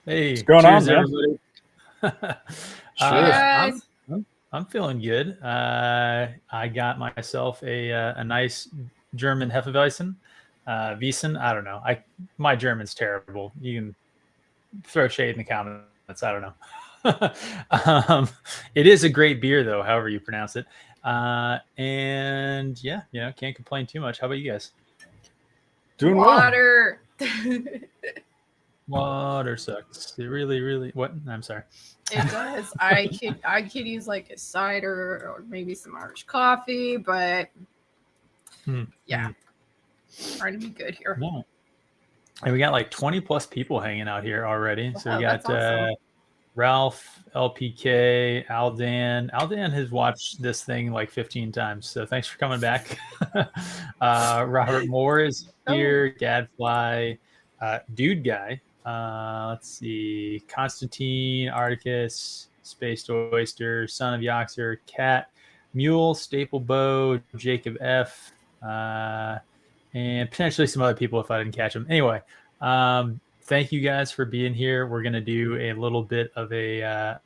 Hey, what's going cheers, on, everybody. I'm feeling good. I got myself a nice German Hefeweizen, Wiesen. I don't know. My German's terrible. You can throw shade in the comments. I don't know. It is a great beer, though, however you pronounce it. And yeah, can't complain too much. How about you guys? Doing Water. Water sucks. It really. What? I'm sorry. It does. I could use like a cider or maybe some Irish coffee, but yeah, trying to be good here. Yeah. And we got like 20 plus people hanging out here already. So we got awesome. Ralph, LPK, Aldan. Aldan has watched this thing like 15 times. So thanks for coming back. Robert Moore is here. Gadfly, Dude Guy. Let's see. Constantine, Articus, Spaced Oyster, Son of Yoxer, Cat, Mule, Staple Bow, Jacob F. And potentially some other people if I didn't catch them. Anyway, thank you guys for being here. We're going to do a little bit of a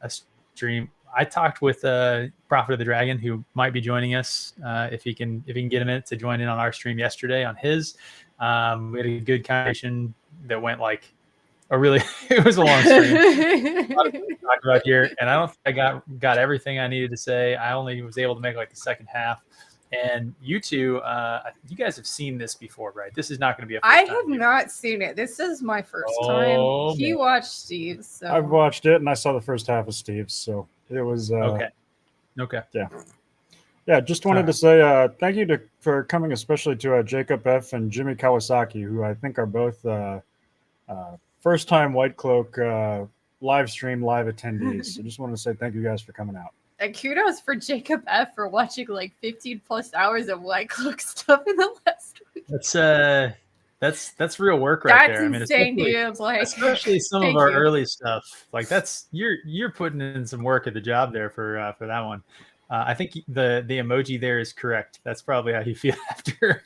stream. I talked with Prophet of the Dragon, who might be joining us if he can get a minute to join in on our stream yesterday on his. We had a good conversation that went like it was a long stream. A lot of things to talk about here, and I don't think I got everything I needed to say. I only was able to make like the second half. And you two, you guys have seen this before, right? This is not going to be a first I time have view. not seen it. This is my first time. He watched Steve's. So. I've watched it, and I saw the first half of Steve's, so it was okay. Yeah. Just wanted to say thank you for coming, especially to Jacob F. and Jimmy Kawasaki, who I think are both first-time Whitecloak live attendees. So just wanted to say thank you guys for coming out. And kudos for Jacob F for watching like 15 plus hours of Whitecloak stuff in the last week. That's real work right there. That's insane, dude. Like, especially some of our early stuff. Like you're putting in some work at the job there for that one. I think the emoji there is correct. That's probably how you feel after.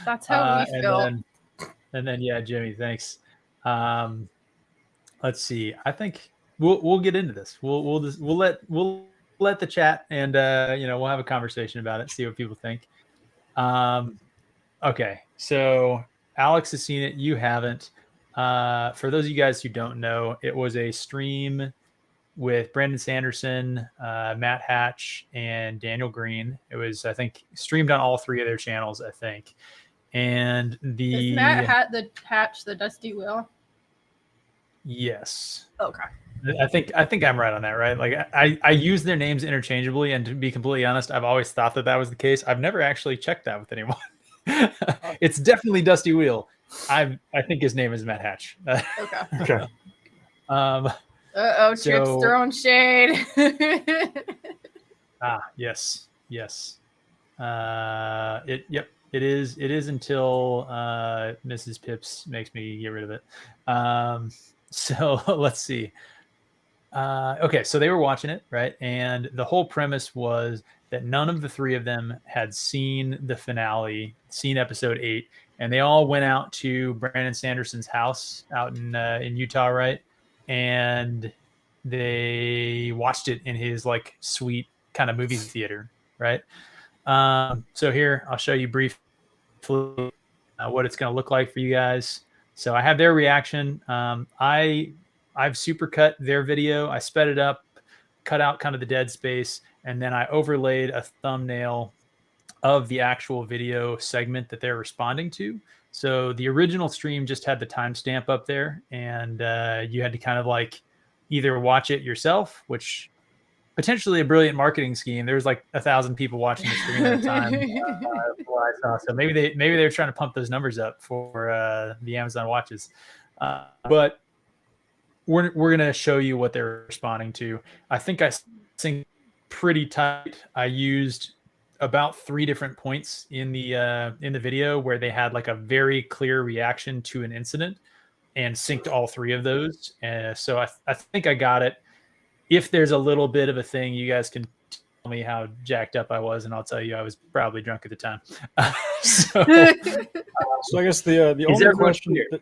That's how we feel. And then yeah, Jimmy, thanks. Let's see. I think we'll get into this. We'll let the chat and we'll have a conversation about it, see what people think. Okay, so Alex has seen it, you haven't. For those of you guys who don't know, it was a stream with Brandon Sanderson, Matt Hatch, and Daniel Green. It was, I think, streamed on all three of their channels, I think. And is Matt Hatch the Dusty Wheel? Yes. Okay. I think I'm right on that, right? Like I use their names interchangeably, and to be completely honest, I've always thought that was the case. I've never actually checked that with anyone. It's definitely Dusty Wheel. I think his name is Matt Hatch. Okay. Trip's throwing shade. Yes. It is until Mrs. Pips makes me get rid of it. So let's see. Okay, so they were watching it, right? And the whole premise was that none of the three of them had seen the finale, seen episode 8, and they all went out to Brandon Sanderson's house out in Utah, right? And they watched it in his like sweet kind of movie theater, right? So here I'll show you briefly what it's going to look like for you guys. So I have their reaction. I've supercut their video. I sped it up, cut out kind of the dead space, and then I overlaid a thumbnail of the actual video segment that they're responding to. So the original stream just had the timestamp up there, and you had to kind of like either watch it yourself, which potentially a brilliant marketing scheme. There was like 1,000 people watching the stream at a time. I saw. So maybe they're trying to pump those numbers up for the Amazon watches. But we're going to show you what they're responding to. I think I synced pretty tight. I used about 3 different points in the video where they had like a very clear reaction to an incident, and synced all 3 of those. So I think I got it. If there's a little bit of a thing, you guys can tell me how jacked up I was, and I'll tell you I was probably drunk at the time. So I guess the only question that,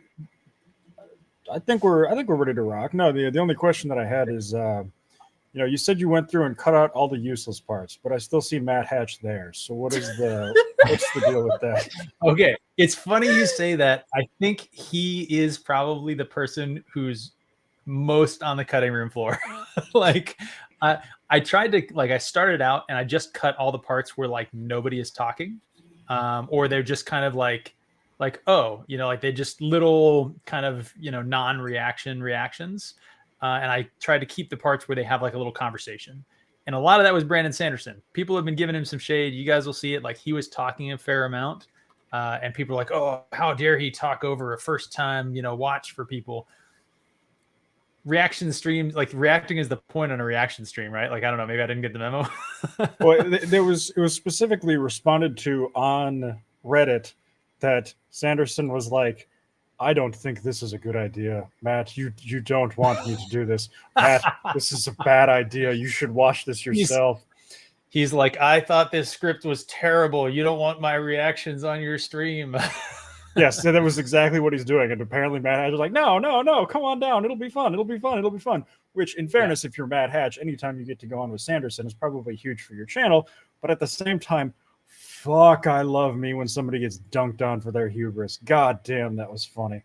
I think we're ready to rock. No, the only question that I had is, you said you went through and cut out all the useless parts, but I still see Matt Hatch there. So what's the deal with that? Okay, it's funny you say that. I think he is probably the person who's most on the cutting room floor. Like I tried to, like, I started out and I just cut all the parts where like nobody is talking, or they're just kind of like, oh, like they just little kind of, reactions. And I tried to keep the parts where they have like a little conversation. And a lot of that was Brandon Sanderson. People have been giving him some shade. You guys will see it. Like, he was talking a fair amount. And people are like, oh, how dare he talk over a first time, watch for people. Reaction streams, like, reacting is the point on a reaction stream, right? Like, I don't know, maybe I didn't get the memo. Well, it was specifically responded to on Reddit that Sanderson was like, I don't think this is a good idea, Matt. You don't want me to do this, Matt. This is a bad idea. You should watch this yourself. He's like, I thought this script was terrible. You don't want my reactions on your stream. Yes, that was exactly what he's doing. And apparently Matt Hatch was like, no, come on down. It'll be fun. Which, in fairness, if you're Matt Hatch, anytime you get to go on with Sanderson is probably huge for your channel. But at the same time, fuck, I love me when somebody gets dunked on for their hubris. God damn, that was funny.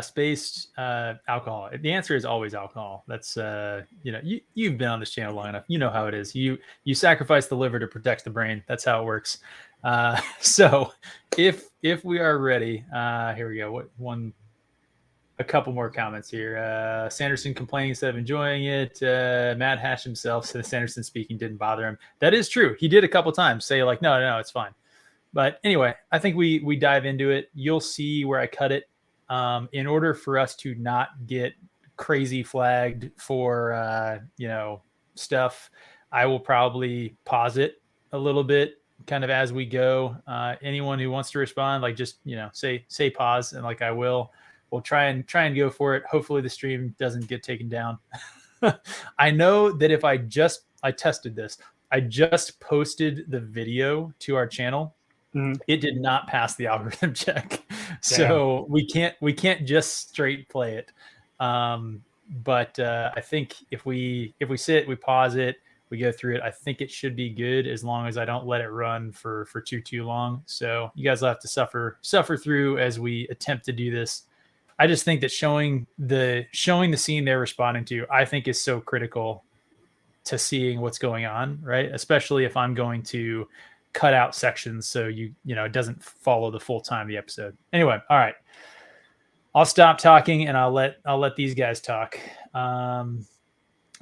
Spaced alcohol. The answer is always alcohol. That's you've been on this channel long enough. You know how it is. You sacrifice the liver to protect the brain. That's how it works. So if we are ready, here we go. A couple more comments here. Sanderson complaining instead of enjoying it. Matt Hash himself said Sanderson speaking didn't bother him. That is true. He did a couple times say like, no, it's fine. But anyway, I think we dive into it. You'll see where I cut it. In order for us to not get crazy flagged for stuff, I will probably pause it a little bit, kind of as we go. Anyone who wants to respond, like, just say pause, and like I will. We'll try and go for it. Hopefully the stream doesn't get taken down. I know that if I tested this, I just posted the video to our channel. Mm-hmm. It did not pass the algorithm check. So we can't just straight play it. But I think if we sit, we pause it, we go through it, I think it should be good, as long as I don't let it run for too long. So you guys will have to suffer through as we attempt to do this. I just think that showing the scene they're responding to, I think, is so critical to seeing what's going on, right? Especially if I'm going to cut out sections so it doesn't follow the full time of the episode. Anyway, all right. I'll stop talking and I'll let these guys talk. In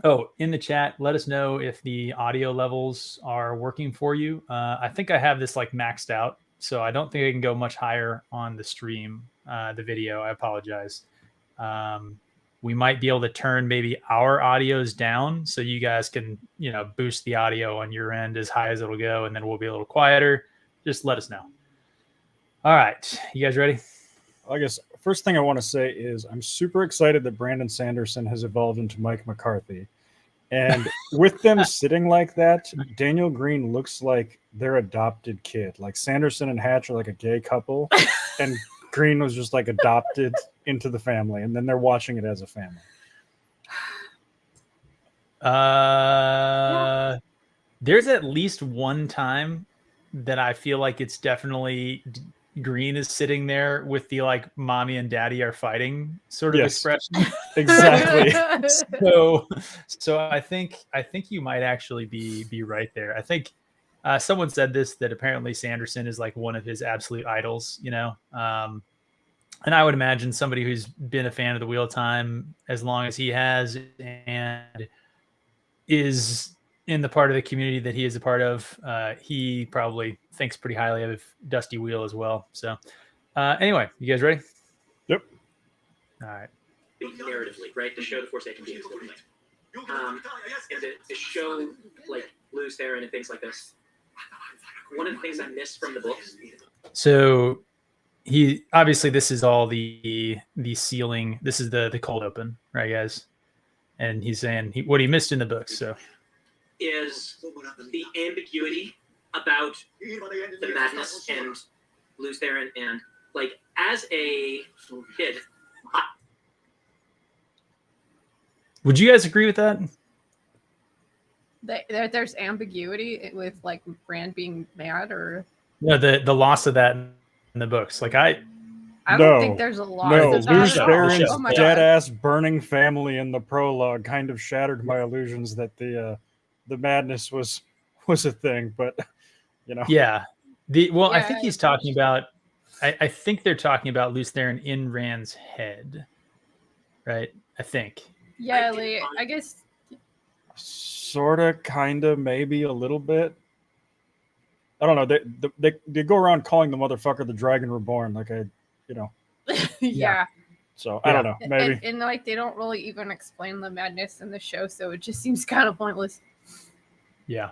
the chat, let us know if the audio levels are working for you. I think I have this like maxed out, so I don't think I can go much higher on the stream, the video. I apologize. We might be able to turn maybe our audios down so you guys can, boost the audio on your end as high as it'll go, and then we'll be a little quieter. Just let us know. All right. You guys ready? I guess first thing I want to say is I'm super excited that Brandon Sanderson has evolved into Mike McCarthy. And with them sitting like that, Daniel Green looks like their adopted kid. Like, Sanderson and Hatch are like a gay couple, and Green was just like adopted into the family, and then they're watching it as a family. There's at least one time that I feel like it's definitely Green is sitting there with the like mommy and daddy are fighting sort of expression. Exactly. So I think you might actually be right there. I think someone said this, that apparently Sanderson is like one of his absolute idols, and I would imagine somebody who's been a fan of the Wheel of Time as long as he has, and is in the part of the community that he is a part of, he probably thinks pretty highly of Dusty Wheel as well. So anyway, you guys ready? Yep. All right. Narratively, right? To show the Forsaken beings differently. And to show like Luz Theron and things like this. One of the things I missed from the books. So he obviously, this is all the sealing. This is the cold open, right, guys? And he's saying what he missed in the books. So is the ambiguity about the madness and Luz Theron, and like as a kid. Would you guys agree with that? There's ambiguity with like Brand being mad, or No, the loss of that in the books. Like I don't think there's a lot. No, of that. Luz Oh Theron's my God. dead-ass burning family in the prologue kind of shattered my illusions that the madness was a thing. But you know, yeah. I think Yeah, he's talking about. I think they're talking about Luz Theron in Rand's head, right? I think. Yeah, like, I guess. sorta, kinda, maybe a little bit. I don't know. They go around calling the motherfucker the Dragon Reborn, like Yeah. So I don't know. Maybe. And like they don't really even explain the madness in the show, so it just seems kind of pointless. Yeah.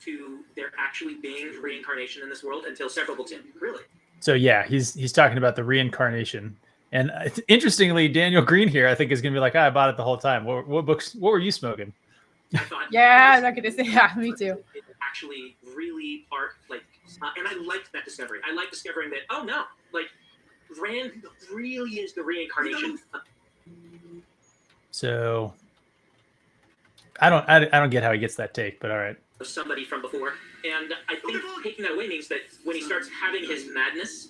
To there actually being reincarnation in this world until several books in. Really? So yeah, he's talking about the reincarnation. And interestingly, Daniel Green here, I think, is going to be like, I bought it the whole time. What books? What were you smoking? Yeah, I'm not gonna say. Yeah, me too. It actually really and I liked that discovery. I like discovering that. Oh no, like Rand really is the reincarnation. So I don't get how he gets that take, but all right. Of somebody from before, and I think taking that away means that when he starts having his madness,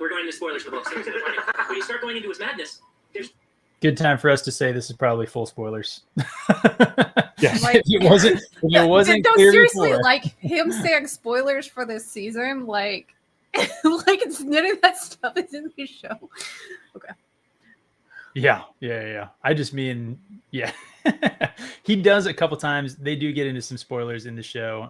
we're going into spoilers for the book. So when you start going into his madness, there's Good time for us to say this is probably full spoilers. Yes. Like, If it wasn't no, clear seriously, before. like him saying spoilers for this season, like, like it's none of that stuff is in the show. Okay. Yeah. I just mean, yeah. He does a couple times. They do get into some spoilers in the show,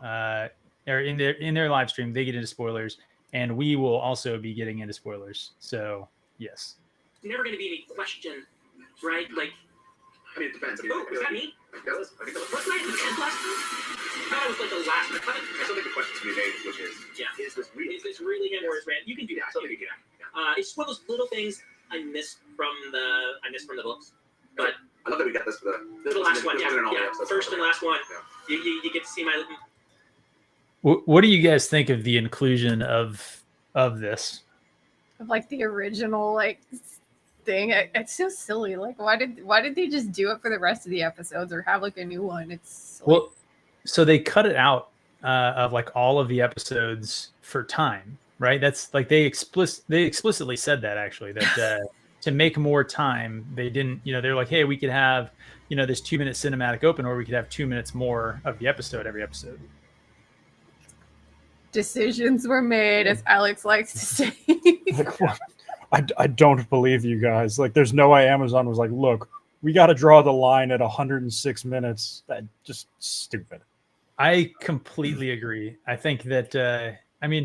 or in their live stream. They get into spoilers, and we will also be getting into spoilers. So yes. never going to be any question, right? Like, I mean, it depends. oh, was that me? I think that was Wasn't I at the end last time? I thought it was like the last. I still think the question to be made, which is, Yeah. is this real? Is this really him or is Rand? You can do that. So You can do yeah. that. It's one of those little things I missed from the books. But I love that we got this for the last one, yeah, in all the yeah. episodes. First and last one. Yeah. You get to see my. What do you guys think of the inclusion of this? Of like the original like thing. It's so silly. Like why did they just do it for the rest of the episodes or have like a new one? It's like, Well, so they cut it out of like all of the episodes for time, right? That's like they explicitly said that actually that to make more time, they didn't. They're like, hey, we could have this 2-minute cinematic open, or we could have 2 minutes more of the episode every episode. decisions were made, as Alex likes to say. Like, what? I don't believe you guys. Like, there's no way Amazon was like, look, we got to draw the line at 106 minutes. That just stupid. I completely agree. I think that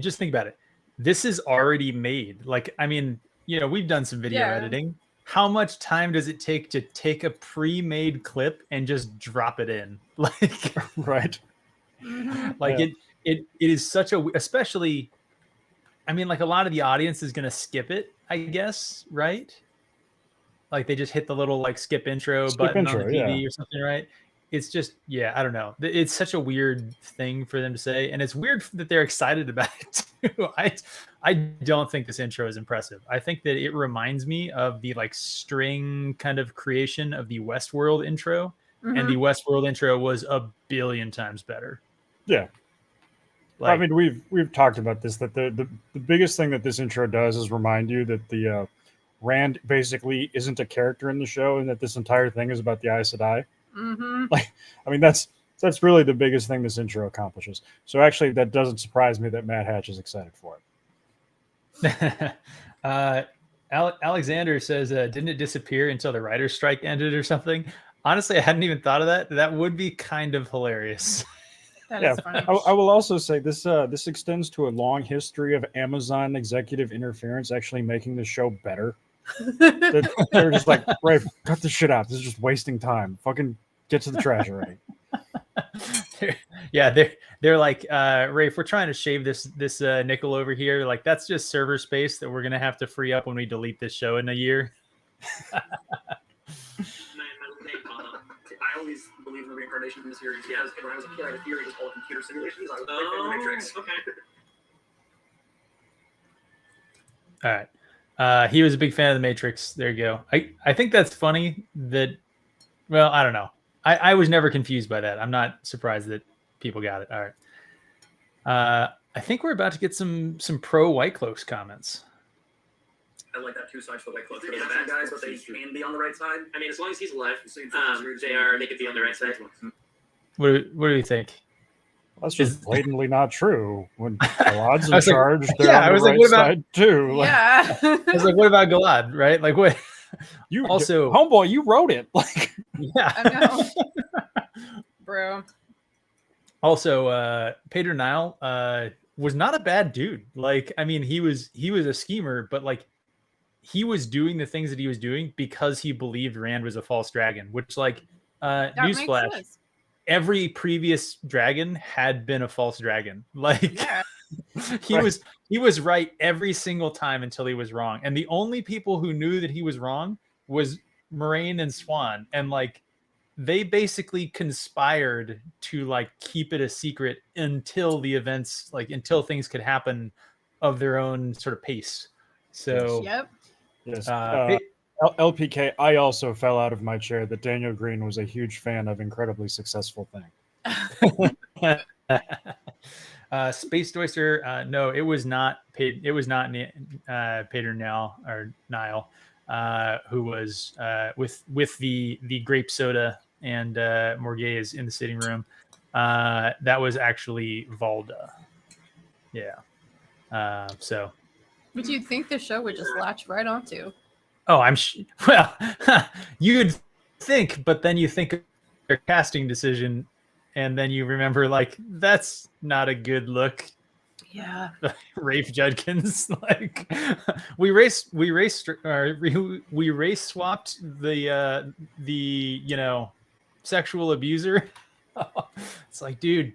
just think about it. This is already made. Like, we've done some video editing. How much time does it take to take a pre-made clip and just drop it in? Like, Right. like Yeah. it is such a, especially, like a lot of the audience is going to skip it, I guess, right? Like they just hit the little like skip intro button on the TV or something, right? It's just, I don't know. It's such a weird thing for them to say. And it's weird that they're excited about it too. I don't think this intro is impressive. I think that it reminds me of the like string kind of creation of the Westworld intro. Mhm. And the Westworld intro was a billion times better. Yeah. Like, we've talked about this, that the biggest thing that this intro does is remind you that the Rand basically isn't a character in the show, and that this entire thing is about the Aes Sedai. Mm-hmm. That's really the biggest thing this intro accomplishes. So actually, that doesn't surprise me that Matt Hatch is excited for it. Alexander says, didn't it disappear until the writer's strike ended or something? Honestly, I hadn't even thought of that. That would be kind of hilarious. That Yeah, is funny. I will also say this this extends to a long history of Amazon executive interference actually making the show better. They're just like, Rafe, cut this shit out. This is just wasting time. Fucking get to the trash already. They're like, Rafe, we're trying to shave this nickel over here. Like, that's just server space that we're gonna have to free up when we delete this show in a year. I always believe in the reincarnation of the series because when I was a kid, I had a theory it was all computer simulations. I was a big fan of the Matrix. Okay. All right. He was a big fan of the Matrix. There you go. I think that's funny that, well, I don't know. I was never confused by that. I'm not surprised that people got it. All right. I think we're about to get some pro Whitecloaks comments. I like that two sides for the Whitecloaks. They're the bad guys, but they can be on the right side. I mean, as long as he's alive, they could be on the right side. What do you think? That's just blatantly not true. When Galad's in I was like, charge, they're yeah, on I the was like, right what about- side too. Like, Yeah. I was like, what about Galad, right? Like, what? you Also- homeboy, you wrote it. Like, Yeah. I know. Bro. Also, Peter Nile was not a bad dude. Like, I mean, he was a schemer, but like, he was doing the things that he was doing because he believed Rand was a false dragon. Which, like, That makes newsflash, sense. every previous dragon had been a false dragon. Like, Yeah. he was right every single time until he was wrong. And the only people who knew that he was wrong was Moraine and Swan. And like, they basically conspired to like keep it a secret until the events, like until things could happen of their own sort of pace. So Yep. yes. Pe- LPK, I also fell out of my chair that Daniel Green was a huge fan of Incredibly Successful Thing. Space Oyster, no, it was not paid. It was not Peter Nile or Nile, who was with the grape soda and Morgaze in the sitting room. That was actually Valda. Yeah. So. But you'd think the show would just latch right onto. Oh, well, you'd think, but then you think of their casting decision, and then you remember, like, that's not a good look. Yeah. Rafe Judkins, like, we race swapped the sexual abuser. It's like, dude.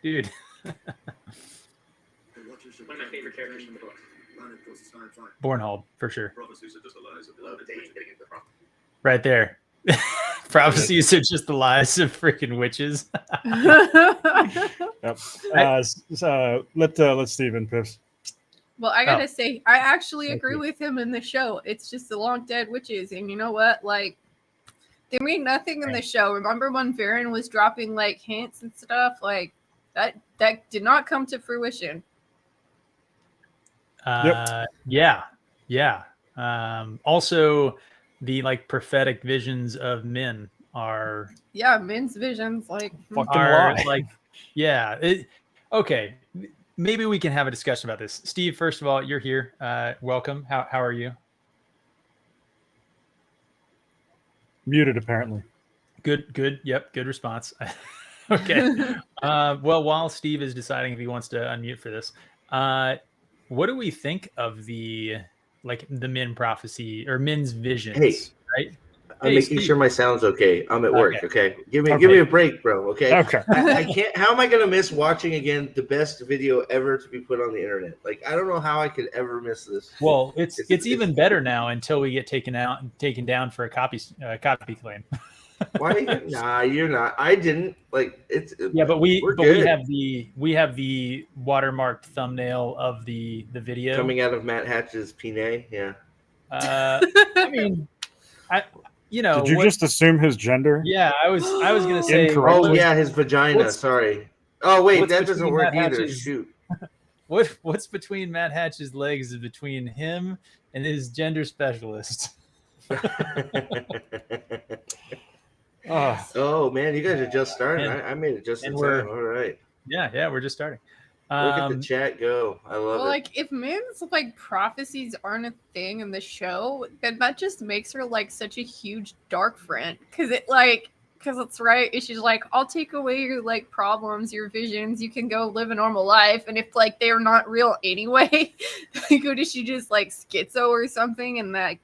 One of my favorite characters in the book. Bornhold, for sure. Right there. Prophecies are just the lies of freaking witches. Yep. Let Steven piss. Well, I gotta say, I actually agree with him in the show. It's just the long dead witches, and you know what? Like, they mean nothing in the show. Remember when Varen was dropping like hints and stuff? Like that did not come to fruition. Yeah. Also, the like prophetic visions of Min are Min's visions like Fucking lie. like okay. Maybe we can have a discussion about this. Steve, first of all, you're here. Welcome. How are you? Muted, apparently. Good. Yep. Good response. Okay. Well, while Steve is deciding if he wants to unmute for this, what do we think of the Min prophecy or Min's visions? Hey, right? I'm making sure my sound's okay. I'm at work. Okay, give me a break, bro. Okay. Okay. I can't. How am I gonna miss watching again the best video ever to be put on the internet? Like, I don't know how I could ever miss this. Well, it's even better now until we get taken down for a copy claim. Why? Nah, you're not. I didn't like it's. Yeah, but we good. have the watermarked thumbnail of the video Coming out of Matt Hatch's pene. Yeah. I mean, Did you just assume his gender? Yeah, I was gonna say. Incorrect. Oh yeah, his vagina. Sorry. Oh wait, that doesn't between work Matt either. Hatch's- Shoot. What's between Matt Hatch's legs is between him and his gender specialist. Oh, Oh man, you guys are just starting. And- I made it just in and we're- time. All right. Yeah, we're just starting. Look at the chat go. I love Well, it. like if men's like prophecies aren't a thing in the show, then that just makes her like such a huge dark friend. Because it's right. She's like, I'll take away your like problems, your visions. You can go live a normal life. And if like they're not real anyway, like what is she just like schizo or something? And that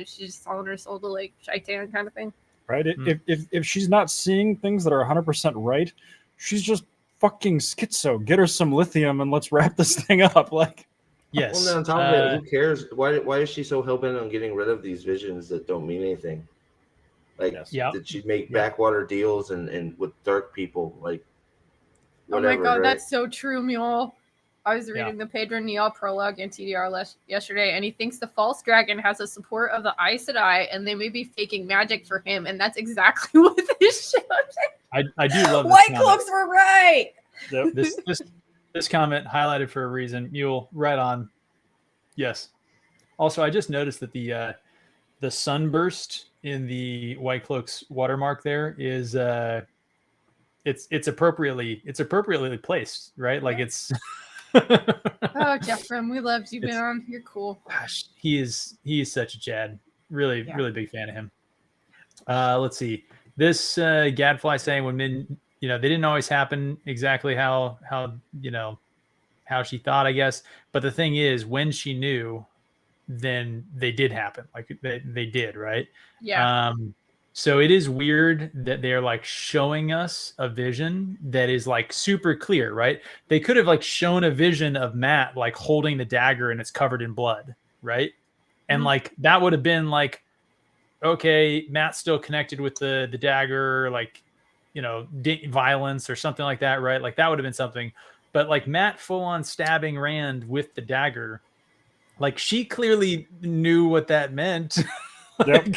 she's just selling her soul to like shaitan kind of thing. Right? If she's not seeing things that are 100% right, she's just fucking schizo. Get her some lithium and let's wrap this thing up. Like, Yes. Well, then on top of it, who cares? Why is she so hell-bent on getting rid of these visions that don't mean anything? Like, did she make backwater deals and with dark people? Like, whatever, oh my god, right? that's so true, Mule. I was reading the Pedro Neal prologue in TDR yesterday, and he thinks the false dragon has the support of the Aes Sedai, and they may be faking magic for him, and that's exactly what this show is. I do love this Whitecloaks were right. Yep. This comment highlighted for a reason. Mule, right on. Yes. Also, I just noticed that the sunburst in the Whitecloaks watermark there is it's appropriately placed, right? Like it's. Oh, Jeffrem, we loved you, man. You're cool. Gosh, he is such a Chad. Really big fan of him. Let's see. This Gadfly saying when men, they didn't always happen exactly how she thought, I guess. But the thing is, when she knew, then they did happen. Like they did, right? Yeah. So it is weird that they're like showing us a vision that is like super clear, right? They could have like shown a vision of Matt like holding the dagger and it's covered in blood, right? And like that would have been like, okay, Matt's still connected with the dagger, like, violence or something like that, right? Like that would have been something. But like Matt full on stabbing Rand with the dagger, like she clearly knew what that meant. Yep.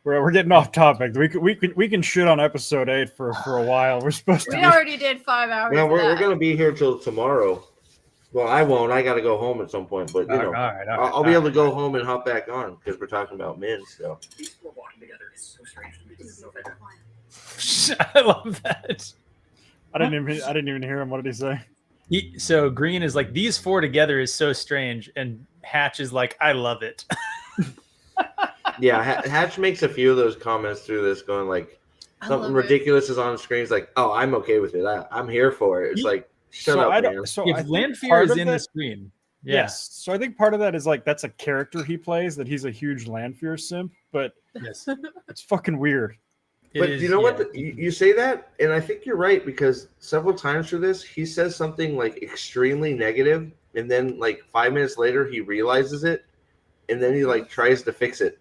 We're getting off topic. We can shit on episode 8 for a while. We're supposed to. We already did 5 hours. Well, we're gonna be here till tomorrow. Well, I won't. I got to go home at some point, but I'll be able to go home and hop back on because we're talking about men. So These four walking together is so strange to me. This is so fair. I love that. I didn't even hear him. What did he say? So Green is like, these four together is so strange, and Hatch is like, I love it. yeah, Hatch makes a few of those comments through this, going like something ridiculous is on the screen. He's like, oh, I'm okay with it. I'm here for it. It's like, shut up, man. So if Lanfear is in the screen, yes. So I think part of that is like that's a character he plays, that he's a huge Lanfear simp, but yes, it's fucking weird. But you know what? You say that, and I think you're right, because several times through this, he says something like extremely negative, and then like 5 minutes later, he realizes it, and then he like tries to fix it.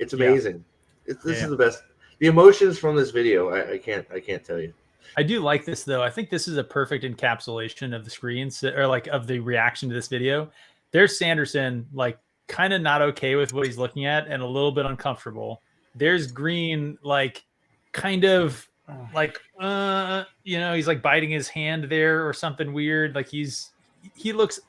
It's amazing. This is the best. The emotions from this video, I can't tell you. I do like this though. I think this is a perfect encapsulation of the screens, or like of the reaction to this video. There's Sanderson, like kind of not okay with what he's looking at and a little bit uncomfortable. There's Green, like kind of like he's like biting his hand there or something weird. Like he looks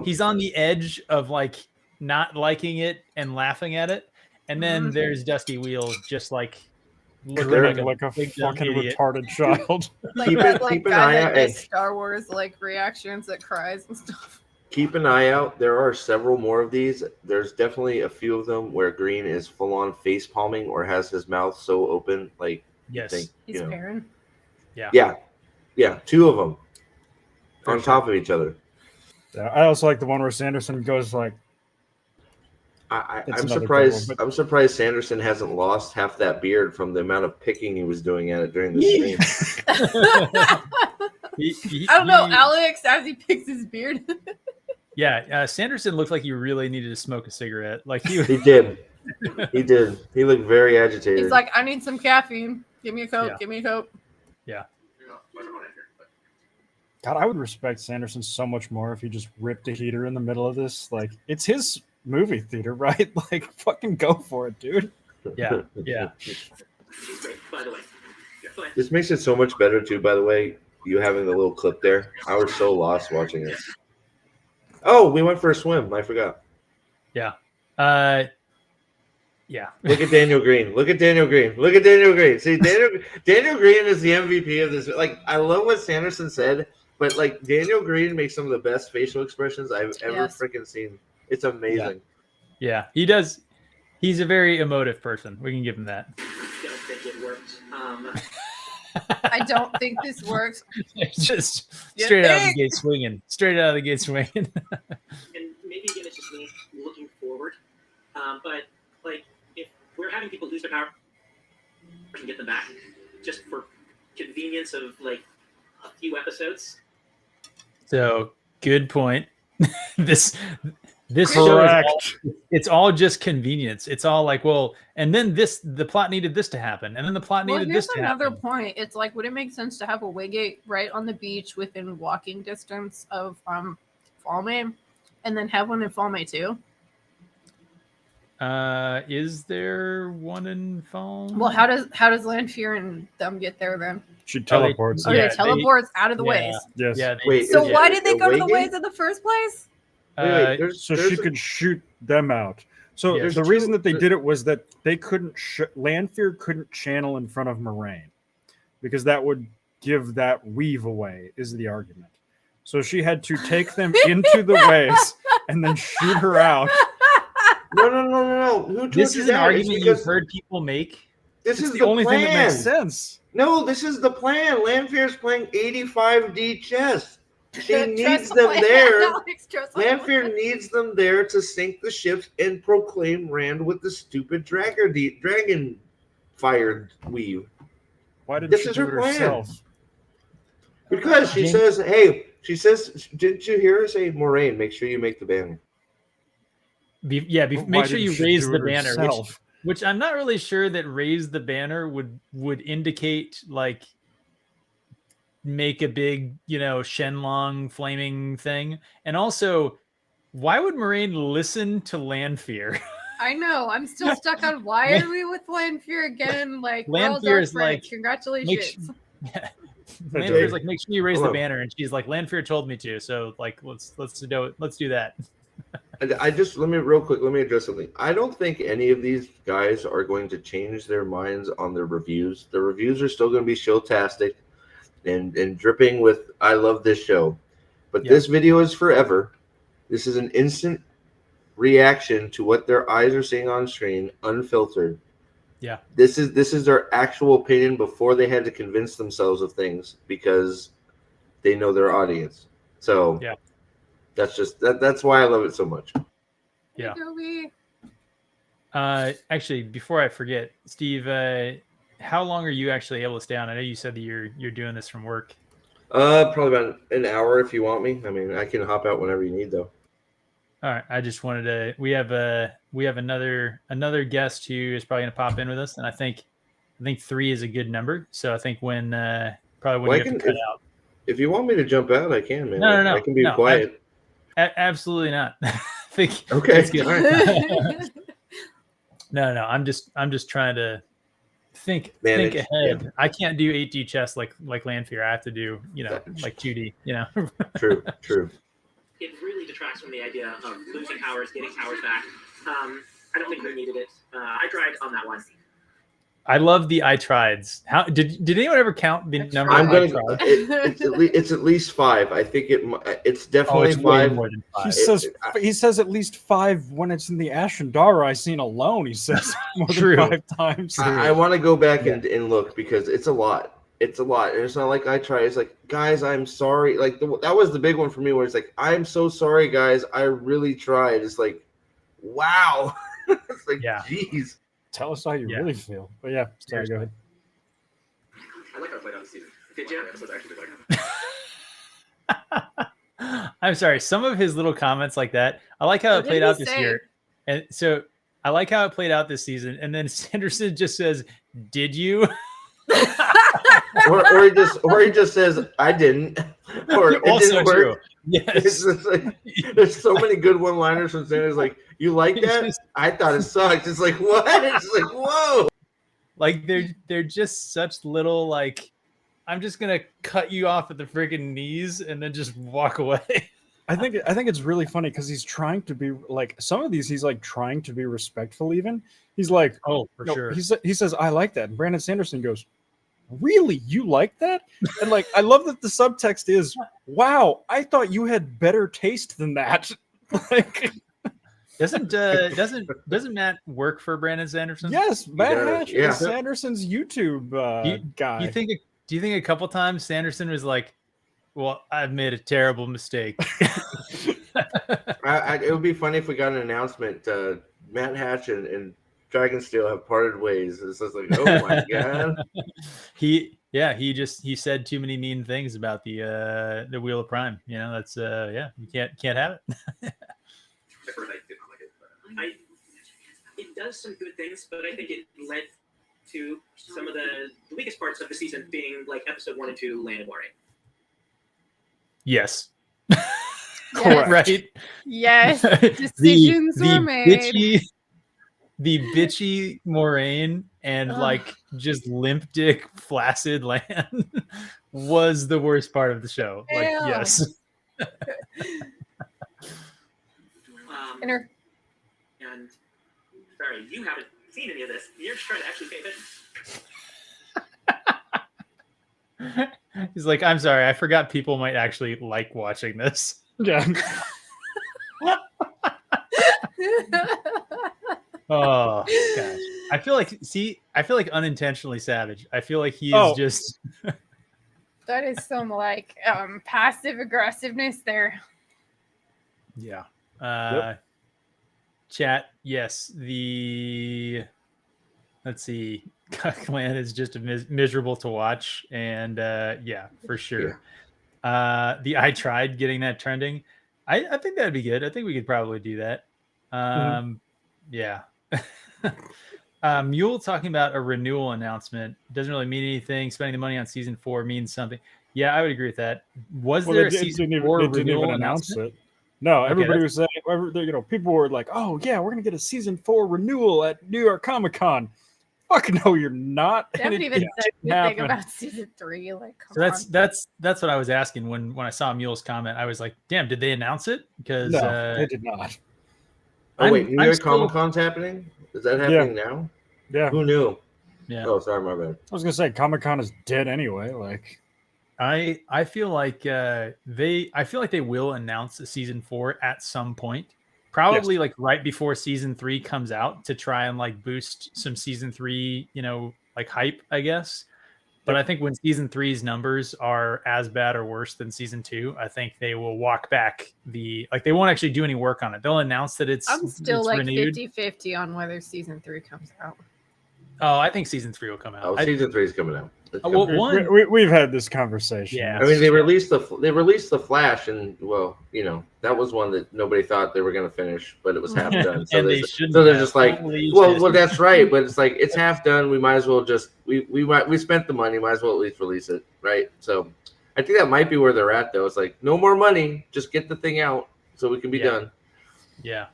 he's on the edge of like not liking it and laughing at it. And then there's Dusty Wheels just like looking like a fucking retarded child. Keep an eye out. Star Wars like reactions that cries and stuff. Keep an eye out. There are several more of these. There's definitely a few of them where Green is full on face palming or has his mouth so open, like he's Perrin. Yeah, 2 of them on top of each other. Yeah, I also like the one where Sanderson goes like. I'm surprised. I'm surprised Sanderson hasn't lost half that beard from the amount of picking he was doing at it during the stream. I don't know, Alex, as he picks his beard. Sanderson looked like he really needed to smoke a cigarette. Like he did. He did. He looked very agitated. He's like, I need some caffeine. Give me a Coke. Give me a Coke. Yeah. God, I would respect Sanderson so much more if he just ripped a heater in the middle of this. Like, it's his movie theater, right? Like, fucking go for it, dude. Yeah. By the way, this makes it so much better too. By the way, you having the little clip there, I was so lost watching it. Oh, we went for a swim. I forgot. Yeah. Yeah. Look at Daniel Green. Look at Daniel Green. Look at Daniel Green. See, Daniel Green is the MVP of this. Like, I love what Sanderson said, but like Daniel Green makes some of the best facial expressions I've ever freaking seen. It's amazing. Yeah, he does. He's a very emotive person. We can give him that. I don't think it worked. I don't think this works. Just straight out of the gate swinging. Straight out of the gate swinging. And maybe again, it's just me looking forward. But like, if we're having people lose their power, we can get them back just for convenience of like a few episodes. So good point. This show is it's all just convenience. It's all like, well, and then the plot needed this to happen, and then the plot needed this to happen. Here's another point. It's like, would it make sense to have a Waygate right on the beach within walking distance of Falme, and then have one in Falme too? Is there one in Falme? Well, how does Lanfear and them get there then? She teleports. Okay, teleports out of the ways. Yes. Yeah. Wait, So why did they go to the ways in the first place? So she could shoot them out. So Yeah. the reason that they did it was that they couldn't. Lanfear couldn't channel in front of Moraine because that would give that weave away. Is the argument? So she had to take them into the ways and then shoot her out. No. Who told This you is an that? argument It's you've because heard people make. This It's is the the only plan. thing that makes sense. No, this is the plan. Lanfear's playing 85D chess. She Trust needs the them plan. there. Alex, trust the plan. Lanfear needs them there to sink the ships and proclaim Rand with the stupid dragon fired weave. Why didn't This she is do her it plan. herself? Because she says, didn't you hear her say, Moraine, make sure you make the banner? But Make why sure didn't you she raise do the it banner, herself? which I'm not really sure that raise the banner would indicate like make a big, Shenlong flaming thing. And also, why would Moraine listen to Lanfear? I know. I'm still stuck on why are we with Lanfear again? Like, we're all Lanfear dark is friends. like, Congratulations. Lanfear's like, make sure you raise the Hold on. banner, and she's like, Lanfear told me to, so like, let's do that. Let me address something. I don't think any of these guys are going to change their minds on their reviews. The reviews are still going to be showtastic and dripping with I love this show. But this video is forever. This is an instant reaction to what their eyes are seeing on screen, unfiltered. Yeah. This is their actual opinion before they had to convince themselves of things because they know their audience. So yeah. That's just that's why I love it so much. Yeah. Toby. Actually, before I forget, Steve, how long are you actually able to stay on? I know you said that you're doing this from work. Probably about an hour if you want me. I mean, I can hop out whenever you need, though. All right. I just wanted to. We have another guest who is probably going to pop in with us, and I think 3 is a good number. So I think when you have to cut out. If you want me to jump out, I can, man. No. I can be quiet. Absolutely not. I think okay. that's good. All right. No. I'm just trying to think Manage, ahead. yeah. I can't do 8D chess like Lanfear. I have to do like 2D. True. It really detracts from the idea of losing powers, getting powers back. I don't think we needed it. I tried on that one. I love the I trieds. How did anyone ever count the number I'm of gonna. I tried? It's at least 5. I think it's definitely it's way 5. more than 5. He says at least 5 when it's in the Ashendara scene alone. He says more True. than 5 times. I want to go back and look because it's a lot. It's a lot. And it's not like I try. It's like, guys, I'm sorry. Like that was the big one for me where it's like, I'm so sorry, guys. I really tried. It's like, wow. It's like, geez. Tell us how you really feel. But yeah, sorry, go ahead. I like how it played out this season. Did you? Episodes actually did like I'm sorry. Some of his little comments like that. I like how it played out this year. And so I like how it played out this season. And then Sanderson just says, "Did you?" or he just says, "I didn't." Or it also didn't work. true. Yes. It's just like, there's so many good one-liners from Sanders. Like, you like that? I thought it sucked. It's like, what? It's like, whoa. Like they're just such little like, I'm just gonna cut you off at the freaking knees and then just walk away. I think it's really funny because he's trying to be like some of these. He's like trying to be respectful. Even he's like, Oh, for no, sure. he says, I like that. And Brandon Sanderson goes, really? You like that? And like, I love that the subtext is, wow, I thought you had better taste than that. Like, Doesn't Matt work for Brandon Sanderson? yes, Matt does, Hatch yeah. is Sanderson's YouTube guy. Do you think a couple times Sanderson was like, well, I've made a terrible mistake? It would be funny if we got an announcement. Matt Hatch and Dragonsteel have parted ways. It's just like, oh my god. He said too many mean things about the Wheel of Prime. You know, that's you can't have it. I've heard I did not like it. But It does some good things, but I think it led to some of the weakest parts of the season being like episode 1 and 2 Land of Moray. Yes. Yes. Right. Yes. Decisions were made. The bitchy Moraine and like just limp dick flaccid Land was the worst part of the show. Like, Ew. yes. Inter- And sorry, you haven't seen any of this. You're just trying to actually pay attention. He's like, I'm sorry, I forgot people might actually like watching this. Yeah. Oh gosh. I feel like unintentionally savage. I feel like he is Oh. just That is some like passive aggressiveness there. yeah. Yep. Chat, yes. Let's see. Clan is just miserable to watch, and yeah, for sure. I tried getting that trending. I think that'd be good. I think we could probably do that. Yeah. Mule talking about a renewal announcement doesn't really mean anything. Spending the money on season 4 means something. Yeah, I would agree with that. Was there a season 4 renewal announcement? No, Okay, everybody was saying, people were like, "Oh yeah, we're gonna get a season 4 renewal at New York Comic Con." Fuck no, you're not. They And haven't it even didn't said anything happen. about season 3. Like, come So on. that's what I was asking when I saw Mule's comment. I was like, "Damn, did they announce it?" Because No, they did not. Oh wait, I'm New York still- Comic Con's happening? Is that happening now? Yeah, Who knew? Yeah. Oh, sorry, my bad. I was gonna say Comic Con is dead anyway. Like, I feel like they will announce a season 4 at some point, probably like right before season 3 comes out to try and like boost some season 3, like hype, I guess. But I think when season 3's numbers are as bad or worse than season 2, I think they will walk back they won't actually do any work on it. They'll announce that I'm still it's like renewed. 50-50 on whether season 3 comes out. Oh, I think season 3 will come out. Oh, season 3 is coming out. It's well, coming. one- we've had this conversation. Yeah. I mean, they released the Flash, and well, that was one that nobody thought they were going to finish, but it was half done. So And they they're shouldn't so they're have. just like, Holy well, shit. that's right, but it's like it's half done. We might as well just we spent the money, might as well at least release it, right? So I think that might be where they're at, though. It's like no more money, just get the thing out so we can be done. Yeah,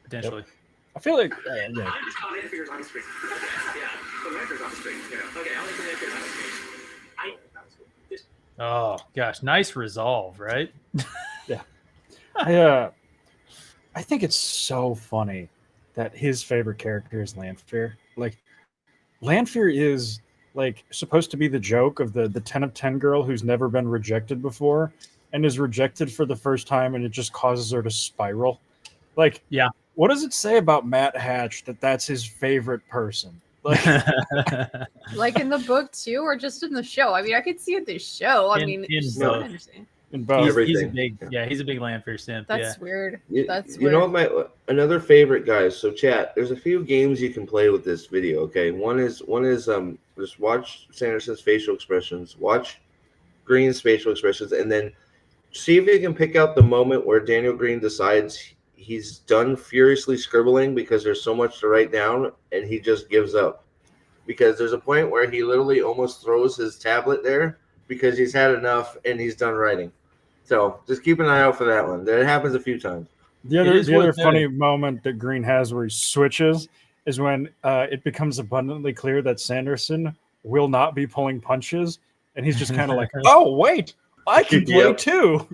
potentially. I feel like I'm just calling it figures on the screen. Okay, yeah. So the answer's on the screen. Yeah. Okay, I'll let the answers on the screen. Oh gosh, nice resolve, right? I think it's so funny that his favorite character is Lanfear. Like, Lanfear is like supposed to be the joke of the 10 of 10 girl who's never been rejected before and is rejected for the first time, and it just causes her to spiral. Like, Yeah. What does it say about Matt Hatch that that's his favorite person? Like, Like in the book too, or just in the show? I mean, I could see it this show. I In- mean, in it's so both. interesting. in both. he's a Everything. big, he's a big Lanfear simp. That's weird. You, That's you know weird. what another favorite, guys. So chat, there's a few games you can play with this video. Okay, one is just watch Sanderson's facial expressions, watch Green's facial expressions, and then see if you can pick out the moment where Daniel Green decides he's done furiously scribbling because there's so much to write down, and he just gives up. Because there's a point where he literally almost throws his tablet there because he's had enough and he's done writing. So just keep an eye out for that one. That happens a few times. The It other is worth funny moment that Green has where he switches is when it becomes abundantly clear that Sanderson will not be pulling punches, and he's just kind of like, "Oh wait, I can play Yep. too."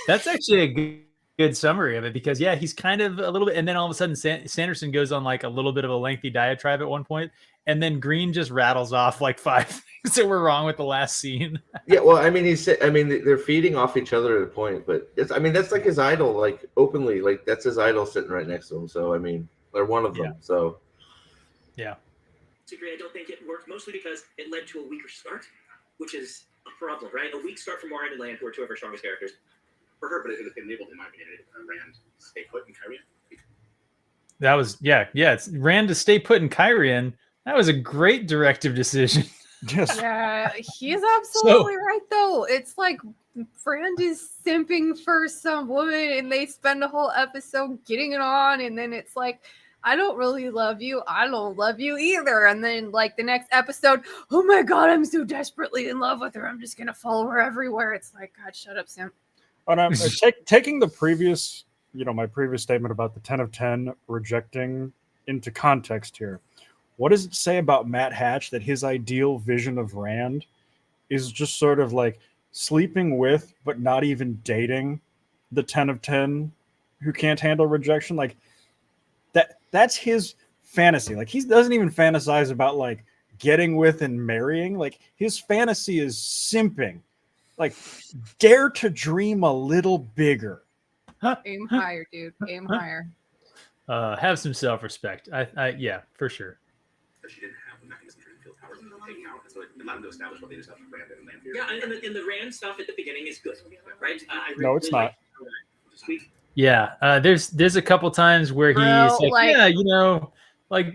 That's actually a good summary of it, because yeah, he's kind of a little bit, and then all of a sudden Sanderson goes on like a little bit of a lengthy diatribe at one point, and then Green just rattles off like 5 things that were wrong with the last scene. Yeah, well, I mean, they're feeding off each other at a point, but that's like his idol, like openly, like that's his idol sitting right next to him. So I mean, they're one of them. Yeah. So yeah. I don't think it worked, mostly because it led to a weaker start, which is a problem, right? A weak start from Moran and Land, who are two of our strongest characters. For her, but it enabled, in my opinion, Rand stay put in Kyrian. That was it's Rand to stay put in Kyrian. That was a great directive decision. Yes. Yeah, he's absolutely right though. It's like Rand is simping for some woman and they spend a whole episode getting it on, and then it's like, I don't really love you. I don't love you either. And then like the next episode, oh my God, I'm so desperately in love with her. I'm just going to follow her everywhere. It's like, God, shut up, Sam. And I'm taking the previous, my previous statement about the 10 of 10 rejecting into context here. What does it say about Matt Hatch that his ideal vision of Rand is just sort of like sleeping with, but not even dating the 10 of 10 who can't handle rejection? Like that's his fantasy. Like he doesn't even fantasize about like getting with and marrying. Like his fantasy is simping. Like dare to dream a little bigger. Aim higher, dude. Aim higher. Have some self-respect. Yeah, for sure. But she didn't have the mechanism to feel powers taking out, and so it allowed them to establish what they just have to Rand and Lanfear. Yeah, and the Rand stuff at the beginning is good, right? No, it's not. Yeah, there's a couple times where he's like,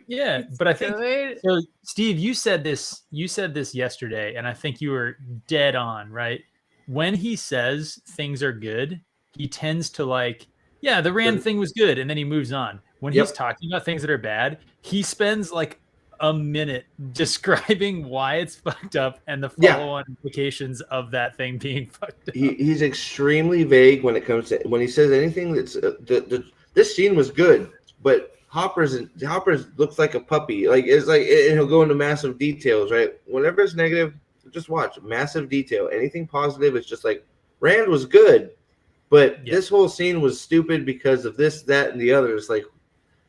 yeah, but I think good. so. Steve, you said this yesterday, and I think you were dead on, right? When he says things are good, he tends to like, yeah, the Rand thing was good, and then he moves on. When he's talking about things that are bad, he spends like a minute describing why it's fucked up and the follow-on implications of that thing being fucked up. He's extremely vague when it comes to when he says anything that's this scene was good, but Hopper's looks like a puppy. Like it's like, and he'll go into massive details, right? Whenever it's negative, just watch massive detail. Anything positive, it's just like Rand was good, but this whole scene was stupid because of this, that, and the other. It's like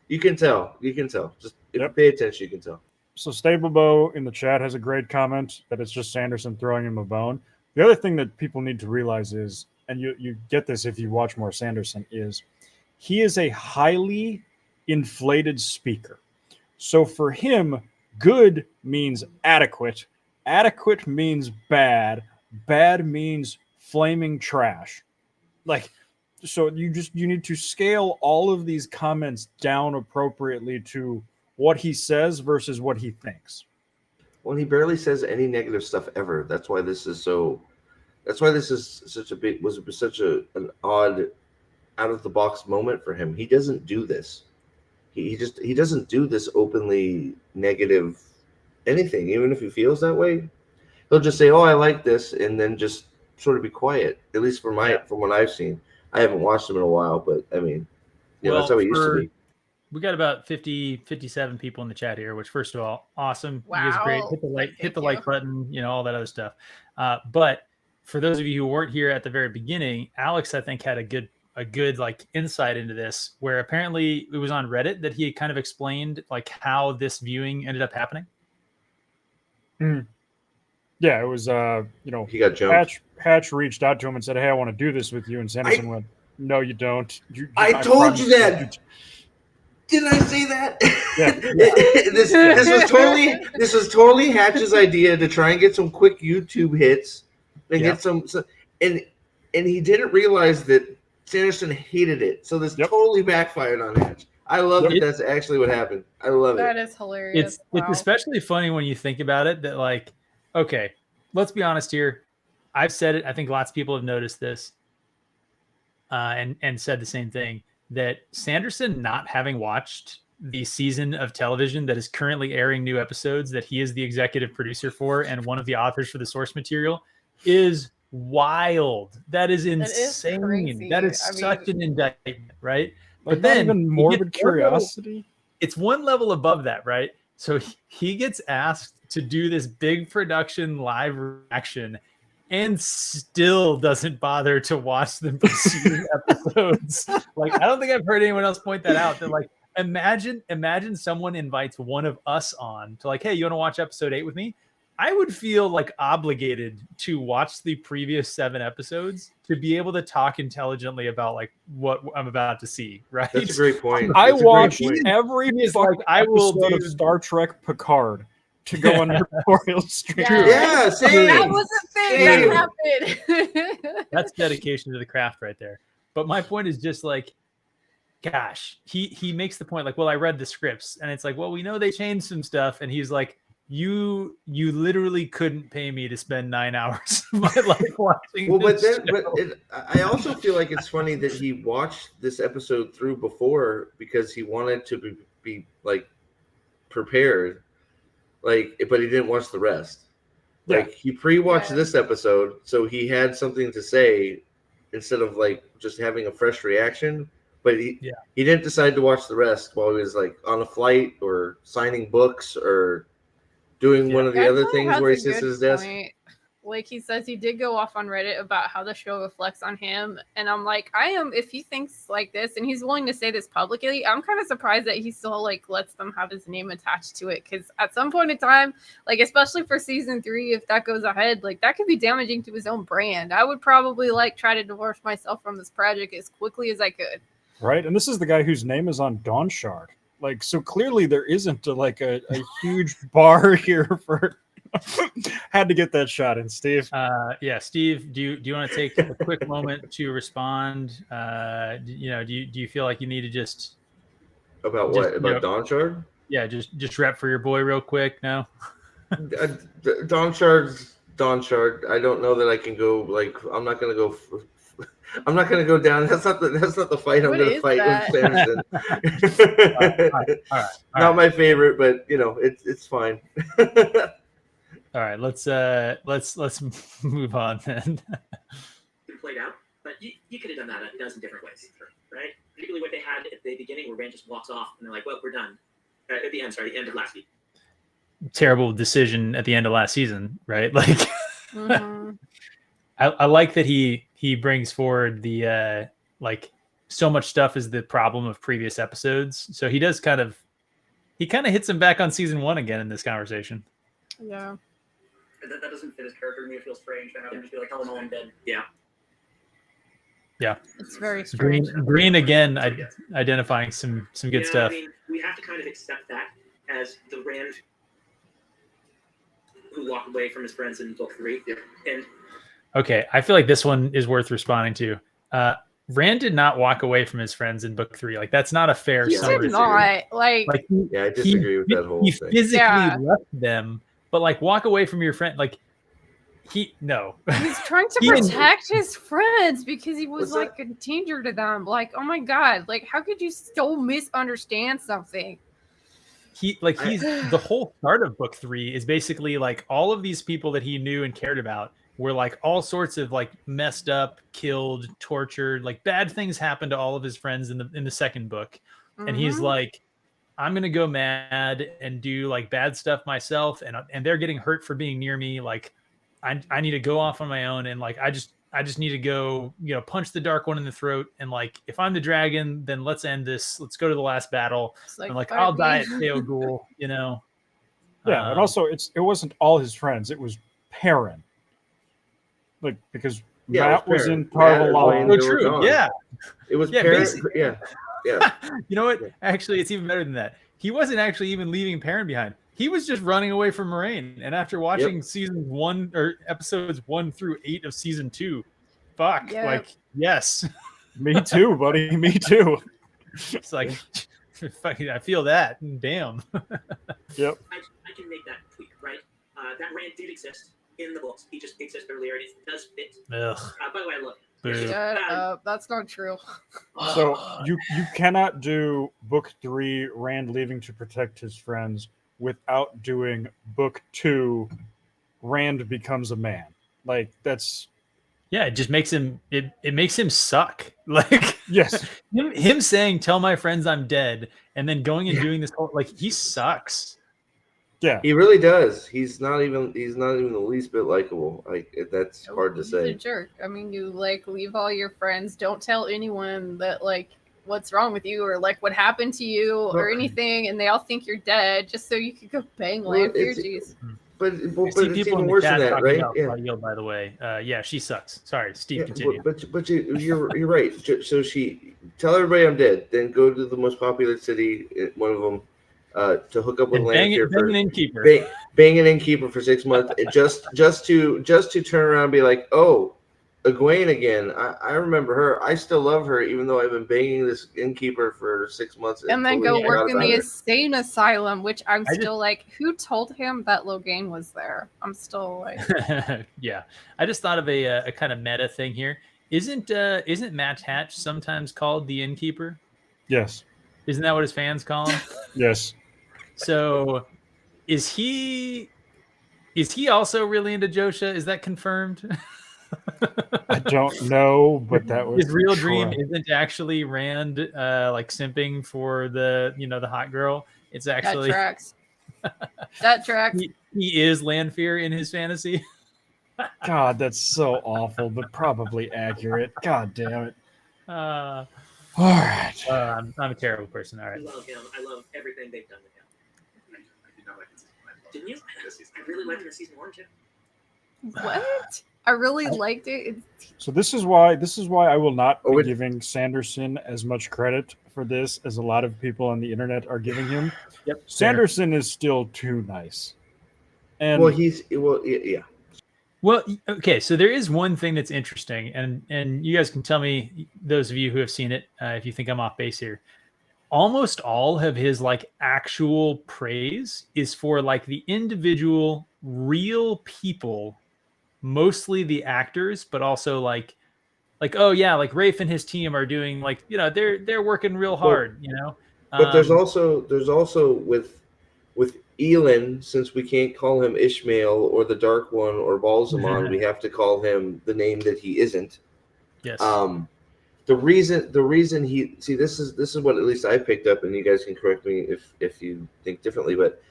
you can tell. Just if you pay attention, you can tell. So Stablebo in the chat has a great comment that it's just Sanderson throwing him a bone. The other thing that people need to realize is, and you get this if you watch more Sanderson, is he is a highly inflated speaker. So for him, good means adequate. Adequate means bad. Bad means flaming trash. Like, so you need to scale all of these comments down appropriately to what he says versus what he thinks. Well, he barely says any negative stuff ever. That's why this is such an odd out of the box moment for him. He doesn't do this. He doesn't do this openly negative anything, even if he feels that way. He'll just say, "Oh, I like this," and then just sort of be quiet. At least from what I've seen. I haven't watched him in a while, but I mean, that's how he used to be. We got about 57 people in the chat here, which first of all, awesome. Wow. You guys are great. Hit the like button, all that other stuff. But for those of you who weren't here at the very beginning, Alex, I think, had a good like insight into this, where apparently it was on Reddit that he kind of explained like how this viewing ended up happening. Yeah, it was he got jumped. Hatch reached out to him and said, "Hey, I want to do this with you," and Sanderson went, "No, you don't." I told you that. Didn't I say that? Yeah. This was totally Hatch's idea to try and get some quick YouTube hits and get some and he didn't realize that Sanderson hated it. So this totally backfired on Hatch. I love it. That's actually what happened. I love it. That is hilarious. It's especially funny when you think about it that like, okay, let's be honest here. I've said it. I think lots of people have noticed this and said the same thing, that Sanderson not having watched the season of television that is currently airing new episodes that he is the executive producer for and one of the authors for the source material is wild. That is insane. That is such an indictment, right? But then even morbid curiosity. It's one level above that, right? So he gets asked to do this big production live reaction, and still doesn't bother to watch the preceding episodes. Like, I don't think I've heard anyone else point that out. They're like, imagine someone invites one of us on to like, hey, you want to watch episode 8 with me? I would feel like obligated to watch the previous 7 episodes to be able to talk intelligently about like what I'm about to see. Right? That's a great point. I That's a great watched point. every It's fucking like, I will episode do- of Star Trek Picard to go on editorial stream. Yeah, That same. was a thing Same. that happened. That's dedication to the craft right there. But my point is just like, gosh, he makes the point like, well, I read the scripts, and it's like, well, we know they changed some stuff, and he's like, you literally couldn't pay me to spend 9 hours of my life watching. Well, but this then, show. I also feel like it's funny that he watched this episode through before because he wanted to be like prepared, like, but he didn't watch the rest. Like, he pre-watched this episode, so he had something to say instead of like just having a fresh reaction. But he didn't decide to watch the rest while he was like on a flight or signing books or doing one of the other things where he sits at his desk. Like, he says he did go off on Reddit about how the show reflects on him, and I'm like, if he thinks like this and he's willing to say this publicly, I'm kind of surprised that he still like lets them have his name attached to it, because at some point in time, like especially for season 3, if that goes ahead, like that could be damaging to his own brand. I would probably like try to divorce myself from this project as quickly as I could. Right, and this is the guy whose name is on Dawn Shard. Like, so clearly there isn't a huge bar here for. Had to get that shot in, Steve. Steve, do you want to take a quick moment to respond? Do you feel like you need to just about what about Dawn Shard? Yeah, just rep for your boy real quick. No, Dawn Shard. I don't know that I can go. Like, I'm not gonna go. I'm not going to go down. That's not the fight I'm going to fight with Sanderson. All right. Not my favorite, but it's fine. All right, let's move on then. Played out, but you could have done that a dozen different ways, right? Particularly what they had at the beginning, where Rand just walks off and they're like, "Well, we're done." At the end, the end of last week. Terrible decision at the end of last season, right? Like, I like that he brings forward the like so much stuff is the problem of previous episodes. So he kind of hits him back on season 1 again in this conversation. Yeah. That doesn't fit his character. To me, it feels strange to have him just be like, "Tell him I'm dead." Yeah. Yeah. It's very strange. Green again, identifying some good stuff. I mean, we have to kind of accept that as the Rand who walked away from his friends in book 3. Yeah. And okay, I feel like this one is worth responding to. Rand did not walk away from his friends in book 3. Like, that's not a fair summary. He did not. I disagree with that whole thing. He physically left them, but like walk away from your friend, like no. He's trying to protect his friends because he was like a danger to them. Like, oh my god, like how could you still misunderstand something? He's the whole start of book 3 is basically like all of these people that he knew and cared about were like all sorts of like messed up, killed, tortured, like bad things happened to all of his friends in the second book. And he's like, I'm gonna go mad and do like bad stuff myself, and they're getting hurt for being near me. Like, I need to go off on my own, and like I just need to go, punch the Dark One in the throat, and like if I'm the dragon, then let's end this. Let's go to the last battle. And like I'll die at Theo Ghoul, Yeah, and also it wasn't all his friends; it was Perrin. Like, because Matt was in Tarvalon. Oh, true. Yeah, it was Perrin. Yeah. You know what? Actually, it's even better than that. He wasn't actually even leaving Perrin behind. He was just running away from Moraine. And after watching season 1 or episodes 1 through 8 of season 2, like, yes. Me too, buddy. Me too. It's like, I feel that. Damn. Yep. I can make that tweak, right? That Rand did exist in the books. He just existed earlier. It does fit. By the way, I love him. Shut up. That's not true. So you cannot do book 3, Rand leaving to protect his friends, without doing book 2, Rand becomes a man. Like, that's... Yeah, it just makes him... It makes him suck. Like, yes. Him saying, tell my friends I'm dead, and then going and doing this whole... Like, he sucks. Yeah. He really does. He's not even the least bit likable. Like that's hard to He's a say. jerk. I mean, you like leave all your friends. Don't tell anyone that like what's wrong with you or like what happened to you or Well- anything, and they all think you're dead just so you could go bang Well, Lanfear. it's- Jeez. But I see it's people even in the worse than chat that, talking right? about Yeah. Claudio, by the way. Yeah, she sucks. Sorry, Steve, Yeah, continue. but you're right. So she tell everybody I'm dead, then go to the most popular city, one of them, to hook up with And bang, Lanfear bang for an innkeeper. bang an innkeeper for 6 months, and just to turn around and be like, oh, Egwene again. I remember her. I still love her, even though I've been banging this innkeeper for 6 months. And then totally go forgot work in about the her. insane asylum, which I'm I just- still like, who told him that Logain was there? I'm still like, Yeah, I just thought of a kind of meta thing here. Isn't Matt Hatch sometimes called the innkeeper? Yes. Isn't that what his fans call him? Yes. So is he also really into Josha? Is that confirmed? I don't know, but that was His real dream correct. isn't actually Rand like simping for the the hot girl. It's that actually tracks. That tracks. he is Lanfear in his fantasy. God, that's so awful, but probably accurate. God damn it. Uh, All right. I'm a terrible person. All I right. love him. I love everything they've done with him. I did not like this. Didn't you? I really liked him in season 1 too. What? I really liked it. So this is why I will not Oh, be it- giving Sanderson as much credit for this as a lot of people on the internet are giving him. Yep. Sanderson is still too nice. And Well, yeah. Well, okay. So there is one thing that's interesting, and you guys can tell me, those of you who have seen it, if you think I'm off base here. Almost all of his like actual praise is for like the individual, real people, mostly the actors, but also like oh yeah, like Rafe and his team are doing like they're working real hard, But there's Um, also with Elin, since we can't call him Ishmael or the Dark One or Balsamon, we have to call him the name that he isn't. yes. The reason he this is what at least I picked up, and you guys can correct me if you think differently, but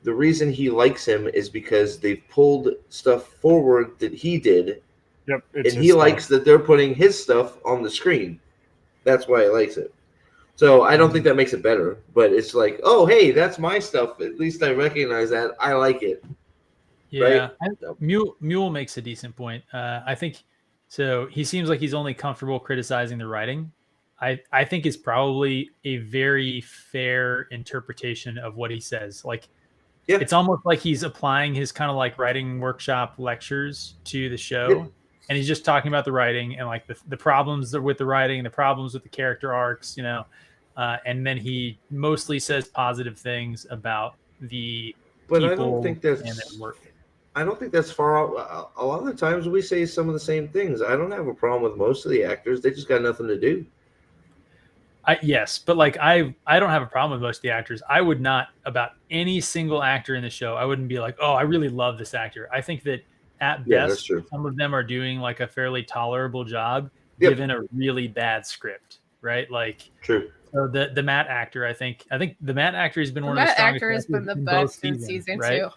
the reason he likes him is because they've pulled stuff forward that he did, yep, and it's he his stuff. likes that they're putting his stuff on the screen. That's why he likes it. So I don't think that makes it better, but it's like, oh hey, that's my stuff. At least I recognize that. I like it. Yeah, right? Mule makes a decent point. I think so. He seems like he's only comfortable criticizing the writing. I think is probably a very fair interpretation of what he says. Like, Yeah. it's almost like he's applying his kind of like writing workshop lectures to the show, Yeah. and he's just talking about the writing and like the problems with the writing, the problems with the character arcs, and then he mostly says positive things about the But people I don't think and their that's work. I don't think that's far out. A lot of the times we say some of the same things. I don't have a problem with most of the actors. They just got nothing to do. Yes, but like I don't have a problem with most of the actors. I would not about any single actor in the show. I wouldn't be like, oh, I really love this actor. I think that at Yeah, that's best, true. some of them are doing like a fairly tolerable job Yep. given a really bad script, right? Like, True. so the Matt actor, I think the Matt actor has been one of That the strongest actor has been the actors in both best in seasons, season right? 2.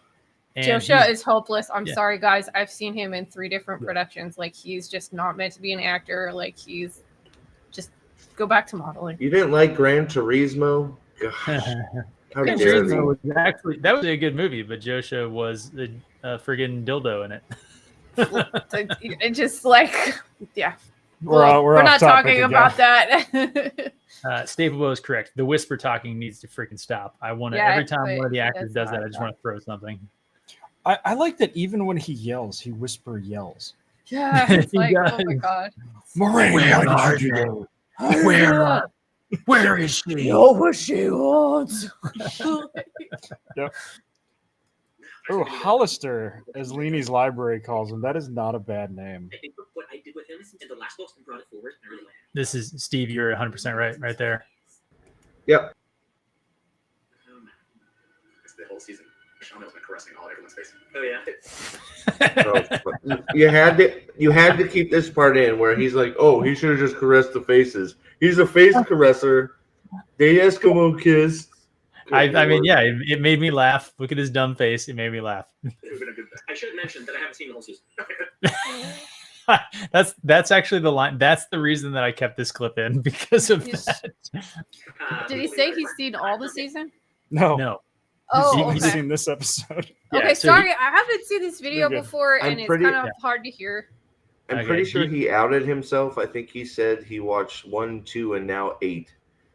And Josha he's- is hopeless. I'm yeah. sorry, guys. I've seen him in 3 different Yeah. productions. Like, he's just not meant to be an actor. Like, he's just go back to modeling. You didn't like Gran Turismo? Gosh, how Gran dare Turismo you? was actually that was a good movie, but Josha was the friggin' dildo in it. It just like, yeah. We're not off topic talking again. about that. Staplebo is correct. The whisper talking needs to freaking stop. I want to Yeah, every time but one of the actors it's does that, not I just want to throw something. I like that even when he yells, he whisper yells. Yeah, it's He like, oh my does. god. Moraine, Where why are did you do Where where is she? what she wants. that? Oh, Hollister, as Leanie's library calls him. That is not a bad name. I think what I did with him in the last book and brought it forward. I really like it. This is Steve. You're 100% right there. Yep. It's the whole season. Shauna's been caressing all everyone's face. Oh yeah. Oh, you had to keep this part in where he's like, oh, he should have just caressed the faces. He's a face caresser. They Eskimo kiss. I mean, yeah, it made me laugh. Look at his dumb face. It made me laugh. It would have been a good thing. I should have mentioned that I haven't seen the whole season. That's actually the line. That's the reason that I kept this clip in because of that. Did he say he's seen all the season? No, No. Oh, he's okay. seen this episode. Yeah, Okay, so sorry, I haven't seen this video You're good. before, I'm and it's pretty- kind of Yeah. hard to hear. I'm Okay, pretty sure he outed himself. I think he said he watched 1, 2, and now 8,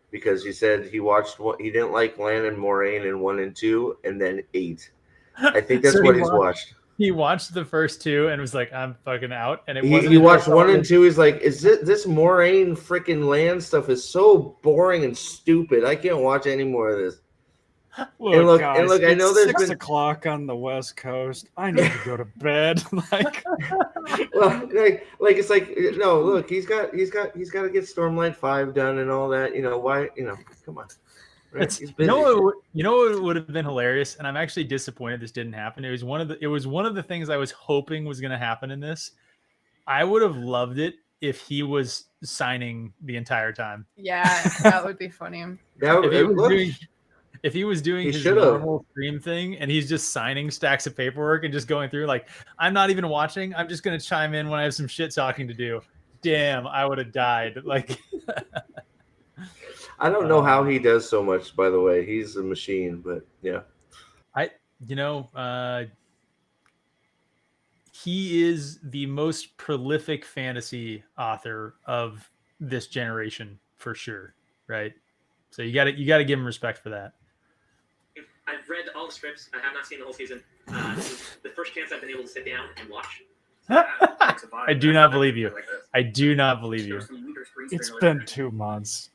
because he said he watched he didn't like Landon Moraine in 1 and 2, and then 8. I think that's So what he he's watched. He watched the first 2 and was like, "I'm fucking out." And it He wasn't. watched 1 and 2. He's like, "Is this Moraine freaking land stuff is so boring and stupid. I can't watch any more of this." Look, and guys, look, I know there's 6 been- o'clock on the West Coast. I need to go to bed. Like, Well, like it's like, no, look, he's got to get Stormlight 5 done and all that. You know why? You know, come on. Right? It's, He's you busy. know what would have been hilarious, and I'm actually disappointed this didn't happen. It was one of the things I was hoping was going to happen in this. I would have loved it if he was signing the entire time. Yeah, that would be funny. That, If he was doing He his should've. normal stream thing and he's just signing stacks of paperwork and just going through like, I'm not even watching. I'm just going to chime in when I have some shit talking to do. Damn, I would have died. Like, I don't know how he does so much, by the way. He's a machine, but yeah. He is the most prolific fantasy author of this generation for sure. Right. So you got to give him respect for that. I've read all the scripts. I have not seen the whole season. This is the first chance I've been able to sit down and watch. I do not believe you. I do not believe you. it's been 2 months.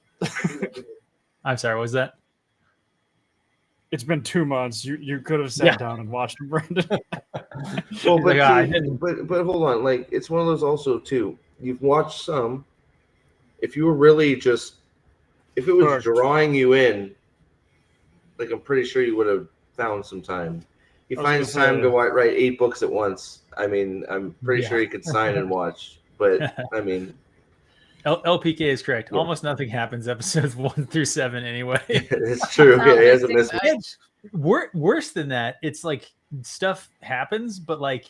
I'm sorry. What was that? It's been 2 months. You could have sat down and watched him, Brandon. Well, Like, I didn't. but hold on. Like, it's one of those also, too. You've watched some. If you were really just, if it was drawing you in, like, I'm pretty sure you would have found some time. He finds time to write 8 books at once. I mean, I'm pretty sure he could sign and watch. But, I mean. LPK is correct. Yeah. Almost nothing happens episodes 1 through 7 anyway. It's true. Yeah, he hasn't missed much. Worse than that, it's like stuff happens, but like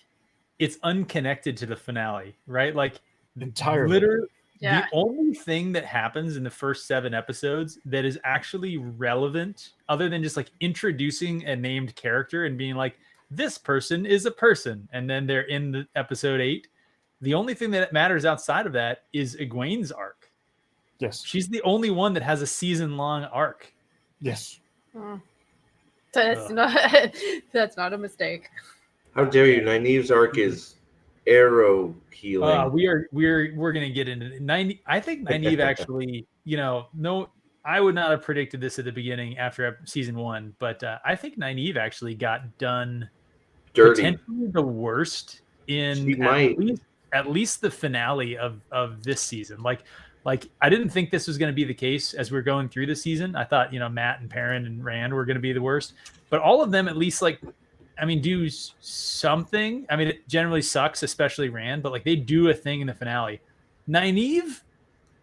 it's unconnected to the finale, right? Like Entirely. literally, Yeah. the only thing that happens in the first 7 episodes that is actually relevant, other than just like introducing a named character and being like, this person is a person, and then they're in the episode 8. The only thing that matters outside of that is Egwene's arc. Yes. She's the only one that has a season-long arc. Yes. That's not a mistake. How dare you? Nynaeve's arc is arrow healing. We're gonna get into 90. I think Nynaeve actually, no, I would not have predicted this at the beginning after season 1, but I think Nynaeve actually got done Dirty. potentially the worst She in might. at least the finale of this season. Like I didn't think this was going to be the case as we are going through the season. I thought, Matt and Perrin and Rand were going to be the worst, but all of them at least do something. I mean, it generally sucks, especially Rand, but like they do a thing in the finale. Nynaeve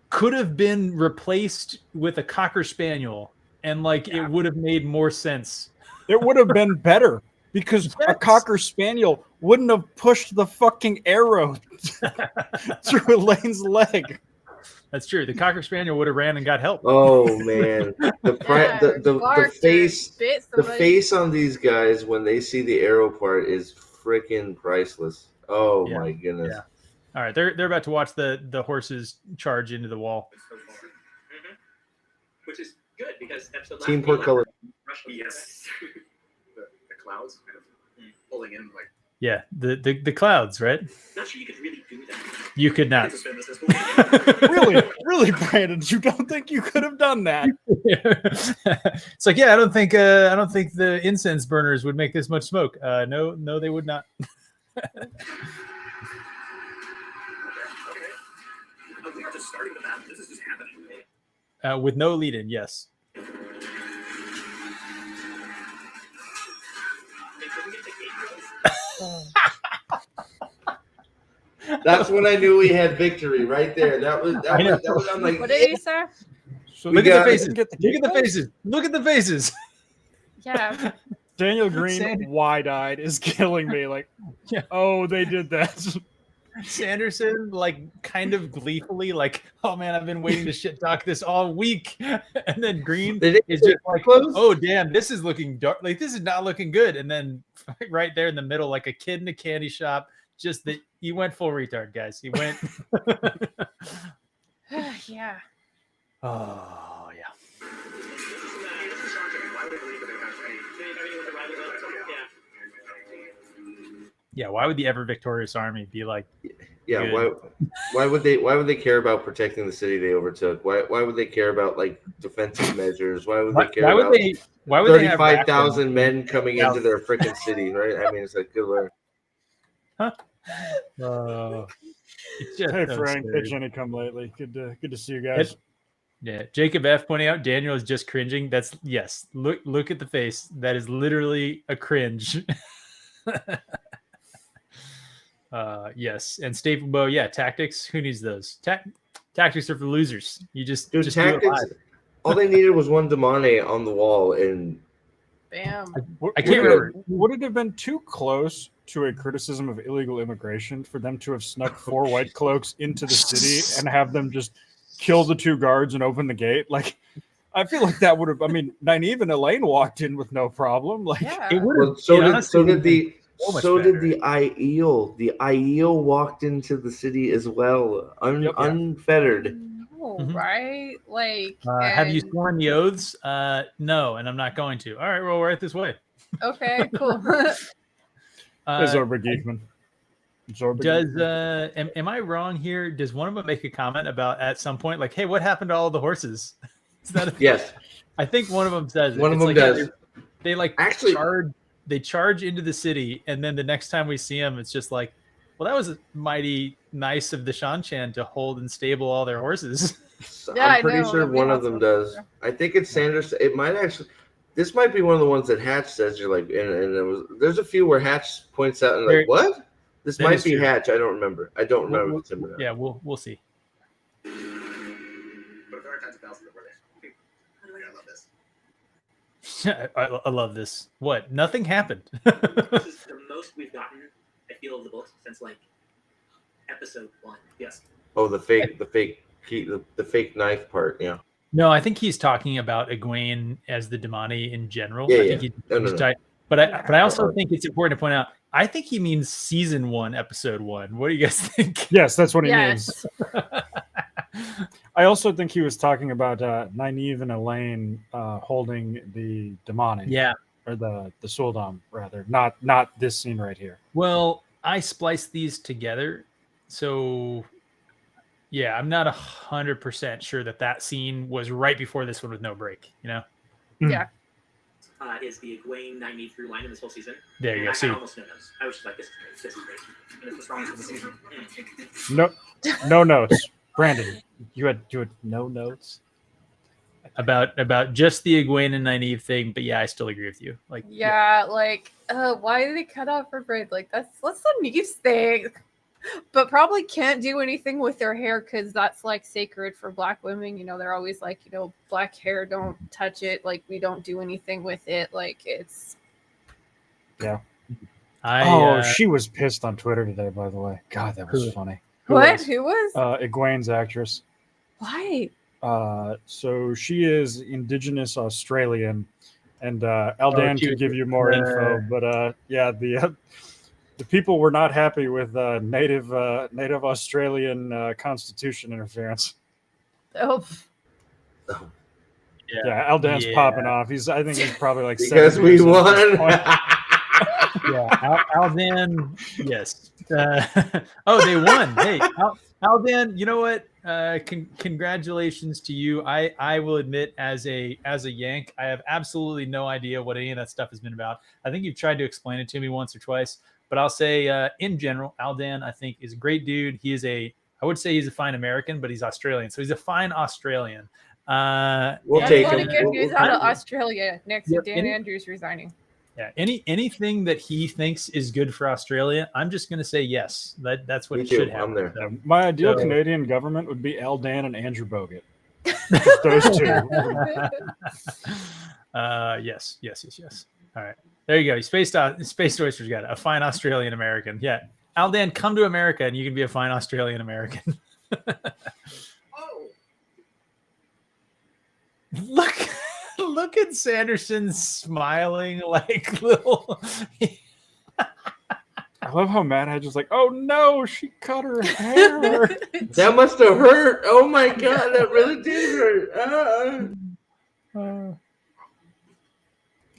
could have been replaced with a Cocker Spaniel and it would have made more sense. It would have been better because a Cocker Spaniel wouldn't have pushed the fucking arrow through Elaine's leg. That's true. The Cocker Spaniel would have ran and got help. Oh man, the Barked or face, bit the somebody. face on these guys when they see the arrow part is freaking priceless. Oh Yeah. my goodness. Yeah. All right, they're about to watch the horses charge into the wall. Which is good because episode last Team week, portfolio. Yes. the clouds kind of pulling in like. Yeah, the clouds, right? Not sure you could really do that. You could not. Really, Brandon, you don't think you could have done that? It's like, yeah, I don't think the incense burners would make this much smoke. No, they would not. We are just starting the battle. This is just happening. With no lead in, yes. Hey, can we get the gate closed? That's when I knew we had victory right there. That was I'm like, What did you say? So Look We at got- the faces. Get the Look at the faces. Look at the faces. Yeah. Daniel Green, Sandy- wide-eyed, is killing me. Like, Yeah. oh, they did that. Sanderson, like, kind of gleefully, like, oh man, I've been waiting to shit talk this all week. And then Green They didn't is get just like, close? oh damn, this is looking dark. Like, this is not looking good. And then right there in the middle, like a kid in a candy shop, just that he went full retard, guys. He went. Yeah. Oh yeah. Yeah, why would the ever victorious army be like? Yeah, Good. why would they care about protecting the city they overtook? Why would they care about like defensive measures? Why would they care Why would about they? Why would they have 35,000 men rations? coming into their freaking city? Right? I mean, it's like good lord. It's just Hey, so Frank. scary. Hey, Jenny, come lately. Good to see you guys. Yeah, Jacob F pointing out Daniel is just cringing. That's yes. Look at the face. That is literally a cringe. Yes, and Staple Bow. Yeah, tactics. Who needs those? Tactics are for losers. You just Dude, just do it tactics. live. All they needed was one Damane on the wall, and Bam. I can't remember. Would it have been too close to a criticism of illegal immigration for them to have snuck 4 Whitecloaks into the city and have them just kill the 2 guards and open the gate? Like, I feel like that would have. I mean, Nynaeve and Elaine walked in with no problem. Like, Yeah. It would well, have. so honestly did the so much so did better. the Aiel. The Aiel walked into the city as well, Yep. unfettered. No, Mhm. right? Like, Have you and- sworn the oaths? No, and I'm not going to. All right, well, we're right this way. Okay, cool. hey, Zorba Geekman. Zorba Does Geekman. am I wrong here? Does one of them make a comment about at some point, like, "Hey, what happened to all the horses?" Is that a, Yes, I think one of them says it. one of It's them like, yeah, does. they like Actually- charge into the city, and then the next time we see them, it's just like, well, that was mighty nice of the Shanchan to hold and stable all their horses. Yeah, I I'm pretty know, sure we one have of them some does. there. I think it's Sanders. It might actually. This might be one of the ones that Hatch says. You're like, and it was. There's a few where Hatch points out and Very- like, what? This that might is be true. Hatch. I don't remember. I don't remember if it's him or not. Yeah, we'll see. But if there are tens of thousands of where they, I love this. I love this. What? Nothing happened. This is the most we've gotten, I feel, of the books since like episode 1. Yes. Oh, the fake knife part. Yeah. No, I think he's talking about Egwene as the Damani in general. Yeah, I yeah. think he's No. tight. But I also think it's important to point out. I think he means season 1, episode 1. What do you guys think? Yes, that's what he means. Yes. I also think he was talking about Nynaeve and Elaine holding the Damani. Yeah. Or the Suldam, rather. Not this scene right here. Well, I spliced these together, so yeah, I'm not 100% sure that scene was right before this one with no break. You know. Yeah. Is the Egwene Nynaeve through line in this whole season. There you And go. I See, almost know those. I was just like, this is great. And it's the strongest of the season. No notes. Brandon, you had no notes. about just the Egwene and Nynaeve thing, but yeah, I still agree with you. Like, Yeah, like, why did they cut off her braid? Like, that's the Neve's thing. But probably can't do anything with their hair because that's like sacred for Black women. You know, they're always like, you know, black hair, don't touch it. Like, we don't do anything with it. Like, it's. She was pissed on Twitter today, by the way. God, that was Who? funny. What? Who was? Egwene's actress. Why? So she is Indigenous Australian, and Aldan she could was- give you more info. But yeah, the people were not happy with native Australian Constitution interference. Oh, Yeah, Aldan's Yeah. popping off. I think he's probably like Because we 70% won. at this point. yeah, Aldan, yes. They won. Hey, Aldan, you know what? Congratulations to you. I will admit, as a Yank, I have absolutely no idea what any of that stuff has been about. I think you've tried to explain it to me once or twice, but I'll say, in general, Aldan, I think, is a great dude. I would say he's a fine American, but he's Australian, so he's a fine Australian. We'll that's take a lot him. of good We'll news take out of him. Australia next to Dan Andrews resigning. Yeah, anything that he thinks is good for Australia, I'm just going to say yes. That's what Me it too. should happen. I'm there. So, My ideal So- Canadian government would be Aldan and Andrew Bogut. Just those two. Yes. All right, there you go. Space Oyster's got it. A fine Australian American. Yeah, Aldan, come to America and you can be a fine Australian American. Oh, Look at Sanderson smiling like little. I love how Matt had just like, oh no, she cut her hair. That must have hurt. Oh my god, that really did hurt.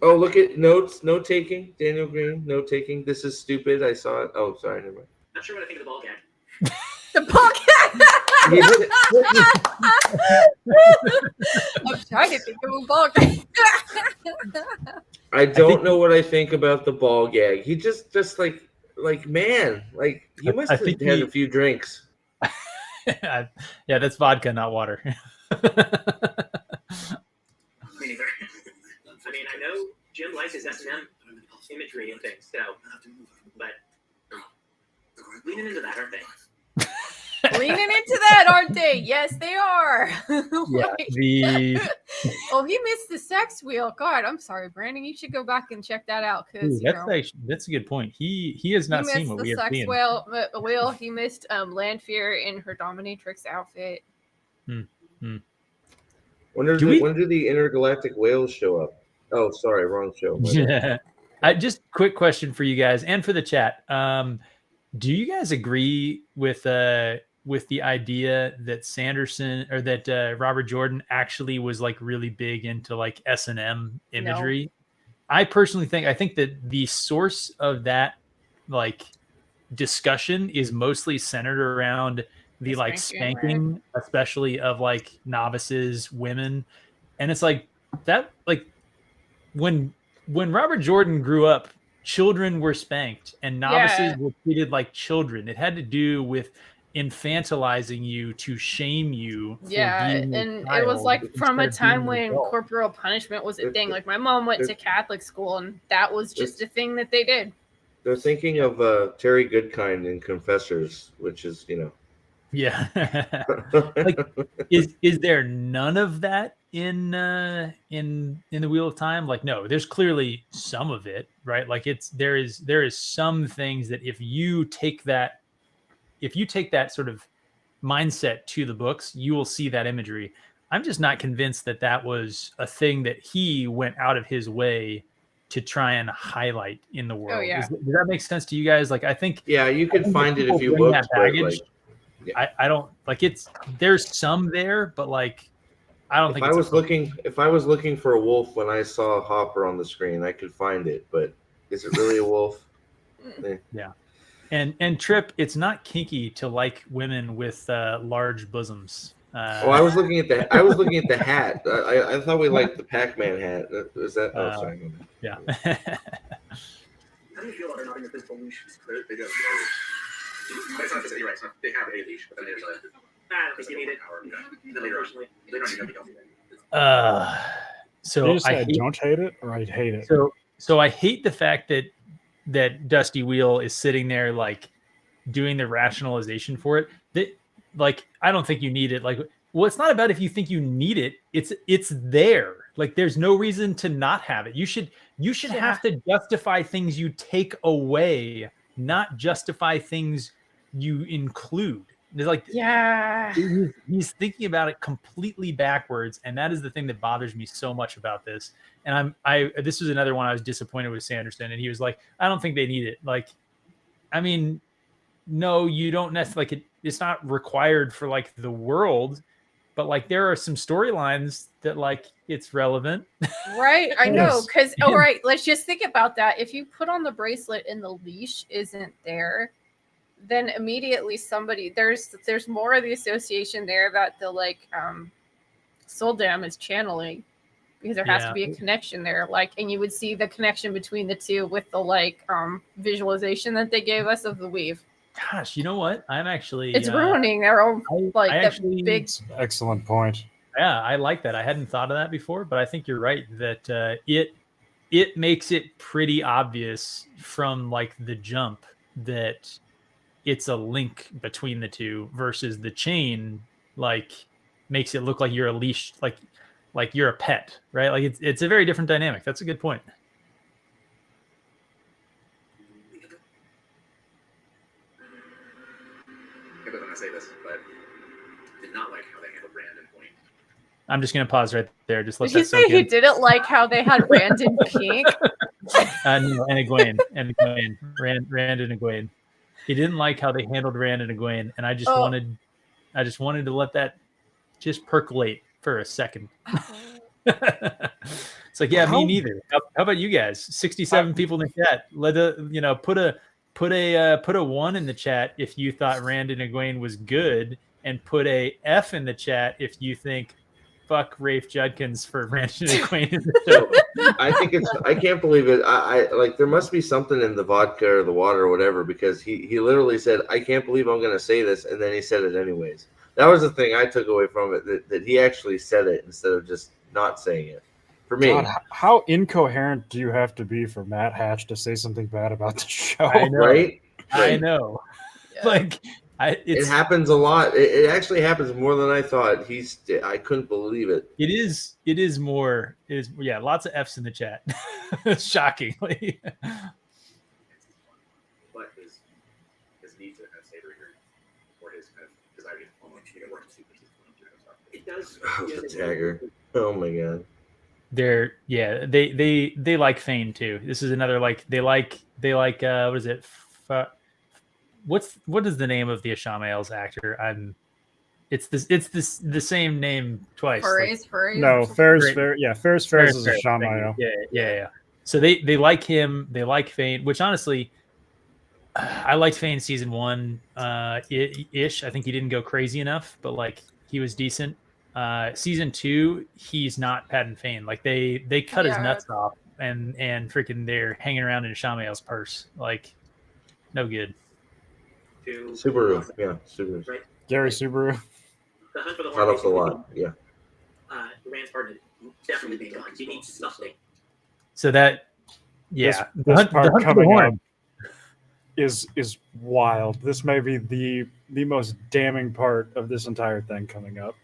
Oh, look at notes. Note taking. Daniel Green. Note taking. This is stupid. I saw it. Oh, sorry. Never mind. Not sure what I think of the ball gag. The podcast. I'm trying to think of a ball gag. I don't know what I think about the ball gag. He just man, like he must have think had a few drinks. Yeah, that's vodka, not water. me neither. I mean, I know Jim likes his S&M imagery and things, so, but leaning into that, aren't they? Leaning into that, aren't they? Yes, they are. Yeah, Oh, he missed the sex wheel. God, I'm sorry, Brandon. You should go back and check that out because that's a good point. He has not seen what we have seen. Wheel. He missed Landfear in her dominatrix outfit. When do the intergalactic whales show up? Oh, sorry, wrong show. Yeah. Just quick question for you guys and for the chat. Do you guys agree with the idea that Sanderson or that Robert Jordan actually was like really big into like S&M imagery? No. I personally think that the source of that like discussion is mostly centered around the like spanking, especially of like novices, women. And it's like that, like when Robert Jordan grew up, children were spanked and novices were treated like children. It had to do with infantilizing you to shame you. And it was like from a time when corporal punishment was a thing. Like my mom went to Catholic school and that was just a thing that they did. They're thinking of Terry Goodkind in Confessors, which is, Yeah. Like, is there none of that in the Wheel of Time? Like, no, there's clearly some of it, right? Like there is some things that if you take that sort of mindset to the books, you will see that imagery. I'm just not convinced that that was a thing that he went out of his way to try and highlight in the world. Oh, yeah. Does that make sense to you guys? Like, I think you can find it if you look. That baggage, I don't like it's. There's some there, but like, I don't think. If I was looking for a wolf when I saw Hopper on the screen, I could find it. But is it really a wolf? Yeah. And Trip, it's not kinky to like women with large bosoms. I was looking at the hat. I thought we liked the Pac-Man hat. Is that? Oh, sorry. Yeah. How do you feel about her not in the physical leash? They do. It's not you're right. They have a leash, but then there's I don't think you need it. Then later on, they don't need anything else. So I don't hate it, or I hate it. So I hate the fact that Dusty Wheel is sitting there like doing the rationalization for it. That like I don't think you need it. Like, well, it's not about if you think you need it. It's there. Like, there's no reason to not have it. You should have to justify things you take away, not justify things you include. There's like, he's thinking about it completely backwards, and that is the thing that bothers me so much about this. And this was another one I was disappointed with Sanderson, and he was like, I don't think they need it. Like, I mean, no, you don't necessarily like it. It's not required for like the world, but like there are some storylines that like it's relevant. Right. I know. Because, all right, let's just think about that. If you put on the bracelet and the leash isn't there, then immediately there's more of the association there that the like Soul Dam is channeling, because there has to be a connection there. Like, and you would see the connection between the two with the like visualization that they gave us of the weave. Gosh, you know what? I'm actually it's ruining their own big excellent point. Yeah, I like that. I hadn't thought of that before, but I think you're right that it makes it pretty obvious from like the jump that it's a link between the two versus the chain like makes it look like you're a leash. Like like you're a pet, right? Like it's a very different dynamic. That's a good point. I don't want to say this, but did not like how they handled Brandon Point. I'm just gonna pause right there. Just let Did he that say soak he in. didn't like how they had Brandon Pink? No, and Egwene, Rand and Egwene. He didn't like how they handled Rand and Egwene, and I just wanted to let that just percolate for a second. It's like, yeah, me neither. How about you guys? 67 people in the chat. Put a 1 in the chat if you thought Rand and Egwene was good, and put a F in the chat if you think fuck Rafe Judkins for Rand and Egwene in the show. I can't believe it. I like there must be something in the vodka or the water or whatever, because he literally said, I can't believe I'm gonna say this, and then he said it anyways. That was the thing I took away from it, that he actually said it instead of just not saying it. For me. God, how incoherent do you have to be for Matt Hatch to say something bad about the show? I know. Right? I know. Yeah. Like it happens a lot. It actually happens more than I thought. I couldn't believe it. It is lots of F's in the chat. Shockingly. But his need to kind of savor here, or his kind of desire to follow to get work super. It does. The dagger. Oh my god. They like Fane too. This is another they like what is it? What is the name of the Ashamael's actor? It's the same name twice. Ferris. No, Ferris is a Shamael. Yeah. So they like him. They like Fane, which honestly, I liked Fane season 1 ish. I think he didn't go crazy enough, but like he was decent. Season 2, he's not Patton Fane. Like they cut his nuts off and freaking they're hanging around in Shamael's purse. Like no good. Subaru. Yeah, Subaru. Right. Gary Subaru. The hunt for the That horn. helps a lot. Yeah. Rand's partner definitely be gone. You need something. So that, This the hunt part for the coming horn. up is wild. This may be the most damning part of this entire thing coming up.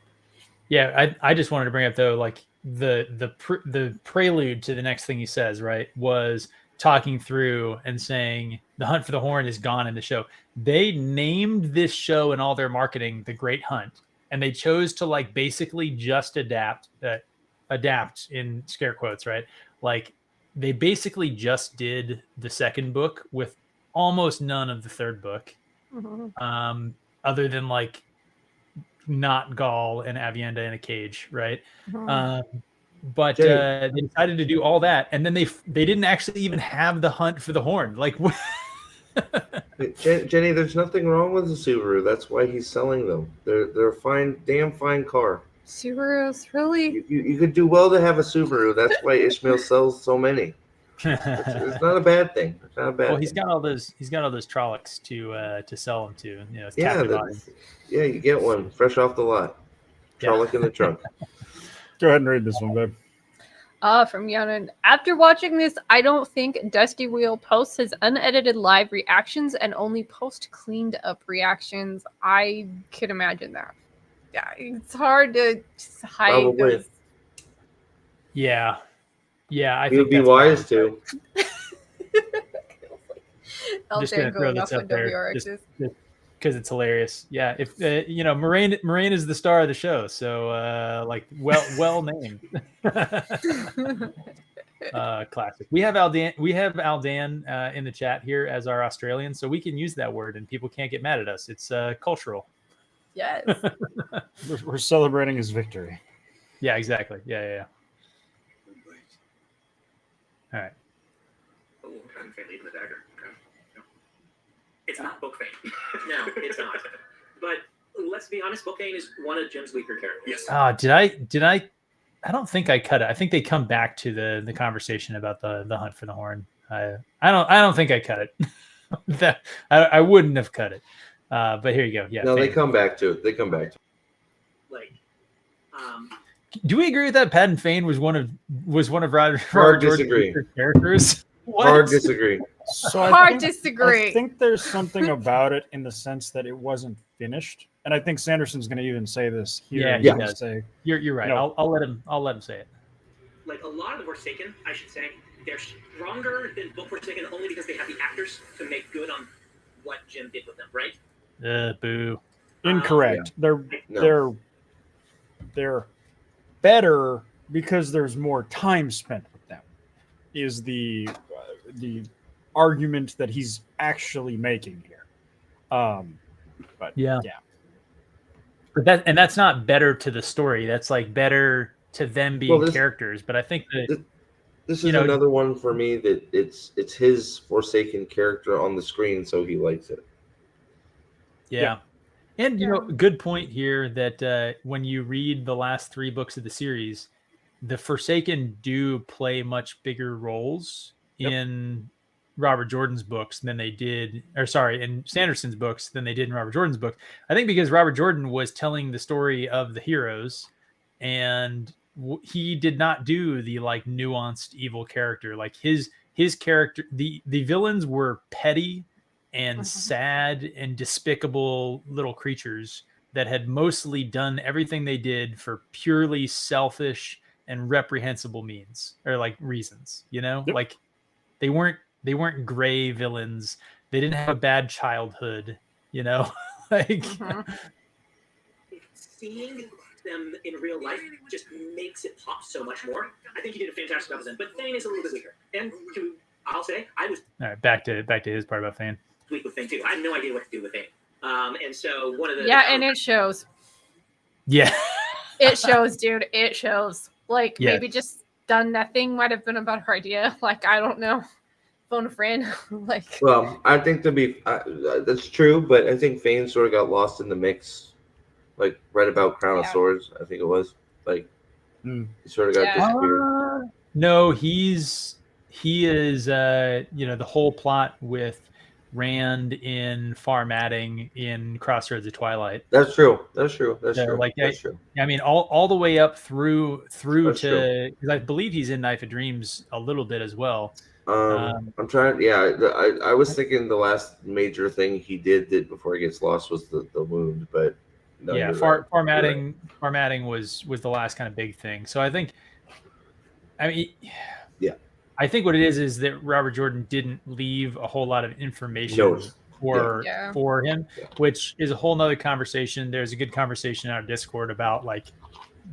Yeah, I just wanted to bring up though, like the prelude to the next thing he says, right, was talking through and saying the hunt for the horn is gone in the show. They named this show and all their marketing The Great Hunt, and they chose to like basically just adapt in scare quotes, right? Like they basically just did the second book with almost none of the third book, other than like not Gaul and Avienda in a cage, right? But they decided to do all that, and then they didn't actually even have the hunt for the horn. Like, Jenny, there's nothing wrong with the Subaru. That's why he's selling them. They're a damn fine car. Subaru's really. You could do well to have a Subaru. That's why Ishmael sells so many. It's not a bad thing. It's not a bad. Well, he's got all those Trollocs to sell them to. You know, it's you get one fresh off the lot. Trolloc in the trunk. Go ahead and read this one, babe. From Yanan. After watching this, I don't think Dusty Wheel posts his unedited live reactions and only post cleaned up reactions. I could imagine that. Yeah, it's hard to just hide Probably. those. Yeah, I He think would be that's wise probably- to. Just gonna throw this up there, just because it's hilarious. Yeah, if Moraine is the star of the show, so well named. Classic. We have Aldan in the chat here as our Australian, so we can use that word and people can't get mad at us. It's cultural. Yes. We're celebrating his victory. Yeah, exactly. Yeah. All right. Oh, I'm leaving the dagger. It's not Book Fane. No, it's not. But let's be honest, Book Fane is one of Jim's weaker characters. Yes. Oh, did I? I don't think I cut it. I think they come back to the conversation about the hunt for the horn. I don't think I cut it. That I wouldn't have cut it. But here you go. Yeah. No, they come back to it. Like, do we agree with that? Patton Fane was one of Robert Hard George's disagree. characters. What? Hard disagree. So Hard disagree. I think there's something about it in the sense that it wasn't finished. And I think Sanderson's going to even say this here. Yeah, He's he gonna does. say, You're right. You know- I'll let him say it. Like a lot of the Forsaken, I should say, they're stronger than book Forsaken only because they have the actors to make good on what Jim did with them, right? Boo. incorrect. No. They're better because there's more time spent with them. Is the argument that he's actually making here. But Yeah. yeah. But that's not better to the story. That's like better to them being characters. But I think that this is another one for me that it's his Forsaken character on the screen, so he likes it. Yeah. And good point here that when you read the last 3 books of the series, the Forsaken do play much bigger roles in Robert Jordan's books than they did, in Sanderson's books than they did in Robert Jordan's book. I think because Robert Jordan was telling the story of the heroes, and he did not do the like nuanced evil character. Like his character, the villains were petty and sad and despicable little creatures that had mostly done everything they did for purely selfish and reprehensible means or like reasons, like they weren't gray villains. They didn't have a bad childhood, like seeing them in real life just makes it pop so much more. I think he did a fantastic job with them, but Thane is a little bit weaker. And I'll say, I was all right. Back to his part about Thane. Weak with Thane too. I had no idea what to do with Thane. And so one of the and it shows. Yeah, it shows, dude. It shows. Like Yes. maybe just done nothing might have been a better idea. Like I don't know. Phone a friend. Like. Well, I think that's true, but I think Thane sort of got lost in the mix, like right about Crown of Swords. I think it was like he sort of got disappeared. No, he is the whole plot with Rand in Farmatting in Crossroads of Twilight. That's true. That's true. That's So, true. like, That's true. I mean, all the way up through That's to, because I believe he's in Knife of Dreams a little bit as well. I'm trying. Yeah, I was thinking the last major thing he did before he gets lost was the wound, but no, yeah, Farmatting was the last kind of big thing. So I think, I think what it is that Robert Jordan didn't leave a whole lot of information for him, which is a whole nother conversation. There's a good conversation on our Discord about like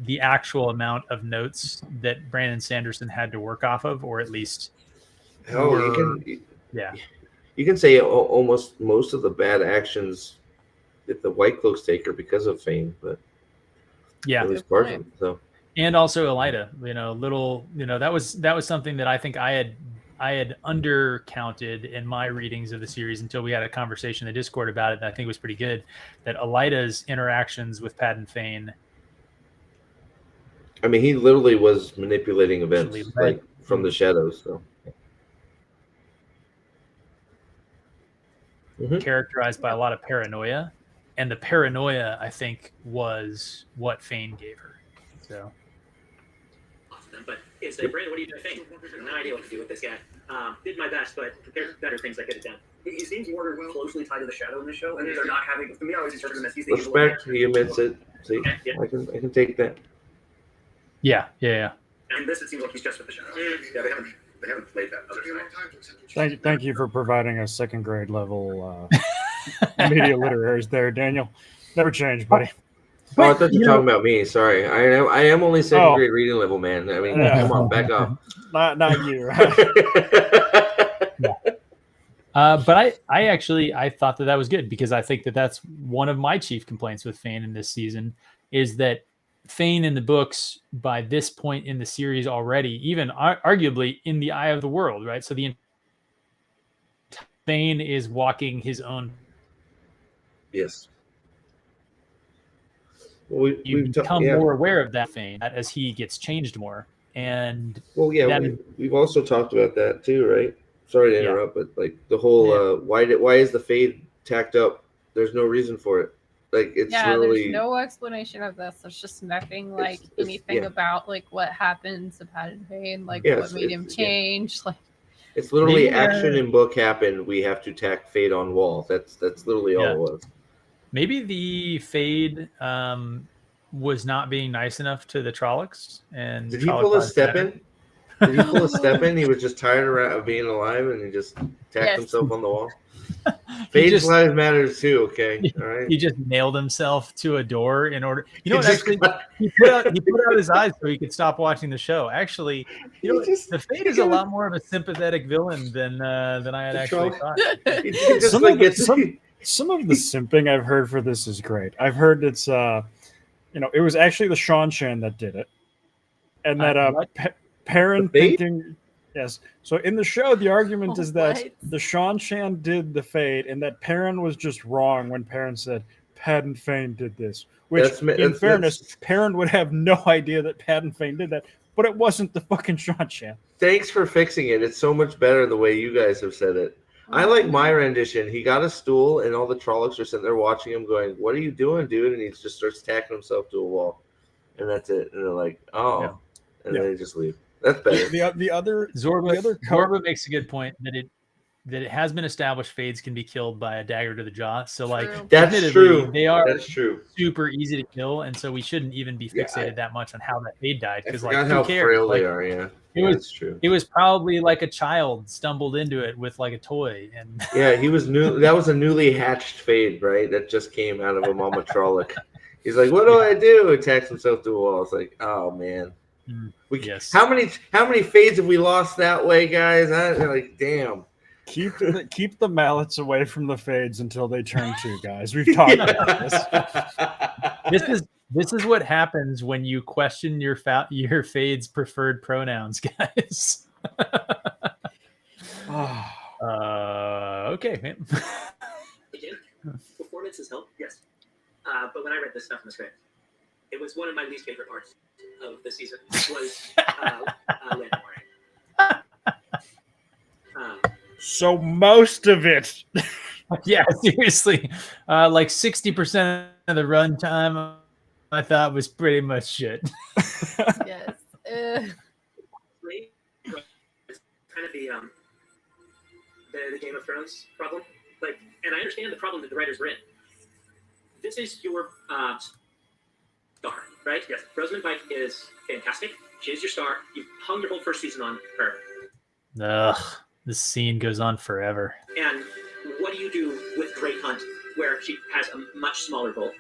the actual amount of notes that Brandon Sanderson had to work off of, or at least you can say almost most of the bad actions that the Whitecloaks take are because of Thane, but it was part of it, so. And also Elida, that was something that I think I had undercounted in my readings of the series until we had a conversation in the Discord about it. And I think it was pretty good that Elida's interactions with Pat and Thane. I mean, he literally was manipulating events like from the shadows. So characterized by a lot of paranoia, and the paranoia I think was what Thane gave her. So. But it's like, Brandon, what are you doing? I have no idea what to do with this guy. Did my best, but there's better things I could have done. He seems more closely tied to the shadow in the show, and they're not having. To me, I always interpret him as he's the respect. He admits it. See, I can take that. Yeah. And this, it seems like he's just with the shadow. Yeah, they haven't played that other side. Thank you for providing a second grade level media literaries there, Daniel. Never change, buddy. Oh, I thought you were talking about me. Sorry, I am only second grade reading level, man. I mean, come on, back off. Not you. But I thought that was good, because I think that's one of my chief complaints with Thane in this season is that Thane in the books by this point in the series already, even arguably in the eye of the world, right? So the Thane is walking his own. Yes. Well, you become more aware of that Thane as he gets changed more. And we've also talked about that too, right? Sorry to interrupt, but like the whole why is the fade tacked up? There's no reason for it. Like it's really, there's no explanation of this. There's just nothing like anything about like what happens to Pat and Thane, like what made him change. Like it's literally action in book happened. We have to tack fade on wall. That's literally all it was. maybe the Fade was not being nice enough to the Trollocs, and Did he pull a Trollocs step better. in? Did he pull a step in? He was just tired of being alive, and he just tacked Yes. himself on the wall. He Fade's just lives matters too. Okay, all right. he just nailed himself to a door in order. You know He what? just Actually, got- he put out his eyes so he could stop watching the show. Actually, you know He what? just- The Fade he is a got- lot more of a sympathetic villain than I had The actually Trolloc- thought. he just Some like of the- gets Some of the simping I've heard for this is great. I've heard it's it was actually the Sean Shan that did it, and that What? Perrin The Fade? thinking yes. So in the show, the argument Oh, is that what? the Sean Shan did the Fade, and that Perrin was just wrong when Perrin said Padden Fane did this. Which, in fairness, Perrin would have no idea that Padden Fane did that, but it wasn't the fucking Sean Shan. Thanks for fixing it. It's so much better the way you guys have said it. I like my rendition. He got a stool, and all the Trollocs are sitting there watching him, going, "What are you doing, dude?" And he just starts tacking himself to a wall, and that's it. And they're like, "Oh," Yeah. and Yeah. then they just leave. That's better. The other Zorba makes a good point that it has been established Fades can be killed by a dagger to the jaw. So like True. That's admittedly, true. they are That's true. super easy to kill, and so we shouldn't even be Yeah, fixated that much on how that Fade died I because forgot like how who cares? frail Like, they are. Yeah, it was- that's true. it was probably like a child stumbled into it with like a toy, and Yeah, he was new. That was a newly hatched Fade, right? That just came out of a mama Trolloc. He's like, "What do I do?" Attacks himself to a wall. It's like, oh man. yes. How many Fades have we lost that way, guys? Like, damn. keep the mallets away from the Fades until they turn 2, guys. We've talked about this. This is what happens when you question your Fade's preferred pronouns, guys. Okay. Man. Again, performances help, yes. But when I read this stuff in the script, it was one of my least favorite parts of the season. Was Landon Moraine. So most of it. Yeah, seriously. Like 60% of the runtime I thought was pretty much shit. Yes. It's kind of the Game of Thrones problem. Like, and I understand the problem that the writers were in. This is your star, right? Yes. Rosamund Pike is fantastic. She is your star. You've hung your whole first season on her. Ugh, this scene goes on forever. And what do you do with Great Hunt, where she has a much smaller role?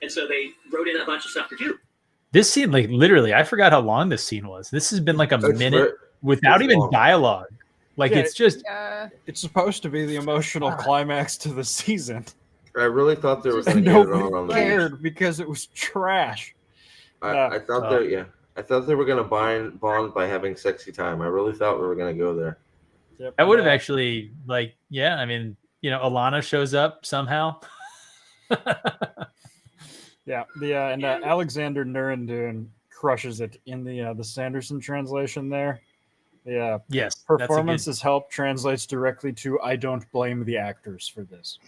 And so they wrote in a bunch of stuff to do. This scene, like literally, I forgot how long this scene was. This has been like a minute without it's even long. dialogue. Like Yeah, it's just Yeah. It's supposed to be the emotional climax to the season. I really thought they were Just going to get it Nobody all on the cared because it was trash. I thought I thought they were going to bond by having sexy time. I really thought we were going to go there. Yep. I would have actually like, yeah. I mean, Alana shows up somehow. Yeah, and Alexander Nurendun crushes it in the Sanderson translation there. Yeah, Yes, performances help translates directly to "I don't blame the actors for this."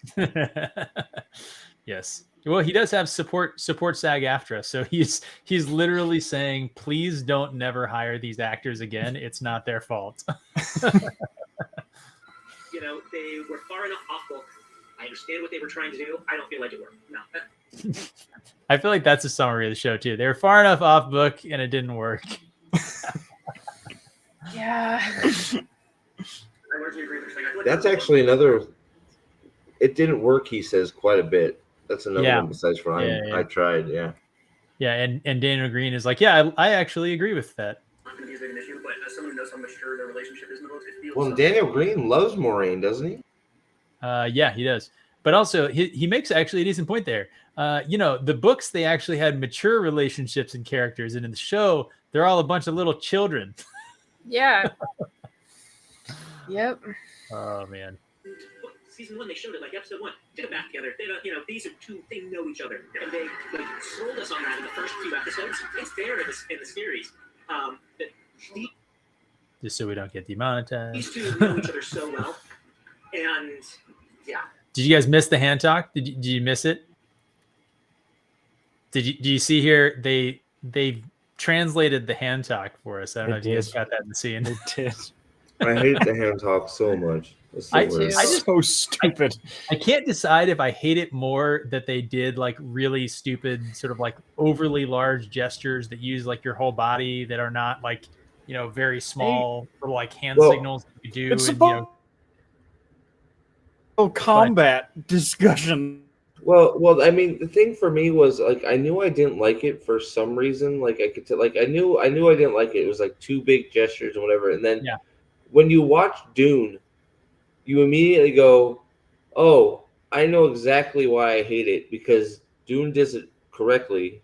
Yes. Well, he does have support SAG-AFTRA, so he's literally saying, "Please don't never hire these actors again. It's not their fault." They were far enough off book. I understand what they were trying to do. I don't feel like it worked. No. I feel like that's a summary of the show too. They were far enough off book, and it didn't work. Yeah. I largely agree with you. That's actually another. It didn't work, he says, quite a bit. That's another Yeah. one besides for Yeah. I tried, yeah. Yeah, and Daniel Green is like, yeah, I actually agree with that. Not going to be as big an issue, but as someone who knows how mature their relationship is in the books, it feels. Well, Daniel Green loves Moraine, doesn't he? Yeah, he does. But also, he makes actually a decent point there. The books, they actually had mature relationships and characters, and in the show, they're all a bunch of little children. Yeah. Yep. Oh man. Season 1, they showed it like episode 1. Did it back together. These are two. They know each other, and they sold us on that in the first few episodes. It's there in the series. That Just so we don't get demonetized. these two know each other so well, and yeah. Did you guys miss the hand talk? Did you miss it? Do you see here they translated the hand talk for us? I don't know if you guys got that in the scene. They did. I hate the hand talk so much. It's the I worst. just so stupid. I can't decide if I hate it more that they did like really stupid, sort of like overly large gestures that use like your whole body that are not like, very small little like hand signals that you do. It's And, supposed combat discussion. Well, I mean, the thing for me was like I knew I didn't like it for some reason. Like I could tell, like I knew I didn't like it. It was like two big gestures and whatever. And then when you watch Dune, you immediately go, "Oh, I know exactly why I hate it because Dune does it correctly,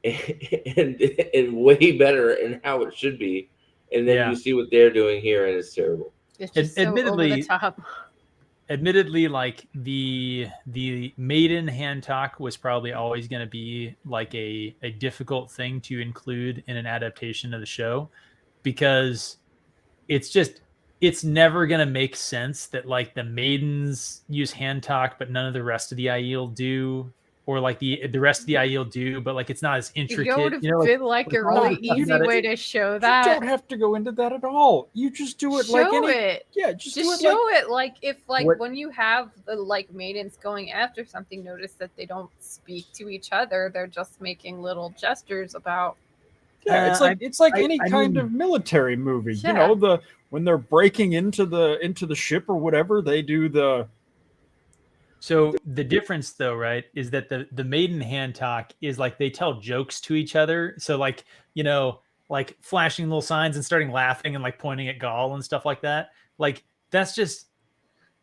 and way better and how it should be." And then you see what they're doing here, and it's terrible. It's just so over the top. Admittedly, like the maiden hand talk was probably always going to be like a difficult thing to include in an adaptation of the show, because it's never going to make sense that like the maidens use hand talk but none of the rest of the Aiel do, or like the rest of the Aiel do, but like it's not as intricate. It would have been like a really easy way to show that. You don't have to go into that at all. You just do it like any. It. Yeah, just show it like if like when you have the like maidens going after something, notice that they don't speak to each other. They're just making little gestures about. Yeah, it's like any kind of military movie. Yeah. When they're breaking into the ship or whatever, they do the. So the difference, though, right, is that the maiden hand talk is like they tell jokes to each other. So like like flashing little signs and starting laughing and like pointing at Gaul and stuff like that. Like that's just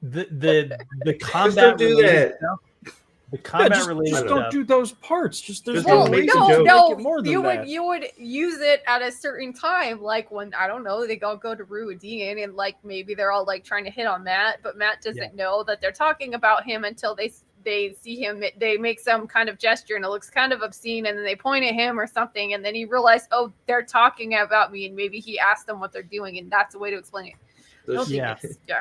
the combat. Just don't do that. Stuff. The combat related just don't do those parts. Just there's you would use it at a certain time, like when I don't know, they all go to Ruideen and like maybe they're all like trying to hit on Matt, but Matt doesn't know that they're talking about him until they see him. They make some kind of gesture and it looks kind of obscene, and then they point at him or something, and then he realized, oh, they're talking about me, and maybe he asked them what they're doing, and that's a way to explain it. Well,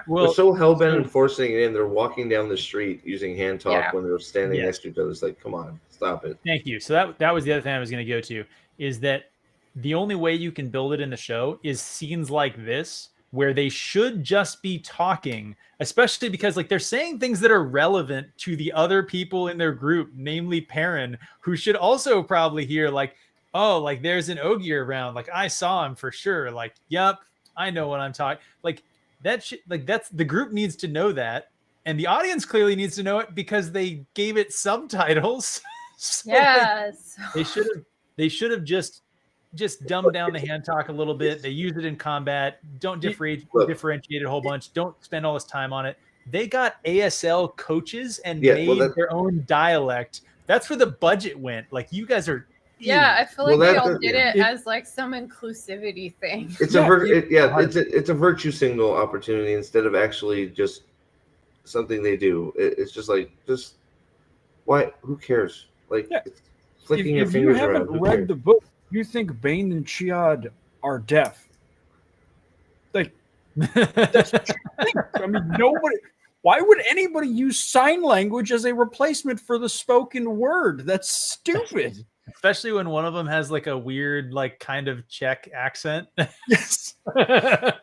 Well, they're so hell-bent on forcing it in. They're walking down the street using hand talk when they're standing next to each other. It's like, come on, stop it. Thank you. So that was the other thing I was going to go to, is that the only way you can build it in the show is scenes like this, where they should just be talking, especially because like they're saying things that are relevant to the other people in their group, namely Perrin, who should also probably hear like, oh, like there's an Ogier around. Like I saw him for sure. Like, yep, I know what I'm talking. Like, that shit, like that's the group needs to know that, and the audience clearly needs to know it because they gave it subtitles. So yes, like, they should have just dumbed down the hand talk a little bit. They use it in combat. Don't differentiate it a whole bunch. Don't spend all this time on it. They got ASL coaches and made their own dialect. That's where the budget went. Like you guys are. Yeah, I feel like they all did it as like some inclusivity thing. It's it's a virtue signal opportunity instead of actually just something they do. It's just like why? Who cares? Like it's flicking your fingers around. If you haven't read the book, you think Bane and Chiad are deaf. Like that's I mean, nobody. Why would anybody use sign language as a replacement for the spoken word? That's stupid. Especially when one of them has like a weird, like kind of Czech accent. Yes.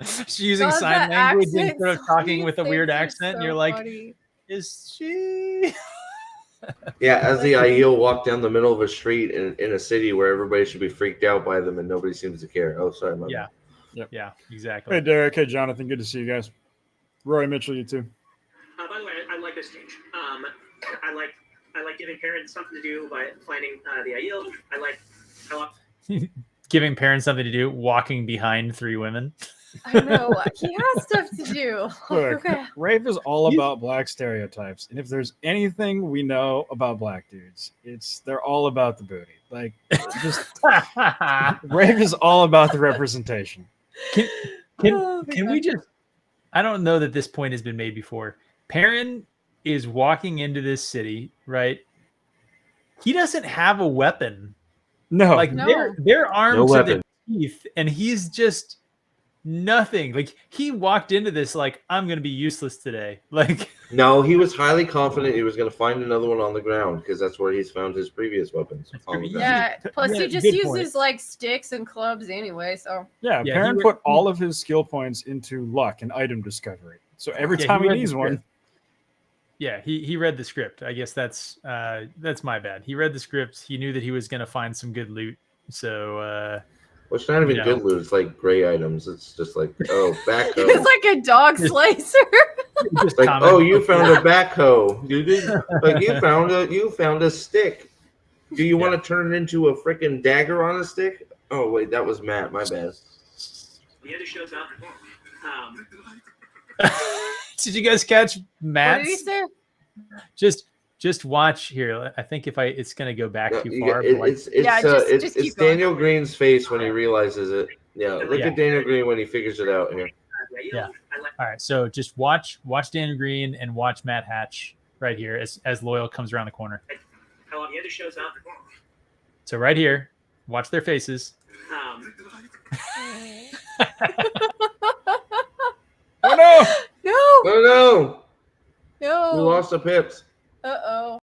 She's using sign language instead of talking with a weird accent. And you're like, is she? Yeah, as the Aiel walk down the middle of a street in a city where everybody should be freaked out by them and nobody seems to care. Oh, sorry. Yeah, exactly. Hey, Derek. Hey, Jonathan. Good to see you guys. Roy Mitchell, you too. By the way, I like this change. I like giving parents something to do by finding the Aiel. I like giving parents something to do, walking behind three women. I know. He has stuff to do. Look, Rafe is all about black stereotypes. And if there's anything we know about black dudes, they're all about the booty. Like, just Rafe is all about the representation. Can we just, I don't know that this point has been made before. Perrin is walking into this city, right? He doesn't have a weapon. No. Like they're armed to the teeth, and he's just nothing. Like he walked into this like I'm gonna be useless today. Like No, he was highly confident he was going to find another one on the ground because that's where he's found his previous weapons. On the ground. Yeah. Plus, Yeah, he just good uses point. like sticks and clubs anyway. So Yeah, Yeah, Perrin he- put all of his skill points into luck and item discovery. So every Yeah, time he read the needs one, script. Yeah, he read the script. I guess that's my bad. He read the script. He knew that he was gonna find some good loot. So Well, it's not even you know. good loot. It's like gray items. It's just like, oh, backhoe. it's like a dog slicer. just Like, comment- oh, you found a backhoe. You did. Like, you found a stick. Do you want to turn it into a freaking dagger on a stick? Oh wait, that was Matt. My bad. The end of show's up. Did you guys catch What Matt's? did he say? Just watch here. I think it's gonna go back No, too far. it- but, like, it's just it's keep going. Daniel Green's face when he realizes it. Yeah, look Yeah. at Daniel Green when he figures it out here. Yeah. All right, so just watch Daniel Green and watch Matt Hatch right here as Loyal comes around the corner. How long the end of show's up? So right here, watch their faces. oh no! No, Oh no! no. We lost the pips. Uh-oh.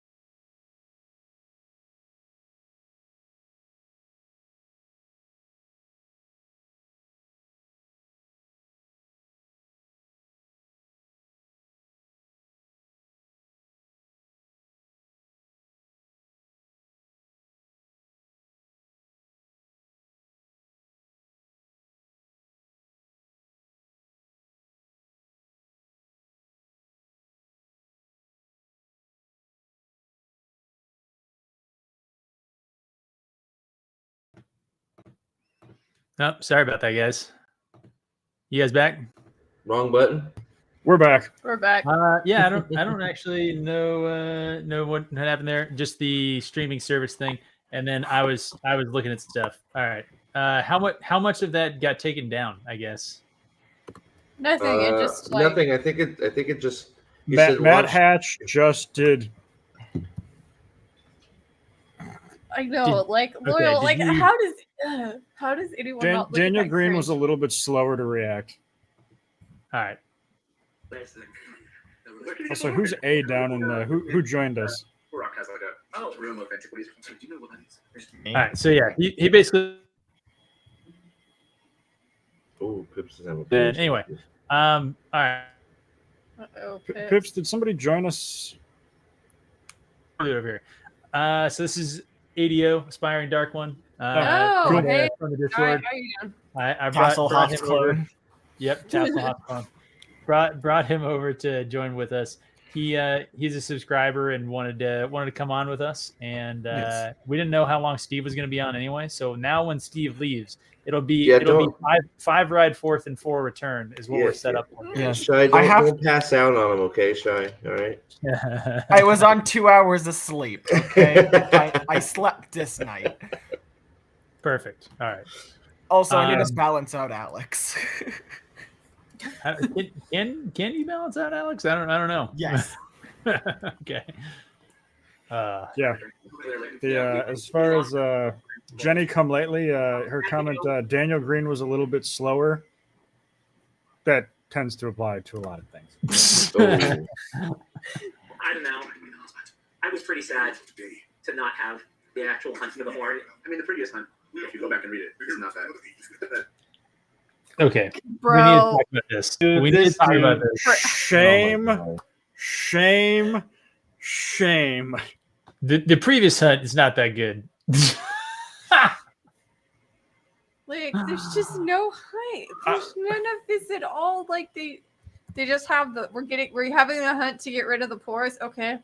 Oh, sorry about that, guys. You guys back? Wrong button. We're back. We're back. Yeah, I don't actually know what happened there. Just the streaming service thing, and then I was looking at stuff. All right, how much of that got taken down? I guess. Nothing. It just like Nothing. I think it just. You Matt said watch- Hatch just did. I know, like Loyal. did Like you- how does anyone not look at Daniel that Green was a cringe? little bit slower to react. All right. Also, who's A down in the who joined us? Rock has like a room of antiquities. Do you know what that is? All right. So yeah, he basically. Oh, Pips is having a Then anyway, all right. Uh-oh, Pips, did somebody join us? Over here. So this is ADO, Aspiring Dark One. Oh, from, hey. from the All right, Discord. how you doing? I Castle brought Hops him over. clone. Yep, Castle Hops clone. Brought him over to join with us. He's a subscriber and wanted to come on with us. And Yes. we didn't know how long Steve was going to be on anyway. So now when Steve leaves, it'll be Yeah, it'll be don't- five ride, 4th and 4 return is what we're Yes, set yeah. up for. Yes. Shy, don't pass out on him, okay, Shy? All right. I was on 2 hours of sleep. Okay, I slept this night. Perfect. All right. Also, I need to balance out Alex. Can you balance out, Alex? I don't know. Yes. Okay. Yeah. The as far as Jenny come lately, her comment Daniel Green was a little bit slower. That tends to apply to a lot of things. Oh. I don't know. I was pretty sad to not have the actual hunting of the horn. I mean, the previous hunt, if you go back and read it, it's not that. Okay. Bro. We need to talk about this. Dude, We need to this talk dude- about this. Shame, Oh my God. shame, shame. The previous hunt is not that good. Like, there's just no hype. There's none of this at all. Like they just have we're having a hunt to get rid of the pores. Okay.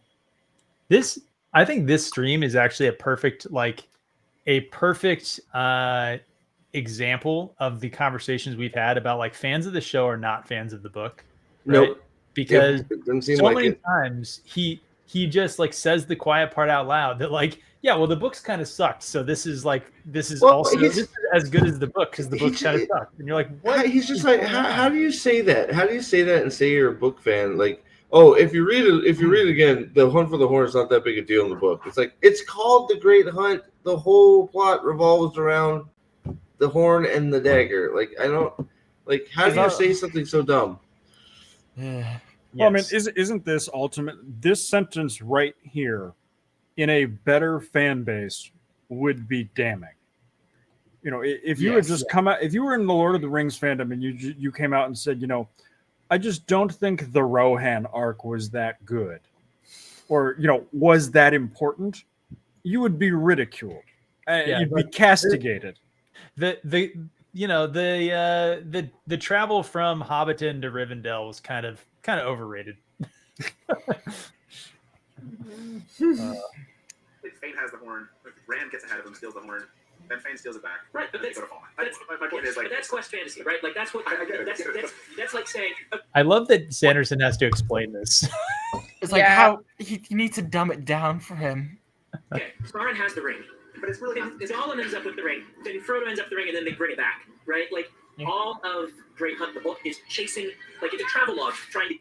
I think this stream is actually a perfect example of the conversations we've had about like fans of the show are not fans of the book. Right? Nope. Because It doesn't seem so like many it. times he just like says the quiet part out loud that like, yeah, well the book's kind of sucked, so this is Well, also he's- this is as good as the book because the book kind of sucked, and you're like, what? He's just like, how do you say that? How do you say that and say you're a book fan? Like, oh, if you read it again, the Hunt for the Horn is not that big a deal in the book. It's like it's called The Great Hunt. The whole plot revolves around the horn and the dagger. Like, I don't. Like, how do you say something so dumb? Yeah. Well, I mean, isn't this ultimate? This sentence right here, in a better fan base, would be damning. You know, if you had just come out, if you were in the Lord of the Rings fandom and you came out and said, you know, I just don't think the Rohan arc was that good, or you know, was that important, you would be ridiculed. You'd be castigated. The you know the travel from Hobbiton to Rivendell was kind of overrated. Fane has the horn. Rand gets ahead of him, steals the horn. Then Fane steals it back. Right, but that's, my point is, like, but that's quest fantasy, right? Like that's what that's like saying. I love that Sanderson has to explain this. It's like how he needs to dumb it down for him. Okay, Sauron has the ring, but it's really Gollum ends up with the ring. Then Frodo ends up with the ring, and then they bring it back, right? Like all of Great Hunt, the book, is chasing, like it's a travelogue trying to.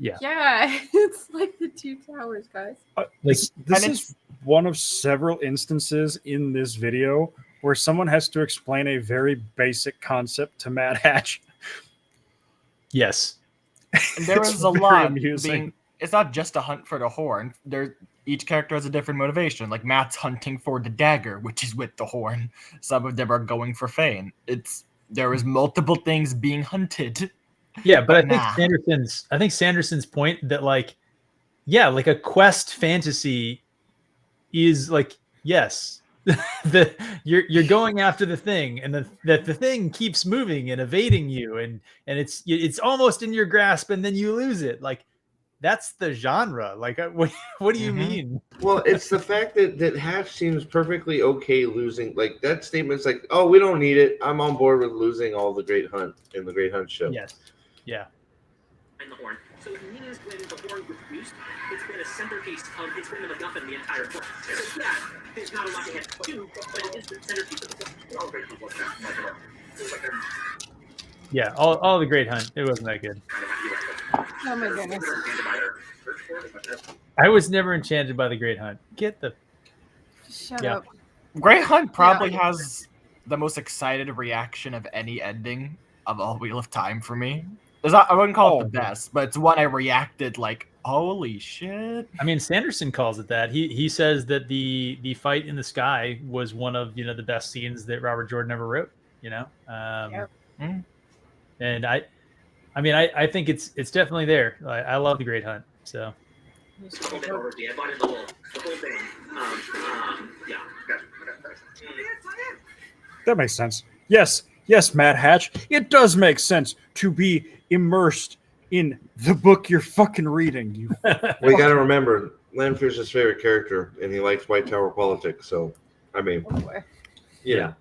Yeah, it's like the Two Towers, guys. This is one of several instances in this video where someone has to explain a very basic concept to Mad Hatch. Yes. And there is a lot being. It's not just a hunt for the horn. Each character has a different motivation. Like Matt's hunting for the dagger, which is with the horn. Some of them are going for Fane. There is multiple things being hunted. Yeah, but I think Sanderson's point that like a quest fantasy is like, yes, you're going after the thing, and the thing keeps moving and evading you, and it's almost in your grasp, and then you lose it. Like that's the genre. Like what do you mean? Well, it's the fact that Hatch seems perfectly okay losing. Like that statement's like, oh, we don't need it. I'm on board with losing all the Great Hunt in the Great Hunt show. Yes. Yeah. And the horn. So it means when the horn was used, it's been a centerpiece of it's been a MacGuffin the entire book. So yeah, there's not a lot to have to do, but it is the centerpiece of the book. Yeah, all the Great Hunt. It wasn't that good. Oh my goodness. I was never enchanted by the Great Hunt. Shut up. Great Hunt probably has the most excited reaction of any ending of all Wheel of Time for me. I wouldn't call it the best, but it's one I reacted like, holy shit. I mean, Sanderson calls it that. He says that the fight in the sky was one of the best scenes that Robert Jordan ever wrote. And I think it's definitely there. I love the Great Hunt. So. That makes sense. Yes, Mad Hatch. It does make sense to be immersed in the book you're fucking reading. We got to remember, Lanfear's his favorite character, and he likes White Tower politics. So, I mean, Yeah.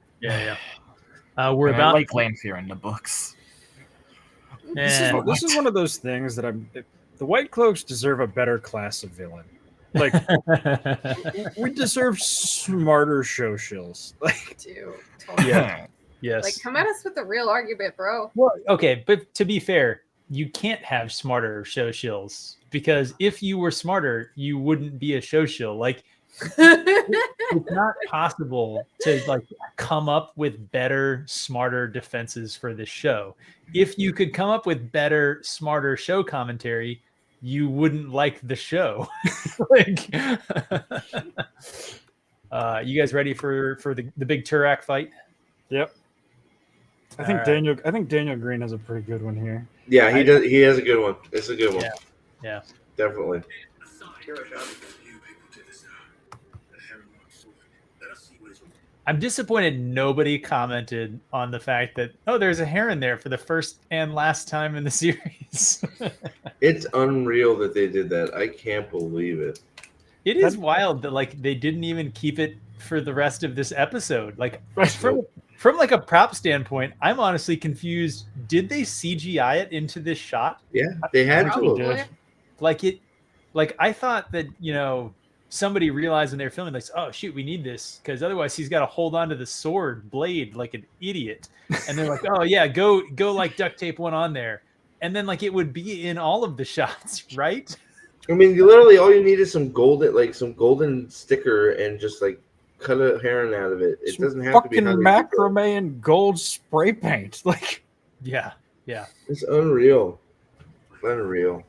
I like Lanfear in the books. This is one of those things that the Whitecloaks deserve a better class of villain. Like we deserve smarter show shills. Like, totally. Yes. Like, come at us with the real argument, bro. Well, okay, but to be fair, you can't have smarter show shills, because if you were smarter, you wouldn't be a show shill. Like, it's not possible to like come up with better, smarter defenses for this show. If you could come up with better, smarter show commentary, you wouldn't like the show. Like, you guys ready for the big Turak fight? Yep. I think Daniel Green has a pretty good one here. Yeah, he does. He has a good one. It's a good one. Yeah. Definitely. I'm disappointed nobody commented on the fact that, there's a heron there for the first and last time in the series. It's unreal that they did that. I can't believe it. It is wild that like they didn't even keep it for the rest of this episode. Like from like a prop standpoint, I'm honestly confused. Did they CGI it into this shot? Yeah, they had to. Like I thought that, somebody realized when they were filming, like, oh shoot, we need this, because otherwise he's got to hold on to the sword blade like an idiot. And they're like, oh yeah, go like duct tape one on there, and then like it would be in all of the shots, right? I mean, all you need is some golden sticker and just like cut a heron out of it. It doesn't have to be fucking macrame and gold spray paint. Like, Yeah. Yeah. It's unreal. Unreal.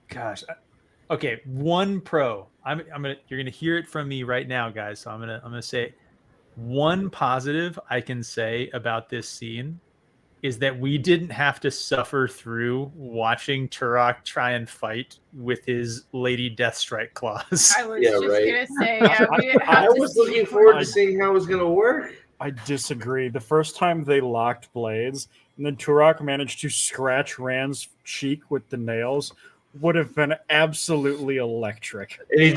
Gosh. Okay. One pro. You're gonna hear it from me right now, guys. So I'm gonna say one positive I can say about this scene is that we didn't have to suffer through watching Turok try and fight with his Lady Deathstrike claws. I was Yeah, just right. gonna say, yeah, we didn't have I to was see looking forward to seeing how it was gonna work. I disagree. The first time they locked blades, and then Turok managed to scratch Rand's cheek with the nails, would have been absolutely electric. And he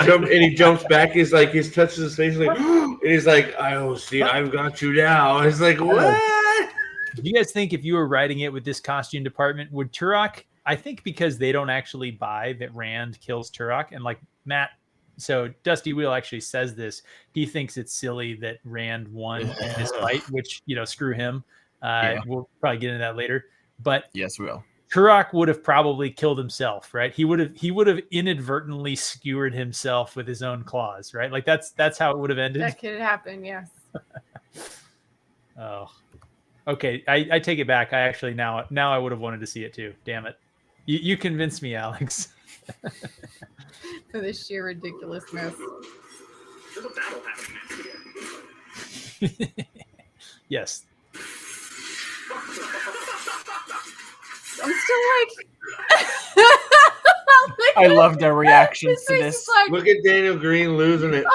jumps back. He touches his face, like, and he's like, "Oh, see, I've got you now." It's like, what? Do you guys think if you were writing it with this costume department, would Turok? I think because they don't actually buy that Rand kills Turok, and like Matt. So Dusty Wheel actually says this. He thinks it's silly that Rand won in this fight, which, screw him. We'll probably get into that later. But Yes, we will. Turok would have probably killed himself, right? He would have inadvertently skewered himself with his own claws, right? Like that's how it would have ended. That could happen, yes. Oh, okay. I take it back. I actually now I would have wanted to see it too. Damn it. You convinced me, Alex. For the sheer ridiculousness. There's a battle happening. Yes. I'm still like I love their reactions His to face this. is like, Look at Daniel Green losing it.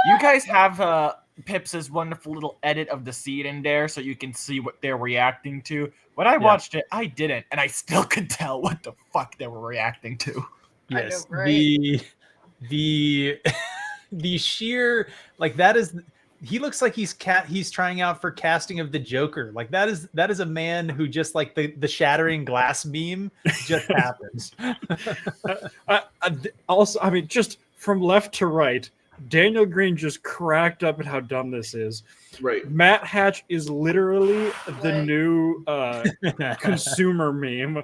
You guys have Pips's wonderful little edit of the scene in there, so you can see what they're reacting to. When I watched it, I didn't, and I still could tell what the fuck they were reacting to. Yes. I know, right? The sheer, like, that is, he looks like he's trying out for casting of the Joker. Like that is a man who just, like, the shattering glass beam just happens. Also, I mean, just from left to right, Daniel Green just cracked up at how dumb this is. Right. Matt Hatch is literally the Like- new consumer meme.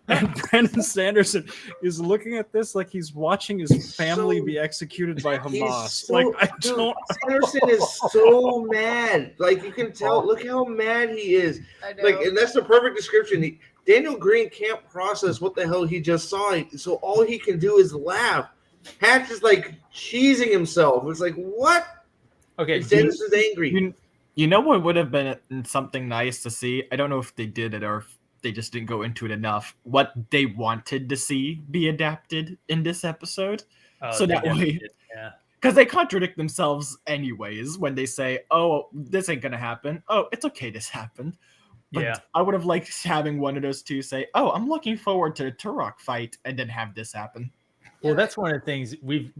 And Brandon Sanderson is looking at this like he's watching his family be executed by Hamas. Sanderson is so mad. Like, you can tell. Look how mad he is. I know. Like, and that's the perfect description. Daniel Green can't process what the hell he just saw, so all he can do is laugh. Hatch is like cheesing himself. It's like, what? Okay. And Sanderson's angry. You know what would have been something nice to see? I don't know if they did it or if they just didn't go into it enough. What they wanted to see be adapted in this episode. So that way, because they contradict themselves anyways when they say, "Oh, this ain't gonna happen." Oh, it's okay, this happened. But I would have liked having one of those two say, "Oh, I'm looking forward to a Turok fight," and then have this happen. Well, that's one of the things we've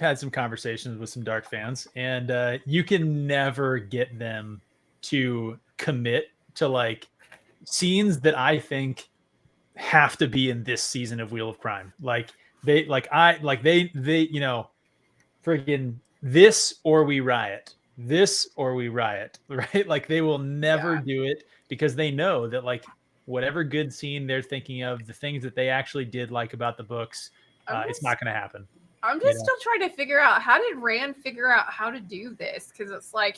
had some conversations with some Dark fans, and you can never get them to commit to, like, scenes that I think have to be in this season of Wheel of Crime. Like they friggin' this or we riot, right? Like they will never do it because they know that, like, whatever good scene they're thinking of, the things that they actually did like about the books, it's not going to happen. I'm just still trying to figure out, how did Rand figure out how to do this? Because it's like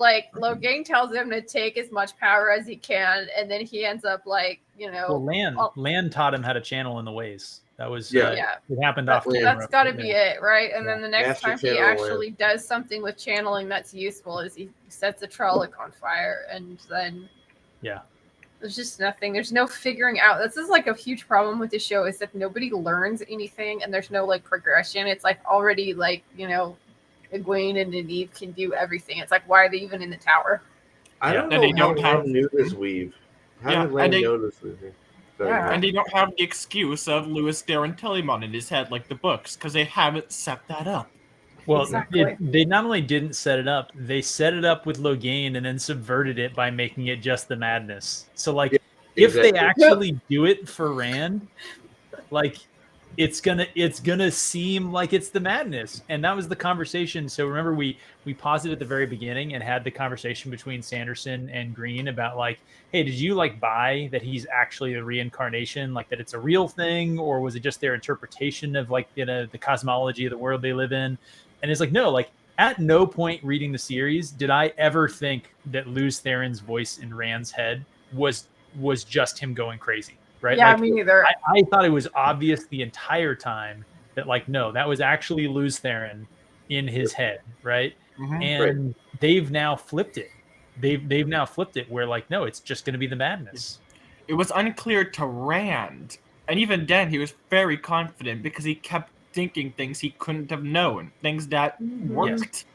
Logain tells him to take as much power as he can, and then he ends up, like, Well, Lan taught him how to channel in the ways. That was it happened off camera. That's got to be it, right? And then the next Master time he channeler. actually does something with channeling that's useful is he sets a Trolloc on fire, and then there's just nothing. There's no figuring out. This is, like, a huge problem with the show, is that nobody learns anything, and there's no, like, progression. It's like already, like, Egwene and Nynaeve can do everything. It's like, why are they even in the tower? I don't And know they how don't have- Lan knew this weave. How did Lan know this weave? And they don't have the excuse of Louis Darren Telemon in his head like the books, because they haven't set that up. Well, Exactly. they not only didn't set it up, they set it up with Logain and then subverted it by making it just the madness. So, like, if they actually do it for Rand, like, it's gonna seem like it's the madness. And that was the conversation. So remember, we paused it at the very beginning and had the conversation between Sanderson and Green about, like, hey, did you, like, buy that he's actually the reincarnation, like that it's a real thing, or was it just their interpretation of, like, the cosmology of the world they live in? And it's like, no, like, at no point reading the series did I ever think that Luz Theron's voice in Rand's head was just him going crazy, right? Yeah, like, me neither. I thought it was obvious the entire time that, like, no, that was actually Luz Theron in his head, right? Mhm. And they've now flipped it. They've now flipped it where, like, no, it's just going to be the madness. It was unclear to Rand, and even then he was very confident because he kept thinking things he couldn't have known, things that worked.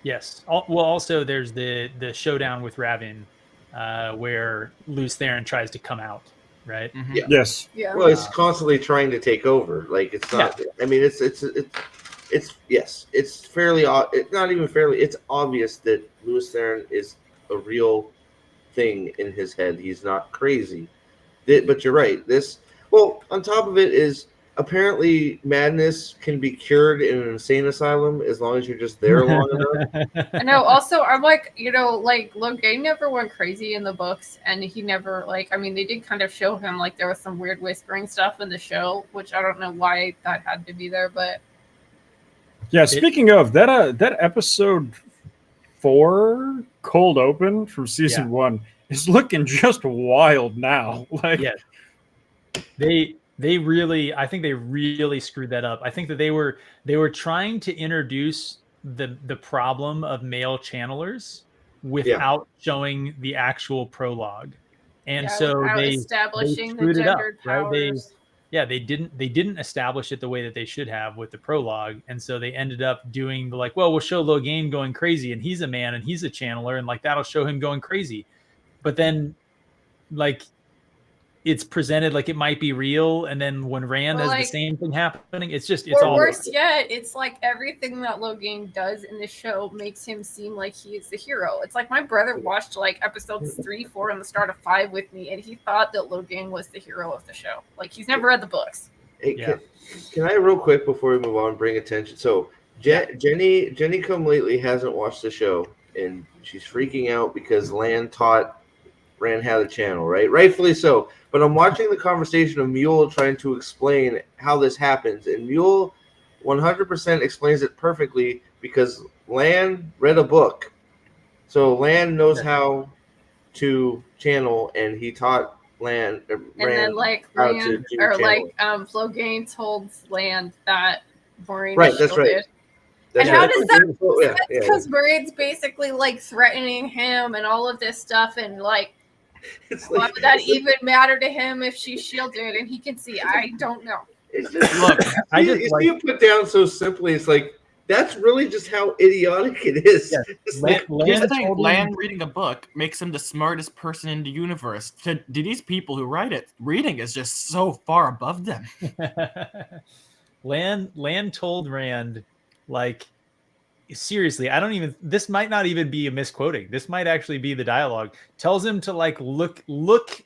Yes. Well, also there's the showdown with Ravin, where Luz Theron tries to come out, right? Mhm. Yeah. Yes. Yeah. Well, it's constantly trying to take over. Like, it's not. I mean, it's yes, it's fairly. It's not even fairly. It's obvious that Luz Theron is a real thing in his head. He's not crazy. But you're right. Well, on top of it is apparently madness can be cured in an insane asylum as long as you're just there long enough. I know. Also, I'm like, like Logain never went crazy in the books, and he never I mean, they did kind of show him like there was some weird whispering stuff in the show, which I don't know why that had to be there, but Yeah. Speaking of that, that episode 4 cold open from season 1 is looking just wild now. Like, yeah, they really, I think they really screwed that up. I think that they were trying to introduce the problem of male channelers without showing the actual prologue, and so they establishing the screwed it up, gendered right? powers. They didn't establish it the way that they should have with the prologue, and so they ended up doing the, like, well, we'll show Logain going crazy, and he's a man and he's a channeler, and like that'll show him going crazy, but then like it's presented like it might be real, and then when Rand has the same thing happening, it's or all worse yet, it's like everything that Logain does in the show makes him seem like he is the hero. It's like my brother watched like episodes 3, 4, and the start of 5 with me, and he thought that Logain was the hero of the show. Like, he's never read the books. Hey, can I real quick before we move on bring attention? So Jenny Come Lately hasn't watched the show, and she's freaking out because Lan taught Rand how to channel, right? Rightfully so. But I'm watching the conversation of Mule trying to explain how this happens, and Mule 100% explains it perfectly because Lan read a book. So Lan knows how to channel, and he taught Rand and then Logain told Lan that Moiraine that's right. Did. And how does that? Because Moiraine's basically like threatening him and all of this stuff, and like, why would that even matter to him if she's shielded and he can see? I don't know. It's just, look, you put down so simply. It's like, that's really just how idiotic it is. Yeah. Lan reading a book makes him the smartest person in the universe. To these people who write it, reading is just so far above them. Lan told Rand, like, seriously, this might not even be a misquoting. This might actually be the dialogue. Tells him to like look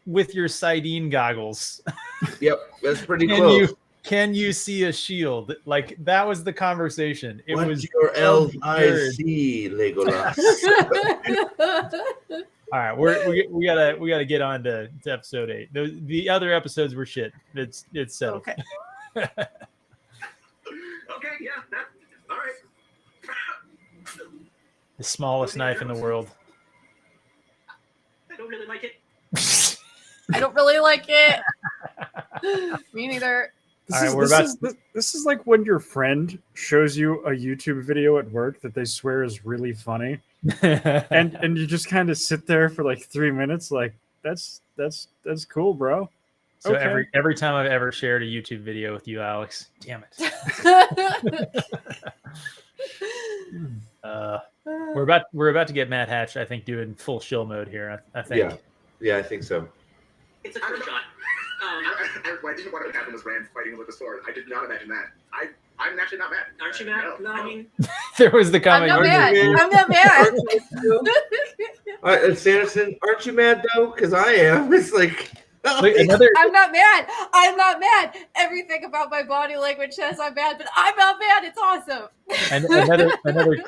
with your sardine goggles. Yep, that's pretty close. Can you see a shield? Like, that was the conversation. It was your LIC, Legolas. All right, we gotta get on to episode 8. The other episodes were shit. It's settled. Okay. Okay, yeah, all right. The smallest knife in the world. I don't really like it. I don't really like it. Me neither. This is like when your friend shows you a YouTube video at work that they swear is really funny, and you just kind of sit there for like 3 minutes, like that's cool, bro. So every time I've ever shared a YouTube video with you, Alex, damn it. We're about to get Matt Hatch, I think, doing full shill mode here. I think. Yeah, I think so. It's a trick shot. I didn't want to happen was Rand fighting with a sword. I did not imagine that. I'm actually not mad. Aren't you mad? No, I mean, there was the comment. I'm not mad. Sanderson, aren't you mad though? Because I am. It's like. I'm not mad. I'm not mad. Everything about my body language says I'm mad, but I'm not mad. It's awesome. And another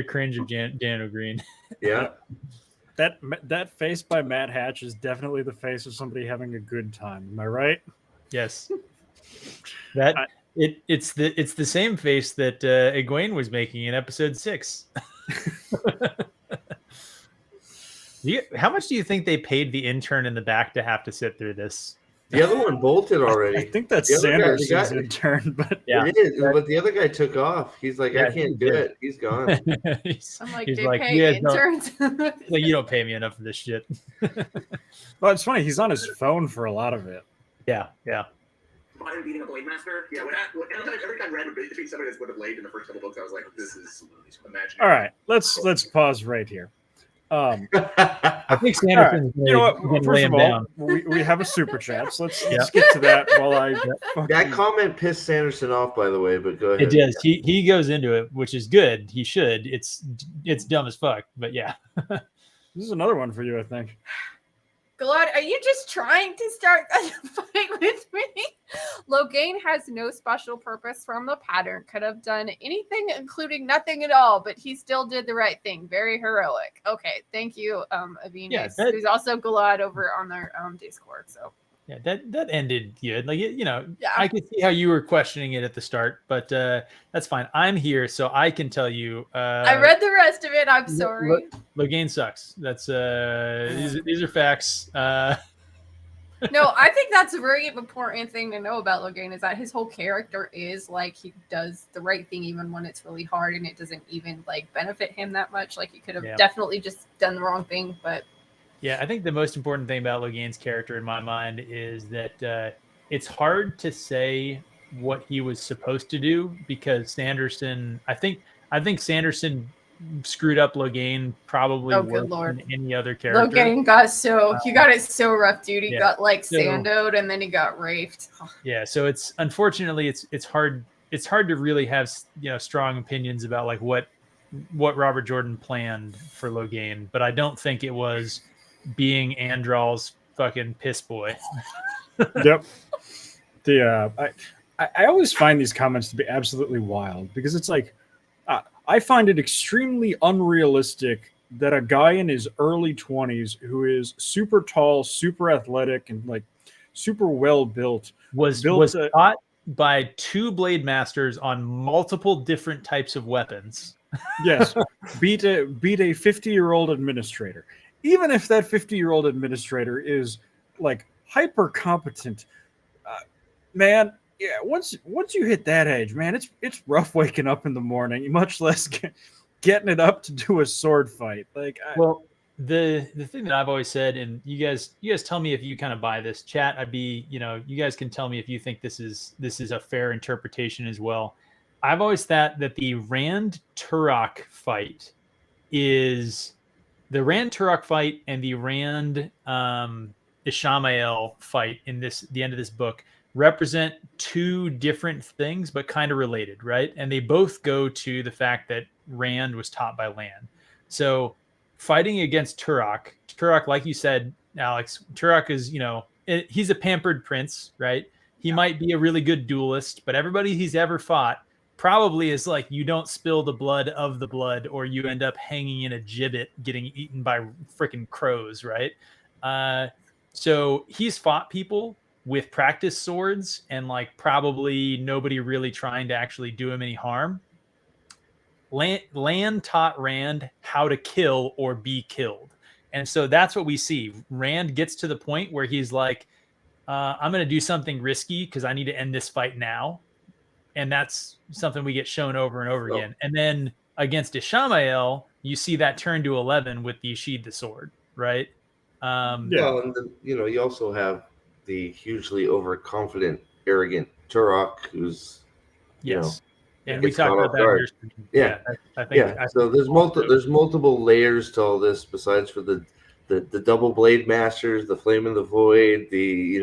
cringe of Daniel Green. Yeah. That face by Matt Hatch is definitely the face of somebody having a good time. Am I right? Yes. That It's the same face that Egwene was making in episode 6. How much do you think they paid the intern in the back to have to sit through this? The other one bolted already. I think that's The other guy- Sanderson's the guy- intern, but Yeah. It is, but the other guy took off. He's like, Yeah, I can't he do did. it. He's gone. he's, I'm like, he's they like, pay "You guys don't- interns. like, you don't pay me enough for this shit." well, it's funny. He's on his phone for a lot of it. Yeah. Brian beating a blade master. Yeah, every time Red would beat somebody that's with a blade in the first couple books, I was like, this is imaginary. All right, let's pause right here. I think All right. Sanderson's You know what? gonna lay First him of all, down. we have a super chat, so let's get to that while I. That comment pissed Sanderson off, by the way. But go ahead. It does. He goes into it, which is good. He should. It's dumb as fuck, but yeah. This is another one for you, I think. Glad, are you just trying to start a fight with me? Logain has no special purpose from the pattern. Could have done anything, including nothing at all, but he still did the right thing. Very heroic. Okay, thank you, Avinas. Yeah, There's also Galad over on their Discord. So Yeah, that ended good. Like, Yeah. I could see how you were questioning it at the start, but that's fine. I'm here, so I can tell you. I read the rest of it. I'm sorry. Logain sucks. That's these are facts. No, I think that's a very important thing to know about Logain is that his whole character is like he does the right thing even when it's really hard and it doesn't even like benefit him that much. Like he could have definitely just done the wrong thing, but. Yeah, I think the most important thing about Logain's character in my mind is that it's hard to say what he was supposed to do because Sanderson, I think Sanderson screwed up Logain probably worse than any other character. Logain got he got it so rough, dude. He got like So- sandoed and then he got raped. Yeah, so it's unfortunately it's hard to really have strong opinions about like what Robert Jordan planned for Logain, but I don't think it was being Andral's fucking piss boy. Yep. I always find these comments to be absolutely wild because it's like I find it extremely unrealistic that a guy in his early 20s who is super tall, super athletic, and like super well built was taught by 2 blade masters on multiple different types of weapons. Yes, beat a 50-year-old administrator. Even if that 50-year-old administrator is like hyper competent, man, yeah. Once you hit that age, man, it's rough waking up in the morning, much less getting it up to do a sword fight. Like, the thing that I've always said, and you guys tell me if you kind of buy this. Chat, you guys can tell me if you think this is a fair interpretation as well. I've always thought that the Rand Turok fight is. The Rand Turok fight and the Rand Ishamael fight in the end of this book represent 2 different things, but kind of related, right? And they both go to the fact that Rand was taught by Lan. So fighting against Turok, like you said, Alex, Turok is, he's a pampered prince, right? He might be a really good duelist, but everybody he's ever fought probably is like, you don't spill the blood of the blood or you end up hanging in a gibbet getting eaten by freaking crows, right? So he's fought people with practice swords and like probably nobody really trying to actually do him any harm. Lan taught Rand how to kill or be killed. And so that's what we see. Rand gets to the point where he's like, I'm going to do something risky because I need to end this fight now. And that's something we get shown over and over again. And then against Ishamael, you see that turn to 11 with the sheathe the sword, right? Well, and then, you also have the hugely overconfident, arrogant Turok, who's and we talked about that. I think. So there's multiple layers to all this besides for the double blade masters, the flame of the void, the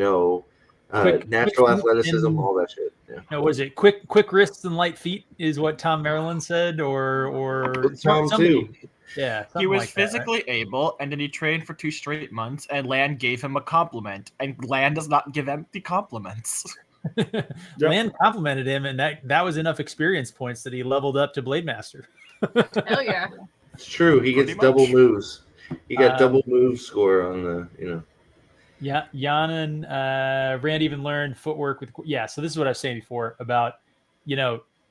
natural athleticism, all that shit. Yeah. No, was it quick wrists and light feet is what Tom Maryland said, or Tom somebody, too. Yeah, he was like physically able, and then he trained for 2 straight months, and Lan gave him a compliment, and Lan does not give empty compliments. Lan complimented him, and that was enough experience points that he leveled up to Blade Master. Hell yeah. It's true. He gets double moves. He got double move score on the. Yeah, Yanan, Rand even learned footwork with. Yeah, so this is what I was saying before about,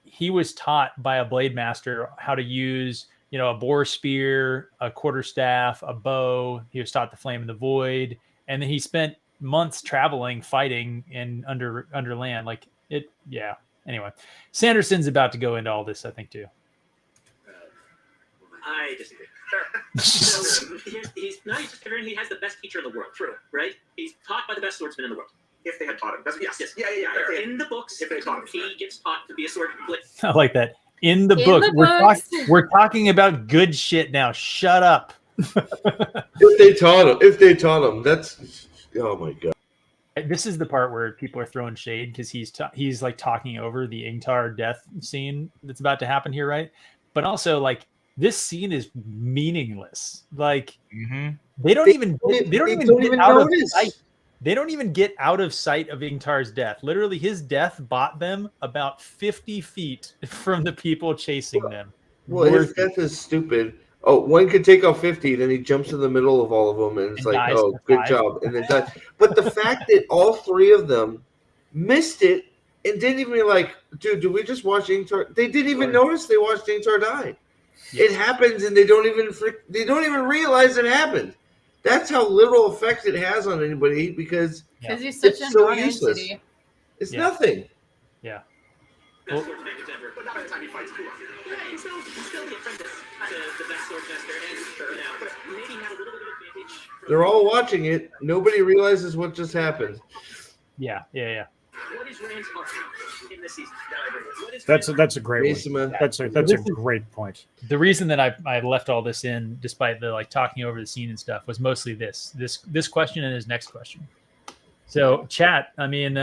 he was taught by a blade master how to use, a boar spear, a quarterstaff, a bow. He was taught the flame in the void, and then he spent months traveling, fighting in under land. Like it, yeah. Anyway, Sanderson's about to go into all this, I think, too. I disagree. So he's not just different. He has the best teacher in the world. True, right? He's taught by the best swordsman in the world. If they had taught him. Yes. Yeah. In the books, If they taught him. he gets taught to be a swordsman. I like that. In the In book, the books. we're talking about good shit now. Shut up. If they taught him, that's oh my god. This is the part where people are throwing shade because he's like talking over the Ingtar death scene that's about to happen here, right? But also, like, this scene is meaningless. Like, they don't even get out of sight. They don't even get out of sight of Ingtar's death. Literally, his death bought them about 50 feet from the people chasing them. Well, his death is stupid. Oh, one could take out 50, then he jumps in the middle of all of them, and it's And like, dies oh, for good 5. job. And then dies. But the fact that all 3 of them missed it and didn't even be like, dude, did we just watch Ingtar? They didn't even notice they watched Ingtar die. Yeah. It happens, and they don't even realize it happened. That's how little effect it has on anybody because he's such it's a so non-entity. it's Yeah. nothing. Yeah. Best swordsman ever. But not by the time he fights Kulak. Yeah, he's still the apprentice to the best swordsmaster, and maybe had a little bit of advantage. They're all watching it. Nobody realizes what just happened. Yeah. What is Rand's arc in this season? What is That's a great one. Masima. That's a great point. The reason that I left all this in, despite the like talking over the scene and stuff, was mostly this question and his next question. So, chat. I mean,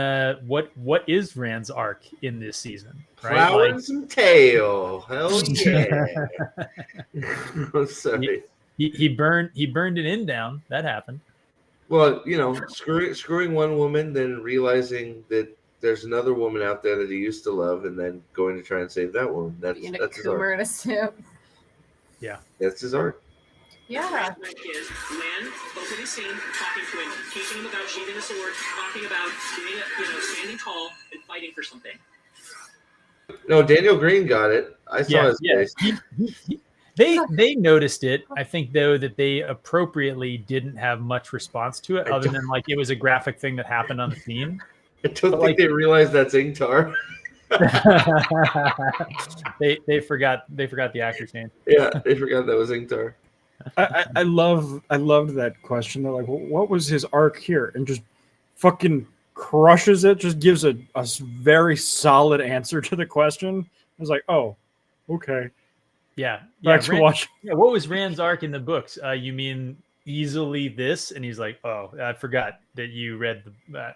what is Rand's arc in this season? Right? Flowers and tail. Hell yeah. I'm sorry. He burned an inn down. That happened. Well, screwing one woman, then realizing that there's another woman out there that he used to love, and then going to try and save that woman. That's his arc. And a simp. That's his arc. Yeah. Is Rand opening scene, talking to him, teaching him about sheathing a sword, talking about doing standing tall and fighting for something. No, Daniel Green got it. I saw his face. They noticed it. I think though that they appropriately didn't have much response to it, other than like it was a graphic thing that happened on the scene. I don't think they realized that's Ingtar. they forgot the actor's name. Yeah, they forgot that was Ingtar. I loved that question. They're like, well, what was his arc here? And just fucking crushes it. Just gives a very solid answer to the question. I was like, oh, okay. Yeah. Back to watching. Yeah, what was Rand's arc in the books? You mean easily this? And he's like, oh, I forgot that you read that.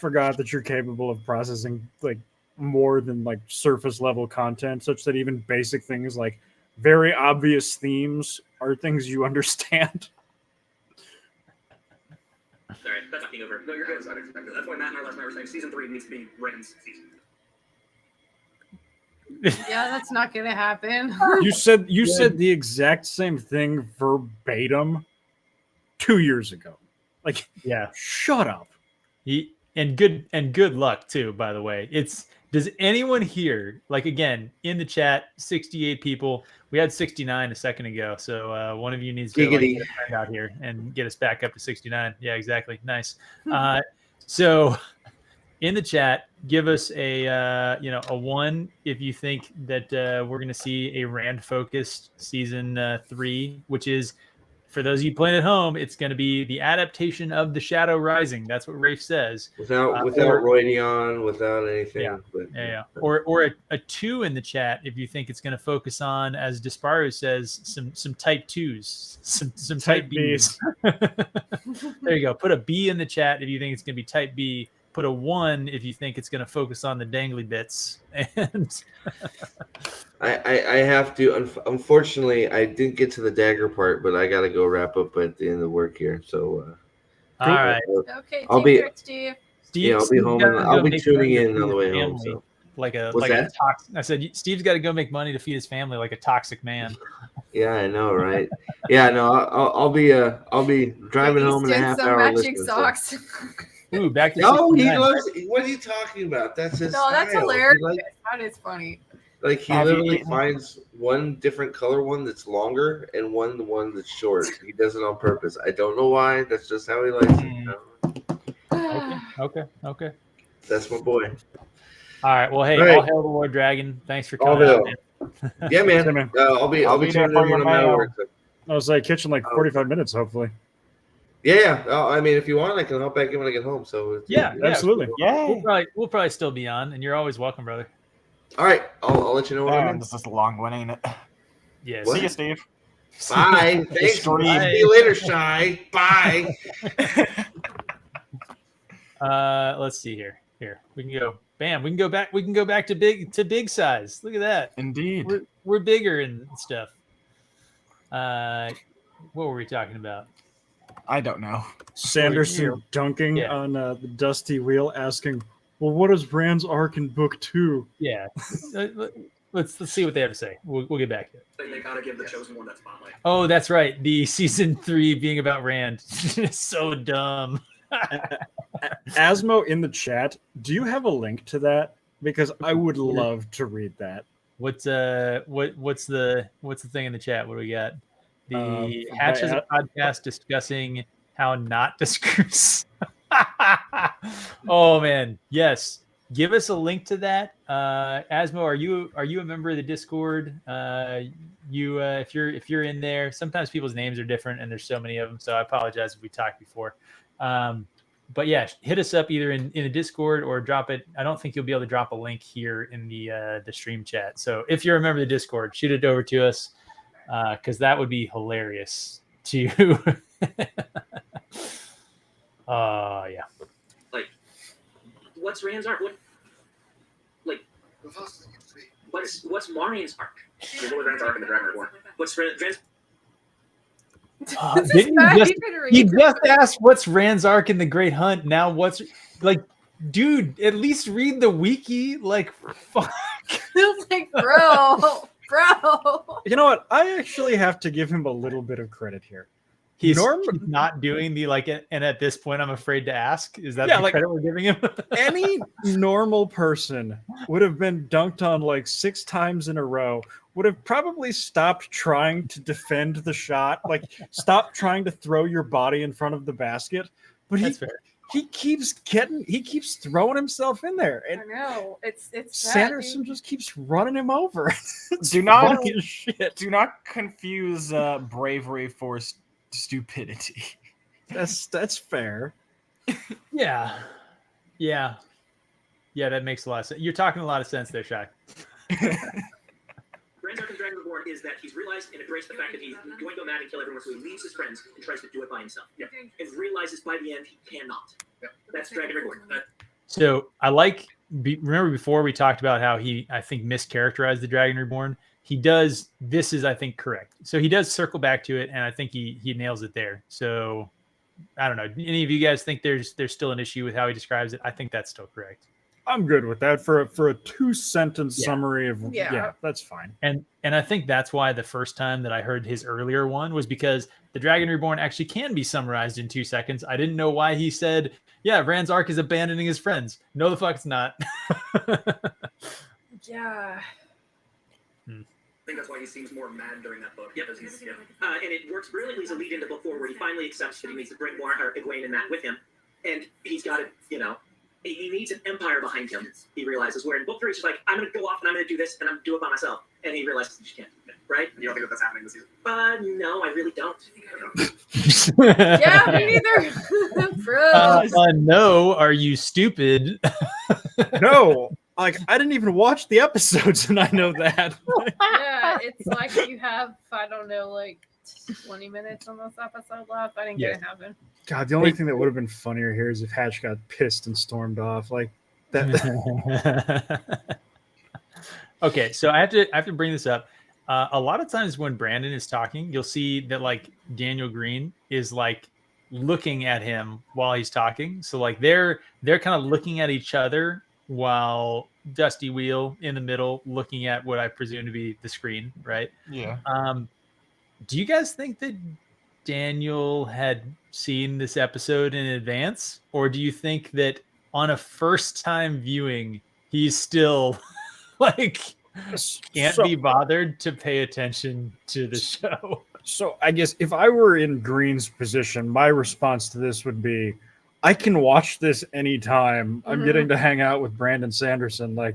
Forgot that you're capable of processing like more than like surface level content, such that even basic things like very obvious themes are things you understand. Sorry, that's not being over. No, you're good. I'd expect it. That's why Matt and I last night were saying season 3 needs to be Rand's season. Yeah, that's not gonna happen. You said the exact same thing verbatim 2 years ago. Like, yeah, shut up. And good luck too, by the way. Does anyone here, like, again, in the chat, 68 people, we had 69 a second ago, so one of you needs to get a friend out here and get us back up to 69. Yeah, exactly. Nice. So in the chat, give us a 1 if you think that we're going to see a Rand focused season 3, which is, for those of you playing at home, it's going to be the adaptation of The Shadow Rising. That's what Rafe says. Without Roydion, without anything. Yeah. But, yeah. Or a 2 in the chat if you think it's going to focus on, as Desparu says, some type 2s, some type Bs. There you go. Put a B in the chat if you think it's going to be type B. Put a 1 if you think it's going to focus on the dangly bits. And I have to. Unfortunately, I didn't get to the dagger part, but I got to go wrap up at the end of work here. So, all right. Okay, I'll be. Steve. Yeah, I'll be home. And I'll be tuning in on the way home. So. like a What's that? toxic. I said Steve's got to go make money to feed his family like a toxic man. Yeah, I know, right? Yeah, no, I'll be driving home in a half some hour. matching listening, socks. Ooh, back to No, he 69. loves. What are you talking about? That's his No, that's style. hilarious. He That is funny. he Have you literally eaten- finds one different color one that's longer and one that's short. He does it on purpose. I don't know why. That's just how he likes it. Okay. That's my boy. All right. Well, hey, All right. all hail the Lord Dragon. Thanks for All coming out, hail. man. Yeah, man. Yeah, man. I'll be I'll be there tuning for in your when I'm out of mail. work. I was like kitchen like 45 minutes, hopefully. Yeah. I mean, if you want, I can hop back in when I get home. So Yeah, Absolutely. Yay! We'll probably still be on, and you're always welcome, brother. All right. I'll let you know when I'm Man, in. this is a long one, ain't it? Yes. What? See you, Steve. Bye. Thanks. Stream. See you later, Shy. Bye. Let's see here. Here we can go. Bam. We can go back. We can go back to big size. Look at that. Indeed. We're bigger and stuff. What were we talking about? I don't know. Sanderson dunking Yeah. on the dusty wheel, asking, "Well, what is Rand's arc in book 2?" Yeah. Let's see what they have to say. We'll get back to it. They gotta give the chosen one that spotlight. Oh, that's right. The season 3 being about Rand. So dumb. Asmo in the chat, do you have a link to that? Because I would love to read that. What's the thing in the chat? What do we got? The Hatch has a podcast discussing how not to screw. Oh man, yes. Give us a link to that. Asmo, are you a member of the Discord? If you're in there, sometimes people's names are different and there's so many of them. So I apologize if we talked before. But yeah, hit us up either in the Discord or drop it. I don't think you'll be able to drop a link here in the stream chat. So if you're a member of the Discord, shoot it over to us because that would be hilarious to. Yeah. Like, what's Rand's arc? What's Marian's arc? What was Rand's arc in the Dragon Reborn? What's Rand's? You just asked what's Rand's arc in the Great Hunt. Now what's like, dude? At least read the wiki. Like, fuck. Like, bro. You know what? I actually have to give him a little bit of credit here. He's not doing the like, and at this point, I'm afraid to ask. Is that the credit we're giving him? Any normal person would have been dunked on like 6 times in a row, would have probably stopped trying to defend the shot, like stop trying to throw your body in front of the basket. But That's fair. he keeps throwing himself in there. I And know. It's Sanderson just keeps running him over. Do not funny as shit. do not confuse bravery for stupidity. That's fair. Yeah. That makes a lot of sense. You're talking a lot of sense there, Shy. Rand's arc in Dragon Reborn is that he's realized and embraced the fact that he's going to go mad and kill everyone, so he leaves his friends and tries to do it by himself. Yeah. And realizes by the end he cannot. Yeah. That's Dragon Reborn. So I like. Remember before we talked about how he, I think, mischaracterized the Dragon Reborn. He does. This is, I think, correct. So he does circle back to it, and I think he nails it there. So I don't know. Any of you guys think there's still an issue with how he describes it? I think that's still correct. I'm good with that for a 2-sentence Yeah. summary of Yeah. That's fine. And I think that's why the first time that I heard his earlier one was because the Dragon Reborn actually can be summarized in 2 seconds. I didn't know why he said, yeah, Rand's arc is abandoning his friends. No, the fuck it's not. Yeah. I think that's why he seems more mad during that book. Yep. Because he's And it works brilliantly as a lead into book 4 where he finally accepts that he needs to bring more Egwene and Matt with him. And he's got to, he needs an empire behind him, he realizes. Where in book 3, he's just like, I'm going to go off and I'm going to do this and I'm going to do it by myself. And he realizes he just can't do it, right? You don't think that that's happening this season? No, I really don't. Yeah, me neither. Bro. No, are you stupid? No, like I didn't even watch the episodes, and I know that. Yeah, it's like you have, I don't know, like 20 minutes on this episode left. I didn't get it happen. God, the only thing that would have been funnier here is if Hatch got pissed and stormed off. Like that. Okay, so I have to bring this up. A lot of times when Brandon is talking, you'll see that like Daniel Green is like looking at him while he's talking. So like they're kind of looking at each other while Dusty Wheel in the middle, looking at what I presume to be the screen, right? Yeah. Do you guys think that Daniel had seen this episode in advance, or do you think that on a first-time viewing, he's still like can't be bothered to pay attention to the show? So I guess if I were in Green's position, my response to this would be, I can watch this anytime. I'm getting to hang out with Brandon Sanderson. Like,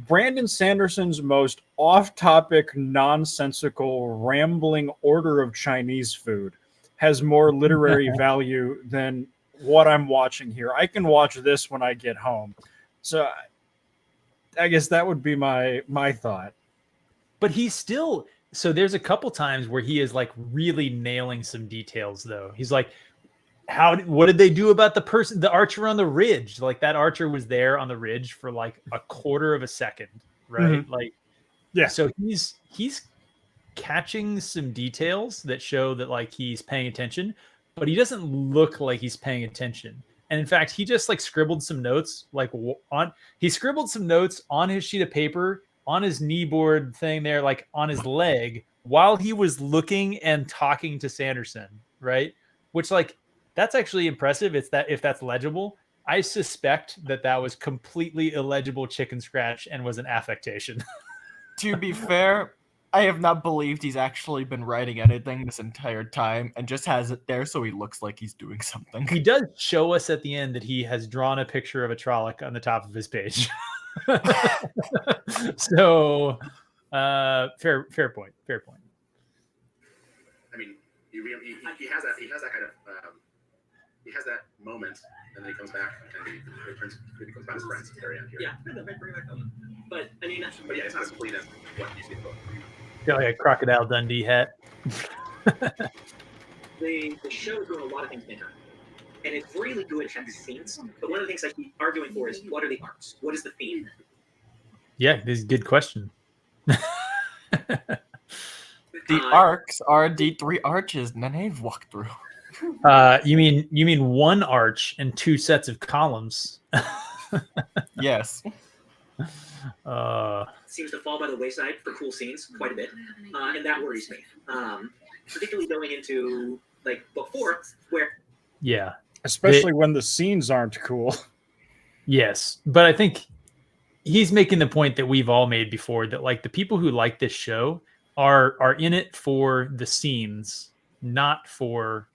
Brandon Sanderson's most off-topic, nonsensical, rambling order of Chinese food has more literary value than what I'm watching here. I can watch this when I get home. So I guess that would be my thought. But he's still... So there's a couple times where he is like really nailing some details, though. He's like, what did they do about the archer on the ridge? Like, that archer was there on the ridge for like a quarter of a second, right? Like, yeah. So he's catching some details that show that like he's paying attention, but he doesn't look like he's paying attention. And in fact, he just like scribbled some notes, on his sheet of paper on his kneeboard thing there, like on his leg, while he was looking and talking to Sanderson, right? Which, like, that's actually impressive. If that's legible. I suspect that was completely illegible chicken scratch and was an affectation. To be fair, I have not believed he's actually been writing anything this entire time and just has it there so he looks like he's doing something. He does show us at the end that he has drawn a picture of a Trolloc on the top of his page. So fair point. I mean, he has that kind of he has that moment, and then he comes back and he becomes about his friends very end here. Yeah, but I mean, but yeah, it's not as complete as what you see in the book. Got like a Crocodile Dundee hat. The show is doing a lot of things different, and it's really good at the scenes. But one of the things I keep arguing for is, what are the arcs? What is the theme? Yeah, this is a good question. The arcs are the 3 arches Nanaeve walked through. You mean one arch and 2 sets of columns? Yes. Seems to fall by the wayside for cool scenes quite a bit, and that worries me. Particularly going into like book 4, where especially when the scenes aren't cool. Yes, but I think he's making the point that we've all made before, that like the people who like this show are in it for the scenes, not for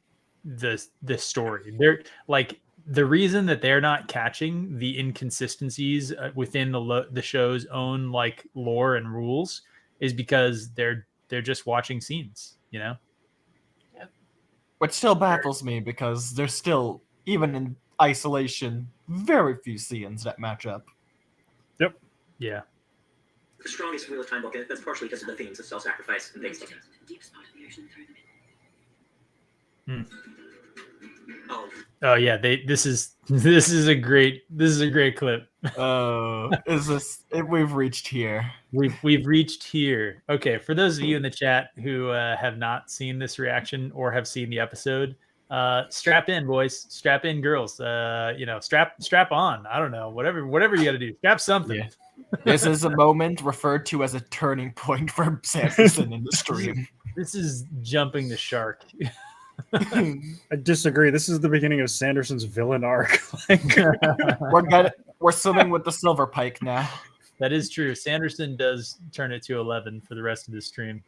the story. They're like, the reason that they're not catching the inconsistencies within the show's own like lore and rules is because they're just watching scenes, you know? Yep. Which still baffles me because there's still, even in isolation, very few scenes that match up. Yep. Yeah. the strongest Wheel of Time book, and that's partially because of the themes of self-sacrifice and things like that. Oh yeah, this is a great clip. We've reached here. We've reached here. Okay, for those of you in the chat who have not seen this reaction or have seen the episode, strap in, boys. Strap in, girls. Strap on. I don't know. Whatever you got to do. Strap something. Yeah. This is a moment referred to as a turning point for Sanderson in the stream. This is jumping the shark. I disagree. This is the beginning of Sanderson's villain arc. We're swimming with the silver pike now. That is true. Sanderson does turn it to 11 for the rest of the stream.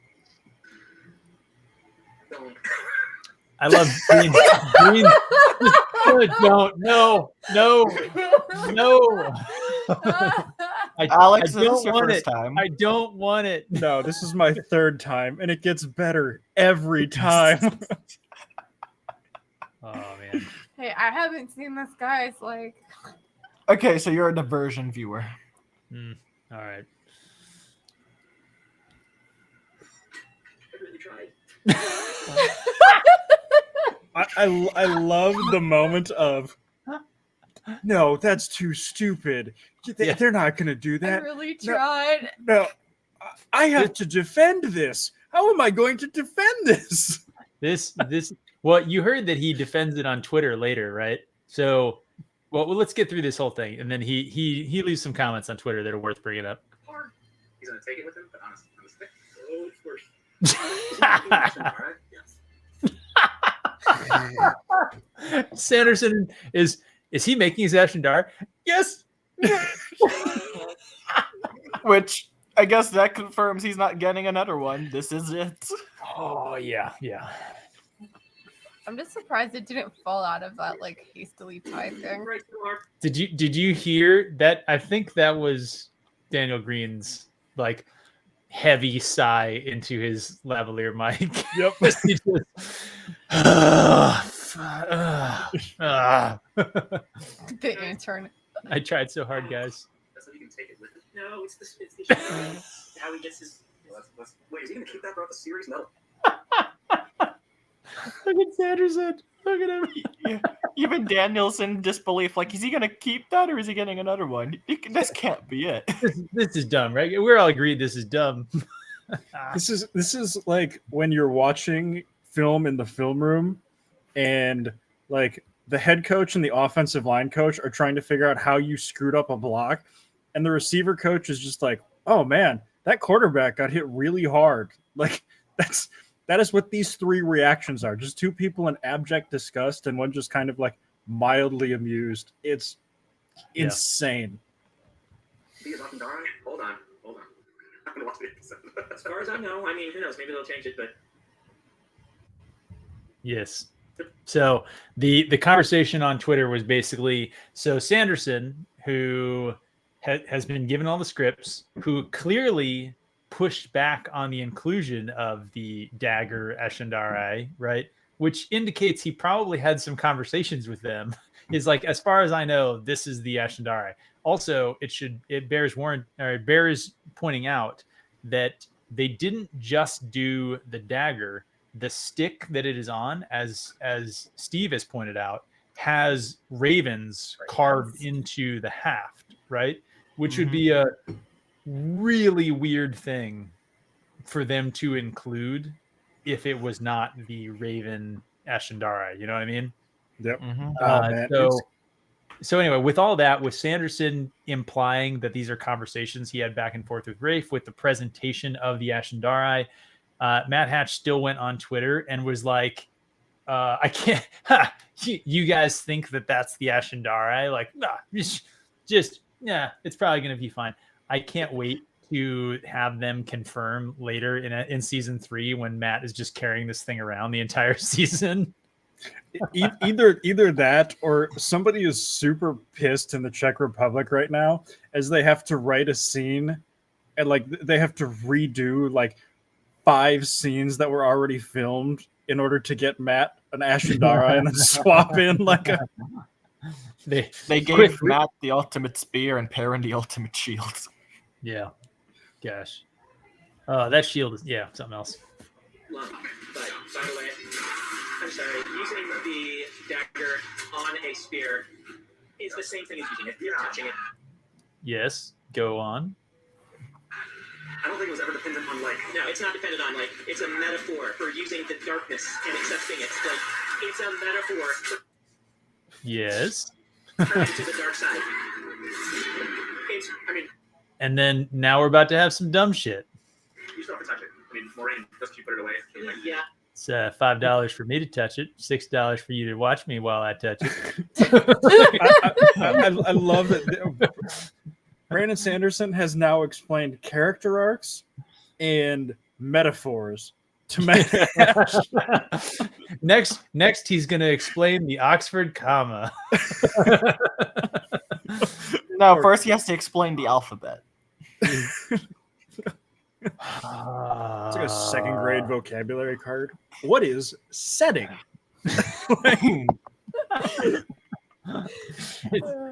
I love green. Don't. No. Alex, I don't want it. Time. I don't want it. No, this is my third time, and it gets better every time. Oh man. Hey, I haven't seen this, guys. Like. Okay, so you're a diversion viewer. All right. I love the moment of, no, that's too stupid. They're not going to do that. I really tried. No, I have to defend this. How am I going to defend this? Well, you heard that he defends it on Twitter later, right? So Well, let's get through this whole thing, and then he leaves some comments on Twitter that are worth bringing up. He's gonna take it with him, but on a stick. Oh, it's worse. All right. Yes. Sanderson is he making his Ashendar? Yes. Which I guess that confirms he's not getting another one. This is it. Oh yeah. I'm just surprised it didn't fall out of that like hastily typed thing. Right, Mark. Did you hear that? I think that was Daniel Green's like heavy sigh into his lavalier mic. Yep. He just, The intern. I tried so hard, guys. That's how you can take it with him. No, it's the how he gets his. Wait, is he gonna keep that throughout the series? No. Look at Sanderson. Look at him. Yeah. Even Daniel's in disbelief. Like, is he gonna keep that or is he getting another one? This can't be it. This is dumb, right? We're all agreed this is dumb. This is like when you're watching film in the film room and like the head coach and the offensive line coach are trying to figure out how you screwed up a block, and the receiver coach is just like, oh man, that quarterback got hit really hard. Like that is what these three reactions are. Just two people in abject disgust and one just kind of like mildly amused. It's insane. He is up and down. Hold on. I'm gonna watch the episode. As far as I know, I mean, who knows? Maybe they'll change it, but Yes. So the conversation on Twitter was basically, so Sanderson, who has been given all the scripts, who clearly pushed back on the inclusion of the dagger Ashendari, right? Which indicates he probably had some conversations with them. Is like, as far as I know, this is the Ashendari. Also, it bears pointing out that they didn't just do the dagger. The stick that it is on, as Steve has pointed out, has ravens carved into the haft, right? Which would be a really weird thing for them to include if it was not the Raven Ashendari. You know what I mean? Yep. So anyway, with all that, with Sanderson implying that these are conversations he had back and forth with Rafe, with the presentation of the Ashendari, Matt Hatch still went on Twitter and was like, I can't, you guys think that that's the Ashendari? Like, nah, just it's probably going to be fine. I can't wait to have them confirm later in season 3 when Matt is just carrying this thing around the entire season. Either that or somebody is super pissed in the Czech Republic right now as they have to write a scene and like they have to redo like 5 scenes that were already filmed in order to get Matt an Ashendari and then swap in like a. They gave Matt the ultimate spear and Perrin the ultimate shield. Yeah. Gosh. That shield is something else. But by the way, I'm sorry, using the dagger on a spear is the same thing as using it. You're touching it. Yes. Go on. I don't think it was ever dependent on like. No, it's not dependent on like. It's a metaphor for using the darkness and accepting it. Like it's a metaphor for yes. turning to the dark side. And then now we're about to have some dumb shit. You still have to touch it. I mean, Maureen doesn't you put it away? Yeah. It's $5 for me to touch it, $6 for you to watch me while I touch it. I love it. Brandon Sanderson has now explained character arcs and metaphors to Matt. Next, he's going to explain the Oxford comma. No, first he has to explain the alphabet. It's like a 2nd grade vocabulary card. What is setting?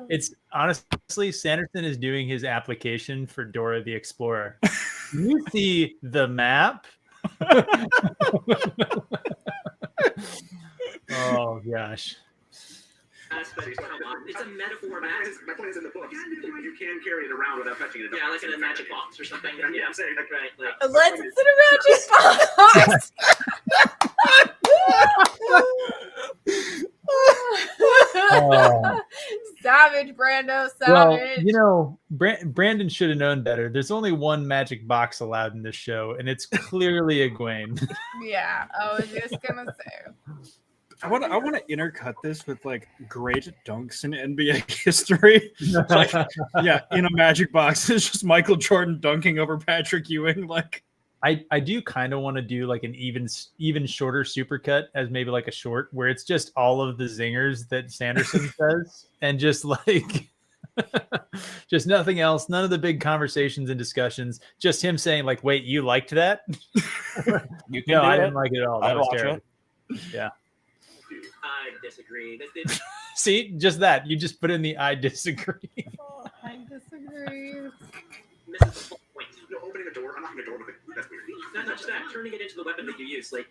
It's honestly, Sanderson is doing his application for Dora the Explorer. You see the map? Oh gosh. It's a metaphor, Matt. My point is in the book. You can carry it around without touching it. Yeah, like in a magic box or something. Yeah, I'm saying like, right. Like, Unless it's in a magic box. Savage, Brando. Well, Savage. you know, Brandon should have known better. There's only one magic box allowed in this show, and it's clearly Egwene. Yeah, I was just gonna say. I want to intercut this with like great dunks in NBA history. Like, yeah, in a magic box, it's just Michael Jordan dunking over Patrick Ewing. Like, I do kind of want to do like an even shorter supercut as maybe like a short where it's just all of the zingers that Sanderson says and just like just nothing else, none of the big conversations and discussions, just him saying like, "Wait, you liked that?" You can No, do I it. didn't like it at all. That I'd was watch terrible. it. Yeah. I disagree. This- See, just that. You just put in the I disagree. I disagree. misses the whole point. No, opening a door. I'm not going to door with it. That's weird. Not just that, turning it into the weapon that you use. Like,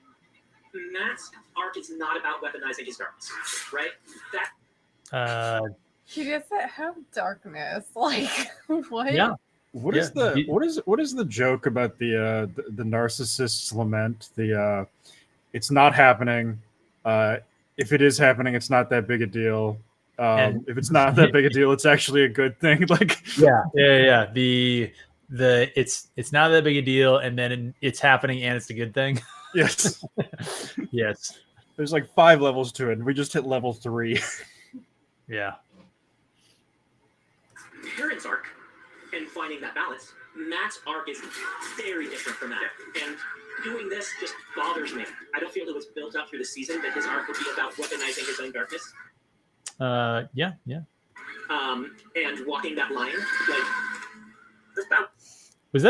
Matt's arc is not about weaponizing his darkness, right? That He doesn't have darkness. Like what? Yeah. what is the joke about the narcissist's lament? It's not happening. If it is happening, it's not that big a deal. If it's not that big a deal, it's actually a good thing. Like, yeah. The it's not that big a deal, and then it's happening, and it's a good thing. yes, Yes. there's like 5 levels to it, and we just hit level 3. Yeah. Heron's arc and finding that balance. Matt's arc is very different from that. And doing this just bothers me. I don't feel it was built up through the season that his arc would be about weaponizing his own darkness. Yeah. And walking that line. Like, this about Was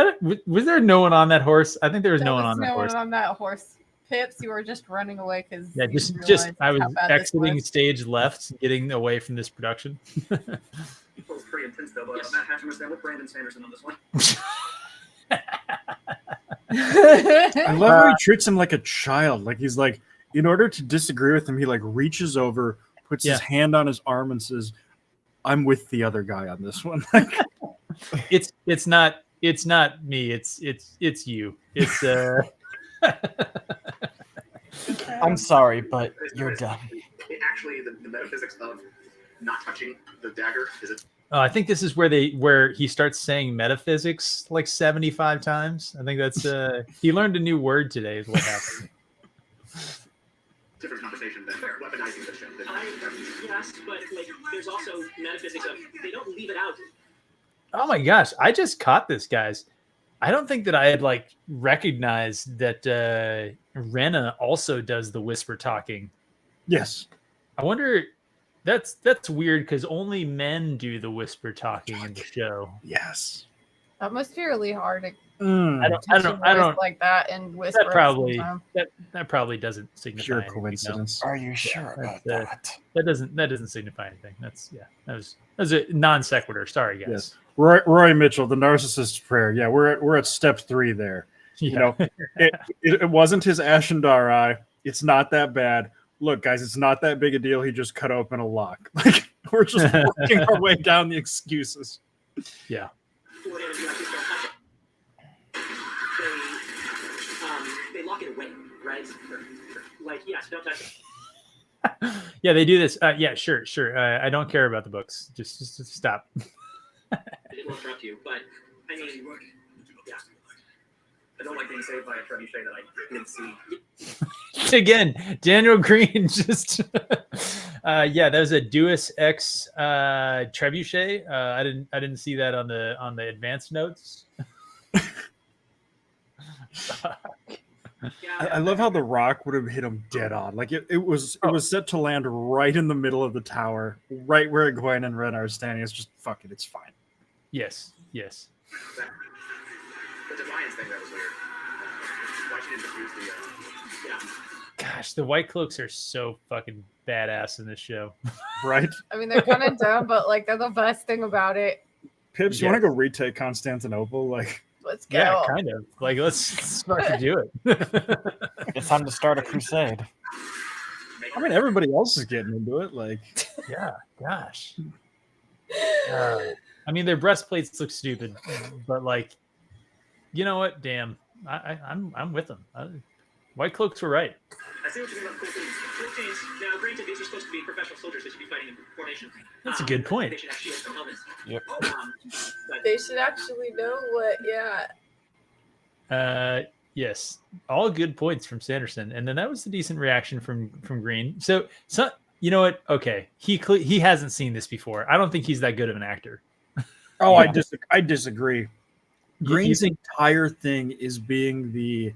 there no one on that horse? I think there was no one on that no horse. one on that horse. Pips, you were just running away because Yeah, just I was exiting stage left, getting away from this production. It was pretty intense, though. But Yes. Matt Hatcher was there with Brandon Sanderson on this one. I love how he treats him like a child. Like, he's like, in order to disagree with him, he like reaches over, puts his hand on his arm, and says, "I'm with the other guy on this one." Like, It's not me. It's you. It's I'm sorry, but you're done. It actually, the metaphysics of not touching the dagger is it. I think this is where he starts saying metaphysics like 75 times. I think that's he learned a new word today. Is what happened. Different conversation than weaponizing the show. yes, but like, there's also metaphysics of they don't leave it out. Oh my gosh, I just caught this, guys. I don't think that I had like recognized that Renna also does the whisper talking. yes, I wonder. That's weird because only men do the whisper talking in the show. yes. That must be really hard to I don't like that and whisper. that probably sometime. that probably doesn't signify Pure anything, no. coincidence. Are you sure about that? That doesn't signify anything. That was a non sequitur. Sorry, guys. Yes. Roy Mitchell, the narcissist's prayer. Yeah, we're at step 3 there. Yeah. You know, it wasn't his Ashendar eye. It's not that bad. Look, guys, it's not that big a deal. He just cut open a lock. Like, we're just working our way down the excuses. Yeah. What if you actually don't touch it? They lock it away, right? Like, yes, don't touch it. Yeah, they do this. Yeah, sure. I don't care about the books. Just stop. I didn't want to interrupt you, but I mean, yeah. I don't like being saved by a trebuchet that I didn't see. Again, Daniel Green just yeah, that was a Deus Ex trebuchet. I didn't see that on the advanced notes. I love how the rock would have hit him dead on. Like, it was set to land right in the middle of the tower, right where Egwene and Ren are standing. It's just, fuck it, it's fine. Yes. The Defiance thing, that was weird. Why she didn't just use the yeah. Gosh, the Whitecloaks are so fucking badass in this show. Right? I mean, they're kind of dumb, but like they're the best thing about it. Pips, you want to go retake Constantinople? Like, Let's go. Yeah, kind of. Like, let's fucking do it. It's time to start a crusade. I mean, everybody else is getting into it. Like, Yeah, gosh. I mean, their breastplates look stupid, but like, you know what? Damn, I'm with them. Whitecloaks were right. I see what you mean about cool teams. Cool teams. Now, granted, these are supposed to be professional soldiers. They should be fighting in formation. That's a good point. They should actually have some helmets. Yep. But They should actually know what. Yeah. Yes, all good points from Sanderson, and then that was a decent reaction from Green. So you know what? Okay, he hasn't seen this before. I don't think he's that good of an actor. Oh, I disagree. Green's entire thing is being the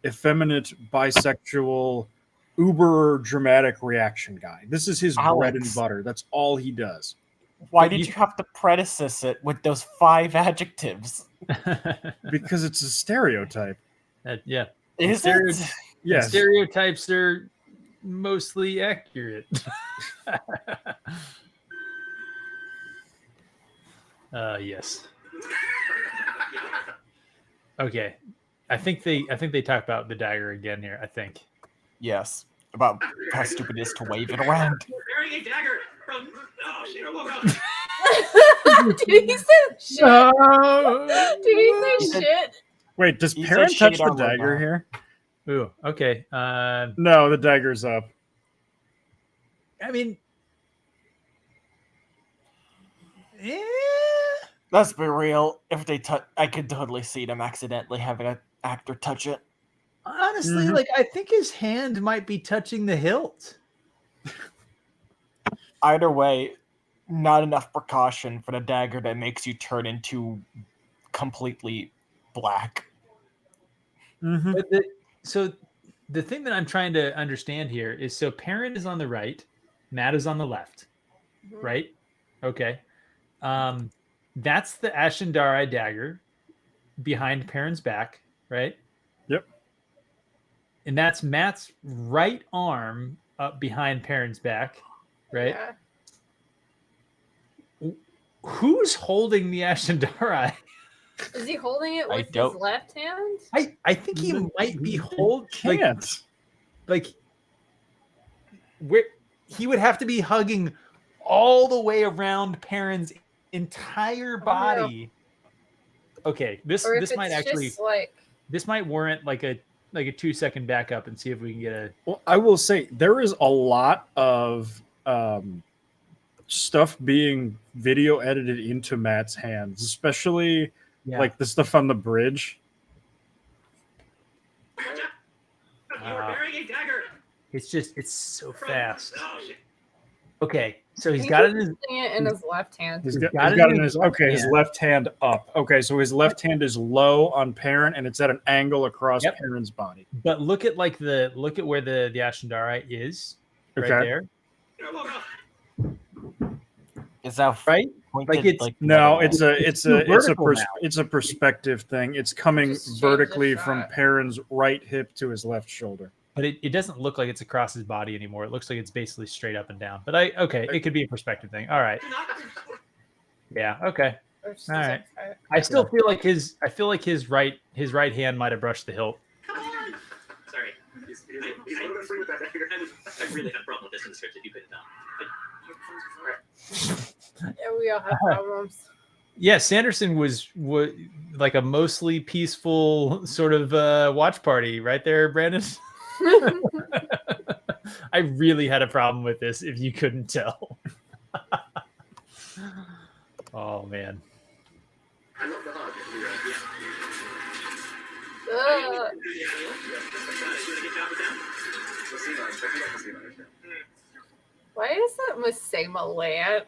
effeminate, bisexual, uber dramatic reaction guy. This is his bread and butter. That's all he does. Why did you have to predecess it with those 5 adjectives? Because it's a stereotype. Yeah. Is it? Yes. Stereotypes are mostly accurate. Yes. Okay. I think they talk about the dagger again here. I think. Yes. About how stupid it is to wave it around. Wearing a dagger from. Oh shit! I woke up. Did he say shit? No. Did he say shit? Wait, does He said Perrin touch shade the armor dagger now. here? Ooh. Okay. No, the dagger's up. I mean. Yeah. Let's be real. If they touch, I could totally see them accidentally having an actor touch it. Honestly, like I think his hand might be touching the hilt. Either way, not enough precaution for the dagger that makes you turn into completely black. Mm-hmm. But so the thing that I'm trying to understand here is so Perrin is on the right, Matt is on the left, right? Okay. That's the Ashendari dagger behind Perrin's back, right? Yep. And that's Matt's right arm up behind Perrin's back, right? Yeah. Who's holding the Ashendari? Is he holding it with his don't- left hand? I think he might be holding Can't. like where he would have to be hugging all the way around Perrin's entire body. Okay, this Or if might it's actually just like this might warrant like a 2-second backup and see if we can get a. Well, I will say there is a lot of stuff being video edited into Matt's hands, especially like the stuff on the bridge. You're wearing a dagger. It's so from- fast. Oh shit! Okay, so he's He's got it in his. holding it in his left hand. He's got got it it in in his his left his hand. left hand up. Okay, so his left hand is low on Perrin, and it's at an angle across Yep. Perrin's body. But look at where the Ashendari is right Okay. there. I woke up. Is that Right? pointed, Like it's- No, the other way? it's a perspective thing. It's coming Just change vertically the from shot. Perrin's right hip to his left shoulder. But it doesn't look like it's across his body anymore. It looks like it's basically straight up and down. But it could be a perspective thing. All right. Yeah. Okay. Or just All right. like- I still feel like his right hand might have brushed the hilt. Come on. Sorry. He's a little bit free with that dagger. I really had a problem with this in the script if you put it down. Yeah, we all have problems. Yeah, Sanderson was like a mostly peaceful sort of watch party right there, Brandon. I really had a problem with this if you couldn't tell. Oh man. I love the hug. Why is that Masema land?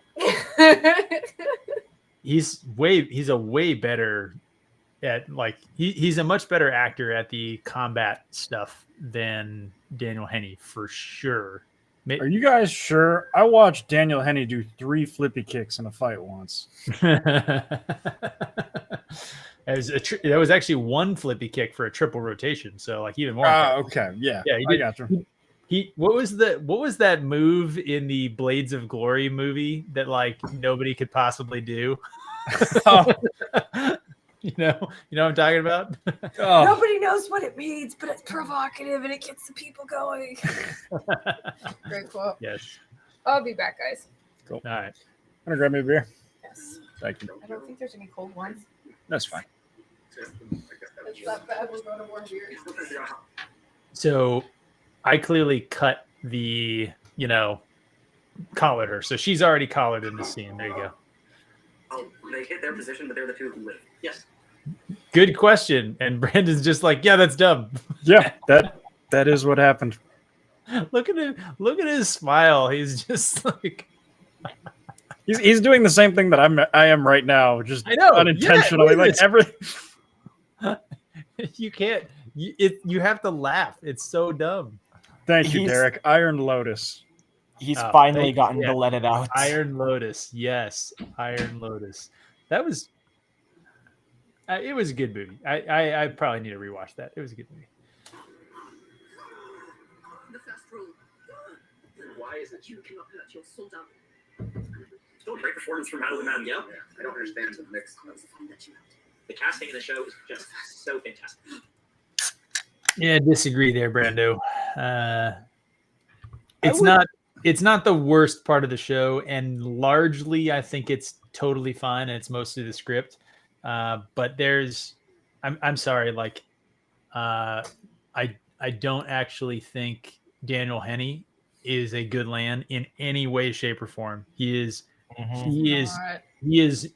He's a way better at like he's a much better actor at the combat stuff than Daniel Henney for sure. Are you guys sure? I watched Daniel Henney do 3 flippy kicks in a fight once. That was actually 1 flippy kick for a triple rotation, so like even more. Okay, yeah, Yeah, he I did. got you. What was that move in the Blades of Glory movie that like nobody could possibly do? You know what I'm talking about? Oh, Nobody knows what it means, but it's provocative and it gets the people going. Great quote. Yes. I'll be back, guys. All right. gonna grab me a beer. Yes. Thank you. I don't think there's any cold ones. That's fine. It's not bad. We're going to warm beers. So I clearly cut the, collared her. So she's already collared in the scene. There you go. Oh, they hit their position, but they're the two who live. Yes. Good question. And Brandon's just like, yeah, that's dumb. Yeah, that is what happened. Look at him. Look at his smile. He's just like, He's doing the same thing that I am right now, just I know. unintentionally. Yeah, like every you can't. You have to laugh. It's so dumb. Thank you, Derek. Iron Lotus. He's finally gotten yeah. to let it out. Iron Lotus. Yes, Iron Lotus. That was. It was a good movie. I probably need to rewatch that. It was a good movie. The first rule. Why is it You cannot hurt your soldier. Still a great performance from Madeline Miguel. Yeah, I don't understand the mix. The casting in the show is just so fantastic. Yeah, disagree there, Brando. It's not the worst part of the show, and largely I think it's totally fine, and it's mostly the script. But I'm sorry, like I don't actually think Daniel Henney is a good Lan in any way, shape, or form. He is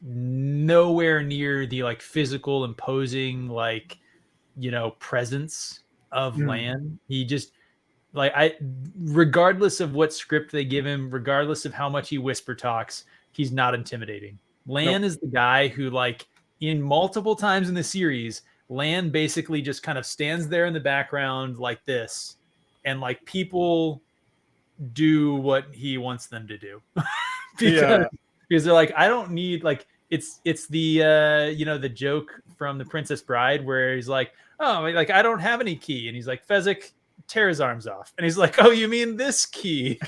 nowhere near the like physical imposing presence of Lan. He just regardless of what script they give him, regardless of how much he whisper talks, he's not intimidating. Lan is the guy who in multiple times in the series, Lan basically just kind of stands there in the background like this, and people do what he wants them to do. because they're like, I don't need it's the the joke from The Princess Bride where he's like, oh, I don't have any key, and he's like, Fezzik, tear his arms off, and he's like, oh, you mean this key?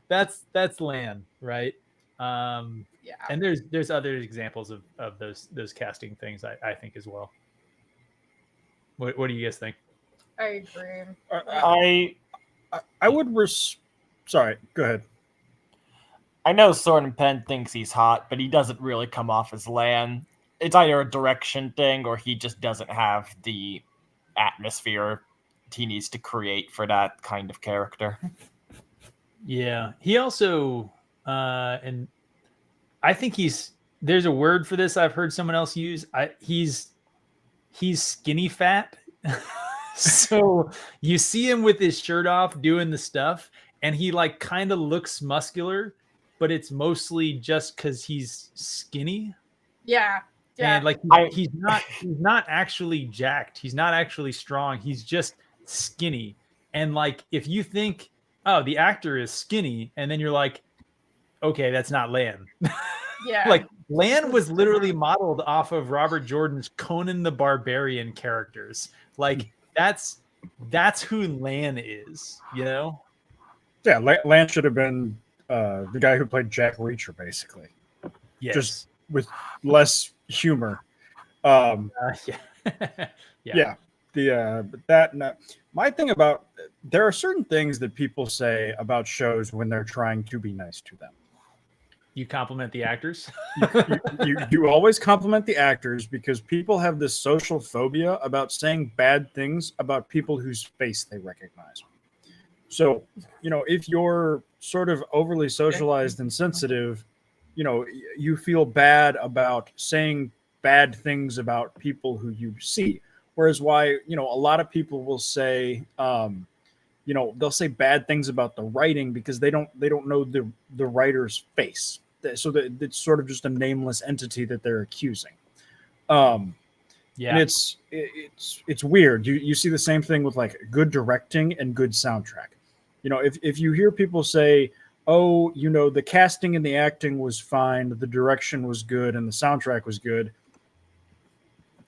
That's Lan, right? Yeah. And there's other examples of those casting things I think as well. What do you guys think? I agree. I would sorry, go ahead. I know Soren Penn thinks he's hot, but he doesn't really come off as Lan. It's either a direction thing or he just doesn't have the atmosphere he needs to create for that kind of character. Yeah. He also and I think there's a word for this I've heard someone else use. He's skinny fat. So you see him with his shirt off doing the stuff, and he kind of looks muscular, but it's mostly just because he's skinny. Yeah. And he's not actually jacked. He's not actually strong. He's just skinny. And if you think, oh, the actor is skinny, and then you're like, okay, that's not Lan. Yeah. Lan was literally modeled off of Robert Jordan's Conan the Barbarian characters. That's who Lan is, Yeah, Lan should have been the guy who played Jack Reacher, basically. Yes. Just with less humor. Yeah. My thing about there are certain things that people say about shows when they're trying to be nice to them. You compliment the actors. you always compliment the actors because people have this social phobia about saying bad things about people whose face they recognize. So, if you're sort of overly socialized and sensitive, you feel bad about saying bad things about people who you see. Whereas a lot of people will say, they'll say bad things about the writing because they don't know the writer's face. So that it's sort of just a nameless entity that they're accusing. And it's weird. You see the same thing with good directing and good soundtrack. If you hear people say, oh, the casting and the acting was fine, the direction was good, and the soundtrack was good,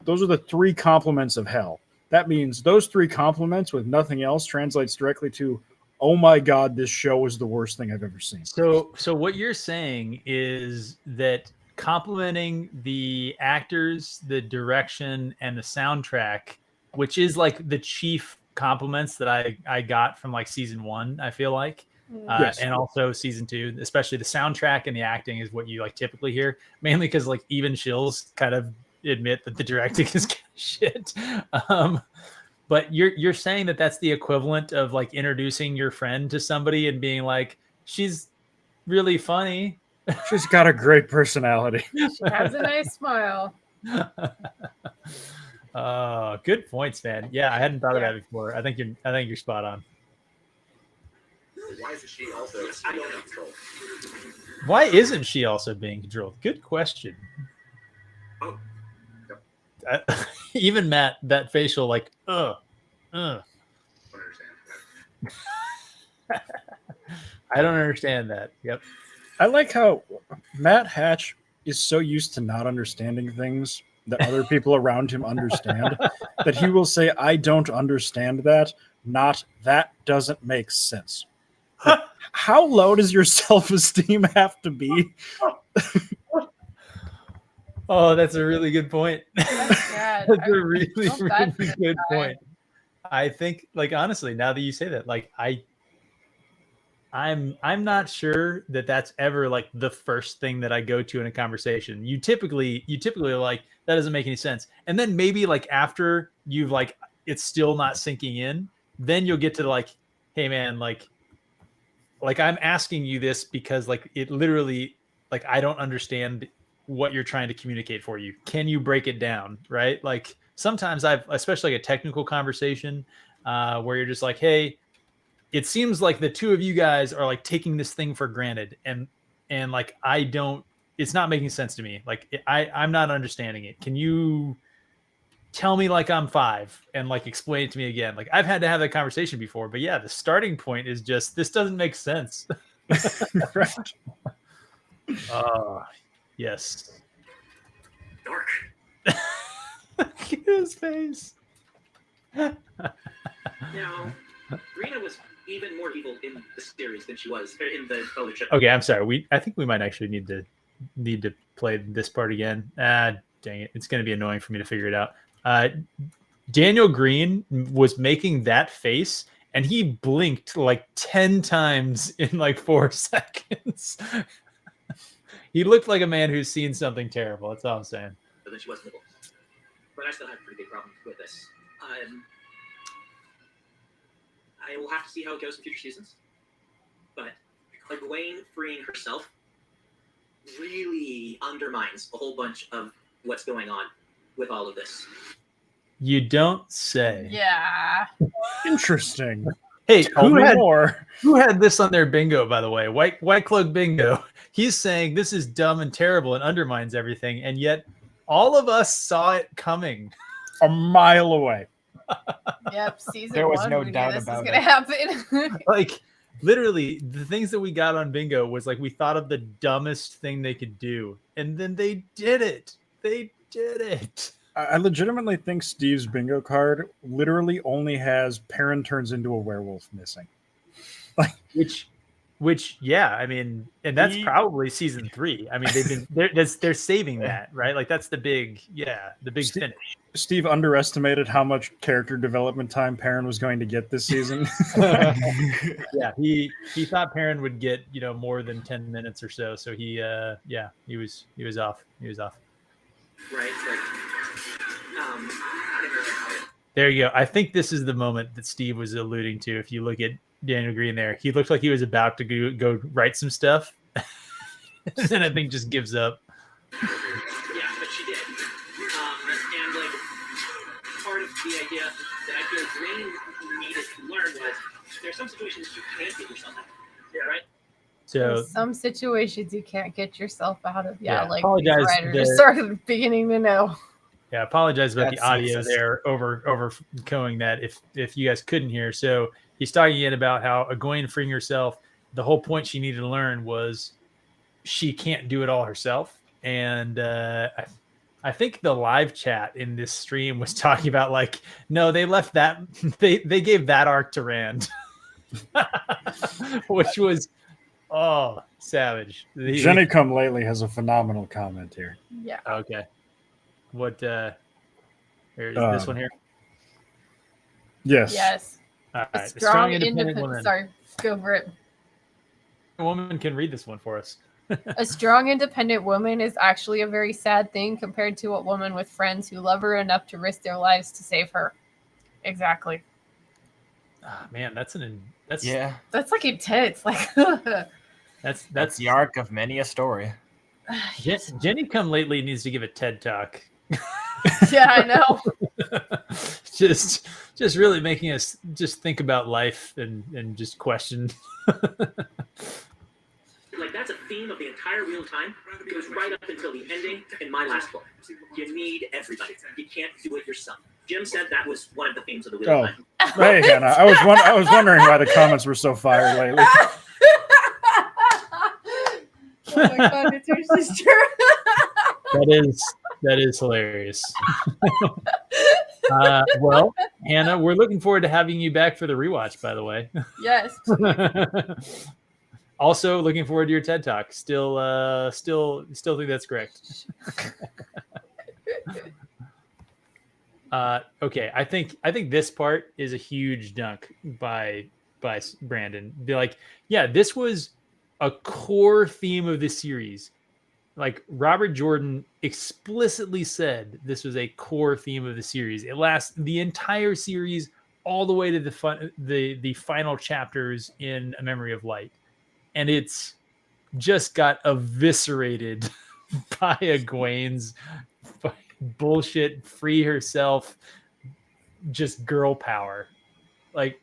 those are the three compliments of hell. That means those three compliments with nothing else translates directly to, oh my God, this show is the worst thing I've ever seen. So what you're saying is that complimenting the actors, the direction, and the soundtrack, which is the chief compliments that I got from season 1, I feel like. Yes. And also season 2, especially the soundtrack and the acting is what you typically hear, mainly because even Shills kind of admit that the directing is kind of shit. But you're saying that that's the equivalent of like introducing your friend to somebody and being like, she's really funny. She's got a great personality. She has a nice smile. Good points, man. Yeah, I hadn't thought of that before. I think you're spot on. Why isn't she also being controlled? Why isn't she also being controlled? Good question. Oh. Even Matt, that facial like, I don't understand. I don't understand that. Yep. I like how Matt Hatch is so used to not understanding things that other people around him understand that he will say, I don't understand that, not that doesn't make sense. Like, how low does your self-esteem have to be? Oh, that's a really good point. That's sad. That's a really, feel bad for really this good guy. point. I think, like, honestly, now that you say that, like, I'm not sure that that's ever like the first thing that I go to in a conversation. You typically are like, that doesn't make any sense. And then maybe like after you've like, it's still not sinking in, then you'll get to like, hey man, like I'm asking you this because like it literally, like, I don't understand what you're trying to communicate for you. Can you break it down? Right? Like sometimes especially like a technical conversation where you're just like, hey, it seems like the two of you guys are like taking this thing for granted, and like it's not making sense to me. Like I'm not understanding it. Can you tell me like I'm 5 and like explain it to me again? Like I've had to have that conversation before, but yeah, the starting point is just, this doesn't make sense. Right. Yes. Dark. Look at his face. Now, Rena was even more evil in the series than she was in the other show. Okay, I'm sorry. I think we might actually need to play this part again. Dang it. It's going to be annoying for me to figure it out. Daniel Green was making that face and he blinked like 10 times in like 4 seconds. He looked like a man who's seen something terrible. That's all I'm saying. But then she was evil. But I still have pretty big problems with this. I will have to see how it goes in future seasons. But Egwene freeing herself really undermines a whole bunch of what's going on with all of this. You don't say. Yeah. Interesting. Hey, Tell me more. Who had this on their bingo, by the way? Whitecloak bingo. He's saying this is dumb and terrible and undermines everything, and yet all of us saw it coming a mile away. Yep, season There was 1, no we knew doubt this was about gonna it. happen. Like literally, the things that we got on bingo was like we thought of the dumbest thing they could do, and then they did it. They did it. I legitimately think Steve's bingo card literally only has Perrin turns into a werewolf missing. Which, yeah, I mean, and that's probably season 3. I mean, they're saving that, right? Like that's the big finish. Steve underestimated how much character development time Perrin was going to get this season. Yeah, he thought Perrin would get more than 10 minutes or so. So he was off. Right. There you go. I think this is the moment that Steve was alluding to. If you look at Daniel Green there, he looked like he was about to go write some stuff. And then I think just gives up. Yeah, but she did. And like part of the idea that I feel Green needed to learn was there's some situations you can't get yourself out of. Yeah, right? So There's some situations you can't get yourself out of. Yeah, like apologize. these writers are sort of beginning to know. Yeah, apologize about That's the audio sexist. there overgoing that if you guys couldn't hear. So he's talking again about how Egwene freeing herself, the whole point she needed to learn was she can't do it all herself. And I think the live chat in this stream was talking about like, no, they left that they gave that arc to Rand. Which was savage. Jenny Come Lately has a phenomenal comment here. Yeah. Okay. What here is this one here? Yes. Yes. All A right. strong, independent. Sorry, go for it. A woman can read this one for us. A strong, independent woman is actually a very sad thing compared to a woman with friends who love her enough to risk their lives to save her. Exactly. Ah, man, that's Yeah, That's like intense. Like that's the arc of many a story. Jenny Come Lately needs to give a TED talk. yeah, I know. just really making us just think about life and just question. Like that's a theme of the entire Wheel of Time. It goes right up until the ending in my last book. You need everybody. You can't do it yourself. Jim said that was one of the themes of the Wheel Oh, of Time. hey, Hannah. I was wondering why the comments were so fire lately. Oh my god, it's your sister. That is hilarious. Well, Hannah, we're looking forward to having you back for the rewatch, by the way. Yes. Also, looking forward to your TED talk. Still think that's correct. Okay, I think this part is a huge dunk by Brandon. Be like, yeah, this was a core theme of this series. Like Robert Jordan explicitly said this was a core theme of the series. It lasts the entire series all the way to the final chapters in A Memory of Light. And it's just got eviscerated by Egwene's bullshit, free herself, just girl power. Like,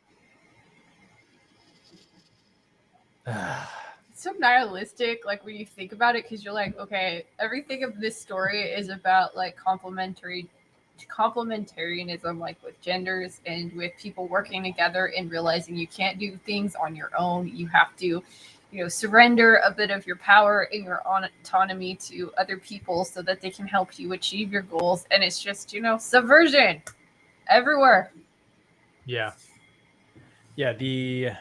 It's so nihilistic, like when you think about it, because you're like, okay, everything of this story is about like complementarianism, like with genders and with people working together and realizing you can't do things on your own. You have to, surrender a bit of your power and your autonomy to other people so that they can help you achieve your goals. And it's just, subversion everywhere. Yeah. The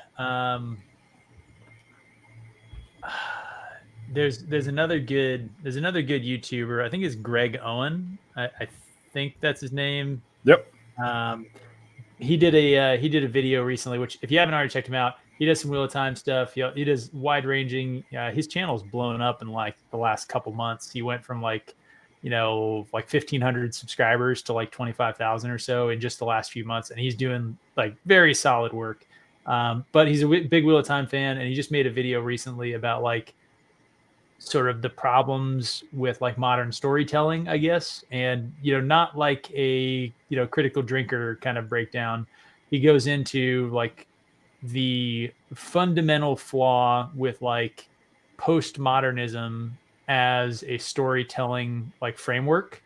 there's another good YouTuber. I think it's Greg Owen. I think that's his name. Yep. He did a video recently, which if you haven't already checked him out, he does some Wheel of Time stuff. He does wide ranging. His channel's blown up in like the last couple months. He went from like 1,500 subscribers to like 25,000 or so in just the last few months, and he's doing like very solid work. But he's a big Wheel of Time fan, and he just made a video recently about like sort of the problems with like modern storytelling, I guess, and not like a critical drinker kind of breakdown. He goes into like the fundamental flaw with like postmodernism as a storytelling like framework.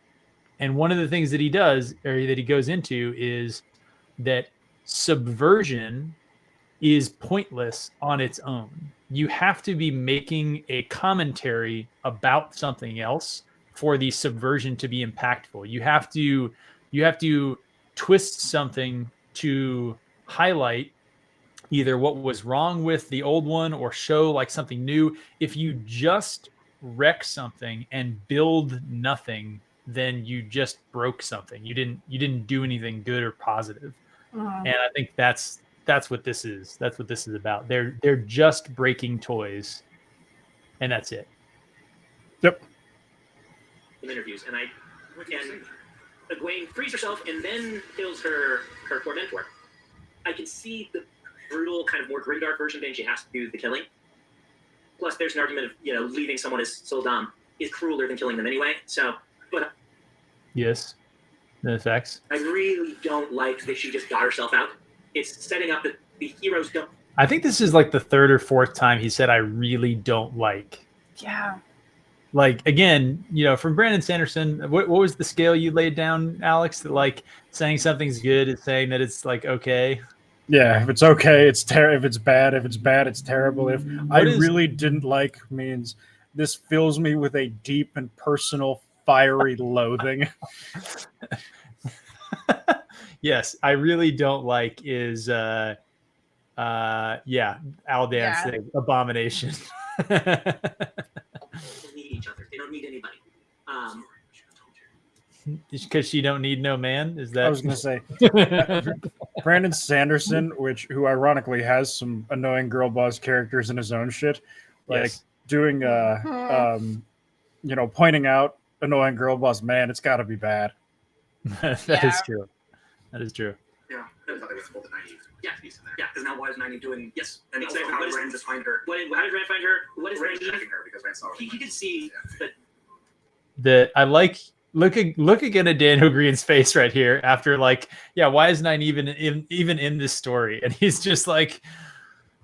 And one of the things that he does, or that he goes into, is that subversion is pointless on its own. You have to be making a commentary about something else for the subversion to be impactful. You have to twist something to highlight either what was wrong with the old one or show like something new. If you just wreck something and build nothing, then you just broke something. You didn't do anything good or positive. And I think that's what this is. That's what this is about. They're just breaking toys, and that's it. Yep. Interviews, and Egwene frees herself and then kills her tormentor. I can see the brutal, kind of more grimdark version being she has to do the killing. Plus, there's an argument of leaving someone as Soldam is crueler than killing them anyway. So, but yes, the effects. I really don't like that she just got herself out. It's setting up that the heroes don't. I think this is like the third or fourth time he said, "I really don't like." Yeah. Like, again, from Brandon Sanderson, what was the scale you laid down, Alex? That like saying something's good is saying that it's like okay. Yeah, if it's okay, it's terrible. If it's bad, it's terrible. If really didn't like means this fills me with a deep and personal, fiery loathing. Yes, I really don't like is Aldan's thing, abomination. They don't need each other. They don't need anybody. Because she don't need no man. Is that? I was going to say Brandon Sanderson, who ironically has some annoying girl boss characters in his own shit, like Yes. doing pointing out annoying girl boss. Man, it's got to be bad. That is true. That is true. Yeah, I thought they would hold the naive. Yeah. piece in there. Yeah, because now why is 90 doing? Yes, And exactly. also, how What did is Rand just find her? how did Rand find her? What is Rand 90? tracking her because Rand saw her. He could see that. That I like look again at Daniel Green's face right here after like, yeah, why is 9 even in this story? And he's just like,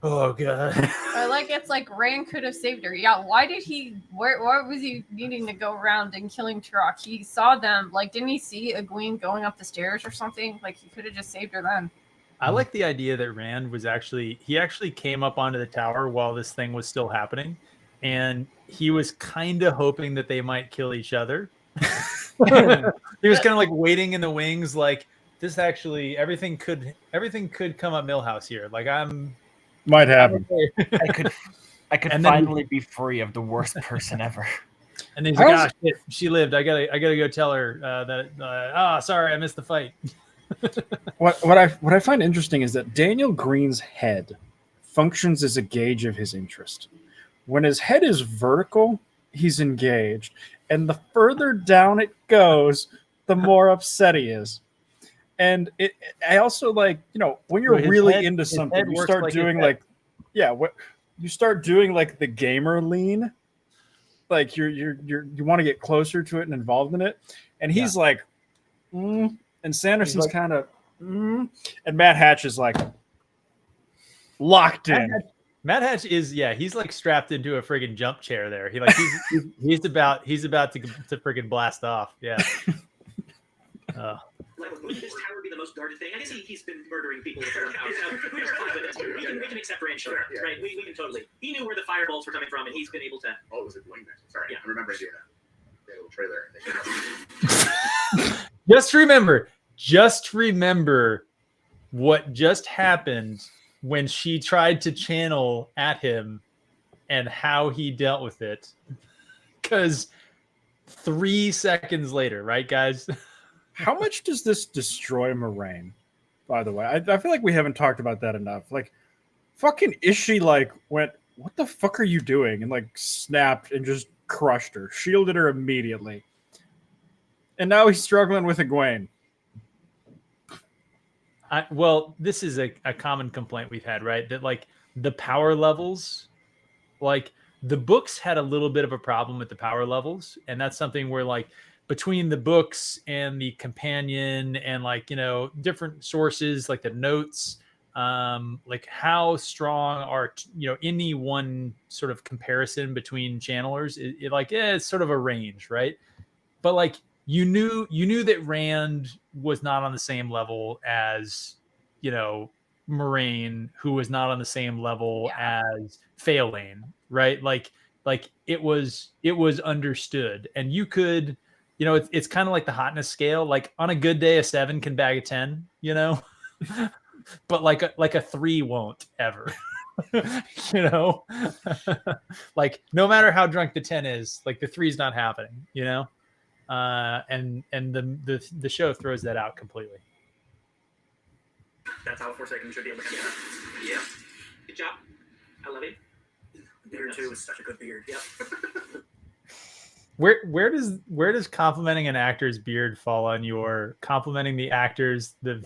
oh god. Or like it's like Rand could have saved her. Yeah, why did he? Why was he needing to go around and killing Turok? He saw them. Like, didn't he see Egwene going up the stairs or something? Like, he could have just saved her then. I like the idea that Rand was actually came up onto the tower while this thing was still happening, and he was kind of hoping that they might kill each other. He was kind of like waiting in the wings, like this. Actually, everything could come up Millhouse here. Like Might happen. I could And then- finally be free of the worst person ever. And then he's like, "Ah, shit, she lived. I gotta go tell her that. Sorry, I missed the fight." What I find interesting is that Daniel Green's head functions as a gauge of his interest. When his head is vertical, he's engaged, and the further down it goes, the more upset he is. And I also like, when you're Well, his really head- into his something, head you works start like his doing head. like, you start doing like the gamer lean, like you want to get closer to it and involved in it. And he's like, and Sanderson's like- kind of, and Matt Hatch is like locked in. Matt Hatch is he's like strapped into a friggin' jump chair there. He's about to friggin' blast off. Yeah. Like, would this tower be the most guarded thing? I guess he's been murdering people with her house. We're fine with it. We can accept Rand showing up, Sure, yeah. right? We can totally. He knew where the fireballs were coming from, and he's been able to. Oh, it was a wing next. Sorry, Yeah. I remember seeing that. The little trailer. Just remember what just happened when she tried to channel at him and how he dealt with it. Because 3 seconds later, right, guys? How much does this destroy Moraine? By the way, I feel like we haven't talked about that enough. Like, fucking Ishii like went, "What the fuck are you doing?" and like snapped and just crushed her, shielded her immediately. And now he's struggling with Egwene. Well, this is a common complaint we've had, right? That like the power levels, like the books had a little bit of a problem with the power levels, and that's something where like between the books and the companion and like different sources like the notes, like how strong are any one sort of comparison between channelers, it's sort of a range, right? But like you knew that Rand was not on the same level as Moraine, who was not on the same level as Faelane, right? Like it was understood, and you could. It's kind of like the hotness scale. Like on a good day, a 7 can bag a 10, but like a 3 won't ever, like no matter how drunk the 10 is, like the 3 is not happening, and the show throws that out completely. That's how a 4 second should be able to handle that. Yeah. Good job. I love it. Beard too is such a good beard. Yep. Where does complimenting an actor's beard fall on your complimenting the actors, the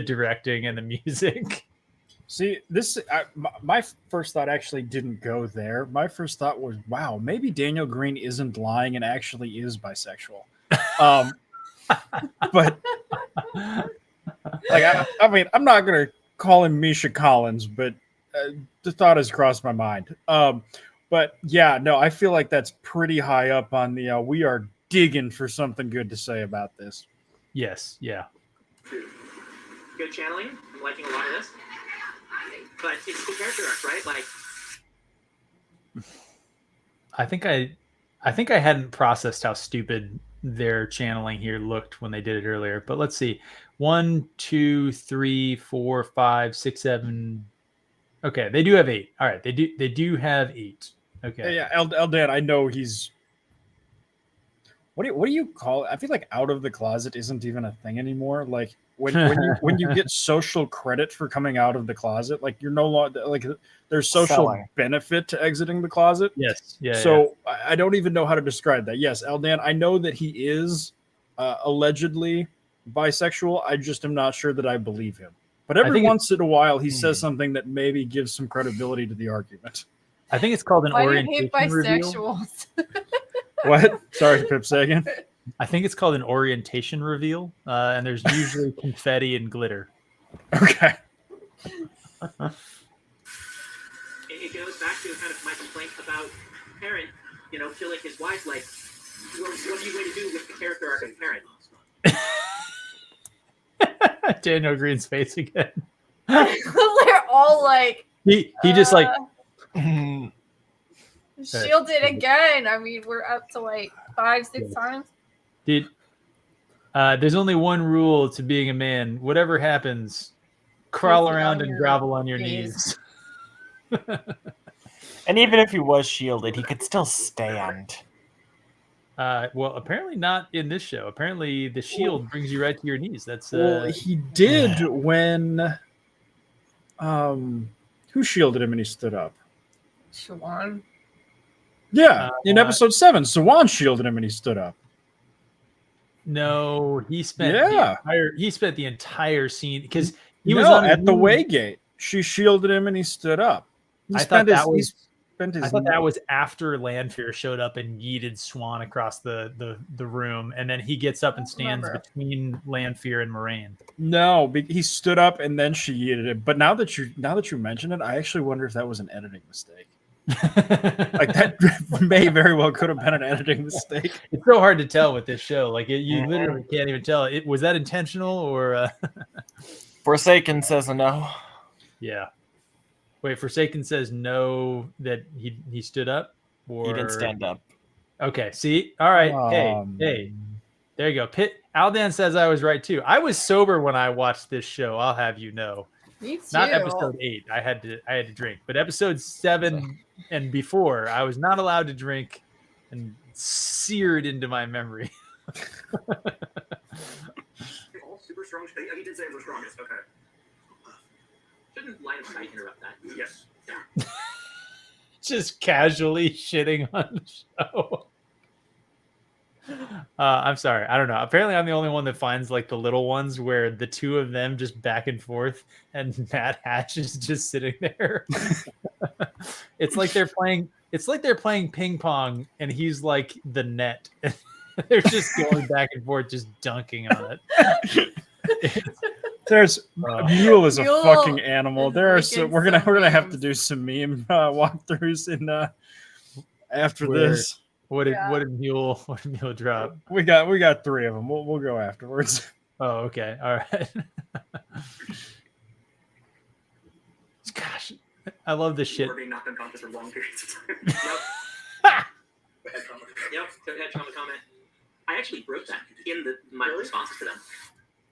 directing, and the music? See, my first thought actually didn't go there. My first thought was, wow, maybe Daniel Green isn't lying and actually is bisexual. But like, I mean, I'm not gonna call him Misha Collins, but the thought has crossed my mind. But yeah, no, I feel like that's pretty high up on the. We are digging for something good to say about this. Yes, yeah. Good channeling. I'm liking a lot of this. But it's the character arc, right? Like, I think I hadn't processed how stupid their channeling here looked when they did it earlier. But let's see. 1, 2, 3, 4, 5, 6, 7. Okay, they do have 8. All right, they do have 8. Okay. Yeah, Eldan, I know he's. What do you call it? I feel like out of the closet isn't even a thing anymore. Like when you get social credit for coming out of the closet, like you're no longer like there's social Selling. benefit to exiting the closet. Yes. Yeah. So I don't even know how to describe that. Yes, Eldan, I know that he is allegedly bisexual. I just am not sure that I believe him. But I every think once in a while, he says something that maybe gives some credibility to the argument. I think it's called an Why do you hate orientation reveal. bisexuals? What? Sorry, Pip, say again. I think it's called an orientation reveal, and there's usually confetti and glitter. Okay. It goes back to kind of my complaint about Parent, killing his wife. Like, what are you going to do with the character arc of Parent? Daniel Green's face again. They're all like He just like shielded again. I mean, we're up to like 5-6 times. Dude, there's only one rule to being a man. Whatever happens, crawl Sit around on and your grovel on your knees. knees. And even if he was shielded, he could still stand. Well, apparently not in this show. Apparently the shield brings you right to your knees. That's Well, he did when who shielded him and he stood up? Shawan. Yeah, in episode 7, Sawan shielded him and he stood up. no, he spent the entire scene because he was on at the way gate. She shielded him and he stood up. I thought that was after Lanfear showed up and yeeted Swan across the room, and then he gets up and stands between Lanfear and Moraine. No, he stood up and then she yeeted him. But now that you mention it, I actually wonder if that was an editing mistake. Like that may very well could have been an editing mistake. It's so hard to tell with this show. Like you literally can't even tell. Was that intentional or? Forsaken says no. Yeah. Wait, Forsaken says no that he stood up. Or... He didn't stand up. Okay. See. All right. Hey. There you go. Aldan says I was right too. I was sober when I watched this show. I'll have you know. Me too. Not episode 8. I had to drink, but episode 7 and before, I was not allowed to drink, and seared into my memory. All super strong. He did say it was the strongest. Okay. Shouldn't line of sight interrupt that? Yes. Just casually shitting on the show. I'm sorry. I don't know. Apparently, I'm the only one that finds like the little ones where the two of them just back and forth, and Matt Hatch is just sitting there. It's like they're playing. It's like they're playing ping pong, and he's like the net. They're just going back and forth, just dunking on it. Mule is a fucking animal. We're gonna have to do some meme walkthroughs in after this. What did Mule drop? We got 3 of them. We'll go afterwards. Oh, okay. All right. Gosh, I love this shit. We're being knocked unconscious for long periods of time. Yep. Head trauma comment. I actually wrote that in my responses to them.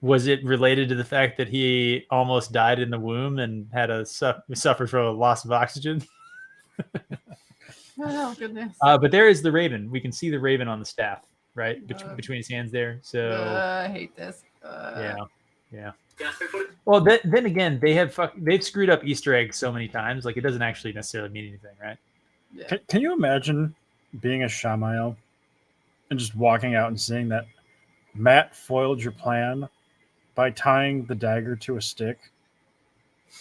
Was it related to the fact that he almost died in the womb and had suffered from a loss of oxygen? Oh goodness! But there is the Raven. We can see the Raven on the staff, right between his hands there. So I hate this. Yeah. Well, then again, they've screwed up Easter eggs so many times. Like it doesn't actually necessarily mean anything, right? Yeah. Can you imagine being a Shamael and just walking out and seeing that Matt foiled your plan by tying the dagger to a stick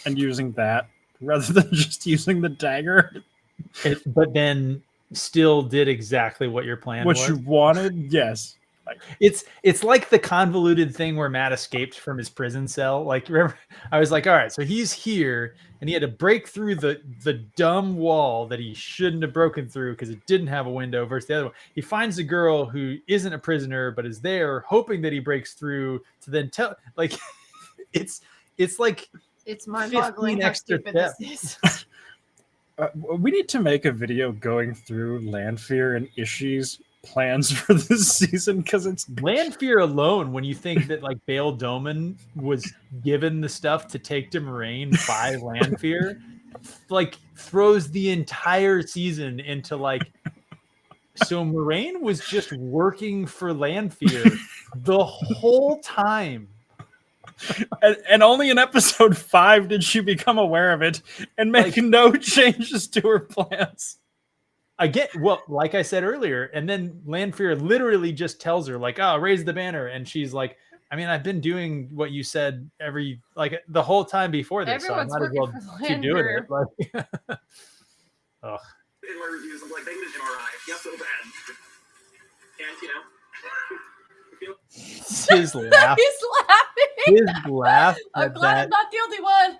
and using that rather than just using the dagger? But then still did exactly what your plan was. What you wanted? Yes. It's like the convoluted thing where Matt escaped from his prison cell. Like, remember, I was like, all right, so he's here and he had to break through the dumb wall that he shouldn't have broken through because it didn't have a window versus the other one. He finds a girl who isn't a prisoner but is there hoping that he breaks through to then tell, like, it's like it's mind-boggling how stupid this is. We need to make a video going through Lanfear and Ishii's plans for this season because it's Lanfear alone. When you think that like Bail Doman was given the stuff to take to Moraine by Lanfear, like throws the entire season into like. So Moraine was just working for Lanfear the whole time. And only in episode 5 did she become aware of it and make no changes to her plans. Like I said earlier, and then Lanfear literally just tells her, like, oh, raise the banner. And she's like, I mean, I've been doing what you said the whole time before this, Everyone's so I might as working well for the keep doing Lander. it. Like, ugh. In my reviews, I'm like, they need an MRI. Yeah, so bad. And you know, I feel His laugh. He's laughing. His laugh. I'm at glad that. I'm not the only one.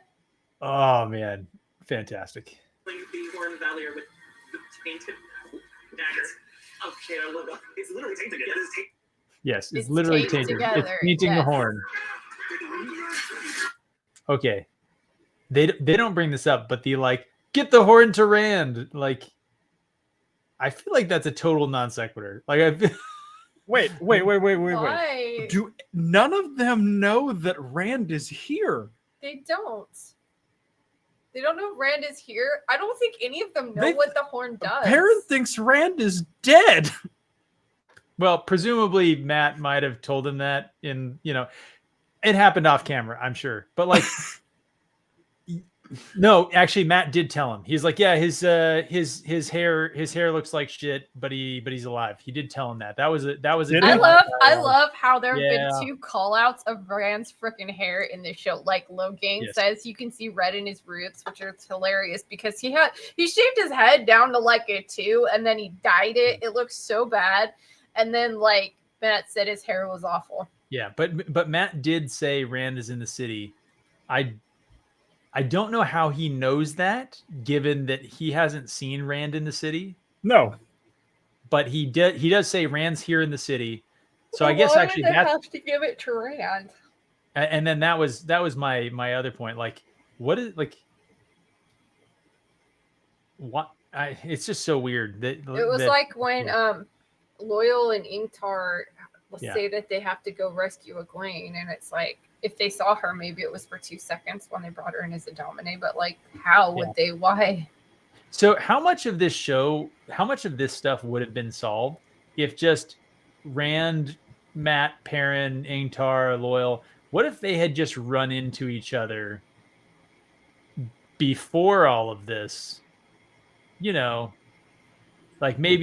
Oh man, fantastic. like the Horn Valier with the tainted dagger. Oh shit! I love it. It's literally tainted. It is tainted. Yes, it's It's literally tainted tainted. together, It's painting the yes. horn. Okay, they don't bring this up, but the get the horn to Rand. I feel like that's a total non sequitur. Wait. Why? Do none of them know that Rand is here? They don't. They don't know Rand is here. I don't think any of them know They- what the horn does. Perrin thinks Rand is dead. Well, presumably Matt might have told him that it happened off camera, I'm sure. But no, actually Matt did tell him. He's like, yeah, his hair looks like shit, but he's alive. He did tell him that. That was a Did I he? love how there have Yeah. been 2 call outs of Rand's freaking hair in this show. Like Logain Yes. says you can see red in his roots, which is hilarious because he shaved his head down to a 2 and then he dyed it. It looks so bad. And then Matt said his hair was awful. Yeah, but Matt did say Rand is in the city. I don't know how he knows that, given that he hasn't seen Rand in the city. No. But he does say Rand's here in the city. So I Well, guess why actually would they that's have to give it to Rand. and then that was my other point. What is what it's just so weird that It was when Loyal and Ingtar Yeah. say that they have to go rescue Egwene, and it's if they saw her, maybe it was for 2 seconds when they brought her in as a Domine, but how would they? Why? So how much of this stuff would have been solved if just Rand, Matt, Perrin, Ingtar, Loyal, what if they had just run into each other before all of this? Maybe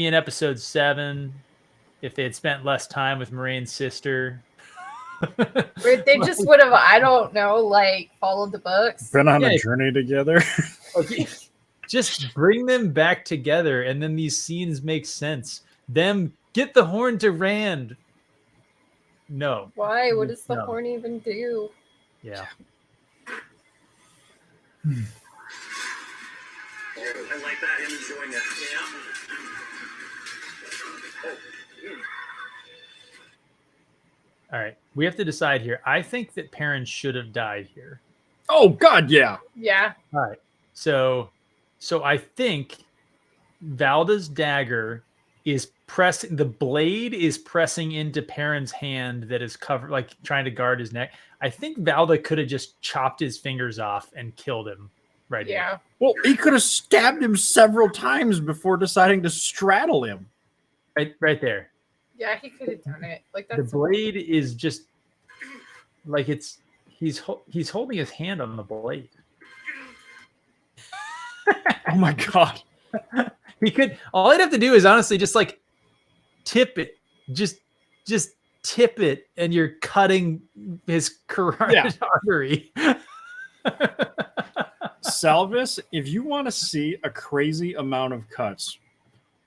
in episode 7, if they had spent less time with Moraine's sister. Or they just would have, I don't know, followed the books. Been on Yeah. a journey together. Okay. Just bring them back together, and then these scenes make sense. Them get the horn to Rand. No. Why? What does the No. horn even do? Yeah. I like that. I'm enjoying it. yeah. All right. We have to decide here. I think that Perrin should have died here. Oh God, yeah. Yeah. All right. So I think Valda's dagger is pressing, the blade is pressing into Perrin's hand that is covered, trying to guard his neck. I think Valda could have just chopped his fingers off and killed him right here. Yeah. Well, he could have stabbed him several times before deciding to straddle him. Right there. Yeah, he could have done it. The That's blade is just he's holding his hand on the blade. Oh my God. He could, all I'd have to do is honestly just tip it, just tip it, and you're cutting his carotid artery. Salvis, if you want to see a crazy amount of cuts,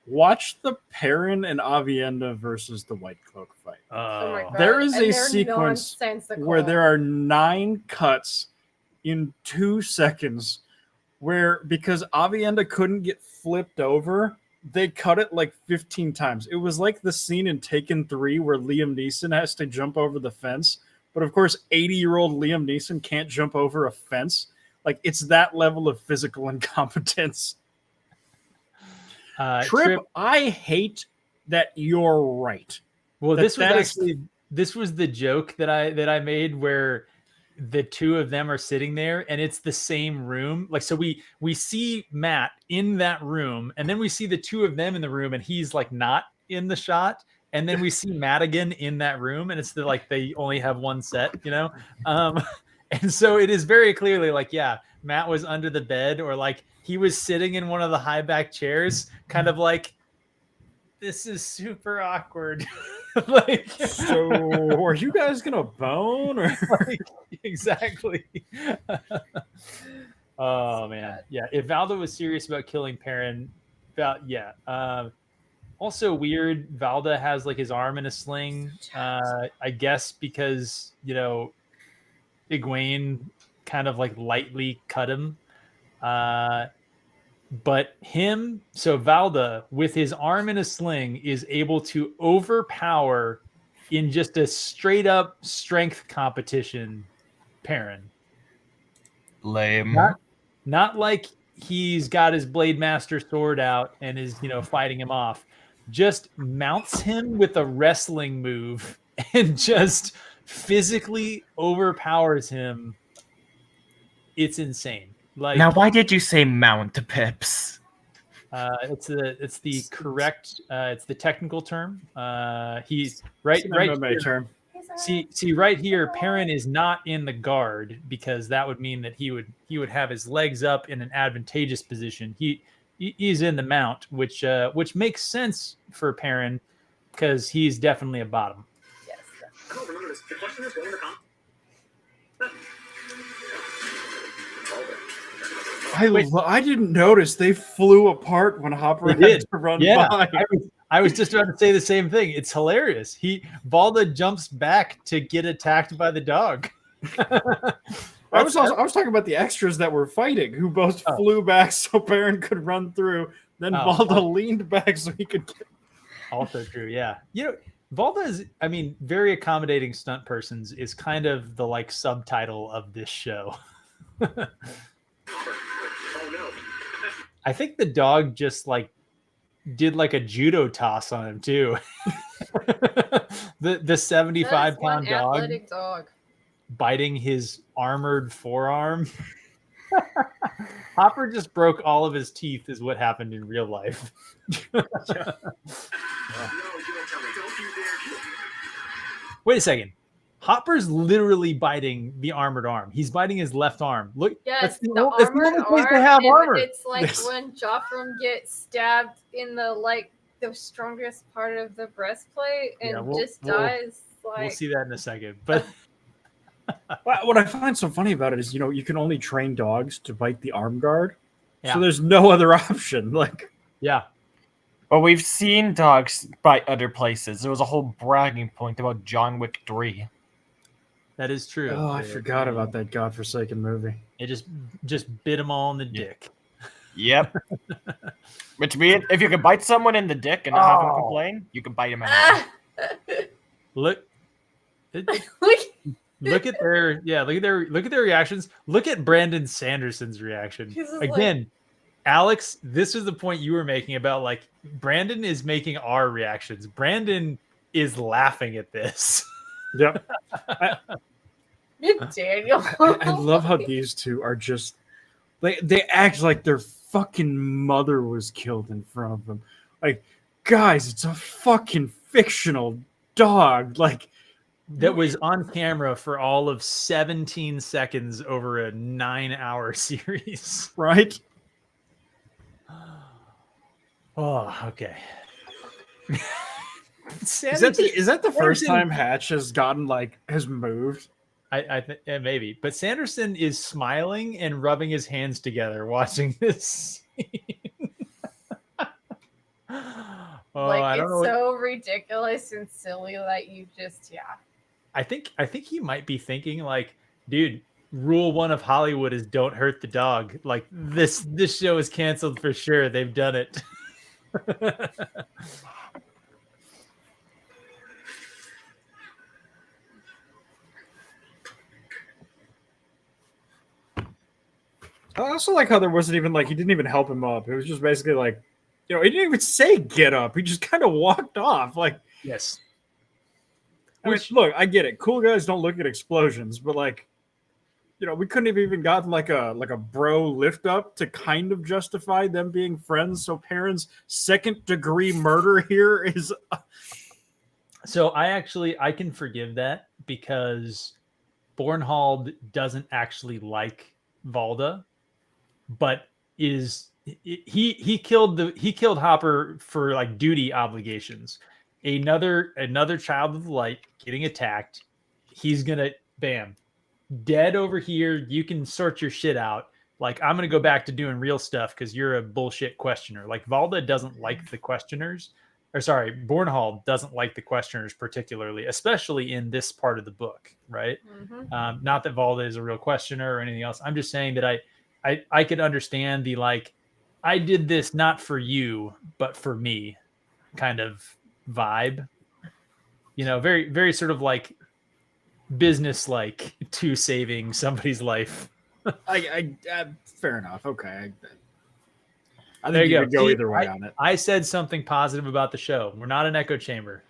watch the Perrin and Avienda versus the Whitecloak fight. Oh my God. There is And a they're sequence nonsensical. where there are 9 cuts in 2 seconds where, because Avienda couldn't get flipped over, they cut it 15 times. It was like the scene in Taken 3 where Liam Neeson has to jump over the fence. But of course, 80-year-old Liam Neeson can't jump over a fence. It's that level of physical incompetence. Trip, I hate that you're right. Well, this is was the joke that I made where the 2 of them are sitting there and it's the same room. So we see Matt in that room, and then we see the 2 of them in the room, and he's not in the shot. And then we see Matt again in that room, and it's they only have one set, and so it is very clearly Matt was under the bed, or he was sitting in one of the high back chairs, kind of this is super awkward. Like, So, are you guys gonna bone or? like, exactly. Oh man, yeah. If Valda was serious about killing Perrin, yeah. Also weird. Valda has like his arm in a sling. I guess because Egwene kind of like lightly cut him. But so Valda with his arm in a sling is able to overpower in just a straight up strength competition Perrin. Lame. Not like he's got his Blade Master sword out and is, fighting him off. Just mounts him with a wrestling move and just physically overpowers him. It's insane. Like, Now, why did you say mount, Pips? it's the correct it's the technical term. He's It's an right MMA here. term. See right here, Perrin is not in the guard because that would mean that he would have his legs up in an advantageous position. He's in the mount, which makes sense for Perrin because he's definitely a bottom. Yes. I don't remember this. The question is, what in the comments? I didn't notice they flew apart when Hopper They had did. to run Yeah, by. I was just about to say the same thing. It's hilarious. Valda jumps back to get attacked by the dog. I was talking about the extras that were fighting, who both flew back so Perrin could run through. Then Valda leaned back so he could. Also true, yeah. Valda is, very accommodating stunt persons is kind of the like subtitle of this show. Oh no. I think the dog just like did like a judo toss on him too. the 75-pound dog athletic dog biting his armored forearm. Hopper just broke all of his teeth is what happened in real life. No, you don't tell me. Don't you dare kill me. Wait a second. Hopper's literally biting the armored arm. He's biting his left arm. Look, Yes, that's the the only armored place arm. they have and armor. It's like Yes. when Joffrey gets stabbed in the strongest part of the breastplate and Yeah, we'll- dies. We'll see that in a second. But What I find so funny about it is, you can only train dogs to bite the arm guard, Yeah. so there's no other option. Like, yeah, Well, we've seen dogs bite other places. There was a whole bragging point about John Wick 3. that is true. oh, I forgot about that godforsaken movie. It just bit them all in the dick. Yep. Which means if you can bite someone in the dick and not have them complain, you can bite them in the head. Look, look at their reactions. Look at Brandon Sanderson's reaction. He's just Again, Alex, this is the point you were making about like Brandon is making our reactions. Brandon is laughing at this. Yep. Daniel. I love how these two are just they act like their fucking mother was killed in front of them. Like, guys, it's a fucking fictional dog. Like, That was on camera for all of 17 seconds over a 9-hour series. right? Oh, okay. Is that the first time Hatch has moved? I think maybe, but Sanderson is smiling and rubbing his hands together watching this scene. I don't know. It's so ridiculous and silly that you just I think he might be thinking like, dude, rule 1 of Hollywood is don't hurt the dog. Like this show is canceled for sure. They've done it. I also like how there wasn't even he didn't even help him up. It was just basically like, he didn't even say get up. He just kind of walked off. Like, Yes. look, I get it. Cool guys don't look at explosions, but we couldn't have even gotten like a bro lift up to kind of justify them being friends. So Perrin's 2nd-degree murder here is. So I can forgive that because Bornhald doesn't actually like Valda, but he killed Hopper for like duty obligations. another child of the light getting attacked. He's gonna bam, dead over here. You can sort your shit out. Like, I'm gonna go back to doing real stuff because you're a bullshit questioner. Like, Valda doesn't like the questioners, or sorry, Bornhall doesn't like the questioners particularly, especially in this part of the book, right? Mm-hmm. Not that Valda is a real questioner or anything else. I'm just saying that I could understand the like, I did this not for you, but for me kind of vibe. You know, very, very sort of like business like to saving somebody's life. Fair enough. Okay. I There think you you go. could go See, either way on it. I said something positive about the show. We're not an echo chamber.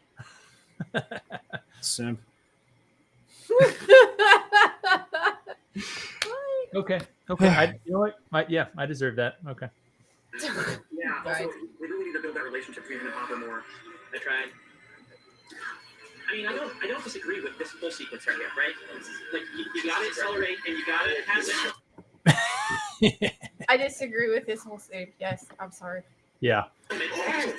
Simp. Okay. You know what? I deserve that. Okay. Yeah. Right. Also, we really need to build that relationship between him and Papa more. I tried. I mean, I don't disagree with this whole sequence right here, right? Like, you gotta accelerate and you gotta have this. I disagree with this whole save. Yes, I'm sorry. Yeah. Yep.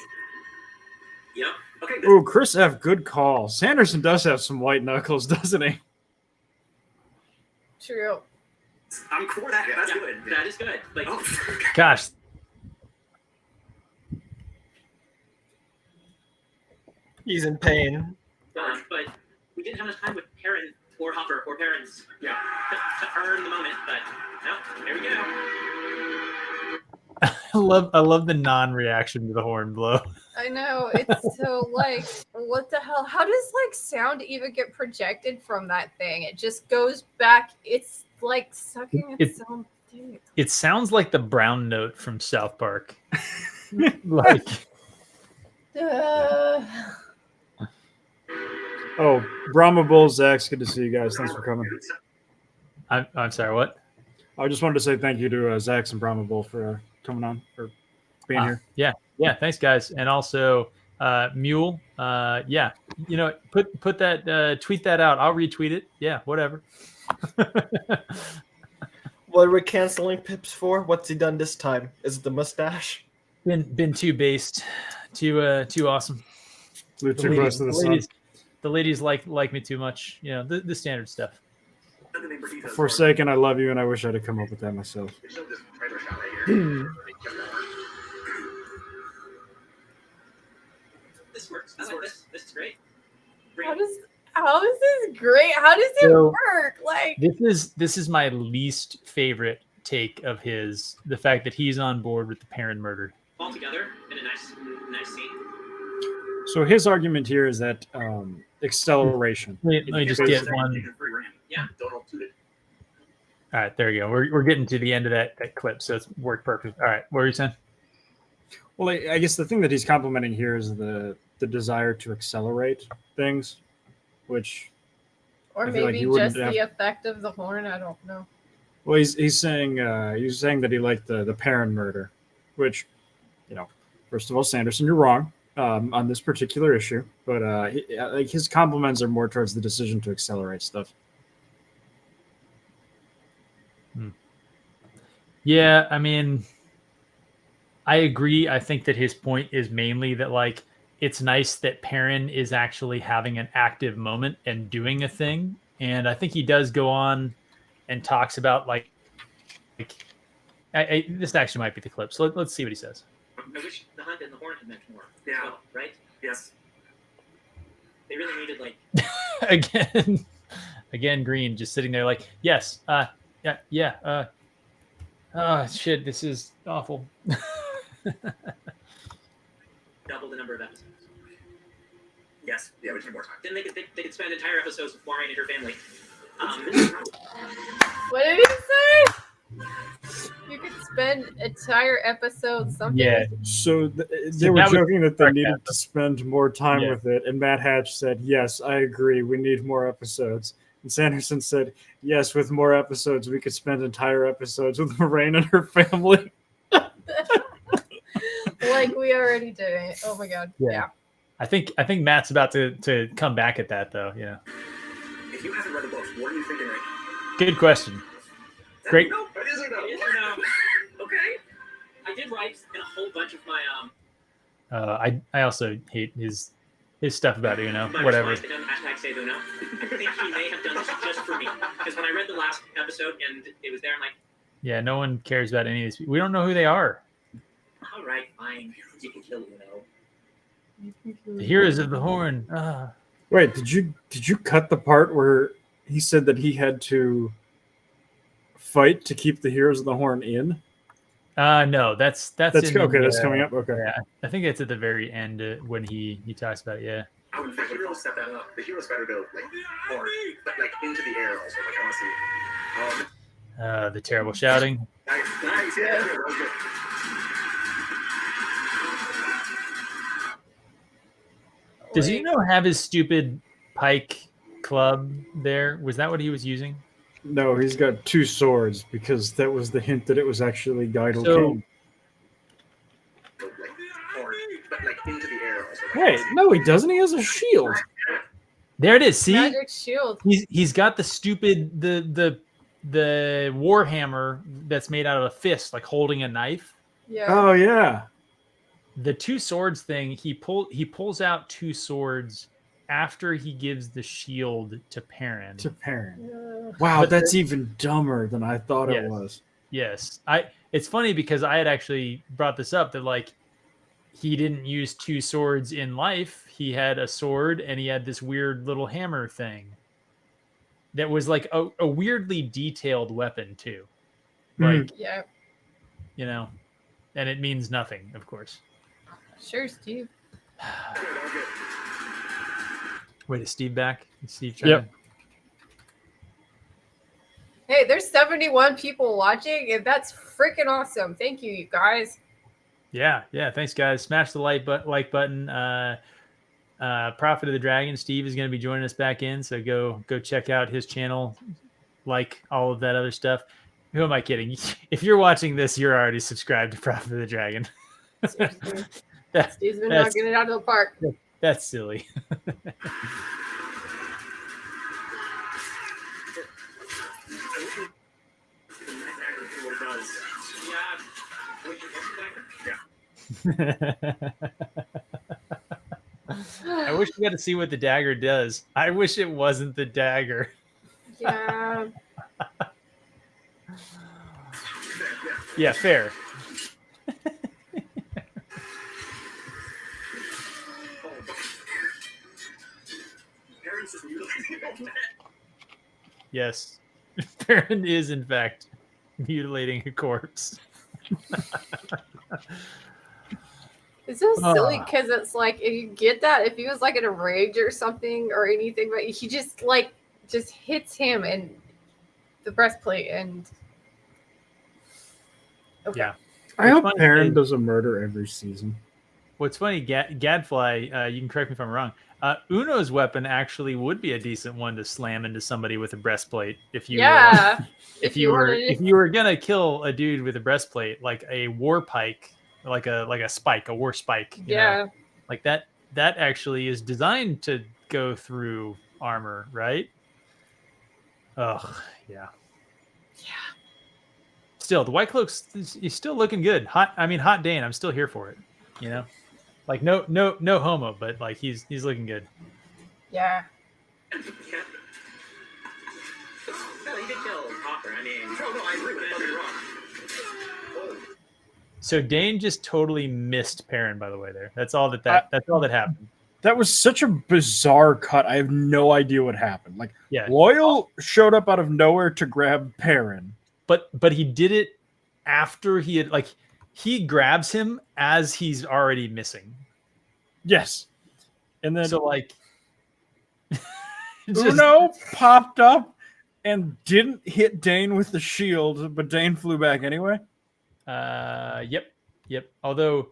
Okay. Ooh, Chris F. Good call. Sanderson does have some white knuckles, doesn't he? True. I'm for that. That's good. That is good. Like, Oh, Gosh. He's in pain. but we didn't have enough time with Perrin or Hopper or parents, to earn the moment. But no, here we go. I love the non-reaction to the horn blow. I know. It's so like, what the hell? How does like sound even get projected from that thing? It just goes back. It's like sucking its own dick. It sounds like the brown note from South Park. Like, Oh, Brahma Bull, Zach's good to see you guys. Thanks for coming. I'm sorry, what? I just wanted to say thank you to Zach and Brahma Bull for coming on, for being here. Yeah, thanks guys. And also Mule, yeah, you know, put that tweet that out. I'll retweet it. Yeah, whatever. What are we canceling Pips for? What's he done this time? Is it the mustache? Been too based, too awesome. Flew too close to the sun. The ladies like me too much. You know, the standard stuff. Forsaken, I love you, and I wish I'd have come up with that myself. They showed this trailer shot right here. This works. I like this. This is great. How is this great? How does it So, work? Like, This is my least favorite take of his. The fact that he's on board with the Perrin murder. All together in a nice scene. So his argument here is that acceleration. Let me just get one. Yeah. Donald tooted. All right, there you go. We're getting to the end of that clip, so it's worked perfect. All right, what were you saying? Well, I guess the thing that he's complimenting here is the desire to accelerate things, which, or I feel like maybe you wouldn't just have- the effect of the horn. I don't know. well, he's saying that he liked the Perrin murder, which, you know, first of all, Sanderson, you're wrong on this particular issue, but like his compliments are more towards the decision to accelerate stuff. Yeah, I mean, I agree. I think that his point is mainly that, like, it's nice that Perrin is actually having an active moment and doing a thing. And I think he does go on and talks about, like this actually might be the clip. So let's see what he says. I wish the hunt and the horn had meant more. Yeah. as well, right? Yes. They really needed like again, Green just sitting there like, yes, oh shit, this is awful. double the number of episodes. Yes. Yeah, we need more time. Then they could spend entire episodes with Maureen and her family. What did he say? You could spend entire episodes. Something. Yeah. So they So were that was joking that they correct, needed Matt. to spend more time Yeah. with it, and Matt Hatch said, "Yes, I agree. We need more episodes." And Sanderson said, "Yes, with more episodes, we could spend entire episodes with Moraine and her family." Like we already did it. Oh my god. Yeah. Yeah. I think Matt's about to come back at that though. Yeah. If you haven't read the books, what are you thinking right now? Good question. Great. No, it isn't. It is or no? Okay. I did write in a whole bunch of my I also hate his his stuff about Uno, My whatever. response to him, #save Uno. I think he may have done this just for me. Because when I read the last episode and it was there, I'm like, Yeah, no one cares about any of these people. We don't know who they are. all right, fine. You can kill Uno. The heroes of the horn. Ah. Wait, did you cut the part where he said that he had to fight to keep the Heroes of the Horn in? No, that's That's in okay. the, That's coming up. Okay. Yeah, I think it's at the very end when he talks about it. Yeah. I would set that up. The hero's better to like horn, but like into the air also. Like I want to see. The terrible shouting. Nice, yeah. That was good. Does Uno have his stupid pike club there? Was that what he was using? No, he's got 2 swords because that was the hint that it was actually Guidal So- King. Like horn, but like into the air also. Like, Wait, no, he doesn't. He has a shield. There it is. See, Magic shield. he's got the stupid the warhammer that's made out of a fist, like holding a knife. Yeah. Oh yeah. The 2 swords thing, he pulls out 2 swords after he gives the shield to Perrin. To Perrin. Yeah. Wow, But that's even dumber than I thought Yes. it was. Yes. It's funny because I had actually brought this up that like he didn't use 2 swords in life. He had a sword and he had this weird little hammer thing that was like a weirdly detailed weapon too. Like, Yeah. you know, and it means nothing, of course. Sure, Steve. Wait, is Steve back? Is Steve trying Yep. to- Hey, there's 71 people watching, and that's freaking awesome. Thank you, you guys. Yeah. Thanks, guys. Smash the like button. Prophet of the Dragon, Steve is going to be joining us back in, so go check out his channel, like all of that other stuff. Who am I kidding? If you're watching this, you're already subscribed to Prophet of the Dragon. Seriously. That- Steve's been that's- knocking it out of the park. That's silly. I wish we got to see what the dagger does. I wish it wasn't the dagger. Yeah. Yeah, fair. Yes. Perrin is, in fact, mutilating a corpse. It's so silly Ah. because it's like if you get that, if he was like in a rage or something or anything, but he just hits him and the breastplate and okay. Yeah. I hope funny Perrin is- does a murder every season. What's funny, Gadfly, you can correct me if I'm wrong. Uno's weapon actually would be a decent one to slam into somebody with a breastplate. If you Yeah. if you were gonna kill a dude with a breastplate, like a war pike, like a spike, a war spike. you know, Yeah. like that actually is designed to go through armor, right? Ugh, yeah. Still, the Whitecloaks is still looking good. Hot Dane. I'm still here for it. You know, like no homo, but like he's looking good. Yeah. No, he did kill Hopper. I mean, no, I agree with it. Wrong. So Dane just totally missed Perrin, by the way. That's all that's all that happened. That was such a bizarre cut. I have no idea what happened. Like, Yeah. Loyal showed up out of nowhere to grab Perrin. But he did it after he had he grabs him as he's already missing. Yes. And then So like Uno popped up and didn't hit Dane with the shield, but Dane flew back anyway. Yep. Although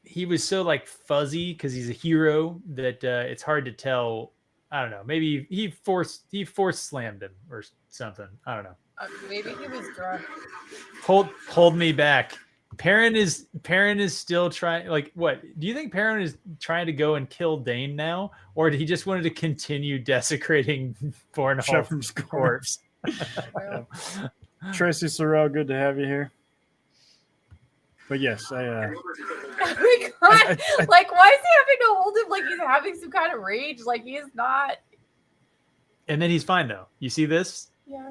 he was so like fuzzy because he's a hero that it's hard to tell. I don't know. Maybe he force slammed him or something. I don't know. Maybe he was drunk. Hold me back. Perrin is still trying. Like, what do you think? Perrin is trying to go and kill Dane now, or did he just wanted to continue desecrating Bornholm's corpse? Well, Tracy Sorrell, good to have you here. But yes, oh my god! Like, why is he having to hold him like he's having some kind of rage. Like he is not. And then he's fine though. You see this? Yeah.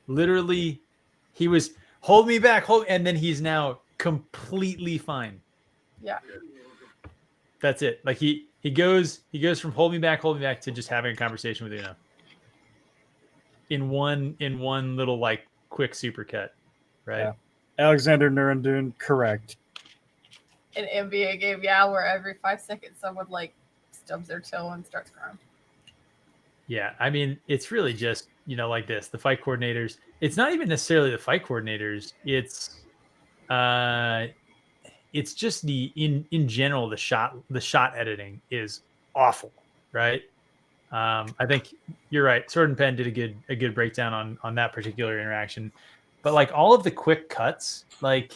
Literally, he was hold me back, and then he's now completely fine. Yeah. That's it. Like he goes from hold me back to just having a conversation with Una. In one little like quick supercut, right? Yeah. Alexander Nurendun, correct. An NBA game, yeah, where every 5 seconds someone like stubs their toe and starts crying. Yeah, I mean, it's really just, like this. The fight coordinators, it's not even necessarily the fight coordinators. It's just in general, the shot editing is awful, right? I think you're right. Sword and Pen did a good breakdown on that particular interaction. But like all of the quick cuts, like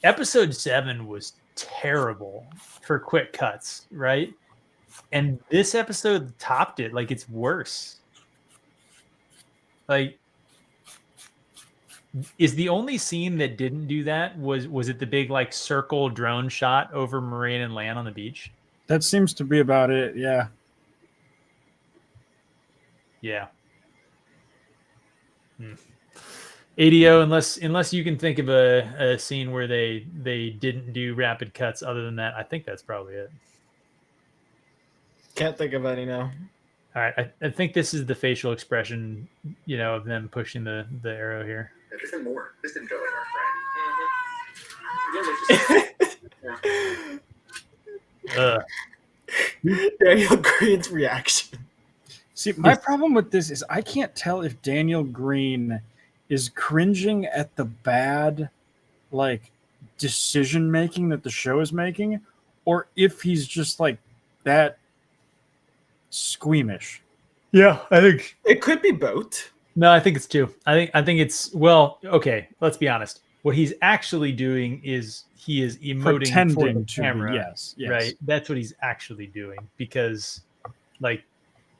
episode 7 was terrible for quick cuts, right? And this episode topped it. Like it's worse. Like, is the only scene that didn't do that was it the big like circle drone shot over Moraine and Lan on the beach? That seems to be about it. Yeah. Yeah. ADO, unless you can think of a scene where they didn't do rapid cuts other than that, I think that's probably it. Can't think of any now. All right, I think this is the facial expression, of them pushing the arrow here. Yeah, this didn't more. This didn't go anywhere, Daniel Green's reaction. See, my problem with this is I can't tell if Daniel Green is cringing at the bad, like, decision making that the show is making, or if he's just like that squeamish. Yeah, I think It could be both. no, I think it's two. I think it's okay. Let's be honest. What he's actually doing is he is emoting Pretending for the to camera. be, yes. Right. That's what he's actually doing because, like,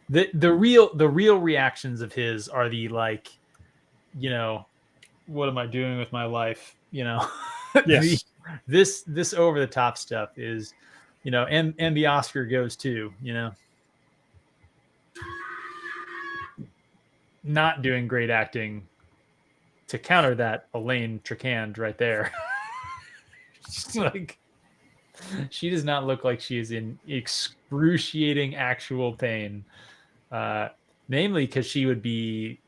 the real reactions of his are the like, what am I doing with my life? Yes. This over the top stuff is, and the Oscar goes too, not doing great acting to counter that. Elaine Tricand right there. She's like, she does not look like she is in excruciating actual pain. Namely because she would be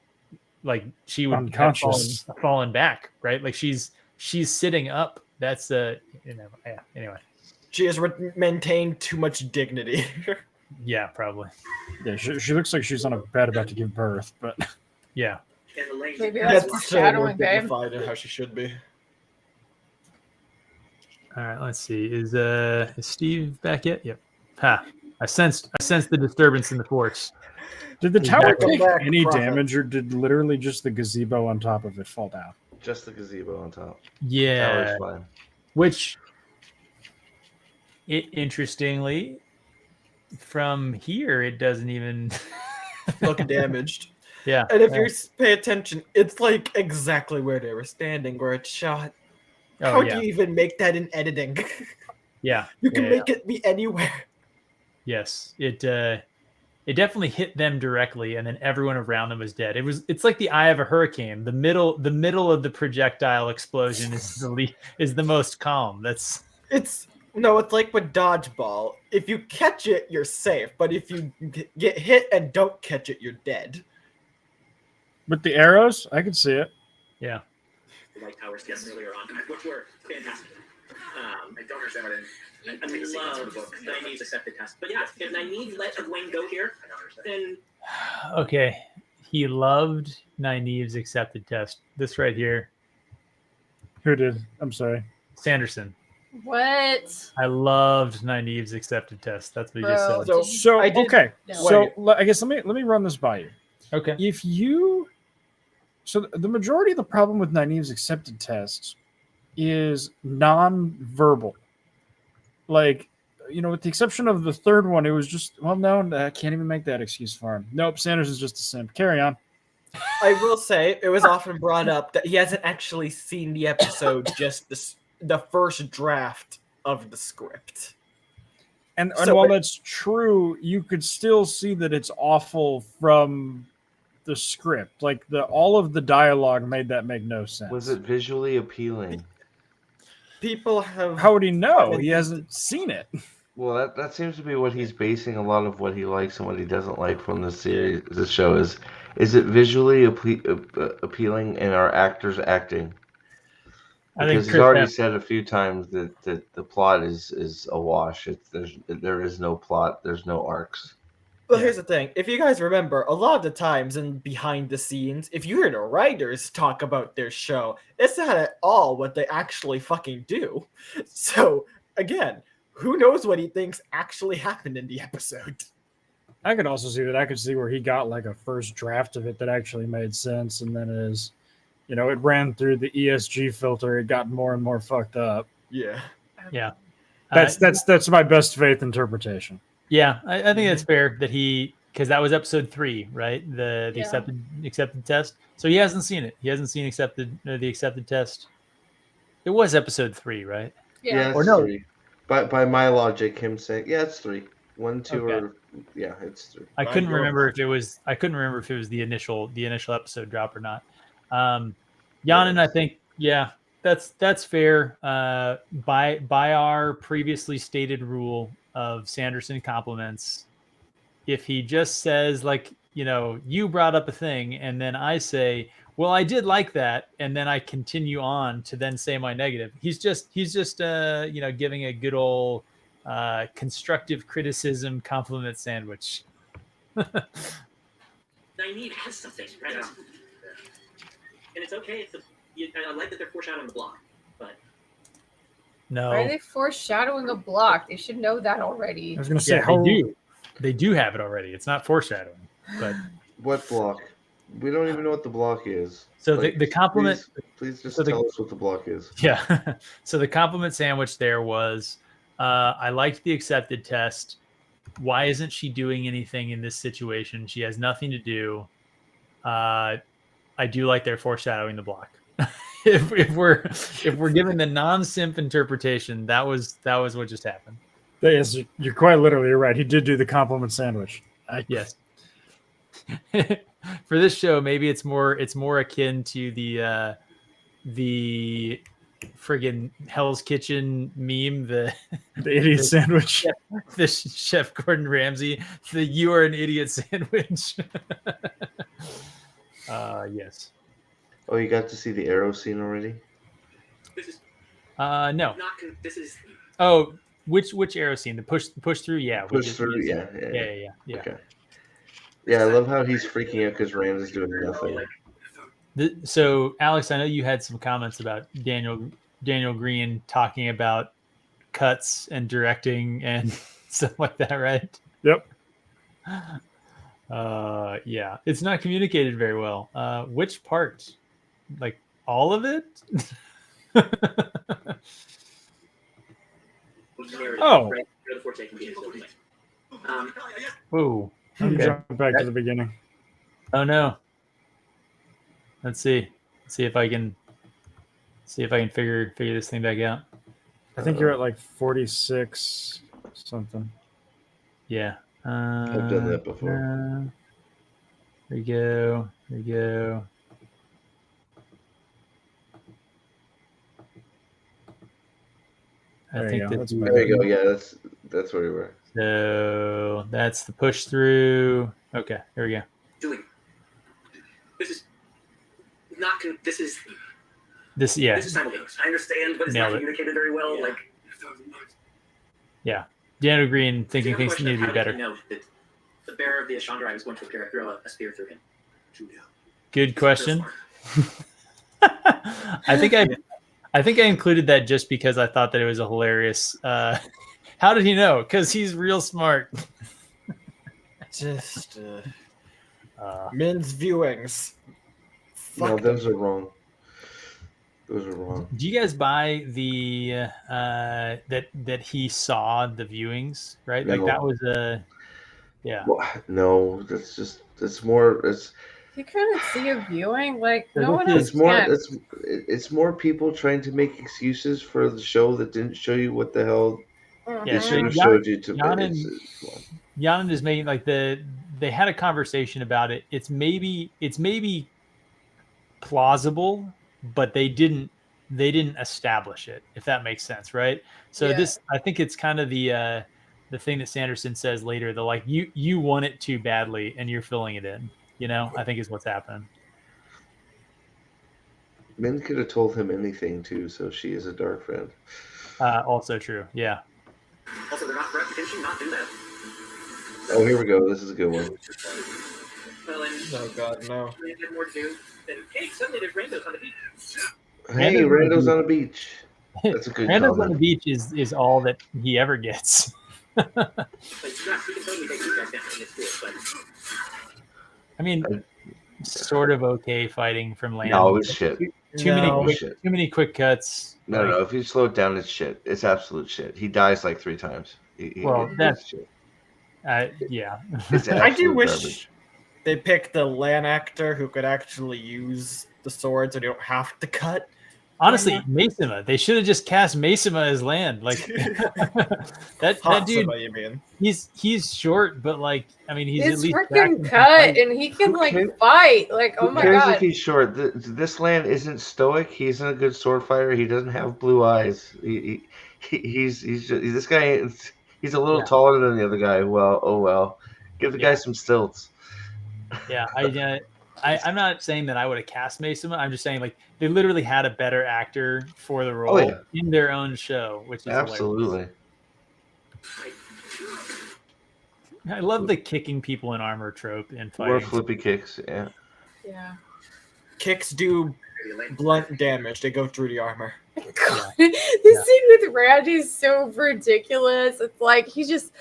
like, she would unconscious, have fallen back, right? Like she's sitting up. That's anyway. She has maintained too much dignity. Yeah, probably. Yeah, she looks like she's on a bed about to give birth, but yeah. Maybe that's foreshadowing, babe. Dignified and how she should be. All right, let's see. Is Steve back yet? Yep. Ha! I sensed the disturbance in the force. did the tower Exactly. take any damage, or did literally just the gazebo on top of it fall down? Just the gazebo on top. Yeah. Tower's fine. Which, interestingly, from here it doesn't even Look damaged. Yeah. And if you pay attention, it's like exactly where they were standing, where it's shot. Oh, How yeah. do you even make that in editing? Yeah. You can Yeah, make it be anywhere. Yes. It definitely hit them directly, and then everyone around them was dead. It's like the eye of a hurricane. The middle of the projectile explosion is the most calm. It's like with dodgeball. If you catch it, you're safe. But if you get hit and don't catch it, you're dead. With the arrows, I could see it. Yeah. The White Towers, yes, earlier on, which were fantastic. I don't understand why I didn't take a sequence from the book. Nynaeve's accepted test. But yeah, if Nynaeve let Egwene go here, I don't understand. then Okay. He loved Nynaeve's accepted test. This right here. Who did? I'm sorry. Sanderson. What? I loved Nynaeve's accepted test. That's what he just Bro. said. So I did- okay. No. So I guess let me run this by you. Okay. So the majority of the problem with Nynaeve's accepted test is non-verbal. Like, with the exception of the third one, it was just, well, no, I can't even make that excuse for him. Nope, Sanders is just a simp. Carry on. I will say it was often brought up that he hasn't actually seen the episode, just the first draft of the script. And So- while that's true, you could still see that it's awful from the script. Like all of the dialogue made that make no sense. Was it visually appealing? People have. How would he know? He hasn't seen it. Well, that seems to be what he's basing a lot of what he likes and what he doesn't like from the series. The show is it visually appealing and are actors acting? Because he's already said a few times that the plot is a wash. There is no plot. There's no arcs. Well, here's the thing. If you guys remember, a lot of the times in behind the scenes, if you hear the writers talk about their show, it's not at all what they actually fucking do. So, again, who knows what he thinks actually happened in the episode? I could also see that. I could see where he got like a first draft of it that actually made sense, and then it ran through the ESG filter. It got more and more fucked up. Yeah. Yeah. That's my best faith interpretation. Yeah, I think that's fair that because that was episode 3, right? The Yeah. accepted test. So he hasn't seen it. He hasn't seen the accepted test. It was episode 3, right? Yeah, it's Or no. 3. By my logic, him saying, yeah, it's 3. 1, 2, Okay. or yeah, it's 3. I couldn't remember if it was the initial episode drop or not. Yanin, I think, yeah, that's fair. By our previously stated rule of Sanderson compliments, if he just says like, you brought up a thing, and then I say, well, I did like that, and then I continue on to then say my negative. He's just giving a good old constructive criticism compliment sandwich. Nynaeve has something, right? Yeah. And it's okay. I like that they're foreshadowing the block, but No, Why are they foreshadowing a block? They should know that already. I was going to say yeah, they do have it already. It's not foreshadowing, but What block? We don't even know what the block is. so the compliment. Please just so the- tell us what the block is. Yeah. So the compliment sandwich there was, I liked the accepted test. Why isn't she doing anything in this situation? She has nothing to do. I do like their foreshadowing the block. if we're given the non-simp interpretation, that was what just happened. Yes, you're quite literally right. He did do the compliment sandwich. Yes. For this show, maybe it's more akin to the friggin' Hell's Kitchen meme, the idiot sandwich. The Chef Gordon Ramsay, the "you are an idiot" sandwich. Yes. Oh, you got to see the arrow scene already? this is No. not. This is Oh, which arrow scene? The push through? Yeah. Push through, yeah. Okay. Yeah, I love how he's freaking out because Rand is doing nothing. So, Alex, I know you had some comments about Daniel Green talking about cuts and directing and stuff like that, right? Yep. Yeah, it's not communicated very well. Which part? Like all of it? narrative. Oh. Right before taking the opening. Whoa. Let me Okay. jump back to the beginning. Oh no. Let's see. See if I can figure this thing back out. I think you're at like 46 something. Yeah. I've done that before. There you go. There you go. I There think you go. that's That's There you go. Yeah, that's where you were. so that's the push through. Okay, here we go. Julie, this is not. This is Yeah. This is simultaneous. I understand, but it's Nailed not it. communicated very well. Yeah. Like Yeah. Daniel Green thinking the things question need of to how be did he better. know that the bearer of the Ashandrai was going to throw a spear through him. Good question. I think I included that just because I thought that it was a hilarious. How did he know? Because he's real smart. Just Uh, men's viewings. No, Fuck those are wrong. Those are wrong. do you guys buy the that he saw the viewings? Right, like No. that was a yeah. Well, no, it's more. You couldn't see a viewing, like So no this one else It's more. can. It's more people trying to make excuses for the show that didn't show you what the hell Yeah, I so should have showed you to Yanan is making like they had a conversation about it. It's maybe plausible, but they didn't establish it, if that makes sense, right? So this, I think it's kind of the thing that Sanderson says later, the like you want it too badly and you're filling it in, I think is what's happening. Min could have told him anything too, so she is a dark friend. Also true, yeah. Also, they're not can she not do that? Oh, here we go. This is a good one. Well, and Oh God, no. they had more to do. Then, hey, suddenly there's rainbows on the beach. Hey, Rando's on the beach. That's a good Rando's comment. on the beach is all that he ever gets. Like, you can totally take these guys down and it's cool, but I mean, sort of okay fighting from land. No, it's shit. Too many quick cuts. No. If you slow it down, it's shit. It's absolute shit. He dies like 3 times. That's shit. Yeah. I do wish they picked the land actor who could actually use the sword, so they don't have to cut. Honestly, Mesima. They should have just cast Mesima as land. Like that dude. You mean? He's short, but like I mean, he's at least freaking cut, and he can like fight. Like, oh my god! Who cares if he's short? This land isn't stoic. He's a good sword fighter. He doesn't have blue eyes. He's this guy. He's a little taller than the other guy. Well, oh well. Give the guy some stilts. Yeah, I'm not saying that I would have cast Mesima. I'm just saying like they literally had a better actor for the role in their own show, which is absolutely. Hilarious. I love the kicking people in armor trope in fighting. Or flippy kicks, yeah. Yeah. Kicks do blunt damage. They go through the armor. This scene with Randy is so ridiculous. It's like he just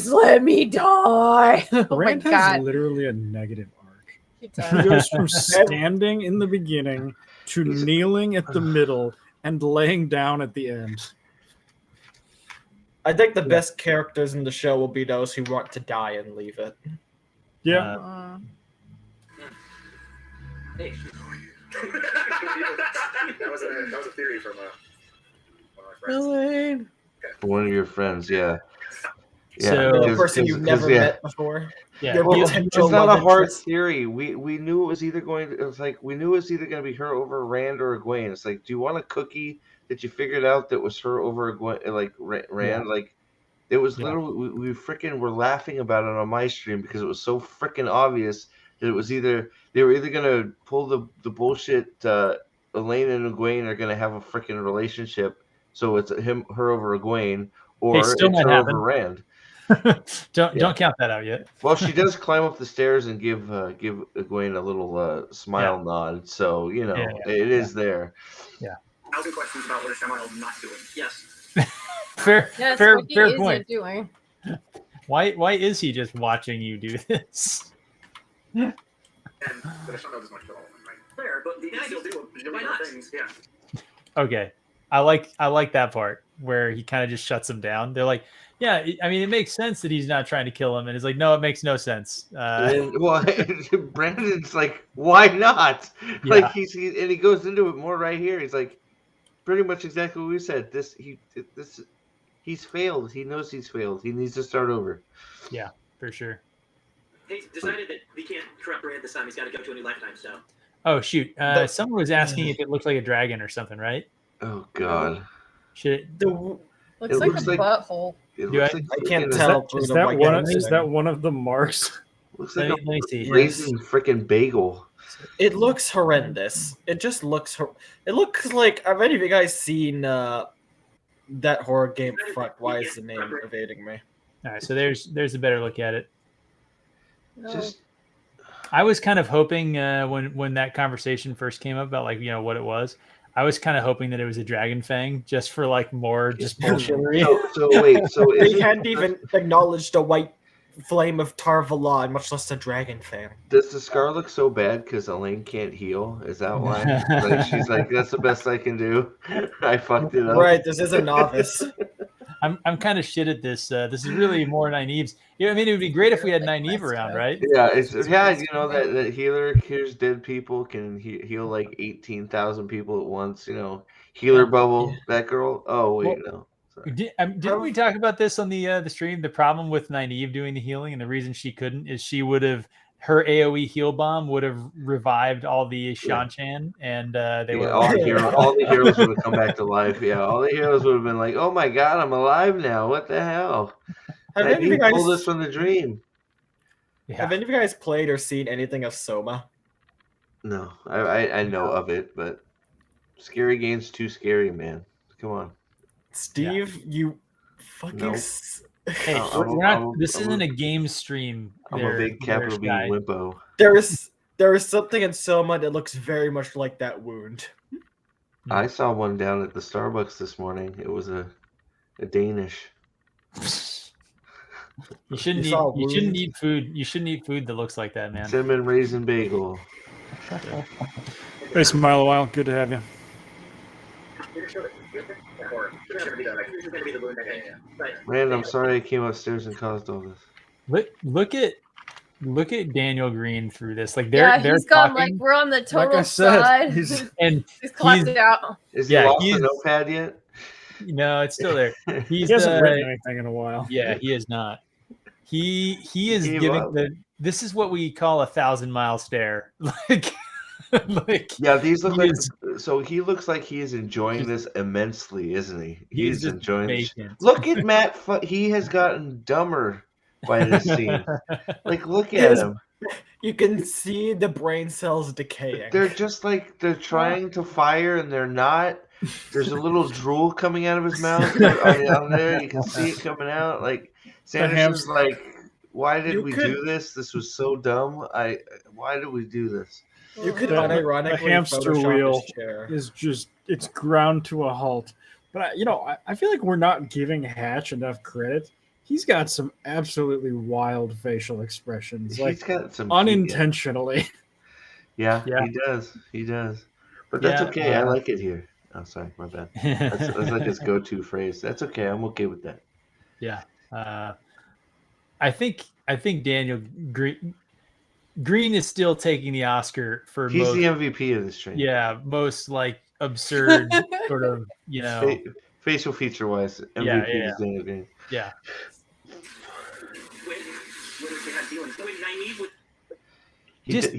let me die. Oh Rand my has god. literally a negative arc. He He goes from standing in the beginning to kneeling at the middle and laying down at the end. I think the best characters in the show will be those who want to die and leave it. Yeah. Hey. that was a theory from one of my friends. One of your friends, yeah. So a person you've never met before. Yeah, well, it's not a hard theory. We knew it was either going to be her over Rand or Egwene. It's like, do you want a cookie that you figured out that was her over Egwene, like Rand? Yeah. Like, it was literally we freaking were laughing about it on my stream because it was so freaking obvious that it was they were either gonna pull the bullshit. Elaine and Egwene are gonna have a freaking relationship, so it's her over Egwene, or it's her over Rand. Don't count that out yet. Well, she does climb up the stairs and give Egwene a little smile nod, so it is there. Yeah. 1,000 questions about what is Samael not doing. Yes. fair point. Doing? Why is he just watching you do this? And but I don't know this much at all, right? Fair, but the guy Still do why not? things. Yeah. Okay, I like that part where he kind of just shuts him down. They're like, yeah, I mean, it makes sense that he's not trying to kill him, and it's like, no, it makes no sense. Brandon's like, why not? Like he goes into it more right here. He's like, pretty much exactly what we said. He's failed. He knows he's failed. He needs to start over. Yeah, for sure. He's decided that he can't corrupt Rand this time. He's got to go to a new lifetime. So. Oh shoot! Someone was asking if it looked like a dragon or something, right? Oh god. Should looks like a butthole. I can't tell. Is that one of the marks? Looks like a raisin freaking bagel. It looks horrendous. It just looks. It looks like. Have any of you guys seen that horror game? Fuck! Why is the name evading me? All right, so there's a better look at it. No. I was kind of hoping when that conversation first came up about like what it was. I was kind of hoping that it was a dragon fang, just for like more just bullshittery. So they hadn't even acknowledged a white flame of Tar-Valon, much less a dragon fan. Does the scar look so bad because Elaine can't heal? Is that why? Like she's like, that's the best I can do. I fucked it up. Right, this is a novice. I'm kind of shit at this. This is really more Nynaeve's. I mean, it would be great if we had Nynaeve around, right? Yeah, that healer cures dead people, can heal like 18,000 people at once. Healer bubble. That girl. Oh wait, no. Didn't we talk about this on the stream? The problem with Nynaeve doing the healing and the reason she couldn't is she would have her AoE heal bomb would have revived all the Shan-Chan, and they were all the heroes would have come back to life. Yeah, all the heroes would have been like, "Oh my god, I'm alive now! What the hell?" Have any of you pulled guys us from the dream? Have any of you guys played or seen anything of Soma? No, I know of it, but Scary Game's too scary, man. Come on, Steve, you fucking. No. Hey, this isn't a game stream. I'm a big capital B wimpo. There is something in Soma that looks very much like that wound. I saw one down at the Starbucks this morning. It was a Danish. You shouldn't eat food. You shouldn't eat food that looks like that, man. Cinnamon raisin bagel. Hey, Smile a while. Good to have you. Rand, I'm sorry I came upstairs and caused all this. Look at Daniel Green through this. Like they're he's talking, gone like we're on the total Like I said, side. he's clapped it out. Is he lost the notepad yet? No, it's still there. he hasn't written anything in a while. Yeah, he is not. He is giving this is what we call 1,000-mile stare. Yeah, these look like so he looks like he is enjoying this immensely, isn't he? He's enjoying this. Look at Matt. He has gotten dumber by this scene. Like, look at him. You can see the brain cells decaying. They're just like they're trying to fire and they're not. There's a little drool coming out of his mouth down there. You can see it coming out. Like Sanderson's like, why did we do this? This was so dumb. Why did we do this? You could the hamster wheel is it's ground to a halt. But I feel like we're not giving Hatch enough credit. He's got some absolutely wild facial expressions, He's got some unintentionally. Yeah, he does. But that's okay. I like it here. Oh, sorry, my bad. That's like his go-to phrase. That's okay. I'm okay with that. Yeah, I think Daniel Green is still taking the Oscar for. He's the MVP of this train. Yeah, most like absurd sort of facial feature wise. MVP is Daniel Green. Yeah. Just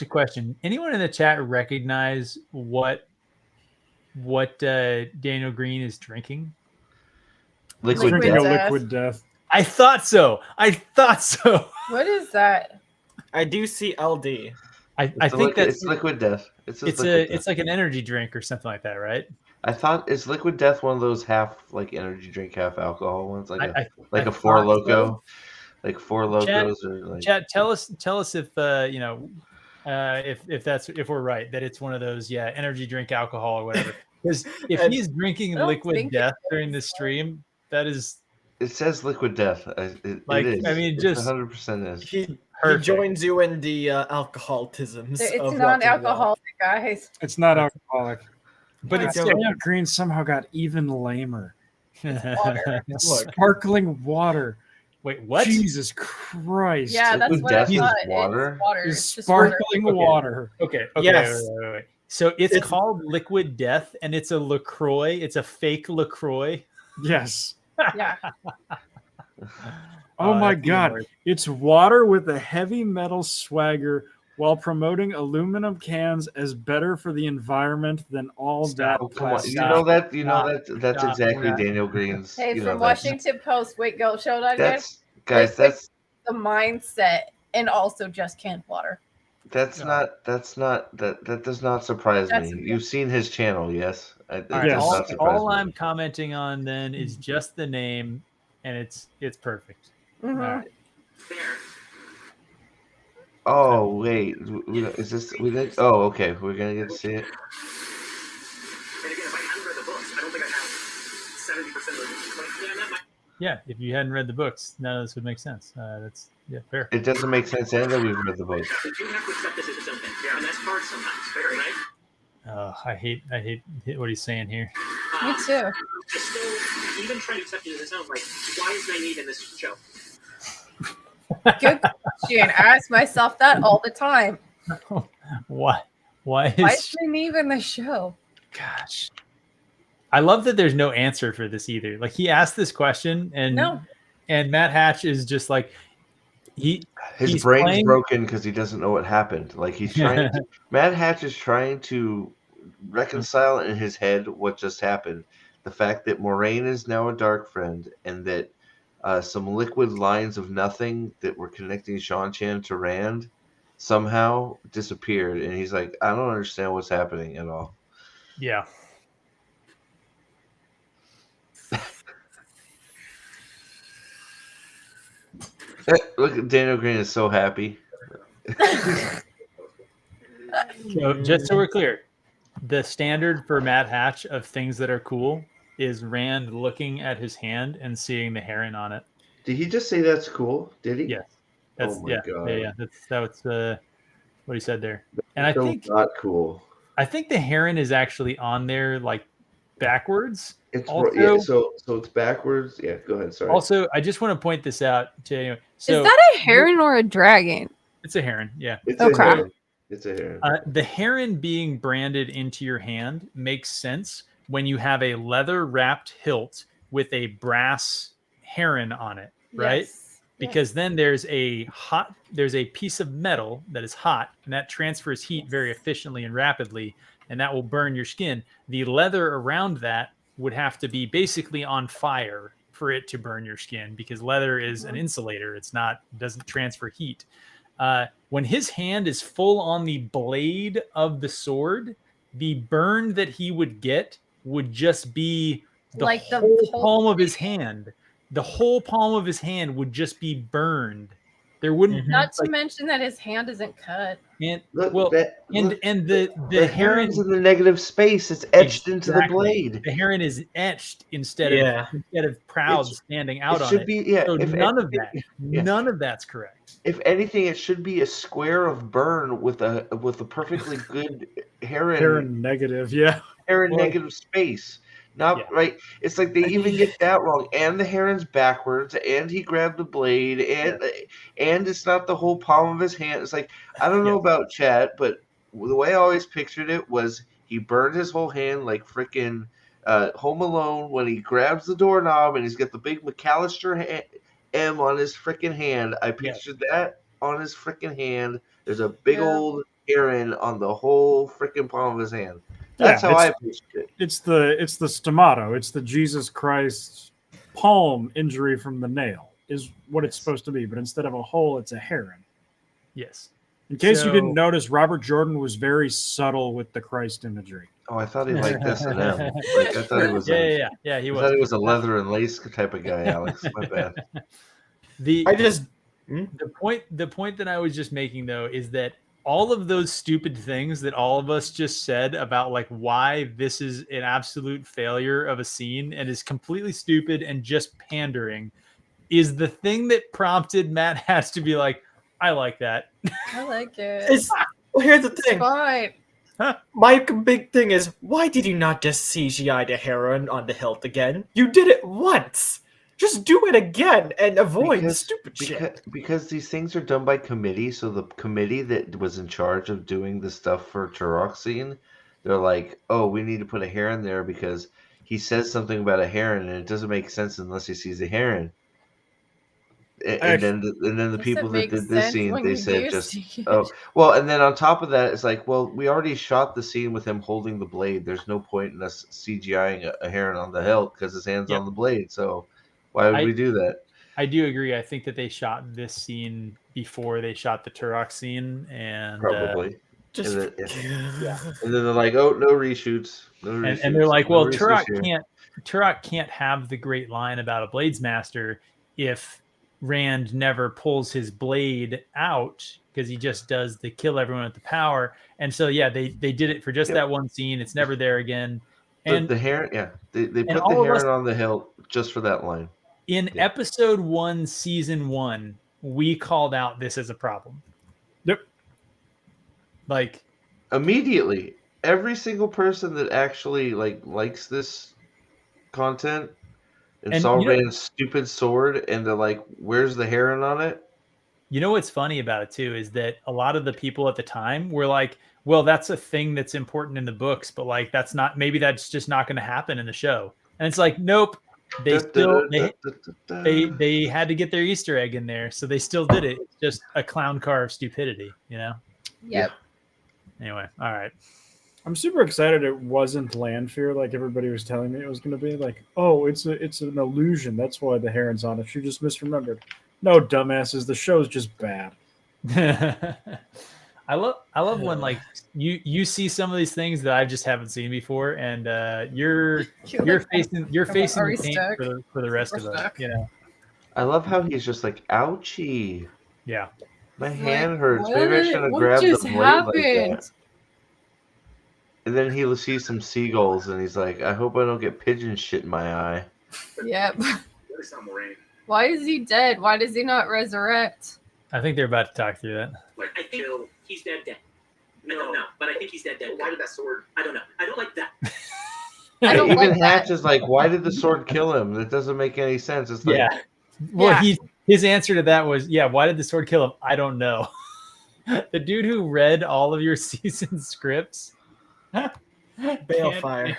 a question. Anyone in the chat recognize what Daniel Green is drinking? Liquid death. I thought so. What is that? I do see LD. I think it's liquid death. It's like an energy drink or something like that, right? I thought is liquid death one of those half like energy drink, half alcohol ones, like a Four Loko, like Four Locos or like. Chat, tell us if if we're right that it's one of those energy drink alcohol or whatever. Because if he's drinking liquid death during the stream, that is. It says liquid death. It is. I mean, just 100% is. He joins you in the alcoholisms. It's non-alcoholic, guys. It's not alcoholic. But it's Daniel Green somehow got even lamer. Sparkling water. Wait, what? Jesus Christ! Yeah, that's what I thought. Water. It's water. It's sparkling water. Okay. Yes. Wait. So it's called Liquid Death, and it's a LaCroix. It's a fake LaCroix. Yes. Yeah. Oh my God! It's water with a heavy metal swagger while promoting aluminum cans as better for the environment than all that plastic. That's exactly Daniel Green's. Hey, from Washington Post. Wait, go show that again. That's the mindset, and also just canned water. That does not surprise me. You've seen his channel, yes? All I'm commenting on then is just the name, and it's perfect. Mm-hmm. All right. Oh wait, is this we did? Oh, okay, we're gonna get to see it. And again, if I hadn't read the books, I don't think I have 70% of the. Yeah, if you hadn't read the books, none of this would make sense. That's fair. It doesn't make sense, and that we've read the books. You have to accept this as its own thing, and that's hard sometimes, right? I hate what he's saying here. Me too. Still, even trying to accept it as its own, like, why is Nynaeve in this show? Good question. I ask myself that all the time. Why is Nynaeve in the show? Gosh. I love that there's no answer for this either. Like he asked this question, and Matt Hatch is just like his brain's broken because he doesn't know what happened. Like he's trying. Matt Hatch is trying to reconcile in his head what just happened. The fact that Moraine is now a dark friend, and that some liquid lines of nothing that were connecting Shan-Chan to Rand somehow disappeared, and he's like, I don't understand what's happening at all. Yeah. Look, Daniel Green is so happy. So just so we're clear, the standard for Matt Hatch of things that are cool is Rand looking at his hand and seeing the heron on it. Did he just say that's cool? Did he? Yes. That's, oh my god. Yeah. That's what he said there. And I think not cool. I think the heron is actually on there like backwards. It's also, so it's backwards. Yeah, go ahead. Sorry. Also, I just want to point this out to you. So is that a heron or a dragon? It's a heron. Yeah. It's a heron. It's a heron. The heron being branded into your hand makes sense when you have a leather wrapped hilt with a brass heron on it, right? Yes. Because then there's a piece of metal that is hot, and that transfers heat very efficiently and rapidly, and that will burn your skin. The leather around that would have to be basically on fire for it to burn your skin, because leather is an insulator. Doesn't transfer heat. When his hand is full on the blade of the sword, the burn that he would get would just be the whole palm of his hand. The whole palm of his hand would just be burned. There wouldn't not to mention that his hand isn't cut. And the heron's in the negative space. It's etched into the blade. The heron is etched instead of proud standing out on it. So none of that's correct. If anything, it should be a square of burn with a perfectly good heron negative, negative space. Right. It's like they even get that wrong. And the heron's backwards, and he grabbed the blade, and it's not the whole palm of his hand. It's like, I don't know about Chad, but the way I always pictured it was he burned his whole hand like freaking Home Alone when he grabs the doorknob and he's got the big McAllister M on his freaking hand. I pictured that on his freaking hand. There's a big old heron on the whole freaking palm of his hand. That's how I pictured it. It's the stomato. It's the Jesus Christ palm injury from the nail is what it's supposed to be. But instead of a hole, it's a heron. Yes. In case you didn't notice, Robert Jordan was very subtle with the Christ imagery. Oh, I thought he liked S&M. I thought he was he was. I thought he was a leather and lace type of guy, Alex. My bad. The point that I was just making though is that all of those stupid things that all of us just said about like why this is an absolute failure of a scene and is completely stupid and just pandering is the thing that prompted Matt Hatch to be like, I like that. I like it. Here's the thing. Fine. My big thing is, why did you not just CGI the heron on the hilt again? You did it once. Just do it again and avoid the stupid shit. Because these things are done by committee, so the committee that was in charge of doing the stuff for Turok scene, they're like, oh, we need to put a heron there because he says something about a heron and it doesn't make sense unless he sees a heron. And then the people that did this scene, they said and then on top of that, it's like, well, we already shot the scene with him holding the blade. There's no point in us CGIing a heron on the hilt because his hand's on the blade, so why would we do that? I do agree. I think that they shot this scene before they shot the Turok scene, and probably and then they're like, "Oh, no reshoots, and they're like, "Well, Turok can't have the great line about a Bladesmaster if Rand never pulls his blade out because he just does the kill everyone with the power." And so, they did it for just that one scene. It's never there again. And the heron, they put the heron on the hilt just for that line. In episode 1, season 1, we called out this as a problem. Yep. Like immediately, every single person that actually likes this content and saw Rand's stupid sword and they're like, "Where's the heron on it?" You know what's funny about it too is that a lot of the people at the time were like, well, that's a thing that's important in the books, but like that's just not going to happen in the show. And it's like, nope, they had to get their Easter egg in there, so they still did it. It's just a clown car of stupidity, you know. Yep. Anyway, all right. I'm super excited it wasn't land fear like everybody was telling me it was going to be. Like, oh, it's an illusion. That's why the heron's on it. She just misremembered. No, dumbasses. The show's just bad. I love when like you see some of these things that I just haven't seen before, and you're facing the paint for the rest of us. You know. I love how he's just like, ouchie. Yeah. My hand hurts. Maybe I should have grabbed the blade like that. And then he sees some seagulls, and he's like, I hope I don't get pigeon shit in my eye. Yep. Why is he dead? Why does he not resurrect? I think they're about to talk through that. Like, I think he's dead. I don't know, but I think he's dead. Why did that sword? I don't know. I don't like that. Even Hatch is like, why did the sword kill him? That doesn't make any sense. It's like, Well, his answer to that was, why did the sword kill him? I don't know. The dude who read all of your season scripts. Balefire.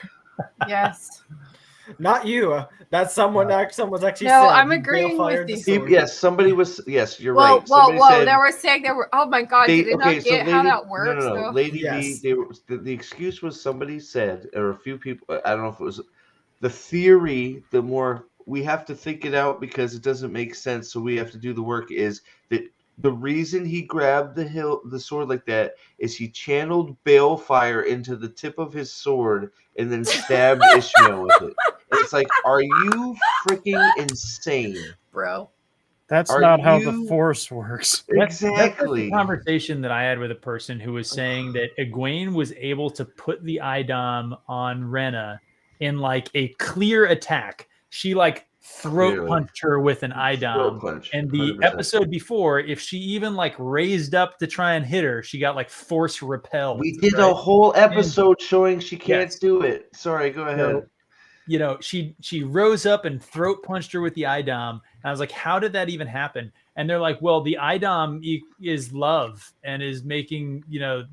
Yes. Not you. That's someone's actually. No, said I'm agreeing with you. Yes, somebody was. Yes, you're whoa, right. Whoa, Somebody whoa! said They were saying they were. Oh my God! Did they not get how that works? No. Though? Lady B. The excuse was somebody said, or a few people. I don't know if it was the theory. The more we have to think it out because it doesn't make sense. So we have to do the work. Is that the reason he grabbed the sword like that is he channeled balefire into the tip of his sword and then stabbed Ishmael with it. And it's like, are you freaking insane, bro? That's not how the Force works. Exactly. That's the conversation that I had with a person who was saying that Egwene was able to put the Idom on Rena in like a clear attack. She like throat punched her with an Idom, and the 100%. episode before, if she even like raised up to try and hit her, she got like force repelled. We did a whole episode showing she can't do it. Sorry, go ahead. So, you know, she rose up and throat punched her with the Idom, and I was like, how did that even happen? And they're like, well, the Idom is love and is makes the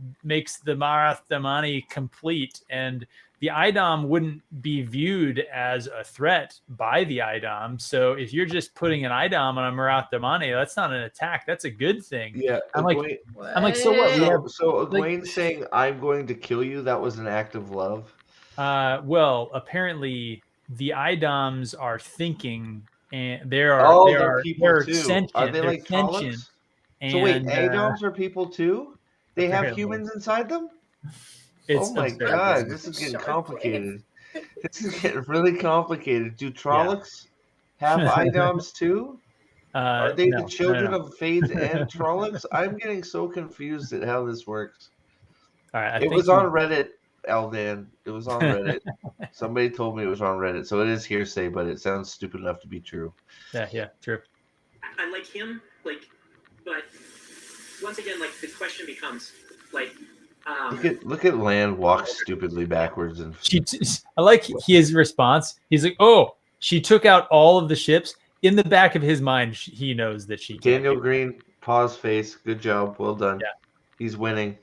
Marath Damani complete, and the Idom wouldn't be viewed as a threat by the Idom. So if you're just putting an Idom on a Marath Damani, that's not an attack. That's a good thing. Yeah. I'm like, so what? So Egwene saying, I'm going to kill you, that was an act of love? Well, apparently the Idoms are thinking, and they're people sentient. Are they like sentient? So wait, Idoms are people too? They have humans inside them? Oh my God, this is getting complicated. This is getting really complicated. Do Trollocs have Idoms too? Are they the children of Fades and Trollocs? I'm getting so confused at how this works. All right, it was on Reddit, Aldan. It was on Reddit. Somebody told me it was on Reddit, so it is hearsay, but it sounds stupid enough to be true. Yeah, true. I like him, but once again, the question becomes, Look at Land walk stupidly backwards, and I like his response. He's like, "Oh, she took out all of the ships." In the back of his mind, he knows that she. Daniel Green, pause face. Good job, well done. Yeah, he's winning.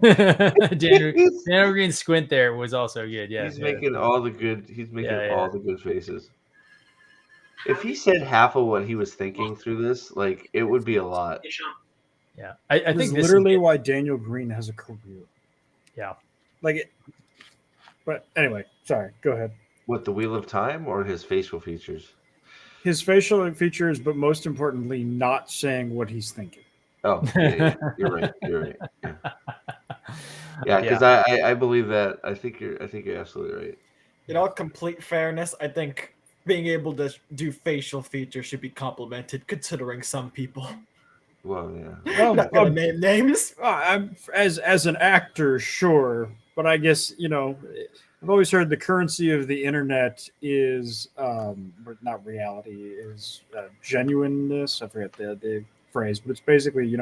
Daniel Green's squint there was also good. Yeah, he's making all the good. He's making all the good faces. If he said half of what he was thinking through this, it would be a lot. Yeah, I think this is literally why Daniel Green has a career. Yeah, but anyway, sorry. Go ahead. What, the Wheel of Time or his facial features? His facial features, but most importantly, not saying what he's thinking. Oh, yeah. You're right. Yeah, because I believe that. I think you're absolutely right. In all complete fairness, I think being able to do facial features should be complimented, considering some people. Well, yeah. Well, not gonna name names. As an actor, sure, but I guess I've always heard the currency of the internet is not reality, is genuineness. I forget the phrase, but it's basically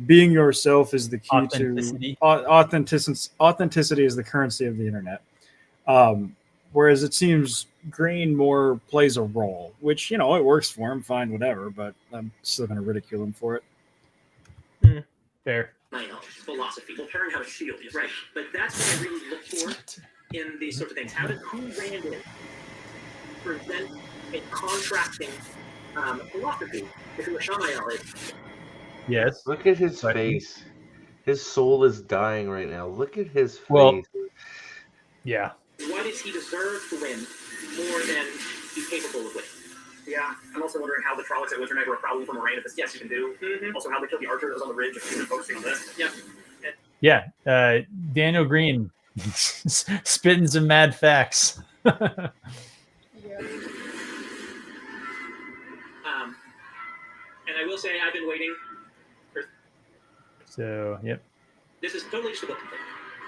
being yourself is the key to authenticity is the currency of the internet. Whereas it seems Green more plays a role, which it works for him, fine, whatever. But I'm still going to ridicule him for it. Fair. Philosophy. Well, Perrin have a shield, right? But that's what I really look for in these sorts of things. How does Brandon present a contrasting philosophy between what Shamael is? Yes. Look at his But- face. His soul is dying right now. Look at his face. Well, yeah. Why does he deserve to win more than he's capable of winning? Yeah, I'm also wondering how the Trollocs at Winternight were probably from a rain if it's yes, you can do. Mm-hmm. Also, how they killed the archer that was on the ridge if you were focusing on this. Yeah. Yeah. Daniel Green spitting some mad facts. And I will say I've been waiting for. So, yep. This is totally just a book thing.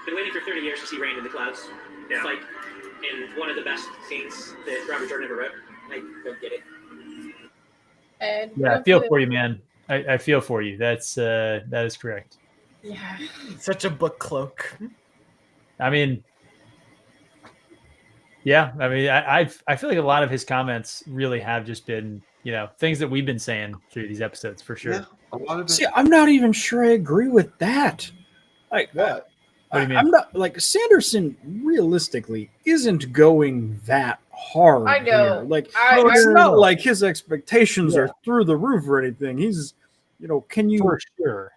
Been waiting for 30 years to see Rain in the Clouds. Yeah. It's like in one of the best scenes that Robert Jordan ever wrote. I don't get it. And Yeah, I feel for you, man. I feel for you. That is correct. Yeah. Such a book cloak. I mean, yeah. I mean, I feel like a lot of his comments really have just been, things that we've been saying through these episodes for sure. Yeah, a lot of it. See, I'm not even sure I agree with that. Like, What? What do you mean? I'm not like Sanderson. Realistically, isn't going that hard. I know. Here. Like, I it's not know. like his expectations are through the roof or anything. He's, can you For sure.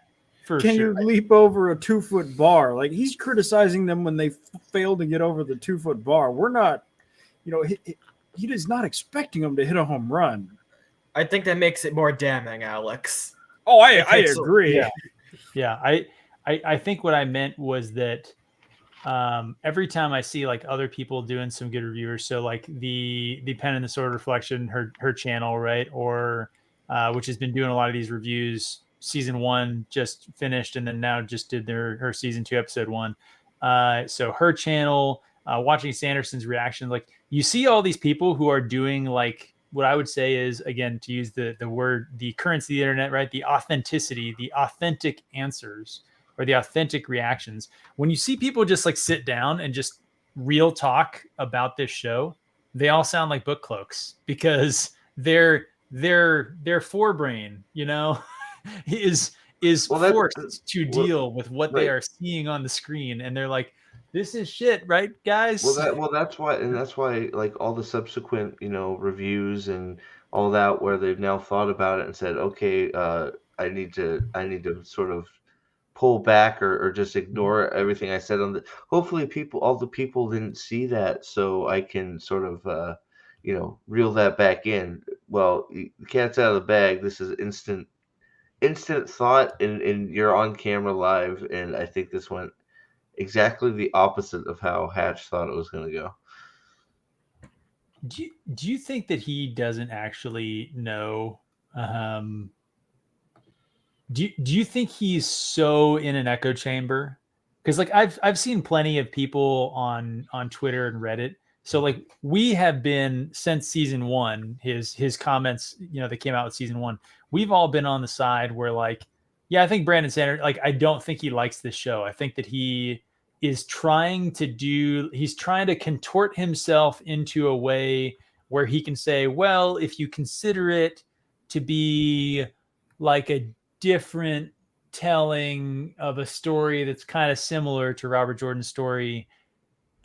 can you leap over a 2-foot bar? Like, he's criticizing them when they fail to get over the 2-foot bar. We're not, he is not expecting them to hit a home run. I think that makes it more damning, Alex. Oh, I takes a- agree. Yeah. I think what I meant was that every time I see like other people doing some good reviewers, so like the Pen and the Sword Reflection, her channel, right, or which has been doing a lot of these reviews. Season 1 just finished, and then now just did her season 2 episode 1. So her channel, watching Sanderson's reaction, like you see all these people who are doing like what I would say is, again, to use the word, the currency of the internet, right, the authenticity, the authentic answers, or the authentic reactions. When you see people just like sit down and just real talk about this show, they all sound like book cloaks because their forebrain, is forced to deal with what they are seeing on the screen, and they're like, this is shit, right, guys? That's why like all the subsequent reviews and all that, where they've now thought about it and said, okay, I need to sort of pull back or just ignore everything I said on the. Hopefully, all the people didn't see that, so I can sort of reel that back in. Well, the cat's out of the bag. This is instant thought, and you're on camera live, and I think this went exactly the opposite of how Hatch thought it was going to go. Do you think that he doesn't actually know? Do you think he's so in an echo chamber? Because like I've seen plenty of people on Twitter and Reddit. So like we have been since season 1, his comments, that came out with season 1. We've all been on the side where like, yeah, I think Brandon Sanderson, like I don't think he likes this show. I think that he is trying to contort himself into a way where he can say, well, if you consider it to be like a different telling of a story that's kind of similar to Robert Jordan's story,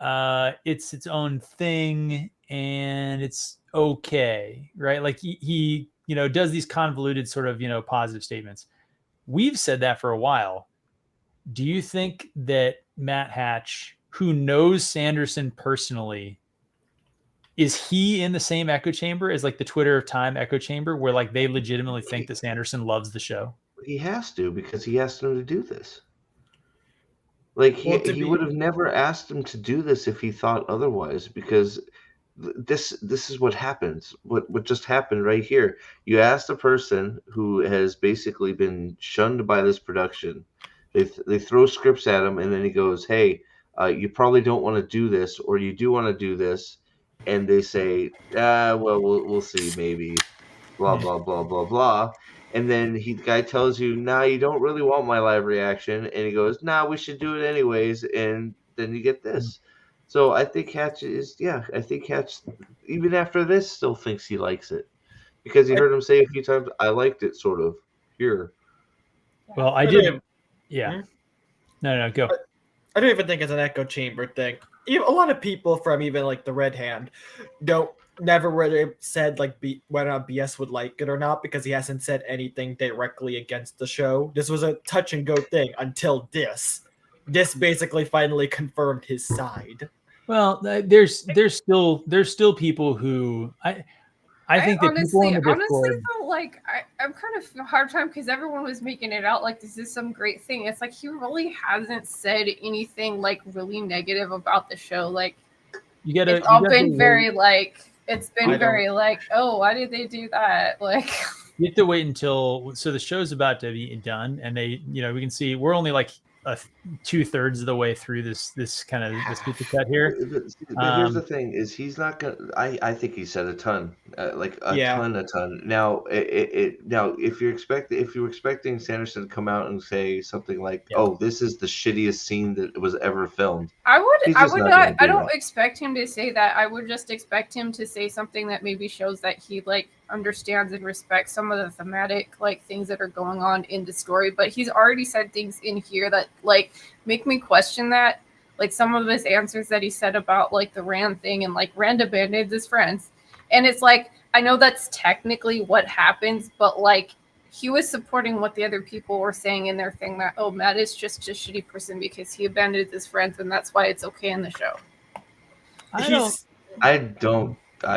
it's its own thing and it's okay, right? Like he does these convoluted sort of positive statements. We've said that for a while. Do you think that Matt Hatch, who knows Sanderson personally, is he in the same echo chamber as like the Twitter of Time echo chamber, where like they legitimately think that Sanderson loves the show? He has to, because he asked him to do this. Like he would have never asked him to do this if he thought otherwise, because this is what happens. What just happened right here. You asked a person who has basically been shunned by this production. They throw scripts at him, and then he goes, hey, you probably don't want to do this, or you do want to do this. And they say, well, we'll see, maybe, blah, blah, blah, blah, blah. And then the guy tells you, nah, you don't really want my live reaction. And he goes, nah, we should do it anyways. And then you get this. So I think Hatch even after this, still thinks he likes it. Because he heard him say a few times, I liked it, sort of, here. Well, I did Yeah. Hmm? No, go. I don't even think it's an echo chamber thing. A lot of people from even like the Red Hand never really said like whether or not BS would like it or not, because he hasn't said anything directly against the show. This was a touch and go thing until this. This basically finally confirmed his side. Well, there's still people who I think that people in the Discord. though, like I'm kind of a hard time because everyone was making it out like this is some great thing. It's like he really hasn't said anything like really negative about the show. Like it's all been very like oh, why did they do that? Like you have to wait until the show's about to be done, and they we can see we're only like 2/3 of the way through this kind of this super cut here. But here's the thing: is he's not gonna. I think he said a ton, like a ton. Now, now if you're expecting Sanderson to come out and say something like, "Oh, this is the shittiest scene that was ever filmed," I would not. I don't expect him to say that. I would just expect him to say something that maybe shows that he like understands and respects some of the thematic like things that are going on in the story. But he's already said things in here that like make me question that. Like some of his answers that he said about like the Rand thing and like Rand abandoned his friends. And it's like, I know that's technically what happens, but like he was supporting what the other people were saying in their thing that, oh, Matt is just a shitty person because he abandoned his friends and that's why it's okay in the show. I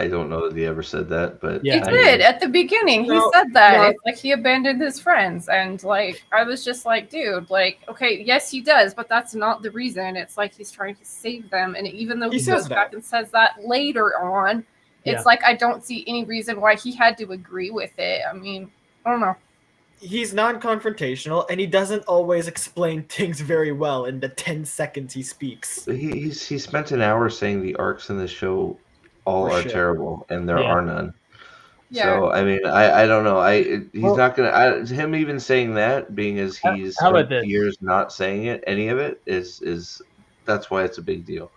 don't know that he ever said that, but he did at the beginning. He said that it's like he abandoned his friends, and like I was just like, dude, like, okay, yes, he does, but that's not the reason. It's like he's trying to save them, and even though he goes back and says that later on, it's like I don't see any reason why he had to agree with it. I mean, I don't know. He's non-confrontational, and he doesn't always explain things very well in the 10 seconds he speaks. He spent an hour saying the arcs in the show all are terrible, and there are none. Yeah. So I mean, I don't know. He's not gonna. Him even saying that, being as he's spent years not saying any of it is that's why it's a big deal.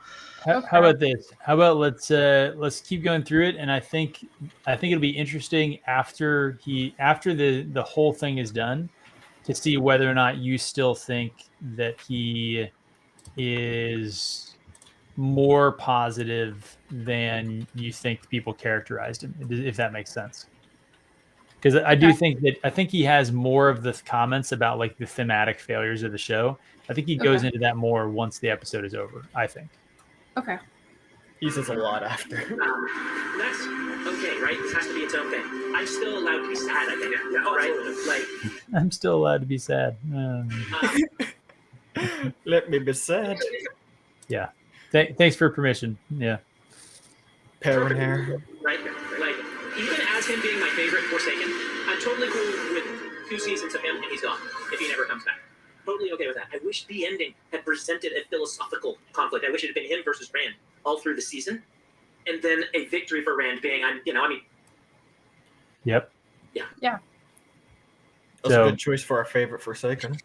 How about this? How about let's keep going through it, and I think it'll be interesting after the whole thing is done to see whether or not you still think that he is more positive than you think people characterized him, if that makes sense. Because I think he has more of the comments about like the thematic failures of the show. I think he goes into that more once the episode is over, I think. Okay. He says a lot after. That's okay, right? This has to be its own thing. I'm still allowed to be sad, I think. Yeah, right? Like, I'm still allowed to be sad. Let me be sad. Yeah. Thanks for permission. Yeah. Parent hair. Right? Like, even as him being my favorite Forsaken, I'm totally cool with 2 seasons of him and he's gone, if he never comes back. Totally okay with that. I wish the ending had presented a philosophical conflict. I wish it had been him versus Rand all through the season. And then a victory for Rand being, Yep. Yeah. That's a good choice for our favorite Forsaken.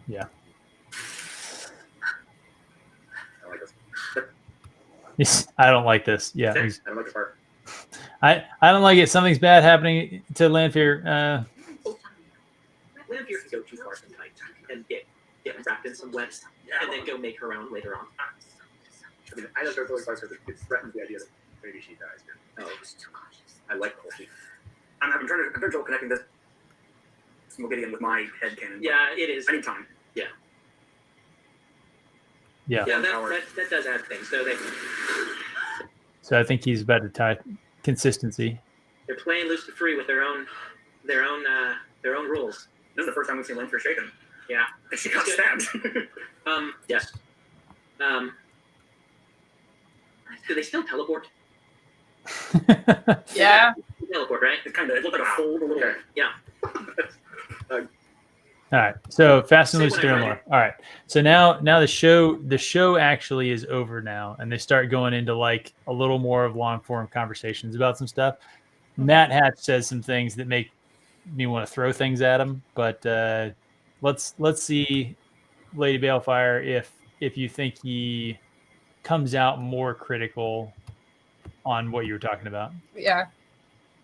Yeah. I don't like this. Yeah. I don't like this part. I don't like it. Something's bad happening to Lanfear. Lanfear can go too far sometimes and get wrapped in some webs and then go make her own later on. I mean, I just don't really because it threatens the idea that maybe she dies. Oh, I like the whole scene. I'm trying to connecting this Smilgidian with my head canon. Yeah, it is. Anytime. Yeah. Yeah. Yeah, that does add things. So I think he's about to tie consistency. They're playing loose to free with their own rules. This is the first time we've seen Lanfear shaken. Yeah. And she got stabbed. Yes. Do they still teleport? Yeah. Teleport, right? It looked like a fold a little bit. Yeah. All right. So Fast and Loose Thriller. All right. So now the show actually is over now, and they start going into like a little more of long form conversations about some stuff. Matt Hatch says some things that make me want to throw things at him, but let's see, Lady Balefire, if you think he comes out more critical on what you were talking about. Yeah.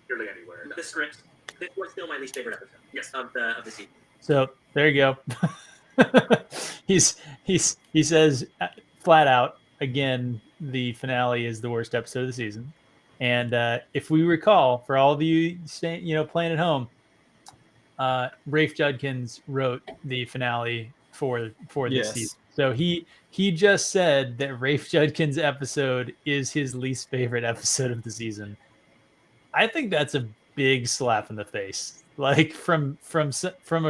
Nearly anywhere. The script. This was still my least favorite episode. Yes. Of the season. So there you go. he says flat out again, the finale is the worst episode of the season. And if we recall, for all of you playing at home, Rafe Judkins wrote the finale for this season. So he just said that Rafe Judkins' episode is his least favorite episode of the season. I think that's a big slap in the face. Like from a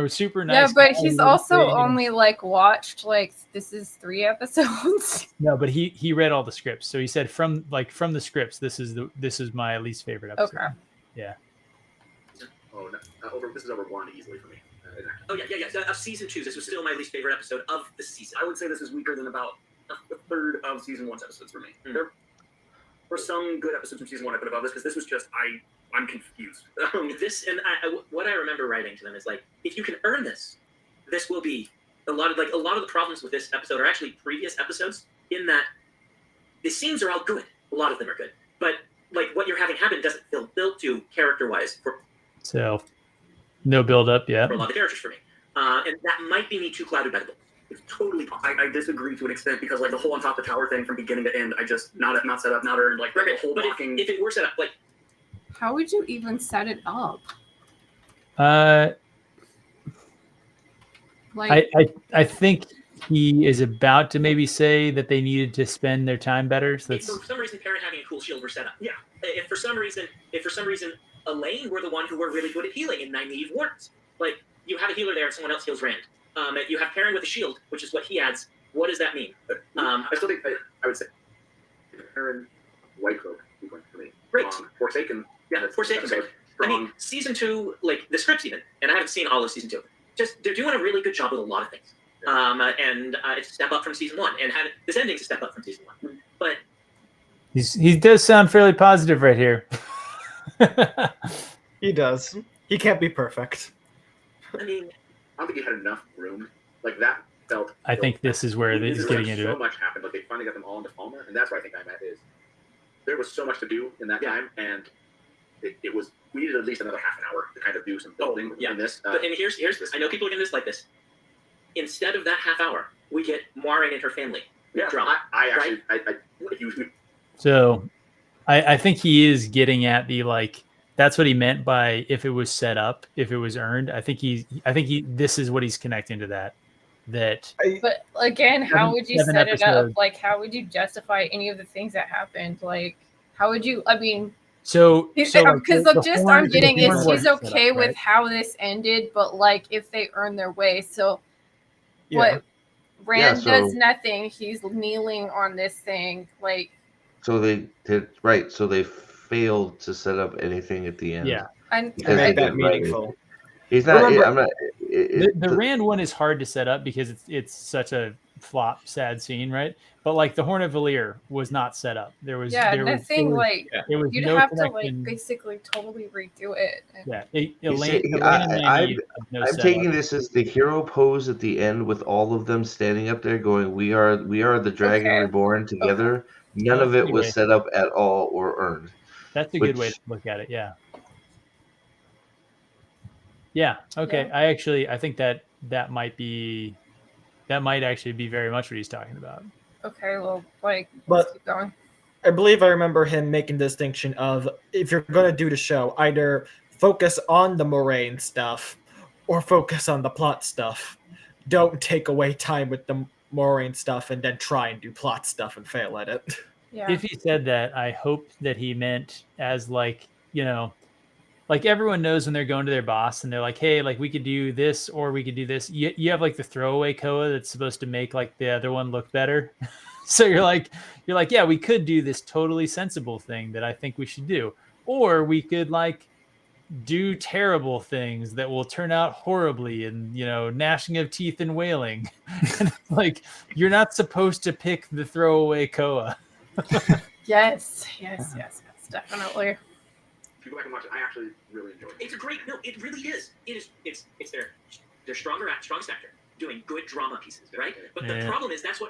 super nice. Yeah, but he's also only like watched like this is 3 episodes. No, but he read all the scripts. So he said from the scripts, this is my least favorite episode. Okay. Yeah. Oh, no, this is over 1 easily for me. Oh yeah. Of season 2, this was still my least favorite episode of the season. I would say this is weaker than about a third of season 1's episodes for me. There were some good episodes from season 1 I put above this because this was just I'm confused. What I remember writing to them is like, if you can earn this will be a lot of the problems with this episode are actually previous episodes. In that the scenes are all good, a lot of them are good, but like what you're having happen doesn't feel built to character wise. So no build up yet for a lot of the characters for me, and that might be me too clouded by the book. It's totally possible. I disagree to an extent because like the whole on top of the tower thing from beginning to end, I just not set up, not earned. Like the whole but blocking. If it were set up, like how would you even set it up? Like I think he is about to maybe say that they needed to spend their time better. So if for some reason, Perrin having a cool shield were set up. Yeah. If for some reason, Elaine were the one who were really good at healing and Nynaeve weren't. Like you have a healer there and someone else heals Rand. You have Perrin with a shield, which is what he adds. What does that mean? I still think I would say Perrin, Whitecloak, for me. Great. Forsaken. Yeah, Forsaken. I mean, season 2, like the scripts even, and I haven't seen all of season 2. Just they're doing a really good job with a lot of things. It's a step up from season 1, and this ending's a step up from season 1. But he does sound fairly positive right here. He does. He can't be perfect. I mean, I don't think he had enough room. Like that felt. I think this is where he's getting into it. So much happened, but they finally got them all into Palmer, and that's where I think I'm at is. There was so much to do in that time, and it was. We needed at least another half an hour to kind of do some building in this. But here's this. I know people are going to dislike this. Instead of that half hour, we get Moiraine and her family. Yeah, drama. So, I think he is getting at the like. That's what he meant by if it was set up, if it was earned. I think this is what he's connecting to that. But again, how would you set it up? Like, how would you justify any of the things that happened? Like, how would you? I mean, because the gist I'm getting is he's okay with how this ended, but like if they earn their way, so what? Rand does nothing. He's kneeling on this thing, like. So they did right. So they failed to set up anything at the end. Yeah, and make that meaningful. He's not. I'm not. The Rand one is hard to set up because it's such a flop, sad scene, right? But like the Horn of Valyr was not set up. There was nothing like there was you'd no have connection. to like basically totally redo it. I'm taking this as the hero pose at the end with all of them standing up there going, "We are the Dragon Reborn together." Okay. None of it was set up at all or earned. That's a good way to look at it. Yeah. Yeah. Okay. Yeah. I think that might actually be very much what he's talking about. Okay. Well, let's keep going. I believe I remember him making the distinction of if you're going to do the show, either focus on the Moiraine stuff or focus on the plot stuff. Don't take away time with the Moiraine stuff and then try and do plot stuff and fail at it. Yeah. If he said that, I hope that he meant as like, like everyone knows when they're going to their boss and they're like, hey, like we could do this or we could do this. You have like the throwaway Koa that's supposed to make like the other one look better. So you're like, yeah, we could do this totally sensible thing that I think we should do. Or we could like do terrible things that will turn out horribly and, gnashing of teeth and wailing. Like you're not supposed to pick the throwaway Koa. Yes, definitely. If you go back and watch it, I actually really enjoyed it. It's a great, it really is. It's their strongest actor doing good drama pieces, right? But the problem is that's what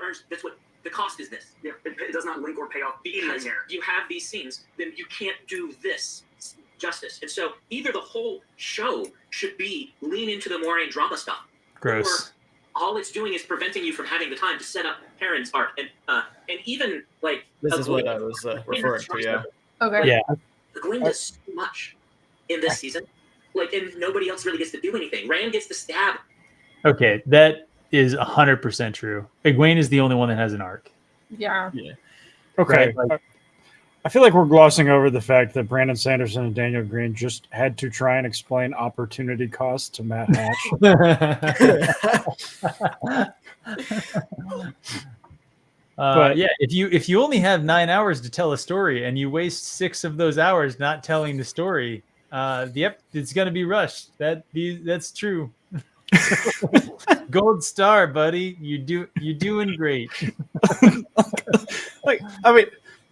the cost is this. Yeah, it does not link or pay off because you have these scenes, then you can't do this justice. And so either the whole show should be lean into the Moiraine drama stuff. Gross. Or all it's doing is preventing you from having the time to set up Perrin's arc. And even like This is what I Egwene- was referring to. Yeah. Okay. Yeah. Egwene does so much in this season. Like, and nobody else really gets to do anything. Rand gets to stab. Okay, that is 100% true. Egwene is the only one that has an arc. Yeah. Okay. Right, like- I feel like we're glossing over the fact that Brandon Sanderson and Daniel Green just had to try and explain opportunity cost to Matt Hatch. But- yeah, if you only have 9 hours to tell a story and you waste 6 of those hours not telling the story, it's going to be rushed. That's true. Gold star, buddy. You're doing great. Like, I mean,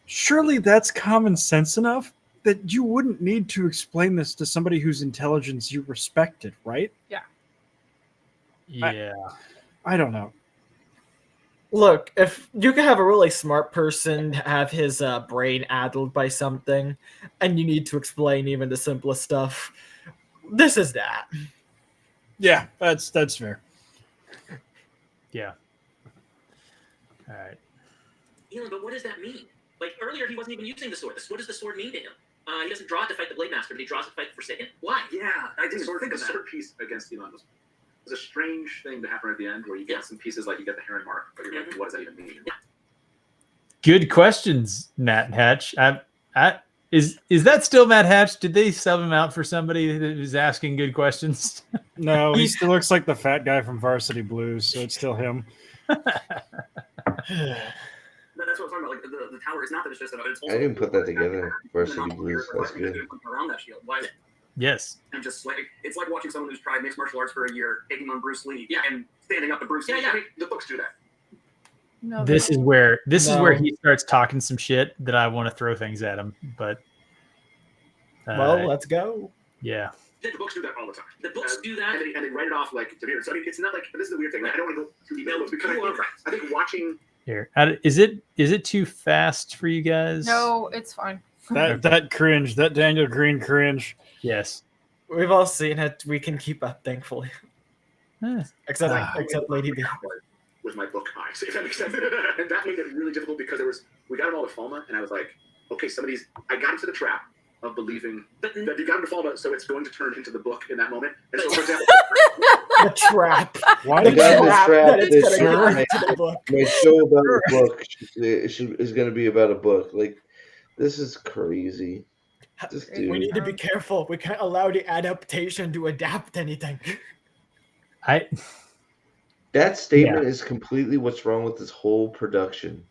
surely that's common sense enough that you wouldn't need to explain this to somebody whose intelligence you respected, right? Yeah. I don't know. Look, if you can have a really smart person have his brain addled by something, and you need to explain even the simplest stuff, this is that. Yeah, that's fair. Yeah. All right. Elon, but what does that mean? Like, earlier he wasn't even using the sword. What does the sword mean to him? He doesn't draw it to fight the Blade Master, but he draws it to fight the Forsaken. Why? Yeah, I think Sort of the that. sword piece against Elon was a strange thing to happen at the end, where you get some pieces like you get the Heron mark, but you're like, what does that even mean? Good questions, Matt Hatch. Is that still Matt Hatch? Did they sub him out for somebody that was asking good questions? No, he still looks like the fat guy from Varsity Blues, so it's still him. No, that's what I'm talking about. Like the tower is not that it's just that it's also I didn't put that together. Varsity Blues. That's good. Around that shield. Why? Yes. And just like it's like watching someone who's tried mixed martial arts for a year, taking on Bruce Lee, Yeah. and standing up to Bruce Lee. Yeah. I mean, the books do that. No, This is where No. he starts talking some shit that I want to throw things at him. But Well, let's go. yeah. The books do that all the time. The books do that. And they write it off like to me. So I mean, it's not like this is the weird thing. Like, I don't want to go too deep into it because I think watching. Here. Is it too fast for you guys? No, it's fine. That cringe, that Daniel Green cringe. Yes. We've all seen it. We can keep up, thankfully. Eh. Except Lady B. With my book eyes, if that makes sense. And that made it really difficult because we got them all to Falma, and I was like, okay, I got into the trap of believing that you got into Falma, so it's going to turn into the book in that moment. And so, for example, The trap. Why The did got the trap trap that it's that gonna sure. go into the book. My show about a book is going to be about a book. Like, this is crazy. Just We We dude. need to be careful. We can't allow the adaptation to adapt anything. That statement is completely what's wrong with this whole production.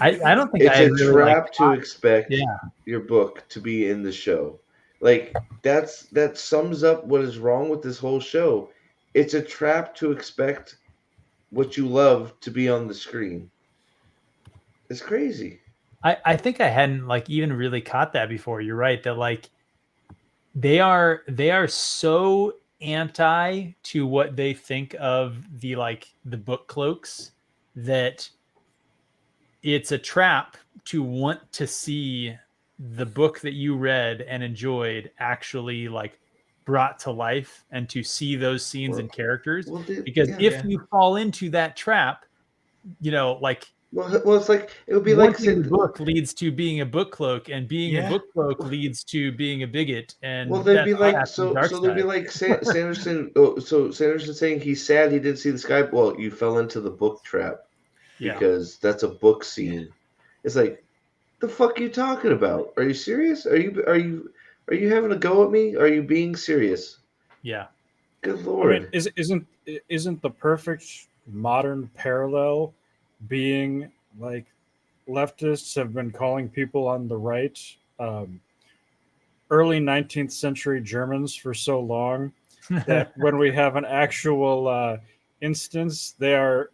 I don't think It's I a really trap to expect Yeah. your book to be in the show. Like that sums up what is wrong with this whole show. It's a trap to expect what you love to be on the screen. It's crazy. I think I hadn't like even really caught that before. You're right that like they are so anti to what they think of the book cloaks that it's a trap to want to see the book that you read and enjoyed actually like brought to life and to see those scenes and characters. Because if you fall into that trap, Well, it's like it would be like being a book leads to being a book cloak, and being a book cloak leads to being a bigot. And well, they'd be that's like that's the so dark they'd be side. like Sanderson. Oh, so Sanderson saying he's sad he didn't see the sky. Well, you fell into the book trap because that's a book scene. It's like, the fuck are you talking about? Are you serious? Are you having a go at me? Are you being serious? Yeah. Good lord. I mean, isn't the perfect modern parallel being like leftists have been calling people on the right early 19th century Germans for so long that when we have an actual instance, they are,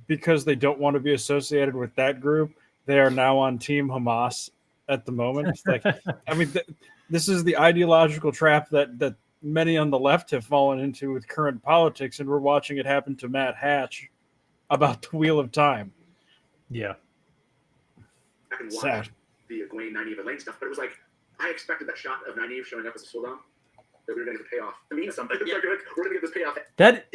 because they don't want to be associated with that group, they are now on Team Hamas at the moment. It's like, I mean, this is the ideological trap that many on the left have fallen into with current politics, and we're watching it happen to Matt Hatch about the Wheel of Time. Yeah. I can watch Sad. the Egwene 90 of Elaine stuff, but it was like I expected that shot of Nynaeve showing up as a Sul'dam, that we were going to get the payoff. To mean something. It's like, we're going to get this payoff.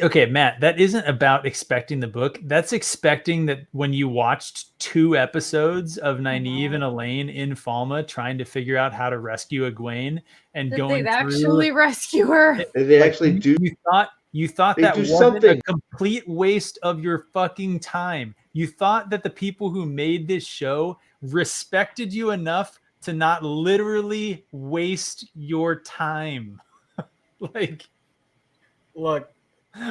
Okay, Matt, that isn't about expecting the book. That's expecting that when you watched 2 episodes of Nynaeve and Elaine in Falma trying to figure out how to rescue Egwene and That going they'd through, actually rescue her. They actually do. You thought They that do wasn't something. a complete waste of your fucking time. You thought that the people who made this show respected you enough to not literally waste your time. Like, Look,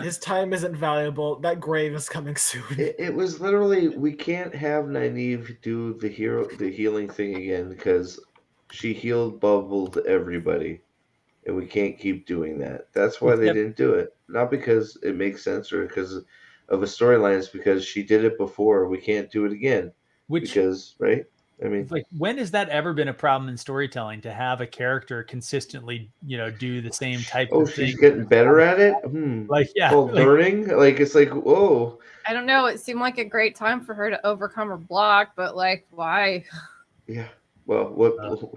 his time isn't valuable. That grave is coming soon. It was literally, we can't have Nynaeve do the healing thing again because she healed bubbled everybody, and we can't keep doing that. That's why they didn't do it. Not because it makes sense or because of a storyline. It's because she did it before. We can't do it again. Because, right? I mean, like, when has that ever been a problem in storytelling to have a character consistently, do the same type of thing? She's getting better at it. Like, yeah, called learning. Like, it's like, whoa. I don't know. It seemed like a great time for her to overcome her block, but like, why? Yeah. Well,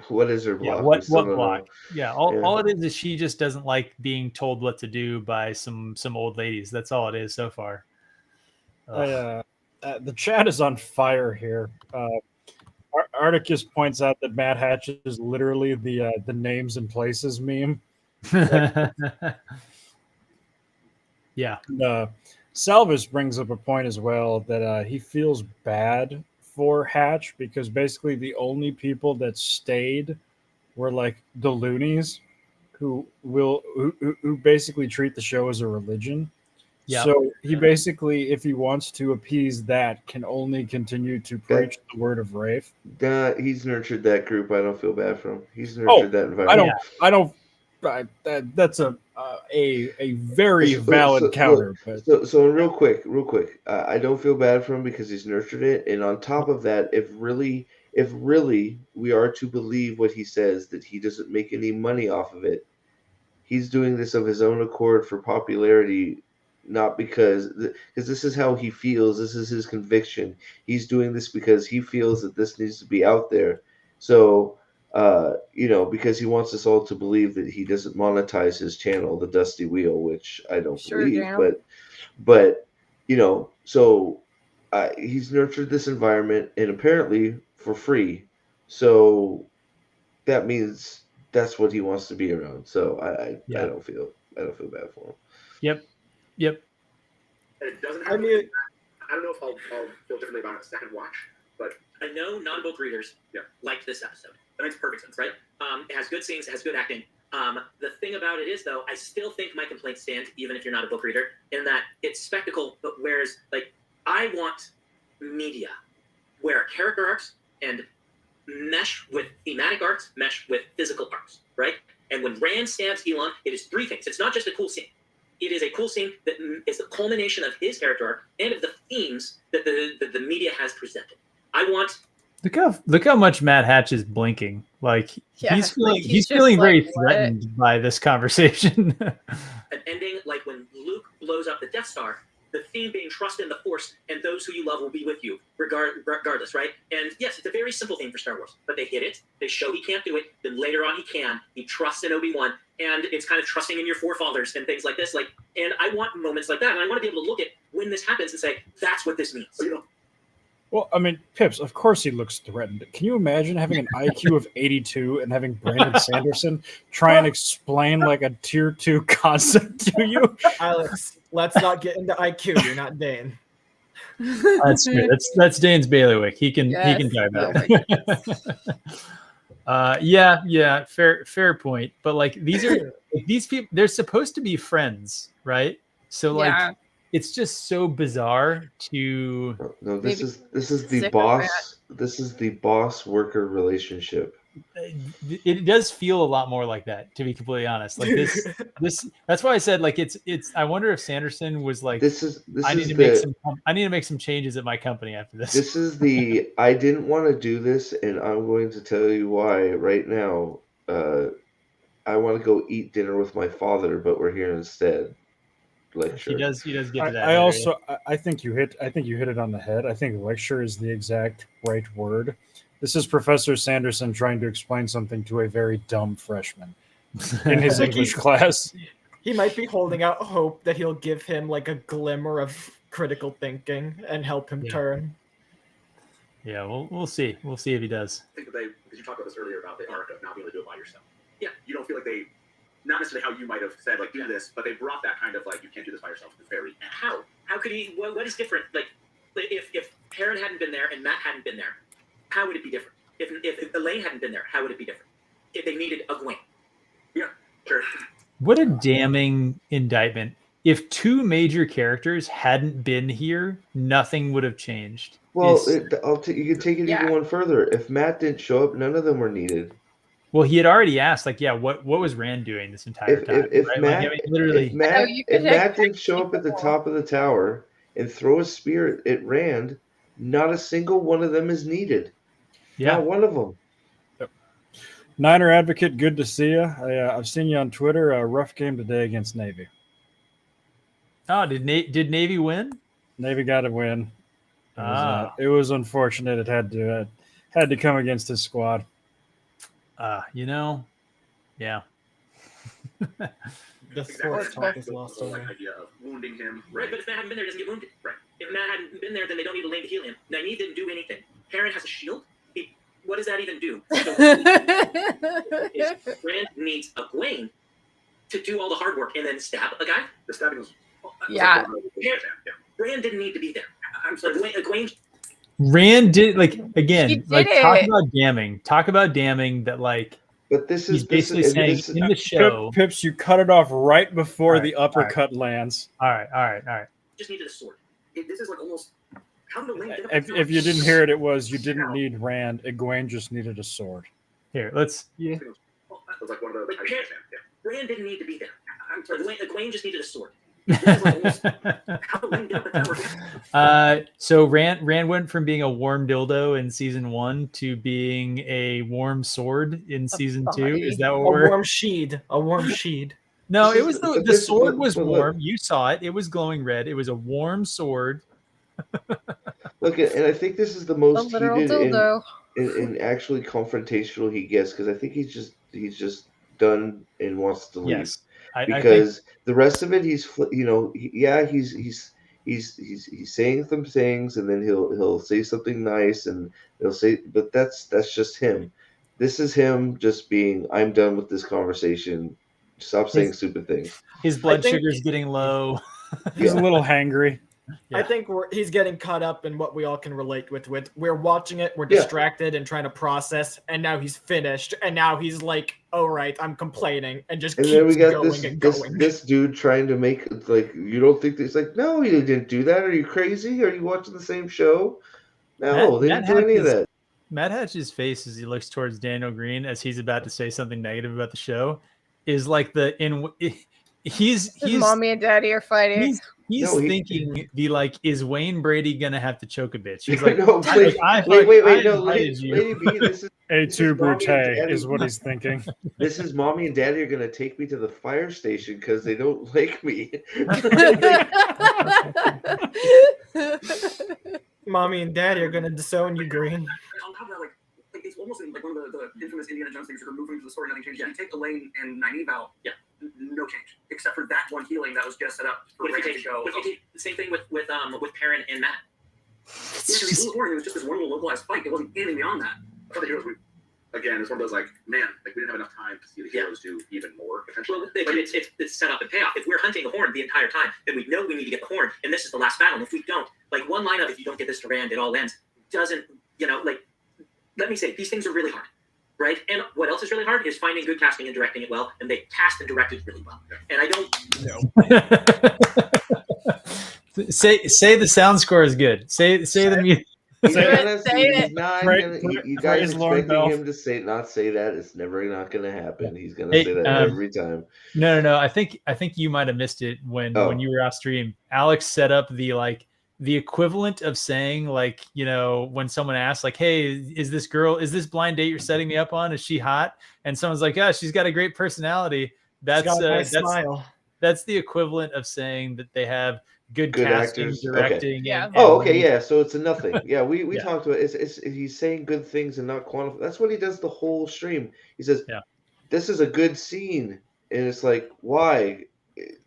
what is her block? What block? Yeah, all it is she just doesn't like being told what to do by some old ladies. That's all it is so far. The chat is on fire here. Articus points out that Mad Hatch is literally the names and places meme. Yeah. Salvis brings up a point as well that he feels bad for Hatch because basically the only people that stayed were like the loonies who basically treat the show as a religion. Yep. So he basically, if he wants to appease that, can only continue to preach the word of Rafe. He's nurtured that group. I don't feel bad for him. He's nurtured that environment. That's a very valid counter. So real quick, I don't feel bad for him because he's nurtured it. And on top of that, if really we are to believe what he says, that he doesn't make any money off of it, he's doing this of his own accord for popularity. Not because this is how he feels. This is his conviction. He's doing this because he feels that this needs to be out there. So, because he wants us all to believe that he doesn't monetize his channel, The Dusty Wheel, which I don't believe. Damn. But so he's nurtured this environment and apparently for free. So that means that's what he wants to be around. So I don't feel bad for him. Yep. And it doesn't have. I don't know if I'll feel differently about a second watch, but I know non-book readers liked this episode. That makes perfect sense, right? It has good scenes, it has good acting. The thing about it is, though, I still think my complaints stand, even if you're not a book reader, in that it's spectacle, but whereas, like, I want media where character arcs and mesh with thematic arcs, mesh with physical arcs, right? And when Rand stabs Elon, it is 3 things. It's not just a cool scene. It is a cool scene that is the culmination of his character arc and of the themes that the media has presented. I want. Look how much Mad Hatch is blinking. Like, he's feeling very threatened by this conversation. An ending like when Luke blows up the Death Star. The theme being trust in the Force, and those who you love will be with you, regardless, right? And yes, it's a very simple theme for Star Wars, but they hit it. They show he can't do it. Then later on, he can. He trusts in Obi-Wan, and it's kind of trusting in your forefathers and things like this. Like, and I want moments like that, and I want to be able to look at when this happens and say, "That's what this means." Well, I mean, Pips, of course he looks threatened. Can you imagine having an IQ of 82 and having Brandon Sanderson try and explain like a tier 2 concept to you? Alex, let's not get into IQ. You're not Dane. That's true. That's Dane's bailiwick. He can try that. Fair point. But like these people, they're supposed to be friends, right? So like it's just so bizarre to this is the boss. This is the boss worker relationship. It does feel a lot more like that, to be completely honest. Like this that's why I said like it's I wonder if Sanderson was like I need to make some changes at my company after this. This is I didn't want to do this, and I'm going to tell you why right now. I want to go eat dinner with my father, but we're here instead. Lecture. He does get to that. I think you hit it on the head. I think lecture is the exact right word. This is Professor Sanderson trying to explain something to a very dumb freshman in his English class. He might be holding out hope that he'll give him like a glimmer of critical thinking and help him turn. Yeah, we'll see. We'll see if he does. I think that because you talked about this earlier about the arc of not being able to do it by yourself. Yeah, you don't feel like they, not necessarily how you might have said, like, do this, but they brought that kind of, like, you can't do this by yourself to the very end. How could he? What is different? Like, if Perrin hadn't been there and Matt hadn't been there, how would it be different? If Elaine hadn't been there, how would it be different? If they needed a Gwen. Yeah, sure. What a damning indictment. If two major characters hadn't been here, nothing would have changed. Well, you can take it even one further. If Matt didn't show up, none of them were needed. Well, he had already asked, like, yeah, what was Rand doing this entire time? If right? Matt, like, I mean, literally, if Matt didn't show up at the top of the tower and throw a spear at Rand, not a single one of them is needed. Yeah, not one of them. Niner Advocate, good to see you. I've seen you on Twitter. A rough game today against Navy. Oh, did Navy win? Navy got a win. It was unfortunate. It had to come against his squad. Yeah. The sports talk is lost over. Idea of wounding him, Right, but if Matt hadn't been there, he doesn't get wounded. Right. If Matt hadn't been there, then they don't need Elaine to heal him. Nynaeve didn't do anything. Perrin has a shield. What does that even do? Rand needs a Gwen to do all the hard work and then stab a guy. The stabbing was. Yeah. Rand didn't need to be there. I'm sorry. Gwen. Rand did, like, again, He did like, it. Talk about damning that, like, But this is he's basically saying in the show. Pips, you cut it off right before All right, the uppercut lands. All right. Just needed a sword. This is like almost. How did Elaine get up If you didn't hear it, it was you didn't need Rand. Egwene just needed a sword. Here, let's. It was like one of the. But Rand didn't need to be there. I'm sorry. Gwen just needed a sword. How did Elaine get up the tower? So Rand went from being a warm dildo in season 1 to being a warm sword in season 2. Is that what we're? A warm sheed. No, it was the sword was warm. You saw it. It was glowing red. It was a warm sword. Look, and I think this is the most literal heated dildo. in actually confrontational he gets, because I think he's just done and wants to leave. Yes, because the rest of it, he's saying some things, and then he'll say something nice, and he'll say, but that's just him. This is him just being, I'm done with this conversation. Stop saying stupid things. His blood sugar's getting low. He's a little hangry. Yeah. I think he's getting caught up in what we all can relate with. We're watching it, we're distracted and trying to process, and now he's finished, and now he's like, "All right, I'm complaining," and just keeps then we got going. this dude trying to make, like, you don't think this, like, no, he didn't do that. Are you crazy? Are you watching the same show? No, they didn't do any of that. Matt Hatch's face as he looks towards Daniel Green as he's about to say something negative about the show is like he's Mommy and Daddy are fighting. He's thinking, is Wayne Brady gonna have to choke a bitch? He's like, no, wait, no, Lady B, this is A2 Brute is what he's thinking. This is Mommy and Daddy are gonna take me to the fire station because they don't like me. Mommy and Daddy are gonna disown you, Green. On top of that, like it's almost like one of the infamous Indiana Jones things. You're moving to the story, nothing changes. You take Elaine and Nynaeve out, no change, except for that one healing that was just set up for Rand to go. But if you take the same thing with Perrin and Matt. Yeah, it was just this one little localized fight. It wasn't anything beyond that. I thought the heroes again, it's one of those, like, man, like, we didn't have enough time to see the heroes do even more potentially. Well, it's set up and payoff. If we're hunting the horn the entire time, then we know we need to get the horn, and this is the last battle. And if we don't, like, one line of, if you don't get this to Rand, it all ends, doesn't, let me say, these things are really hard, right? And what else is really hard is finding good casting and directing it well, and they cast and directed really well. And I don't say the sound score is good. Say the music. You guys expecting him to not say that? It's not going to happen. He's going to say that every time. No. I think you might have missed it when you were off stream. Alex set up the equivalent of saying, like, when someone asks, like, "Hey, is this blind date you're setting me up on? Is she hot?" And someone's like, "Yeah, she's got a great personality." That's got a nice smile. that's the equivalent of saying that they have good casting, actors. directing. Okay. And, Oh, and okay, yeah. So it's a nothing. Yeah, we Yeah. talked about it's he's saying good things and not quantifying. That's what he does the whole stream. He says, Yeah. "This is a good scene," and it's like, why?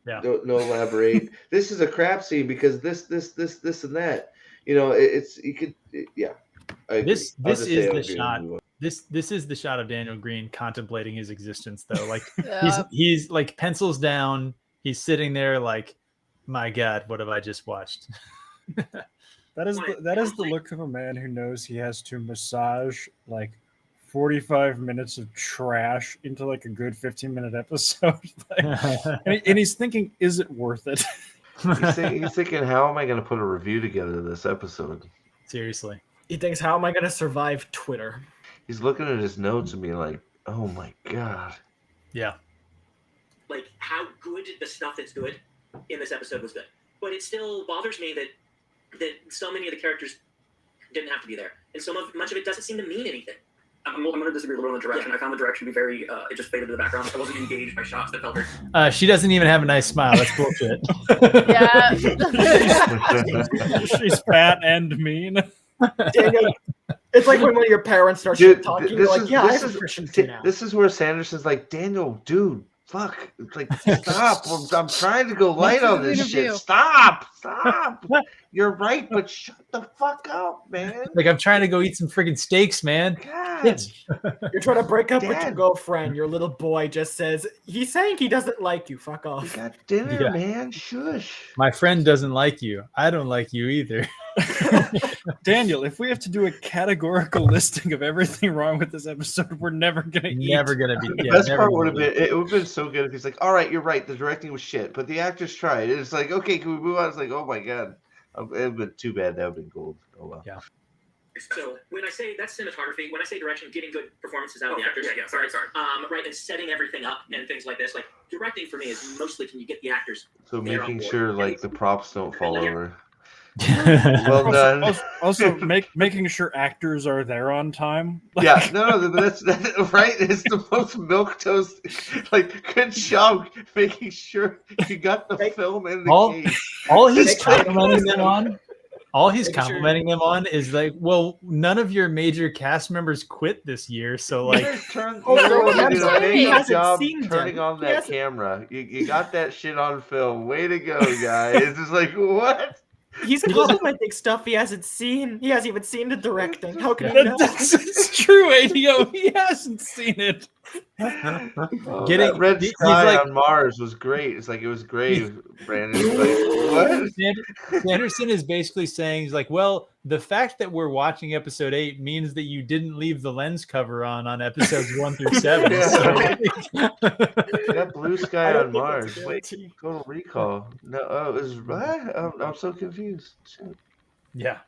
Yeah. No elaborate. This is a crap scene because this, and that. You know, it's you could, yeah. I agree. This I'll is just say I the agree shot. with you. This is the shot of Daniel Green contemplating his existence, though. Like Yeah. he's like pencils down. He's sitting there like, my God, what have I just watched? That is the look of a man who knows he has to massage like 45 minutes of trash into like a good 15-minute episode. and he's thinking, is it worth it? He's thinking, how am I going to put a review together of this episode? Seriously. He thinks, how am I going to survive Twitter? He's looking at his notes and being like, oh my God. Yeah. Like how good the stuff that's good in this episode was good, but it still bothers me that so many of the characters didn't have to be there, and much of it doesn't seem to mean anything. I'm going to disagree a little on the direction. I found the direction to be very, it just faded to the background. I wasn't engaged by shots that felt very... She doesn't even have a nice smile. That's bullshit. Yeah. She's fat and mean. Daniel, it's like when one of your parents starts Dude, talking, you're like, yeah, I have a Christian too now. This is where Sanderson's like, Daniel, dude, fuck. It's like, stop. I'm trying to go light on this shit. Stop. You're right, but shut the fuck up, man. Like, I'm trying to go eat some friggin' steaks, man. God. You're trying to break up with your Dad. girlfriend. Your little boy just says, he's saying he doesn't like you. Fuck We off. got dinner, Yeah. man. Shush. My friend doesn't like you. I don't like you either. Daniel, if we have to do a categorical listing of everything wrong with this episode, we're never gonna eat. Never gonna be. The Yeah, best never part gonna would have be. been, it would have been so good if he's like, all right, you're right. The directing was shit, but the actors tried. It's like, okay, can we move on? It's like, oh my God. It would have been too bad. That would have been gold. Oh, well. Yeah. So when I say that's cinematography, when I say direction, getting good performances out of the actors, Sorry. right, and setting everything up and things like this, like directing for me is mostly can you get the actors. So They're making on board. sure like the props don't fall Yeah. over. Well done. Also making sure actors are there on time. Yeah, no, but that's right. It's the most milquetoast. Like, good job making sure you got the film in the case. All he's Make sure- complimenting them on. All he's Make sure- complimenting them on is like, well, none of your major cast members quit this year, so like, Turn, Oh, you know what, I'm you did a sorry, he big hasn't job seen turning them. on He that hasn't- camera. You got that shit on film. Way to go, guys. It's just like, what? He's complimenting stuff he hasn't seen. He hasn't even seen the directing. How can he know? It's true, ADO. He hasn't seen it. Oh, Getting- that red he's sky like- on Mars was great. It's like, it was great, Brandon. It's like, what? Sanderson is basically saying, he's like, well, the fact that we're watching episode 8 means that you didn't leave the lens cover on episodes 1 through 7. Yeah. So, That blue sky I don't on think that's Mars. a Wait, guarantee. Total Recall. No, oh, it was what? I'm so confused. Shit. yeah.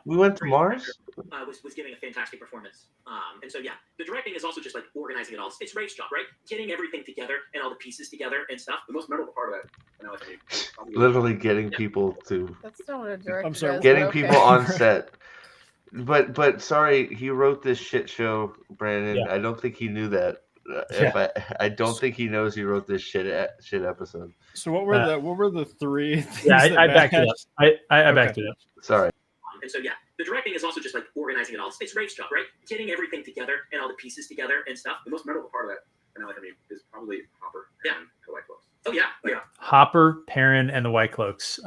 We went to Mars. Was giving a fantastic performance. And so, yeah, the directing is also just like organizing it all. It's Rafe's job, right? Getting everything together and all the pieces together and stuff. The most memorable part of that, I know, I think, probably- Literally getting people to That's not what a director I'm sorry, does, getting but okay. people on set. But sorry, he wrote this shit show, Brandon. Yeah. I don't think he knew that. I don't think he knows he wrote this shit episode. So what were the three things Yeah, that I backed it up. matched? I backed it up. Sorry. And so, yeah, the directing is also just like organizing it all. It's Rafe's job, right? Getting everything together and all the pieces together and stuff. The most memorable part of that, I know, I mean, is probably Hopper Yeah. and the Whitecloaks. Oh, yeah. Yeah. Hopper, Perrin, and the Whitecloaks.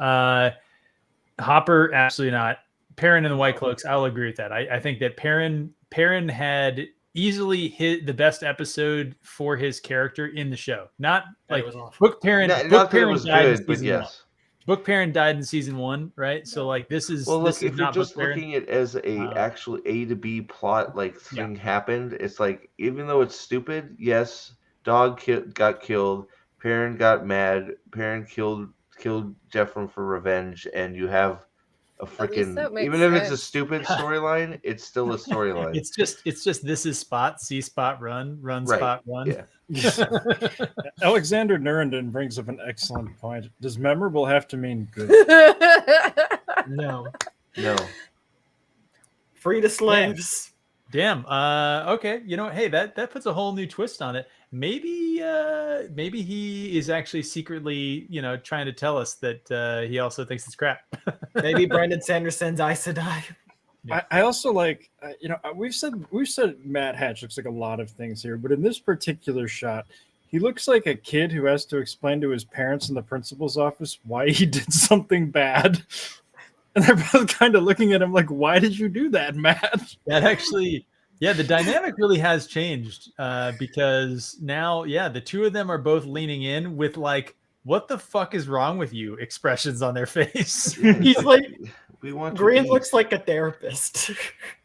Hopper, absolutely not. Perrin and the Whitecloaks, I'll agree with that. I think that Perrin had easily hit the best episode for his character in the show. Not like was awful. Book Perrin. Not Book that it Perrin was died in good, but season yes. 1. Book Perrin died in season 1, right? So like this is Well, this look, is if you're not just Book Perrin. looking at it as a actual A to B plot like Yeah. thing happened, it's like, even though it's stupid, yes, Dog got killed, Perrin got mad, Perrin killed Jeffrem for revenge, and you have a least freaking, that makes even if it's a sense. stupid storyline, it's still a storyline. It's just this is Spot, see Spot, run, Right. Spot, run. Yeah. Alexander Nurenden brings up an excellent point. Does memorable have to mean good? No. No. Free to slaves. Damn. Okay. You know, hey, that puts a whole new twist on it. maybe he is actually secretly, trying to tell us that he also thinks it's crap. Maybe Brandon Sanderson's Aes Sedai. Yeah. I also like, we've said Matt Hatch looks like a lot of things here, but in this particular shot, he looks like a kid who has to explain to his parents in the principal's office why he did something bad. And they're both kind of looking at him like, why did you do that, Matt? That actually, the dynamic really has changed because now, the two of them are both leaning in with like, what the fuck is wrong with you expressions on their face. He's like, we want Green looks like a therapist.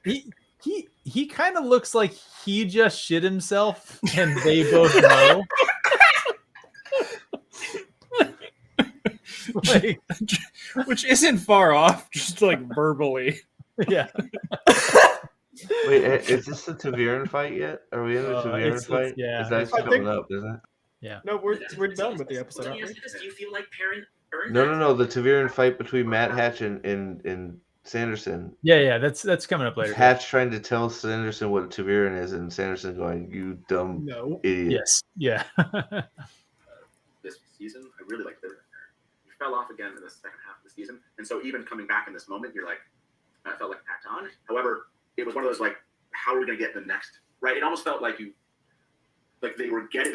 He kind of looks like he just shit himself and they both know. Like, which isn't far off, just like verbally. Yeah. Wait, is this the Taviran fight yet? Are we in the Taviran fight? Yeah. That's coming up, isn't it? Yeah. No, we're done with the episode. Let me ask you this: do you feel like Perrin earned No. The Taviran fight between Matt Hatch and Sanderson. Yeah. That's coming up later. Hatch trying to tell Sanderson what a Taviran is, and Sanderson going, "You dumb idiot." Yes. Yeah. This season, I really liked it. You fell off again in the second half of the season, and so even coming back in this moment, you're like, I felt like packed on. However, it was one of those like, how are we going to get the next? Right? It almost felt like they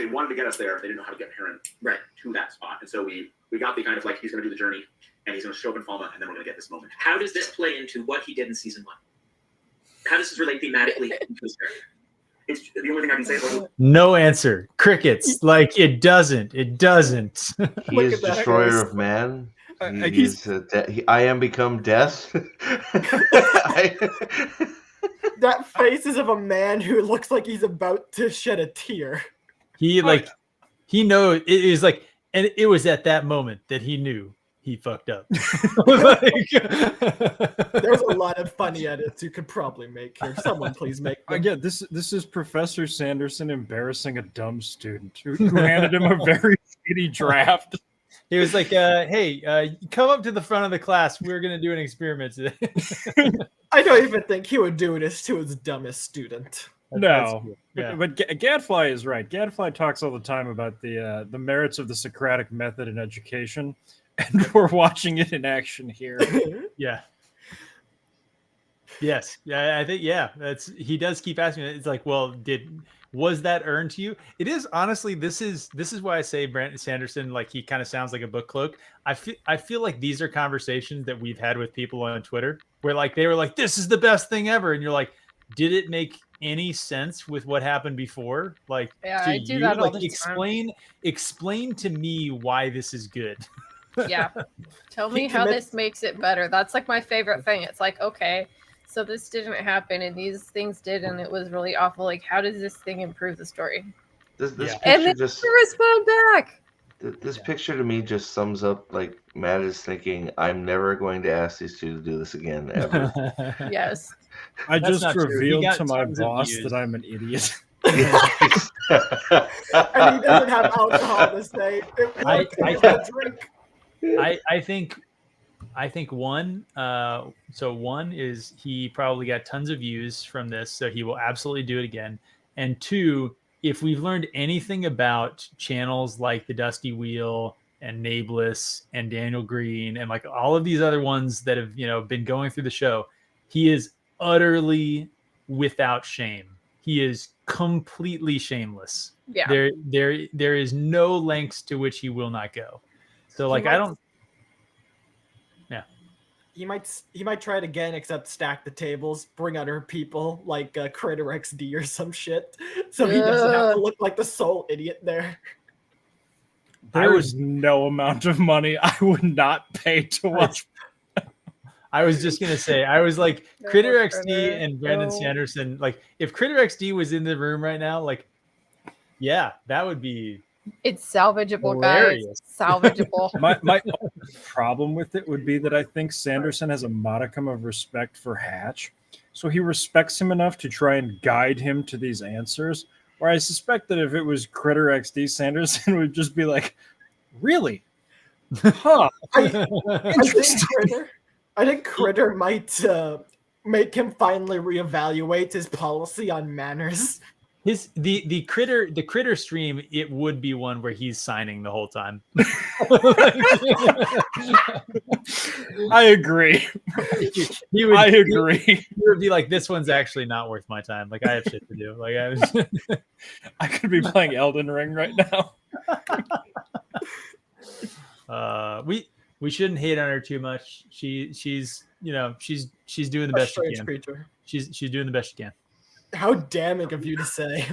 wanted to get us there. They didn't know how to get Perrin to that spot, and so we got the kind of like, he's going to do the journey, and he's going to show up in Falma, and then we're going to get this moment. How does this play into what he did in season 1? How does this relate thematically to his character? It's the only thing I can say is No answer. Crickets. Like it doesn't. It doesn't. He is destroyer of man. I am become death. That face is of a man who looks like he's about to shed a tear. He knows it is like, and it was at that moment that he knew he fucked up. There's a lot of funny edits you could probably make here. Someone please make them. Again, this is Professor Sanderson embarrassing a dumb student who handed him a very shitty draft. He was like, hey, come up to the front of the class. We're going to do an experiment today. I don't even think he would do this to his dumbest student. No, yeah. but Gadfly is right. Gadfly talks all the time about the merits of the Socratic method in education, and we're watching it in action here. Yeah. Yes. Yeah. I think. Yeah. He does keep asking. It's like, well, was that earned to you? It is, honestly. This is why I say Brandon Sanderson, like, he kind of sounds like a book cloak. I feel like these are conversations that we've had with people on Twitter where like they were like, this is the best thing ever, and you're like, did it make any sense with what happened before? Like, I do that all the time. Explain to me why this is good. Yeah. Tell me how this makes it better. That's like my favorite thing. It's like, okay, so this didn't happen and these things did, and it was really awful. Like, how does this thing improve the story? This picture and then just respond back. This picture to me just sums up like Matt is thinking, I'm never going to ask these two to do this again ever. Yes. I just revealed to my boss that I'm an idiot. And he doesn't have alcohol to say. I think one is he probably got tons of views from this, so he will absolutely do it again. And two, if we've learned anything about channels like the Dusty Wheel and Nameless and Daniel Green and like all of these other ones that have, been going through the show, he is utterly without shame. He is completely shameless. Yeah. There is no lengths to which he will not go. So like, He might try it again, except stack the tables, bring other people like Critter XD or some shit, so he doesn't have to look like the sole idiot there. There is no amount of money I would not pay to watch. I was just gonna say, I was like, Critter XD and Brandon Sanderson. Like, if Critter XD was in the room right now, like, yeah, that would be. It's salvageable, hilarious. Guys. Salvageable. My problem with it would be that I think Sanderson has a modicum of respect for Hatch, so he respects him enough to try and guide him to these answers. Or I suspect that if it was Critter XD, Sanderson would just be like, "Really? Huh? I think Critter might make him finally reevaluate his policy on manners." the critter stream, it would be one where he's signing the whole time. I agree. He would, I agree. He would be like, this one's actually not worth my time. Like I have shit to do. Like I could be playing Elden Ring right now. We shouldn't hate on her too much. She's she's doing the best she can. Creature. She's doing the best she can. How damning of you to say.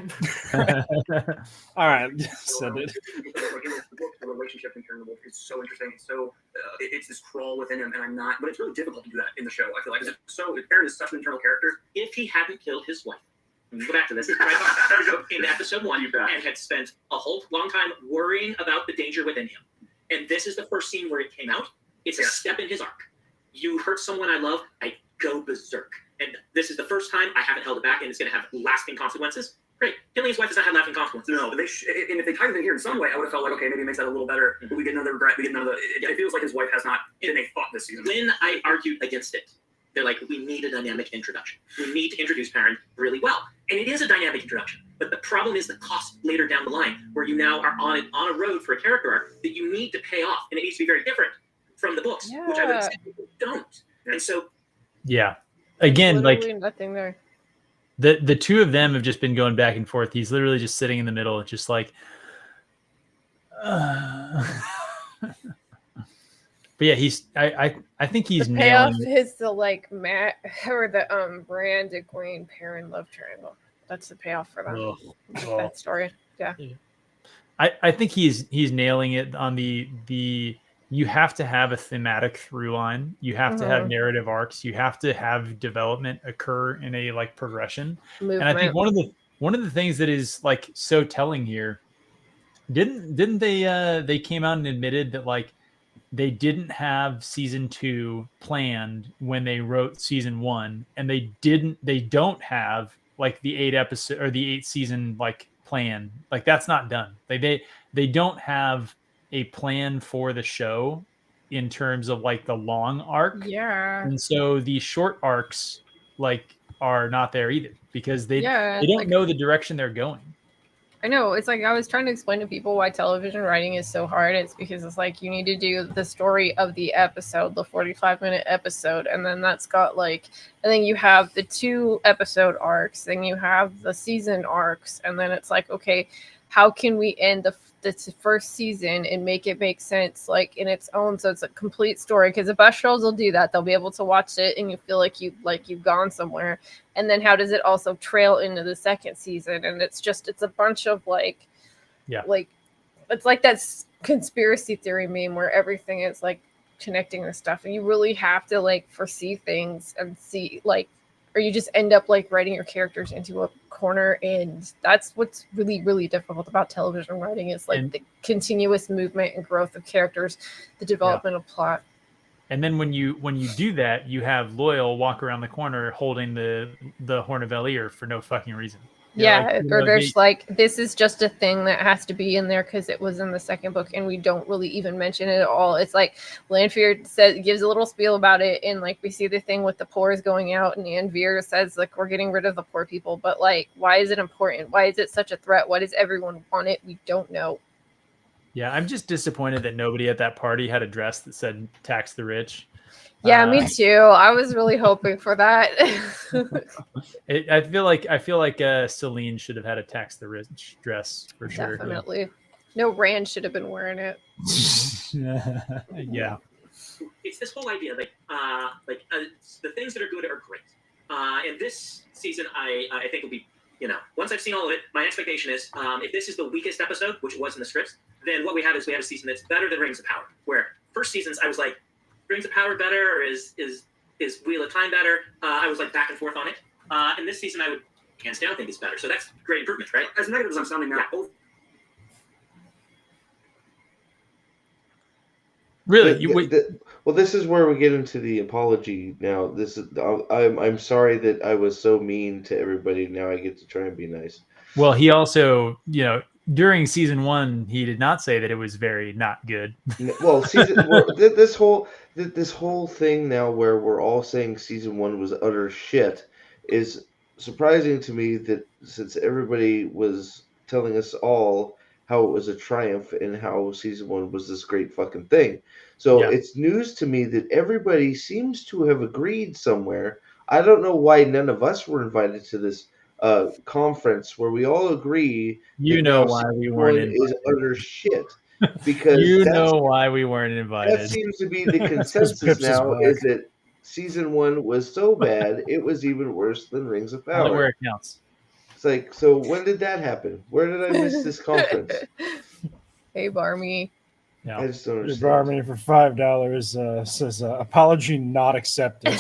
All right, send it. The relationship in Karen the Wolf is so interesting. So it's this crawl within him, and I'm not. But it's really difficult to do that in the show. I feel like Karen is such an internal character. If he hadn't killed his wife, go back to this, in episode 1, and had spent a whole long time worrying about the danger within him, and this is the first scene where it came out. It's a step in his arc. You hurt someone I love, I go berserk. And this is the first time I haven't held it back, and it's going to have lasting consequences. Great. Killing his wife does not have lasting consequences. No, and if they tied it in here in some way, I would have felt like, okay, maybe it makes that a little better. But we get another regret. We get another. It feels like his wife has not been a thought this season. When I argued against it, they're like, we need a dynamic introduction. We need to introduce Perrin really well. And it is a dynamic introduction. But the problem is the cost later down the line, where you now are on a road for a character arc that you need to pay off. And it needs to be very different from the books, which I would say people don't. And so... Yeah. Again, literally like nothing there. The two of them have just been going back and forth. He's literally just sitting in the middle, just like. But yeah, I think he's the payoff nailing it. is the like Matt or the Brand, Egwene, Perrin love triangle. That's the payoff for them. That story. Yeah. I think he's nailing it on the you have to have a thematic through line. You have to have narrative arcs. You have to have development occur in a like progression. Movement. And I think one of the things that is like so telling here, didn't they came out and admitted that like they didn't have season 2 planned when they wrote season 1, and they don't have like the 8 episode or the 8 season like plan. Like that's not done. They don't have a plan for the show in terms of like the long arc. Yeah. And so the short arcs like are not there either because they don't like, know the direction they're going. I know. It's like I was trying to explain to people why television writing is so hard. It's because it's like you need to do the story of the episode, the 45-minute episode, and then that's got like, and then you have the 2 episode arcs, then you have the season arcs, and then it's like, okay, how can we end the first season and make it make sense like in its own, so it's a complete story? Because the best shows will do that. They'll be able to watch it and you feel like you've gone somewhere, and then how does it also trail into the second season? And it's a bunch of like it's like that conspiracy theory meme where everything is like connecting the stuff, and you really have to like foresee things and see like, or you just end up like writing your characters into a corner, and that's what's really, really difficult about television writing is like the continuous movement and growth of characters, the development of plot. And then when you do that, you have Loyal walk around the corner holding the Horn of Elir for no fucking reason. There's like, this is just a thing that has to be in there because it was in the second book and we don't really even mention it at all. It's like Lanfear gives a little spiel about it, and like we see the thing with the pores going out, and Anvir says like we're getting rid of the poor people, but like why is it important? Why is it such a threat? Why does everyone want it? We don't know. Yeah, I'm just disappointed that nobody at that party had a dress that said "Tax the Rich." Yeah, me too. I was really hoping for that. I feel like Celine should have had a Tax the Rich dress for sure. Definitely. No, Rand should have been wearing it. Yeah. It's this whole idea, the things that are good are great. And this season, I think will be, once I've seen all of it, my expectation is if this is the weakest episode, which it was in the scripts, then what we have a season that's better than Rings of Power. Where first seasons, I was like, Rings of Power better, or is Wheel of Time better? I was like back and forth on it. And this season, I would hands down think it's better. So that's great improvement, right? As negative as I'm sounding now, Really? Well, this is where we get into the apology. Now, this is I'm sorry that I was so mean to everybody. Now I get to try and be nice. Well, he also, during season 1, he did not say that it was very not good. Well, this whole thing now where we're all saying season 1 was utter shit is surprising to me that since everybody was telling us all how it was a triumph and how season 1 was this great fucking thing. So Yeah. it's news to me that everybody seems to have agreed somewhere. I don't know why none of us were invited to this conference where we all agree You that know now why season we weren't 1 is invited. utter shit. Because You know why we weren't that invited. seems to be the 'cause consensus Pips is now, black. is that season 1 was so bad it was even worse than Rings of Only Power. where it counts. It's like, so when did that happen? Where did I miss this conference? Hey, Barmy. Yeah. I just don't You understand. bar me for $5 says apology not accepted.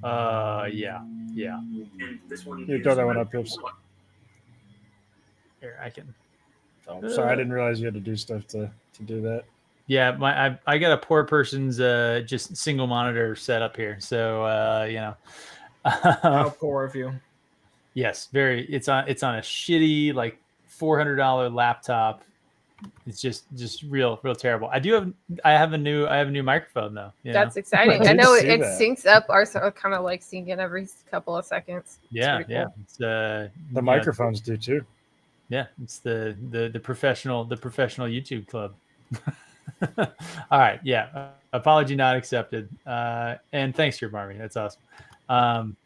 Yeah. And this one You is throw that one up, Pips. Here, I can. Oh, sorry, I didn't realize you had to do stuff to do that. Yeah, I got a poor person's just single monitor set up here, so you know. How poor of you. Yes, very. It's on a shitty like $400 laptop. It's just real terrible. I have a new microphone though. You know? That's exciting. I I did know see it that. syncs up. Ours kind of like syncing every couple of seconds. It's Yeah. pretty cool. It's The yeah, microphones do too. Yeah, it's the professional YouTube club. All right, yeah. Apology not accepted. And thanks, your Barmy. That's awesome.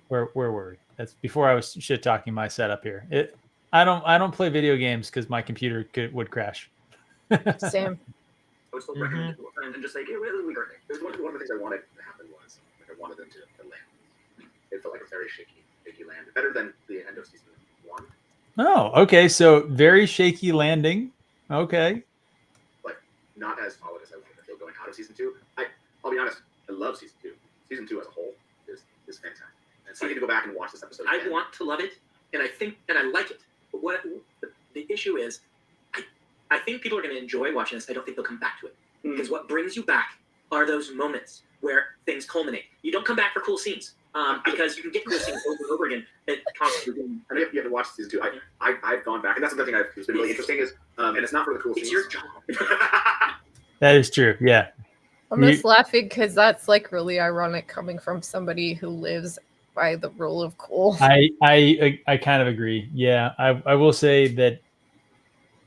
Where were we? That's before I was shit talking my setup here. I don't play video games because my computer would crash. Same. I would still recommend it to a friend and just say, yeah, well, we heard it. It was one of the things I wanted to happen was like I wanted them to land. It felt like a very shaky land. Better than the end of season 1. Oh, okay. So very shaky landing. Okay. But not as solid as I wanted to feel going out of season 2. I'll be honest, I love season 2. Season 2 as a whole is fantastic. And so I need to go back and watch this episode again. I want to love it, and I like it. But what the issue is, I think people are going to enjoy watching this. I don't think they'll come back to it because what brings you back are those moments where things culminate. You don't come back for cool scenes because you can get cool scenes over and over again. That constantly. I mean, you have to watch season 2. I've gone back, and that's another thing that's been really interesting is, and it's not for the cool It's scenes. your job. That is true. Yeah. I'm just laughing because that's like really ironic coming from somebody who lives by the rule of cool. I kind of agree. Yeah, I will say that,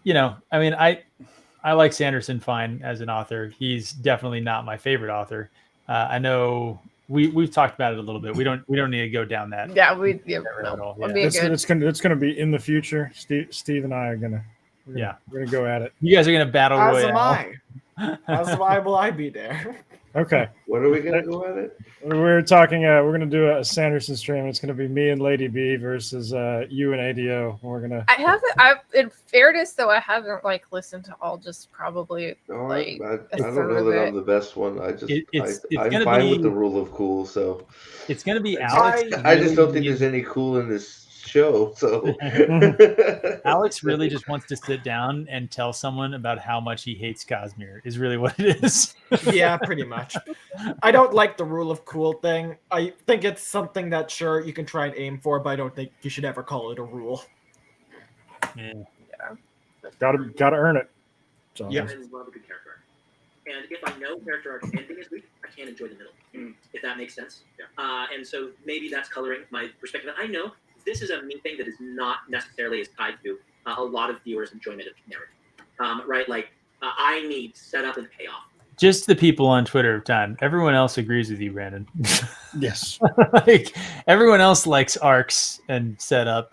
you know, I mean, I like Sanderson fine as an author. He's definitely not my favorite author. I know we've talked about it a little bit. We don't need to go down that. Yeah, rabbit no, hole. would Yeah. be good. It's gonna be in the future. Steve and I are gonna we're gonna go at it. You guys are gonna battle As royale. am I. As why will I be there? Okay. What are we gonna go at it? We're talking. We're gonna do a Sanderson stream. It's gonna be me and Lady B versus you and ADO. We're gonna. I haven't. In fairness, though, I haven't like listened to all. Just probably No, like I a don't third know of that it. I'm the best one. I just It's I'm gonna fine be- with the rule of cool. So It's gonna be I Alex. I just don't think really- there's any cool in this show. So Alex really just wants to sit down and tell someone about how much he hates Cosmere. Is really what it is. Yeah, pretty much. I don't like the rule of cool thing. I think it's something that sure you can try and aim for, but I don't think you should ever call it a rule. Yeah. Gotta earn it. So, Yeah. I love a good character arc. And if I know character arc ending is weak, I can't enjoy the middle. If that makes sense. Yeah. And so maybe that's coloring my perspective. I know this is a me thing that is not necessarily as tied to a lot of viewers' enjoyment of narrative. Right? Like, I need setup and payoff. Just the people on Twitter time. Everyone else agrees with you, Brandon. Yes. Like everyone else likes arcs and setup.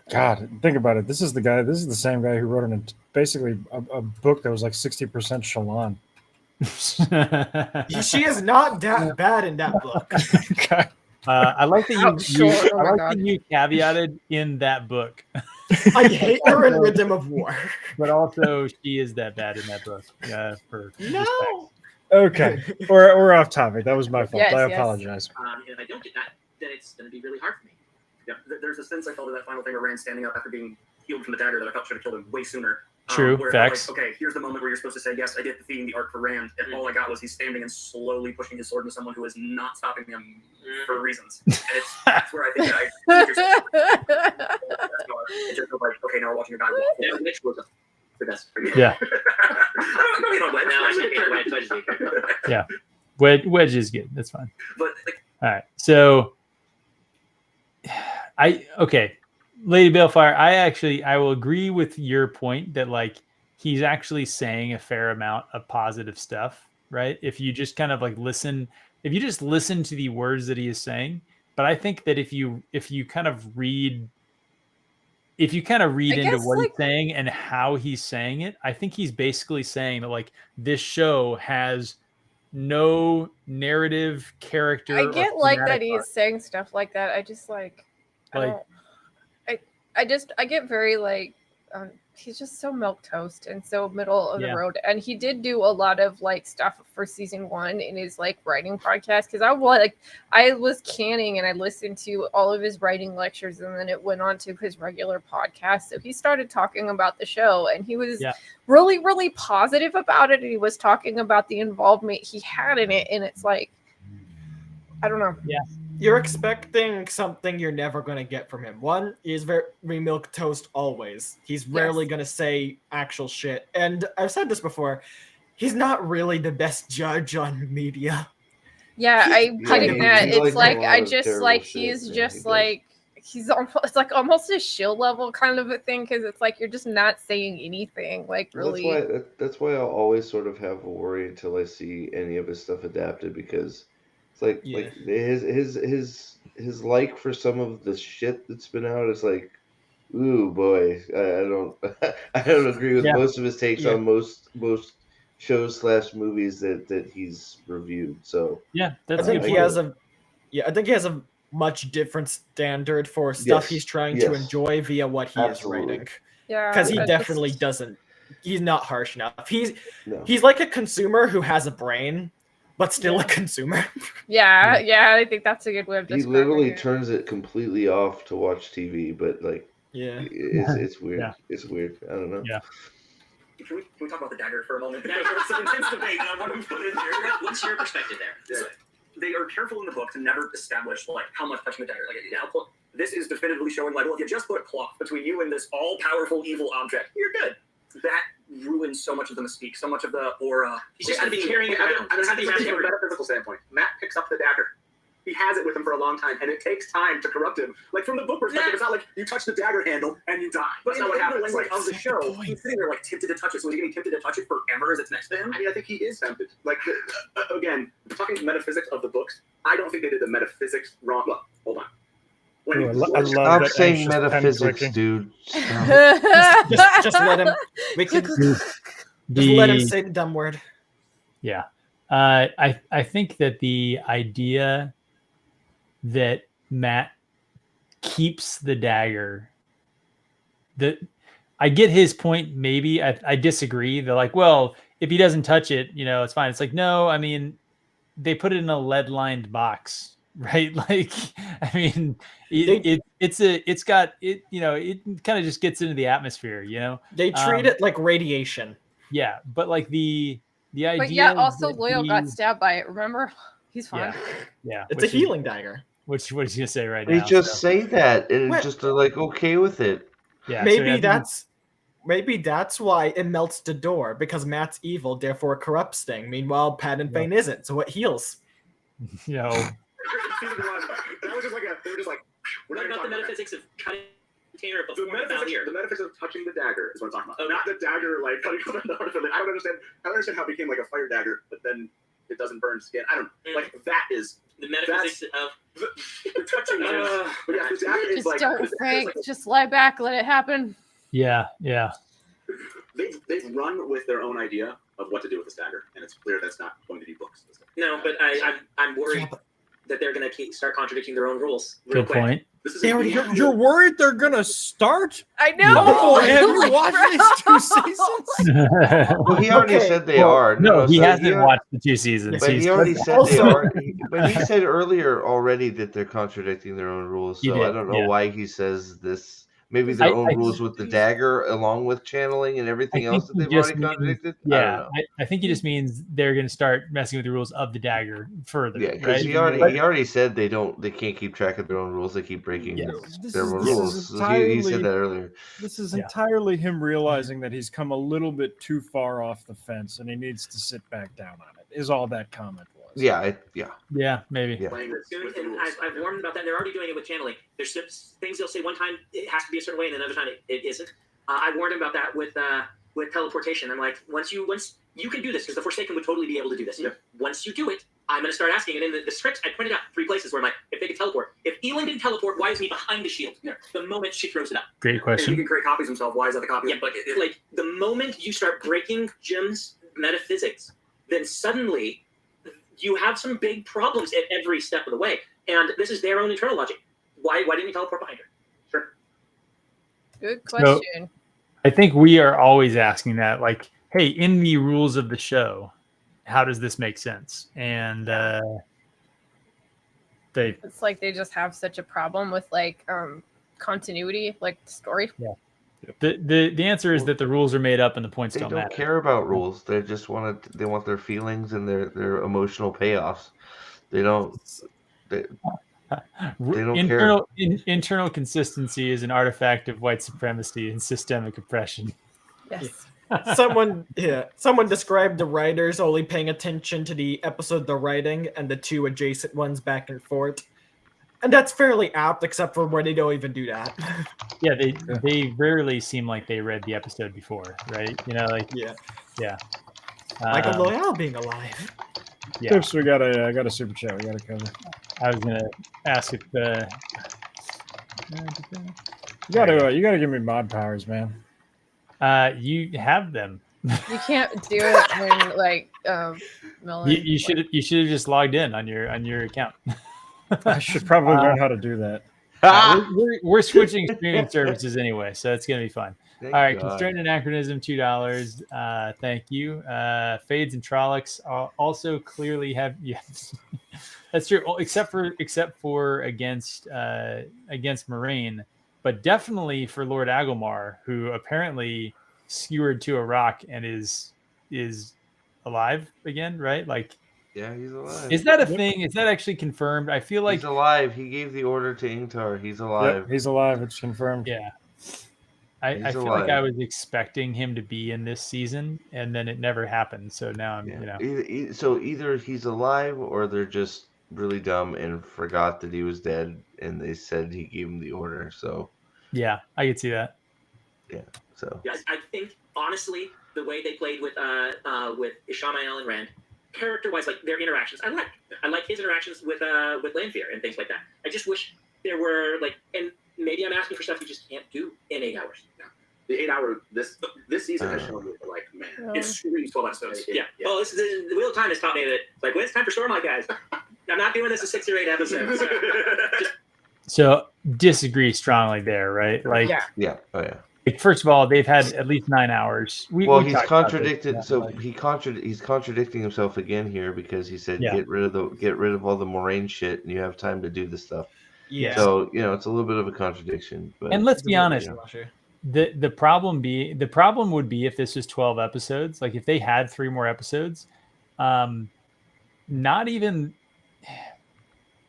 God, think about it. This is the same guy who wrote basically a book that was like 60% Shalon. She is not that bad in that book. God. I like that Oh, sure. Oh I my like God. that you caveated in that book, I hate her in Rhythm of War. but also she is that bad in that book. For No. Okay, we're off topic. That was my fault. Yes, I yes. apologize. And if I don't get that, then it's going to be really hard for me. Yeah, there's a sense I felt of that final thing where Rand standing up after being healed from the dagger that I felt should have killed him way sooner. True, where it felt facts. like, okay, here's the moment where you're supposed to say, yes, I did defeating the arc for Rand, and all I got was he's standing and slowly pushing his sword into someone who is not stopping him for reasons. And that's where I think that it just feels like, okay, now we're watching a guy walk. Yeah, which was the best for me. Yeah. I don't know, but now I just hate it. So I just hate it. Yeah. Wedge is good. That's fine. But like, All right. So Lady Balefire, I will agree with your point that like he's actually saying a fair amount of positive stuff, right? If you just kind of like listen to the words that he is saying. But I think that if you kind of read into what he's saying and how he's saying it, I think he's basically saying that like this show has no narrative character. I get like that he's saying stuff like that. I just like I get very like he's just so milquetoast and so middle of the road. And he did do a lot of like stuff for season 1 in his like writing podcast, because I was canning and I listened to all of his writing lectures, and then it went on to his regular podcast. So he started talking about the show, and he was really, really positive about it. And he was talking about the involvement he had in it, and it's like, I don't know. Yeah. You're expecting something you're never going to get from him. One, he's very milquetoast always. He's rarely going to say actual shit. And I've said this before, he's not really the best judge on media. Yeah, I'm getting that. It's like I just like he's it's like almost a shield level kind of a thing, because it's like you're just not saying anything. Like really, that's why I'll always sort of have a worry until I see any of his stuff adapted, because it's like his like for some of the shit that's been out is like, ooh boy, I don't agree with most of his takes on most shows / movies that he's reviewed. So I think he has a much different standard for stuff he's trying to enjoy via what he is writing. Yeah, because he definitely doesn't. He's not harsh enough. He's like a consumer who has a brain, but still a consumer. Yeah, I think that's a good way of describing it. He literally turns it completely off to watch TV, but like, it's weird. Yeah. It's weird. I don't know. Yeah. Can we talk about the dagger for a moment? There's some intense debate that I want to put in there. What's your perspective there? So, they are careful in the book to never establish like how much touching the dagger. Like, this is definitively showing like, well, if you just put a cloth between you and this all-powerful evil object, you're good. That ruins so much of the mystique, so much of the aura. He's just going to be carrying it around. I'm going to have to from a metaphysical standpoint. Matt picks up the dagger. He has it with him for a long time, and it takes time to corrupt him. Like, from the book perspective, it's not like you touch the dagger handle and you die. That's not what happens. Like, of the show, he's sitting there, like, tempted to touch it. So is he going to be tempted to touch it forever as it's next to him? I mean, I think he is tempted. Like, again, talking metaphysics of the books, I don't think they did the metaphysics wrong. Look, hold on. Stop saying metaphysics, dude. just let him. We can just let him say the dumb word. Yeah, I think that the idea that Matt keeps the dagger, that I get his point. Maybe I disagree. They're like, well, if he doesn't touch it, it's fine. It's like, no, I mean, they put it in a lead-lined box. Right, like I mean, it kind of just gets into the atmosphere. They treat it like radiation. Yeah, but like the idea. But yeah, also Loyal got stabbed by it. Remember, he's fine. Yeah, it's a healing dagger. What is he gonna say right now? They just say that and just are like okay with it. Yeah, maybe that's why it melts the door, because Matt's evil, therefore it corrupts thing. Meanwhile, Pat and Fane isn't, so it heals. That was just like they were just like, we're not the metaphysics of cutting container before the metaphysics of touching the dagger is what I'm talking about. Not the dagger like cutting the north of it. I don't understand how it became like a fire dagger, but then it doesn't burn skin. I don't know. Like that is the metaphysics of the touching. But yeah, the dagger is like, don't, Frank. Just lie back, let it happen. Yeah. They've run with their own idea of what to do with this dagger, and it's clear that's not going to be books. No, but I'm worried that they're going to start contradicting their own rules. Good point. You're worried they're going to start? I know. Have you watched these 2 seasons? Well, he already said they are. No, he hasn't watched the 2 seasons. But he already said they are. But he said earlier already that they're contradicting their own rules. So I don't know why he says this. Maybe their own rules with the dagger, along with channeling and everything else that they've already contradicted. I think he just means they're going to start messing with the rules of the dagger further. Yeah, because he already said they can't keep track of their own rules. They keep breaking their own rules. He said that earlier. This is entirely him realizing that he's come a little bit too far off the fence and he needs to sit back down on it. Is all that comment was. Yeah, Yeah, maybe. Yeah. Playing with the And rules. I've warned about that. They're already doing it with channeling. There's things they'll say one time it has to be a certain way, and another time it isn't. I warned him about that with teleportation. I'm like, once you can do this, because the Forsaken would totally be able to do this. Yep. Once you do it, I'm going to start asking. And in the scripts, I pointed out 3 places where I'm like, if they could teleport, if Elin didn't teleport, why is he behind the shield? Yeah. The moment she throws it up. Great If he question. can create copies himself, why is that the copy? Yeah, but like the moment you start breaking Jim's metaphysics, then suddenly you have some big problems at every step of the way. And this is their own internal logic. Why didn't you teleport behind her? Sure. Good question. I think we are always asking that, like, hey, in the rules of the show, how does this make sense? And It's like they just have such a problem with like continuity, like story. the answer is that the rules are made up and the points They don't don't matter. care about rules. They just they want their feelings and their emotional payoffs. They don't. They don't care. Internal consistency is an artifact of white supremacy and systemic oppression. Yes. Someone described the writers only paying attention to the episode they're writing and the 2 adjacent ones back and forth. And that's fairly apt, except for where they don't even do that. Yeah, they rarely seem like they read the episode before, right? You know, like yeah. Michael Um, Loyal being alive. yeah. Tips, we got a super chat we got to cover. I was gonna ask if the You gotta give me mod powers, man. you have them. You can't do it when like Melon. You should have just logged in on your account. I should probably learn how to do that. We're switching streaming services anyway, so it's gonna be fun. Thank All right, God. Constraint Anachronism, $2. Thank you. Fades and Trollocs also clearly have yes, that's true. Except for against Moraine, but definitely for Lord Agilmar, who apparently skewered to a rock and is alive again, right? Like, Yeah, he's alive. is that a thing? Is that actually confirmed? I feel like He's alive. He gave the order to Ingtar. He's alive. Yep, he's alive. It's confirmed. yeah. I feel like I was expecting him to be in this season, and then it never happened. So now I'm, Either he's alive or they're just really dumb and forgot that he was dead, and they said he gave him the order. So yeah, I could see that. yeah. So Yeah, I think honestly, the way they played with Ishamael and Rand, character-wise, like their interactions, I like his interactions with Lanfear and things like that. I just wish there were like, and maybe I'm asking for stuff you just can't do in 8 hours. The 8 hour this season has shown me like, man, it's screams 12 episodes. Yeah. Well, this is the Wheel of Time has taught me that like when it's time for Stormlight, guys, I'm not doing this in 6 or 8 episodes. So disagree strongly there, right? Like, yeah. Oh yeah. like, first of all, they've had at least 9 hours. He's talked about contradicted. this, So like, he's contradicting himself again here because he said Yeah. get rid of all the Moraine shit, and you have time to do this stuff. Yeah. So it's a little bit of a contradiction. But and let's be honest, Dishwasher. the problem would be if this was 12 episodes, like if they had 3 more episodes, not even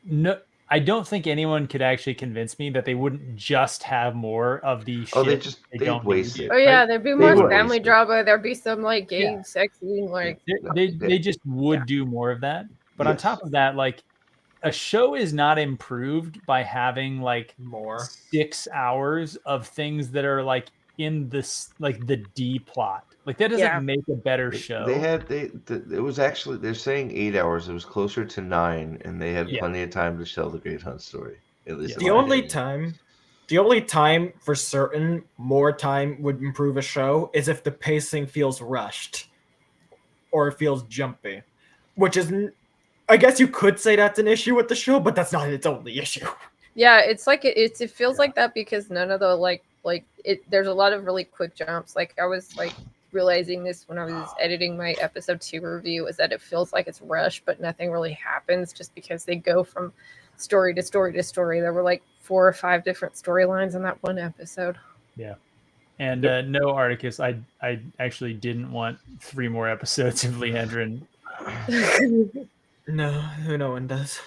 no. I don't think anyone could actually convince me that they wouldn't just have more of the shit. They waste it. Oh yeah, there'd be They more would. family drama. There'd be some like gay Yeah. sex scene, like They just would do more of that. But on Yes. top of that, like, a show is not improved by having like More. 6 hours of things that are like in this, like the D plot. Like that doesn't Yeah. make a better show. It was actually, they're saying 8 hours. It was closer to 9, and they had Yeah. plenty of time to tell the Great Hunt story. At least Yeah. in my The only time for certain more time would improve a show is if the pacing feels rushed or it feels jumpy, which is, I guess you could say that's an issue with the show, but that's not its only issue. yeah, it's like it feels like that because none of the like there's a lot of really quick jumps. Like I was like realizing this when I was editing my episode 2 review, is that it feels like it's rushed, but nothing really happens just because they go from story to story to story. There were like 4 or 5 different storylines in that one episode. Yeah. And no, Articus, I actually didn't want 3 more episodes of Leandrin. No one does.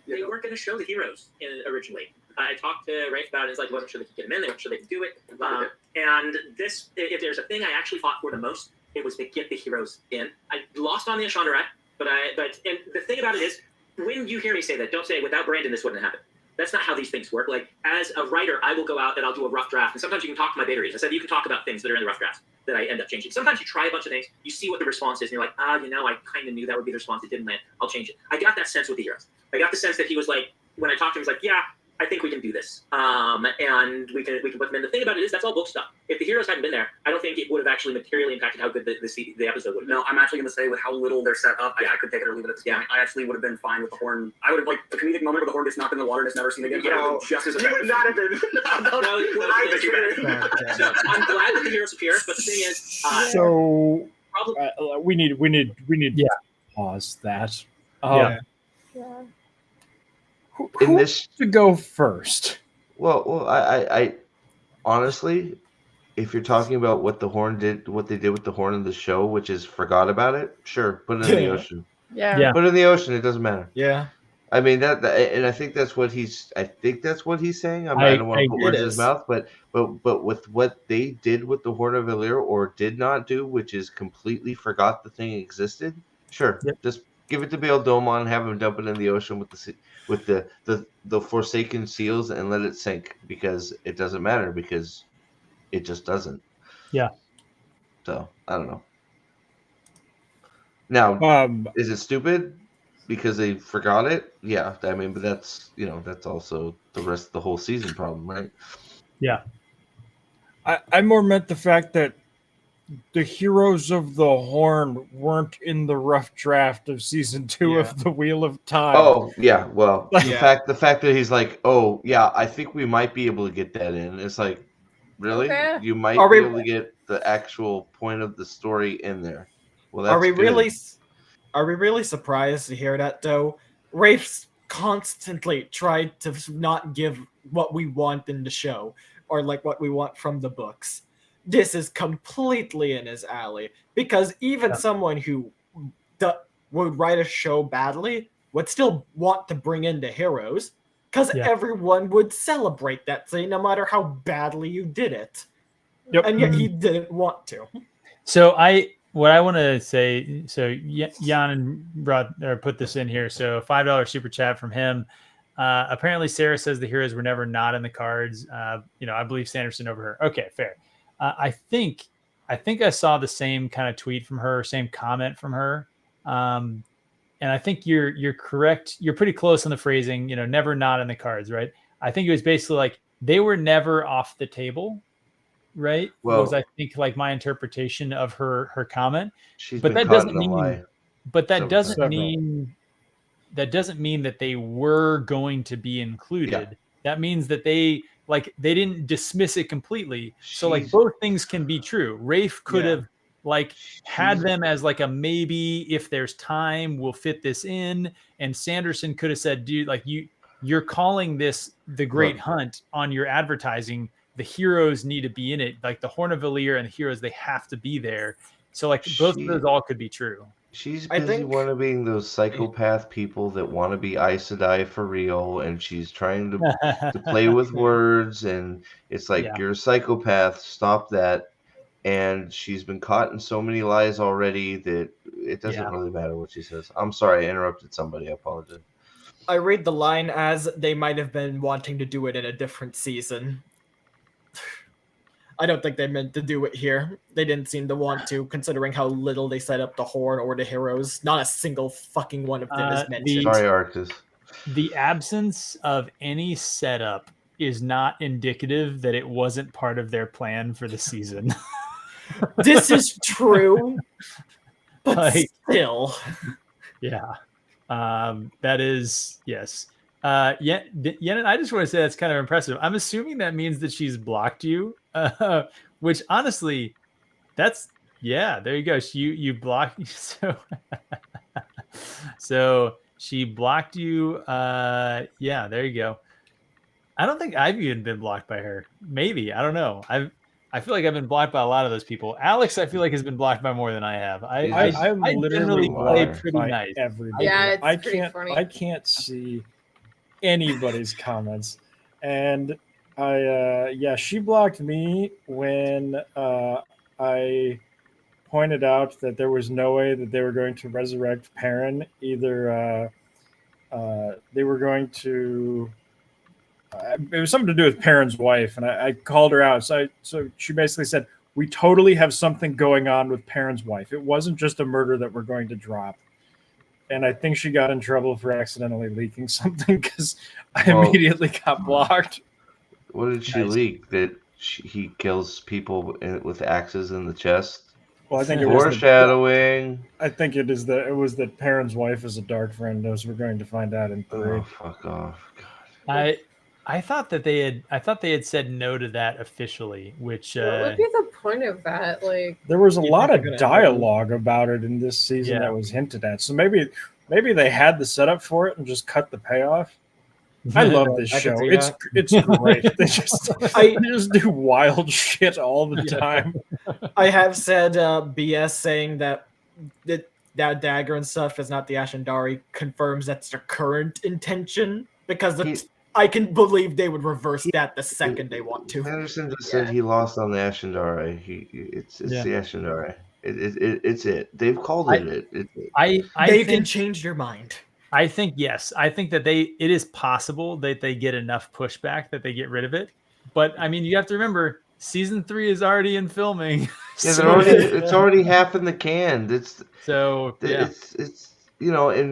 They weren't going to show the heroes originally. I talked to Rafe about it. He's like, wasn't sure they could get them in. They weren't sure they could do it. And this, if there's a thing I actually fought for the most, it was to get the heroes in. I lost on the Ashandarai, and the thing about it is, when you hear me say that, don't say without Brandon this wouldn't happen. That's not how these things work. Like, as a writer, I will go out and I'll do a rough draft, and sometimes you can talk to my beta readers. I said you can talk about things that are in the rough drafts that I end up changing. Sometimes you try a bunch of things, you see what the response is, and you're like, I kind of knew that would be the response. It didn't land. I'll change it. I got that sense with the heroes. I got the sense that he was like, when I talked to him, he was like, yeah, I think we can do this, and we can put them in. The thing about it is, that's all book stuff. If the heroes hadn't been there, I don't think it would have actually materially impacted how good the episode would have been. No, I'm actually going to say with how little they're set up, I could take it or leave it at this point. I actually would have been fine with the horn. I would have, like, the comedic moment where the horn gets knocked in the water and it's never seen again. Yeah, just as effective. You would not have been. No, So I'm glad that the heroes appear, but the thing is, we need to pause that. Who wants to go first? Well, I honestly, if you're talking about what the horn did, what they did with the horn in the show, which is forgot about it, sure, put it in the ocean. Yeah. Put it in the ocean. It doesn't matter. Yeah. I mean that, and I think that's what he's. I think that's what he's saying. I don't want to put words in his mouth, but with what they did with the Horn of Valyr or did not do, which is completely forgot the thing existed. Sure, just give it to Bail Domon and have him dump it in the ocean with the Forsaken seals and let it sink, because it doesn't matter, because it just doesn't. Yeah. So I don't know. Now, is it stupid because they forgot it? Yeah, I mean, but that's that's also the rest of the whole season problem, right? Yeah. I more meant the fact that the heroes of the Horn weren't in the rough draft of season 2 of the Wheel of Time. Oh yeah, well, the fact that he's like, oh yeah, I think we might be able to get that in. It's like, really? Okay. You might be able to get the actual point of the story in there. Well, that's Are we really surprised to hear that though? Rafe's constantly tried to not give what we want in the show, or like what we want from the books. This is completely in his alley, because even someone who would write a show badly would still want to bring in the heroes, because everyone would celebrate that scene no matter how badly you did it. And yet he didn't want to. So what I want to say, so Jan put this in here. So $5 super chat from him. Apparently Sarah says the heroes were never not in the cards. I believe Sanderson over her. Okay, fair. I think I saw the same kind of tweet from her, same comment from her. And I think you're correct. You're pretty close on the phrasing, never not in the cards, right? I think it was basically like they were never off the table, right? Well, was I think like my interpretation of her comment. But that doesn't mean doesn't mean that they were going to be included. Yeah. That means that they didn't dismiss it completely. So like both things can be true. Rafe could have had them as like a maybe, if there's time, we'll fit this in. And Sanderson could have said, dude, like you're calling this the Great Hunt on your advertising. The heroes need to be in it. Like the Horn of Valyr and the heroes, they have to be there. So like both of those all could be true. She's busy wanting those psychopath people that want to be Aes Sedai for real, and she's trying to play with words, and it's like, you're a psychopath, stop that. And she's been caught in so many lies already that it doesn't really matter what she says. I'm sorry, I interrupted somebody. I apologize. I read the line as they might have been wanting to do it in a different season. I don't think they meant to do it here. They didn't seem to want to, considering how little they set up the Horn or the heroes. Not a single fucking one of them is mentioned. Sorry, Arctis. The absence of any setup is not indicative that it wasn't part of their plan for the season. This is true, but still. Yeah. That is, yes. I just want to say that's kind of impressive. I'm assuming that means that she's blocked you, which honestly, that's there you go. You blocked. So she blocked you. There you go. I don't think I've even been blocked by her. Maybe, I don't know. I feel like I've been blocked by a lot of those people. Alex, I feel like has been blocked by more than I have. I literally play pretty nice. Everybody. Yeah, it's pretty funny. I can't see anybody's comments, and She blocked me when I pointed out that there was no way that they were going to resurrect Perrin. Either they were going to. It was something to do with Perrin's wife, and I called her out. So she basically said, "We totally have something going on with Perrin's wife. It wasn't just a murder that we're going to drop." And I think she got in trouble for accidentally leaking something because I immediately got blocked. What did she leak? That he kills people with axes in the chest? Well, I think it foreshadowing. I think it was that Perrin's wife is a dark friend, as we're going to find out in 3. Oh, fuck off! God. I thought that they had said no to that officially, which what would be the point of that? Like, there was a lot of dialogue about it in this season that was hinted at. So maybe they had the setup for it and just cut the payoff. I love this show. It's great. They just do wild shit all the time. I have said BS saying that that dagger and stuff is not the Ashendari confirms that's their current intention, because I can believe they would reverse that the second they want to. Sanderson just said he lost on the Ashendari. It's the Ashendari. It's it. They've called it. They can change your mind. I think yes. I think that it is possible that they get enough pushback that they get rid of it. But I mean, you have to remember, season 3 is already in filming. Yeah, it's already half in the can. It's and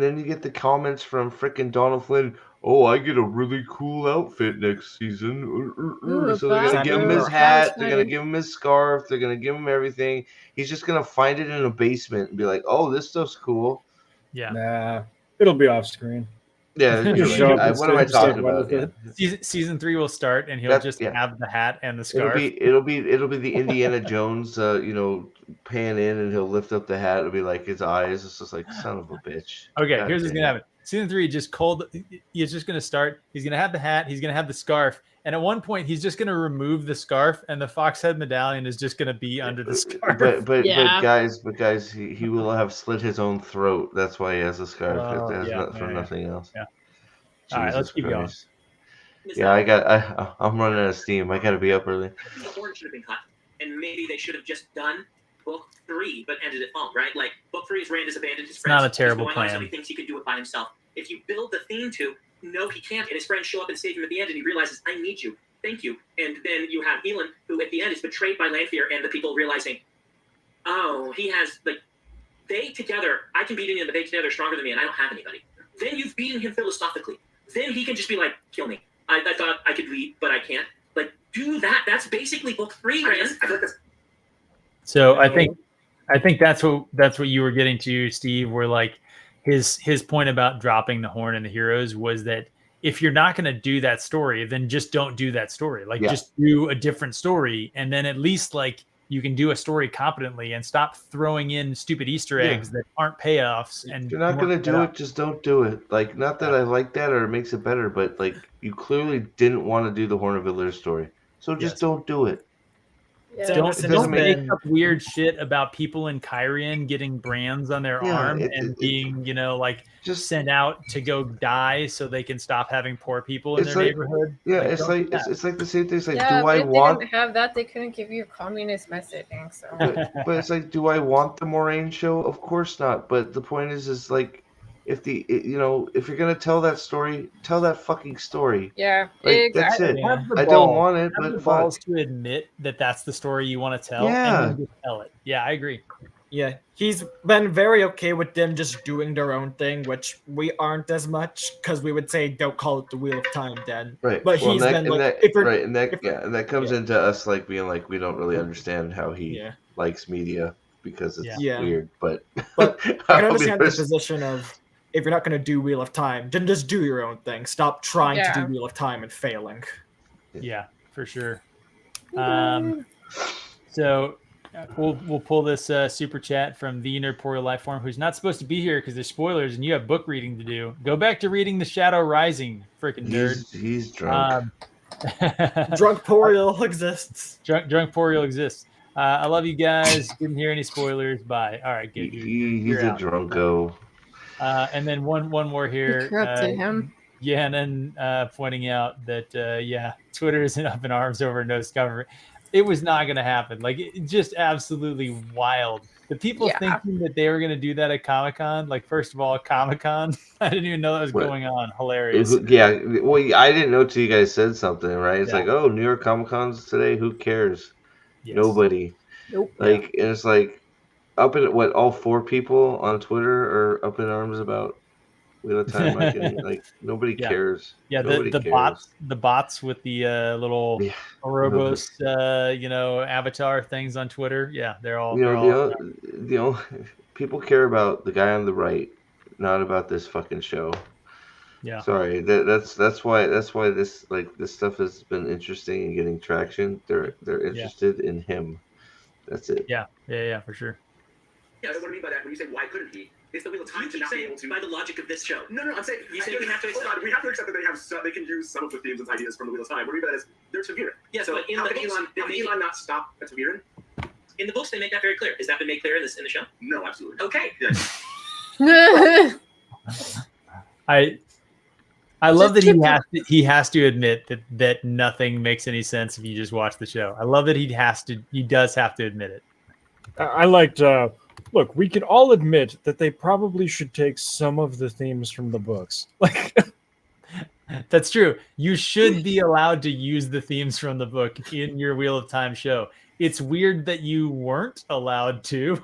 then you get the comments from frickin' Donald Flynn. Oh, I get a really cool outfit next season. So they're gonna give him his hat. They're gonna give him his scarf. They're gonna give him everything. He's just gonna find it in a basement and be like, "Oh, this stuff's cool." Yeah. Nah, it'll be off screen. Yeah. What am I talking about? Season 3 will start, and he'll have the hat and the scarf. It'll be the Indiana Jones, pan in, and he'll lift up the hat. It'll be like his eyes. It's just like, son of a bitch. Okay, here's what's gonna happen. Season 3 he's just gonna start. He's gonna have the hat. He's gonna have the scarf, and at one point he's just gonna remove the scarf, and the fox head medallion is just gonna be under the scarf. But guys, he will have slit his own throat. That's why he has a scarf. Nothing else. Yeah. All right, let's keep going. Yeah, I'm running out of steam. I gotta be up early. The horn should have been cut, and maybe they should have just done book 3, but ended it home, right? Like, book 3 is Rand has abandoned his friends. Not a terrible plan. So he thinks he can do it by himself. If you build the theme to, no, he can't, and his friends show up and save him at the end, and he realizes, I need you, thank you. And then you have Elend, who at the end is betrayed by Lanfear, and the people realizing, oh, he has, they together, I can beat him, but they together are stronger than me, and I don't have anybody. Then you've beaten him philosophically. Then he can just be like, kill me. I thought I could lead, but I can't. Do that. That's basically book 3, Rand. So I think that's what you were getting to, Steve, where his point about dropping the horn and the heroes was that if you're not going to do that story, then just don't do that story. Just do a different story, and then at least you can do a story competently and stop throwing in stupid Easter eggs that aren't payoffs. And if you're not going to do it, just don't do it. Not that I like that or it makes it better, but you clearly didn't want to do the Horn of Valor story, so just don't do it. Yeah. Don't make up weird shit about people in Kyrian getting brands on their arm and being, just sent out to go die so they can stop having poor people in their neighborhood. Yeah, it's like the same thing. It's like, do I want? They didn't have that. They couldn't give you communist messaging. So, but it's like, do I want the Moraine show? Of course not. But the point is if you're gonna tell that story, tell that fucking story. Yeah, that's it. Yeah. I don't want it, but the balls to admit that that's the story you want to tell. Yeah, and just tell it. Yeah, I agree. Yeah, he's been very okay with them just doing their own thing, which we aren't as much, because we would say don't call it the Wheel of Time then. Right. But he's been and that comes into us being we don't really understand how he likes media because it's weird. But I can understand the position of, if you're not going to do Wheel of Time, then just do your own thing. Stop trying to do Wheel of Time and failing. Yeah, for sure. So we'll pull this super chat from the Nerdporeal Lifeform, who's not supposed to be here because there's spoilers and you have book reading to do. Go back to reading The Shadow Rising, freaking nerd. He's drunk. Drunk Poriel exists. Drunk Poriel exists. I love you guys. Didn't hear any spoilers. Bye. All right, good. He's a drunko. And then one more here. You corrupted him. Yannon pointing out that Twitter isn't up in arms over no discovery. It was not going to happen. Like, it just absolutely wild. The people thinking that they were going to do that at Comic-Con, like, first of all, Comic-Con, I didn't even know that was going on. Hilarious. Yeah, well, I didn't know till you guys said something, right? It's Yeah. like, oh, New York Comic-Con's today. Who cares? Yes. Nobody. Nope. Like, and it's like, up in what, all 4 people on Twitter are up in arms about Wheel of Time, Mike, and like nobody cares. Yeah, nobody the cares. bots with the little Ouroboros, avatar things on Twitter. Yeah, they're all. People care about the guy on the right, not about this fucking show. Yeah. Sorry, that's why this stuff has been interesting and getting traction. They're interested in him. That's it. Yeah, for sure. Yeah, what I mean by that, when you say why couldn't he? It's the Wheel of Time to not be able to. By the logic of this show. No, I'm saying you say we have to accept. We have to accept that they can use some of the themes and ideas from the Wheel of Time. What I mean by that is they're Taviran. Yes, so but in how the can books, Elon not stop at Taviran? In the books, they make that very clear. Has that been made clear in the show? No, absolutely. Okay. I love that he has to admit that nothing makes any sense if you just watch the show. I love that he does have to admit it. I liked. Look, we can all admit that they probably should take some of the themes from the books. Like, that's true. You should be allowed to use the themes from the book in your Wheel of Time show. It's weird that you weren't allowed to.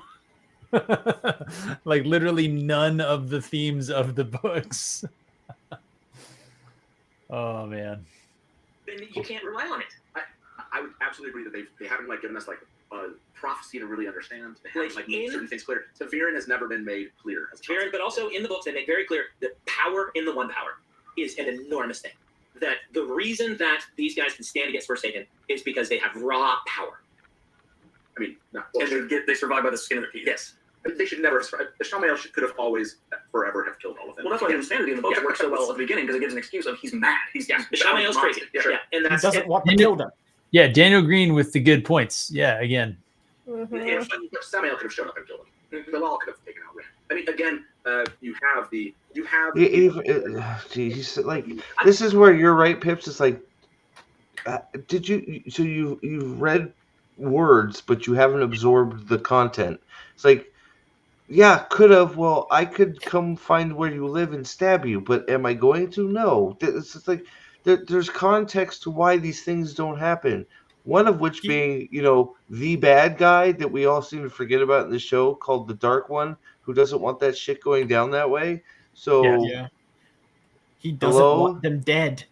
Like, literally none of the themes of the books. Oh man. Then you can't rely on it. I would absolutely agree that they haven't given us a prophecy to really understand. They haven't made certain things clear. Taviran has never been made clear. Taviran, but also in the books they make very clear that power in the One Power is an enormous thing. That the reason that these guys can stand against Forsaken is because they have raw power. I mean, no. And they survive by the skin of their teeth. Yes. They should never. Ishamael could have always, forever, have killed all of them. Well, that's why the insanity in the books works so well at the beginning, because it gives an excuse of he's mad. Ishamael's crazy. Yeah, and he doesn't want to kill them. Yeah, Daniel Green with the good points. Yeah, again. Ishamael could have shown up and killed him. The law could have taken out Rand. I mean, again, you have. This is where you're right, Pips. It's like, did you? So you've read words, but you haven't absorbed the content. It's like, yeah, could have. Well, I could come find where you live and stab you, but am I going to? No. It's just like there's context to why these things don't happen. One of which being, the bad guy that we all seem to forget about in the show, called the Dark One, who doesn't want that shit going down that way. So yeah. He doesn't want them dead.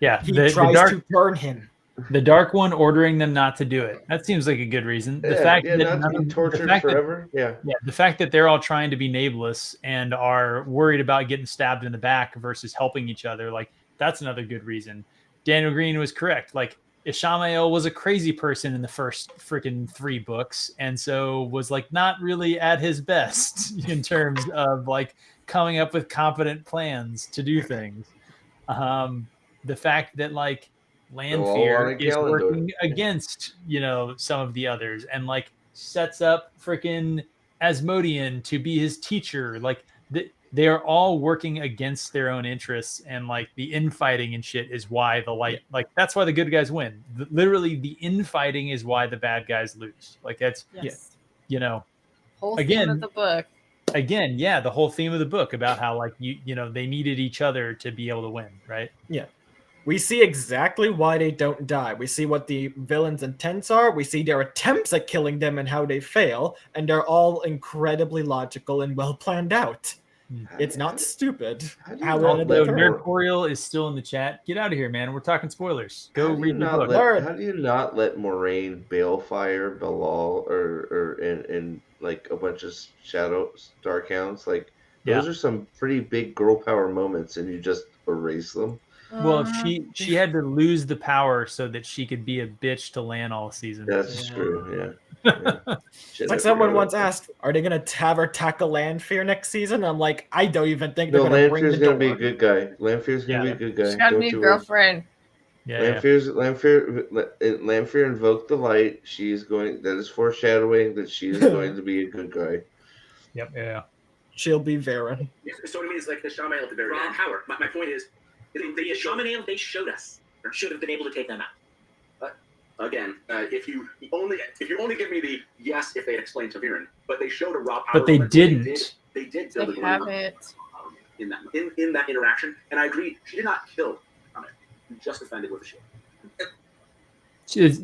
Yeah, he tries to burn him. The Dark One ordering them not to do it. That seems like a good reason. The fact that not to be tortured forever. The fact that they're all trying to be nameless and are worried about getting stabbed in the back versus helping each other, that's another good reason. Daniel Green was correct. Ishamael was a crazy person in the first freaking 3 books, and so was not really at his best in terms of coming up with competent plans to do things. The fact that Lanfear is working against some of the others and sets up freaking Asmodean to be his teacher. They are all working against their own interests, and the infighting and shit is why the light that's why the good guys win. Literally, the infighting is why the bad guys lose. That's whole again theme of the book. Again, yeah, the whole theme of the book about how they needed each other to be able to win, right? Yeah. We see exactly why they don't die. We see what the villains' intents are. We see their attempts at killing them and how they fail, and they're all incredibly logical and well planned out. It's not stupid. Nerdtorial is still in the chat. Get out of here, man. We're talking spoilers. Go read the book. How do you not let Moraine balefire Belal and a bunch of Darkhounds? Those are some pretty big girl power moments, and you just erase them. Well, she had to lose the power so that she could be a bitch to Lan all season. That's true, yeah. It's someone once asked, are they going to have her tackle Lanfear next season? I'm like, I don't even think they're going to bring the door. Lanfear's going to be a good guy. Lanfear's going to be a good guy. She's got to be a girlfriend. Lanfear invoked the light. That is foreshadowing that she is going to be a good guy. Yep, yeah. She'll be Varen. So to me, it's Ishamael at the very end. Power. My point is, The shaman ale they showed us should have been able to take them out. Again, if you only give me the yes if they explained Taviran, but they showed a raw power. But they moment. didn't. They did They build a haven't. in that interaction, and I agree. She did not kill on it. She just defended with a shield.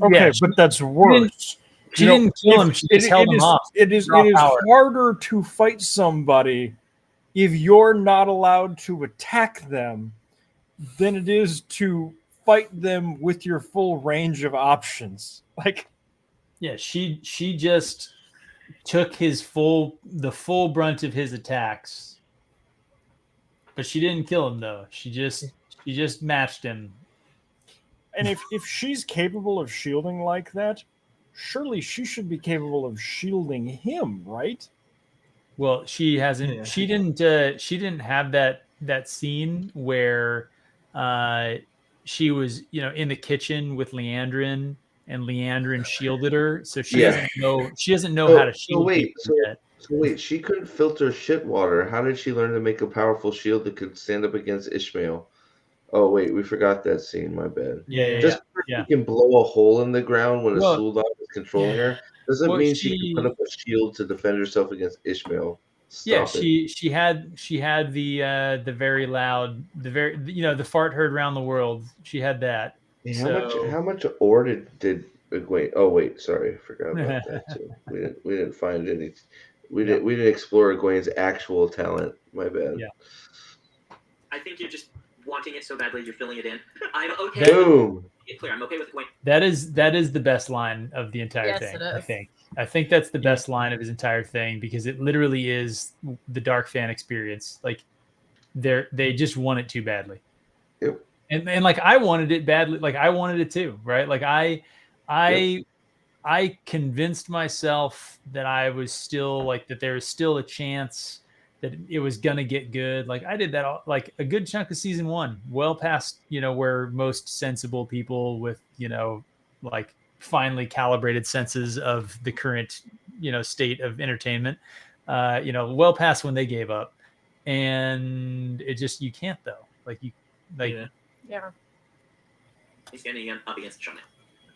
Okay, but that's worse. She didn't kill him. She just held him off. It is Raw power. harder to fight somebody if you're not allowed to attack them than it is to fight them with your full range of options. Like, Yeah, she just took the full brunt of his attacks, but she didn't kill him though. She just matched him. and if she's capable of shielding like that, surely she should be capable of shielding him, right? Well, she hasn't. Yeah. She didn't have that scene where she was in the kitchen with Leandrin, and Leandrin shielded her. So she doesn't know. She doesn't know how to shield people yet. So wait, she couldn't filter shit water. How did she learn to make a powerful shield that could stand up against Ishmael? Oh wait, we forgot that scene. My bad. Yeah. Just yeah. she can blow a hole in the ground when a Well, Sul'dam is controlling her doesn't well, mean she can put up a shield to defend herself against Ishmael. Stop it. she had the very loud, the fart heard around the world. She had that. Hey, So- how much ore did Egwene? Oh wait, sorry, I forgot about that too. We didn't find any. We didn't explore Egwene's actual talent. My bad. Yeah. I think you're just wanting it so badly you're filling it in. I'm okay. Boom. Get clear. I'm okay with Gwen. That is the best line of the entire Yes, thing. it I is. think. I think that's the best line of his entire thing because it literally is the dark fan experience. Like they just want it too badly. Yep. And like I wanted it badly. Like I wanted it too, right? Like I convinced myself that I was still that there was still a chance that it was gonna get good. Like I did that like a good chunk of season 1, well past where most sensible people with like finely calibrated senses of the current state of entertainment, well past when they gave up, and it just you can't though. Yeah. He's standing up against the shaman,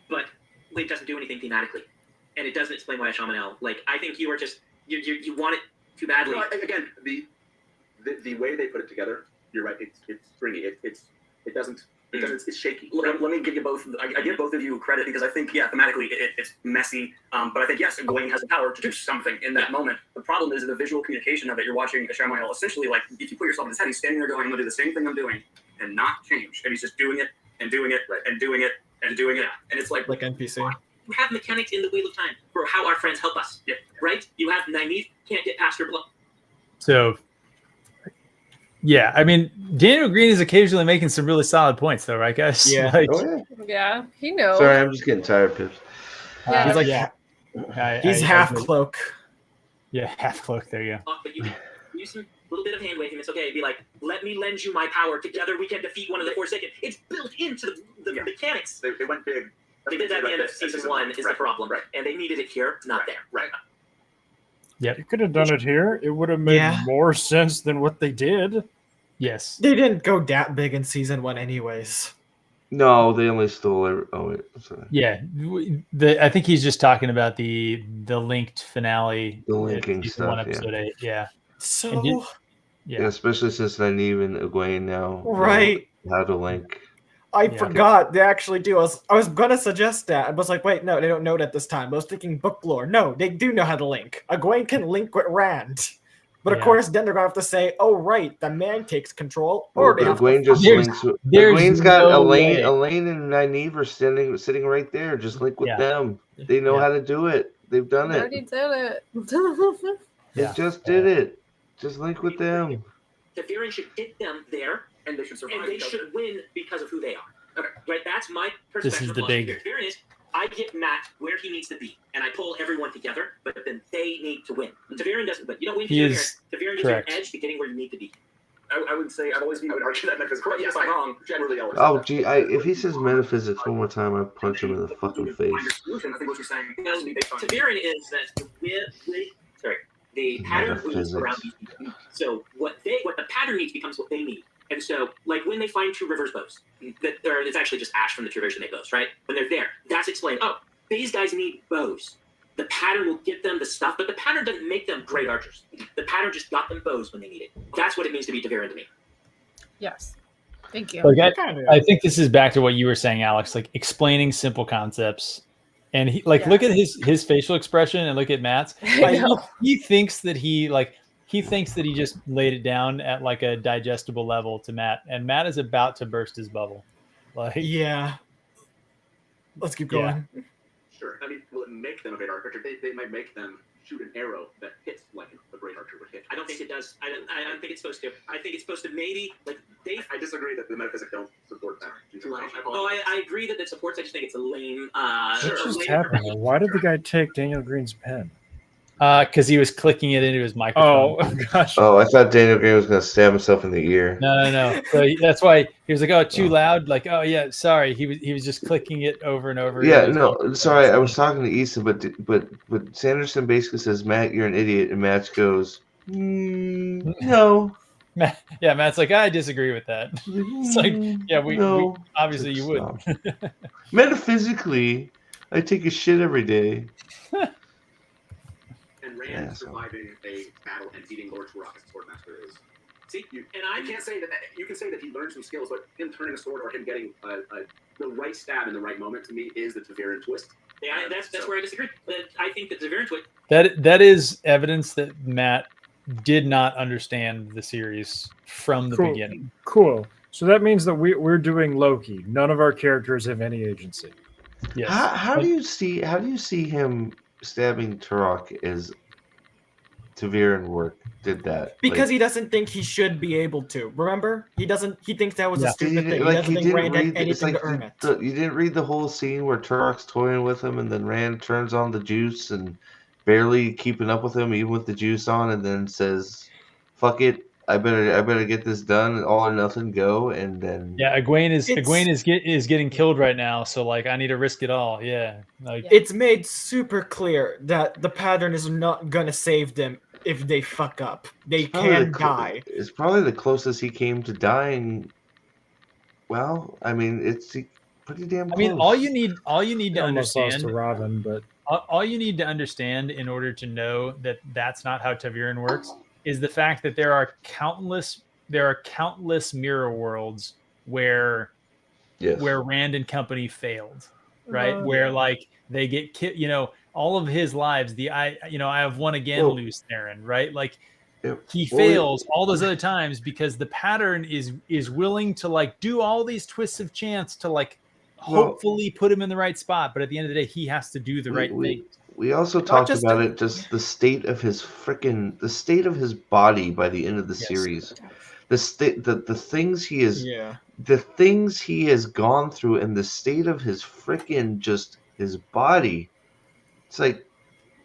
but it doesn't do anything thematically, and it doesn't explain why a shaman L. Like I think you are just you want it too badly. Again, the way they put it together, you're right. It's stringy. It's shaky. Let me give you both. I give both of you credit because I think, thematically it's messy. But I think, yes, Egwene has the power to do something in that moment. The problem is in the visual communication of it. You're watching Ishmael essentially like if you put yourself in his head, he's standing there going, "I'm going to do the same thing I'm doing and not change," and he's just doing it and doing it and doing it and doing it, and it's like NPC. You have mechanics in the Wheel of Time for how our friends help us. Yeah. Right? You have Nynaeve can't get past her blow. So, yeah, I mean, Daniel Green is occasionally making some really solid points, though, right, guys? Yeah. Yeah, he knows. Sorry, I'm just getting tired, Pips. Yeah. He's like, he's half cloak. Yeah, half cloak. There you go. But you use some little bit of hand waving. It's okay. Be like, let me lend you my power. Together we can defeat one of the Forsaken. It's built into the mechanics. They went big. They did that at the end of season 1 is the problem. Right. And they needed it here, not there. Right. Yep. You could have done it here. It would have made more sense than what they did. Yes. They didn't go that big in season 1 anyways. No, they only stole every. Oh wait, I'm sorry. Yeah, I think he's just talking about the linked finale. The linking season stuff, 1, episode 8. Yeah. So Yeah. Especially since Nynaeve and Egwene now right. know how to link. I forgot they actually do. I was gonna suggest that. I was like, wait, no, they don't know it at this time. I was thinking book lore. No, they do know how to link. Egwene can link with Rand. But of course, then they're gonna have to say, "Oh, right, the man takes control." Or they have Egwene to just links. Egwene's got Elaine and Nynaeve are sitting right there. Just link with them. They know how to do it. They've done I it. already did it. They just did it. Just link with them. Taviran should get them there, and they should survive. and they should win because of who they are. Okay, right? That's my perspective. This is the big. Taviran is, I get Matt where he needs to be, and I pull everyone together, but then they need to win. And Taviran doesn't, but you don't win for Taviran. Taviran gives you an edge to getting where you need to be. I would say I would argue that metaphysics. Yes, I'm wrong. Generally, always. Oh, gee, if he says metaphysics one more time, I punch him in the fucking face. I think what you're saying. Taviran is that the pattern moves around these people. So what the pattern needs becomes what they need, And so, like, when they find True River's bows, it's actually just ash from the True Rivers that make bows, right? When they're there, that's explained. Oh, these guys need bows. The pattern will get them the stuff, but the pattern doesn't make them great archers. The pattern just got them bows when they need it. That's what it means to be Ta'Veren to me. Yes. Thank you. Like, I think this is back to what you were saying, Alex, like explaining simple concepts. And he, like, look at his facial expression and look at Matt's. Like, he thinks that he just laid it down at like a digestible level to Matt, and Matt is about to burst his bubble. Like, yeah. Let's keep going. Yeah. Sure. I mean, will it make them a great archer? They might make them shoot an arrow that hits like a great archer would hit. I don't think it does. I don't think it's supposed to. I think it's supposed to maybe like they. I disagree that the metaphysics don't support that. I agree that it supports. I just think it's a lame. What just happened? Why did the guy take Daniel Green's pen? Because he was clicking it into his microphone. Oh gosh. Oh, I thought Daniel Green was going to stab himself in the ear. No. So that's why he was like, "Oh, too loud." Like, "Oh yeah, sorry." He was just clicking it over and over. Yeah, no, sorry. I was talking to Issa, but Sanderson basically says, "Matt, you're an idiot," and Matt goes, "No." Matt's like, "I disagree with that." It's like, yeah, we obviously you would. Metaphysically, I take a shit every day. And Rand surviving a battle and beating Lord Turok as a swordmaster is. See, I can't say that you can say that he learned some skills, but him turning a sword or him getting the right stab in the right moment to me is the Ta'Veren twist. Yeah, that's where I disagree. But I think the Ta'Veren twist. That is evidence that Matt did not understand the series from the beginning. Cool. So that means that we're doing Loki. None of our characters have any agency. Yes. How do you see him stabbing Turok as Ta'Veren work did that? Because he doesn't think he should be able to. Remember? He thinks that was a stupid thing. He doesn't think Rand had anything to earn it. You didn't read the whole scene where Turok's toying with him and then Rand turns on the juice and barely keeping up with him even with the juice on and then says, "Fuck it. I better get this done, all or nothing, go," and then Egwene is getting killed right now, so like I need to risk it all. Yeah, like it's made super clear that the pattern is not gonna save them if they fuck up. They can die. It's probably the closest he came to dying. Well, I mean, it's pretty damn close. I mean, all you need to understand. Lost to Robin, but all you need to understand in order to know that that's not how Ta'Veren works is the fact that there are countless mirror worlds where Rand and company failed, right? Where like they get all of his lives, I have won again, loose Theron, right? Like he fails all those other times because the pattern is willing to like do all these twists of chance to like hopefully put him in the right spot, but at the end of the day, he has to do the right thing. We also talked about it, just the state of his body by the end of the series. The things he is, the things he has gone through, and the state of his his body. It's like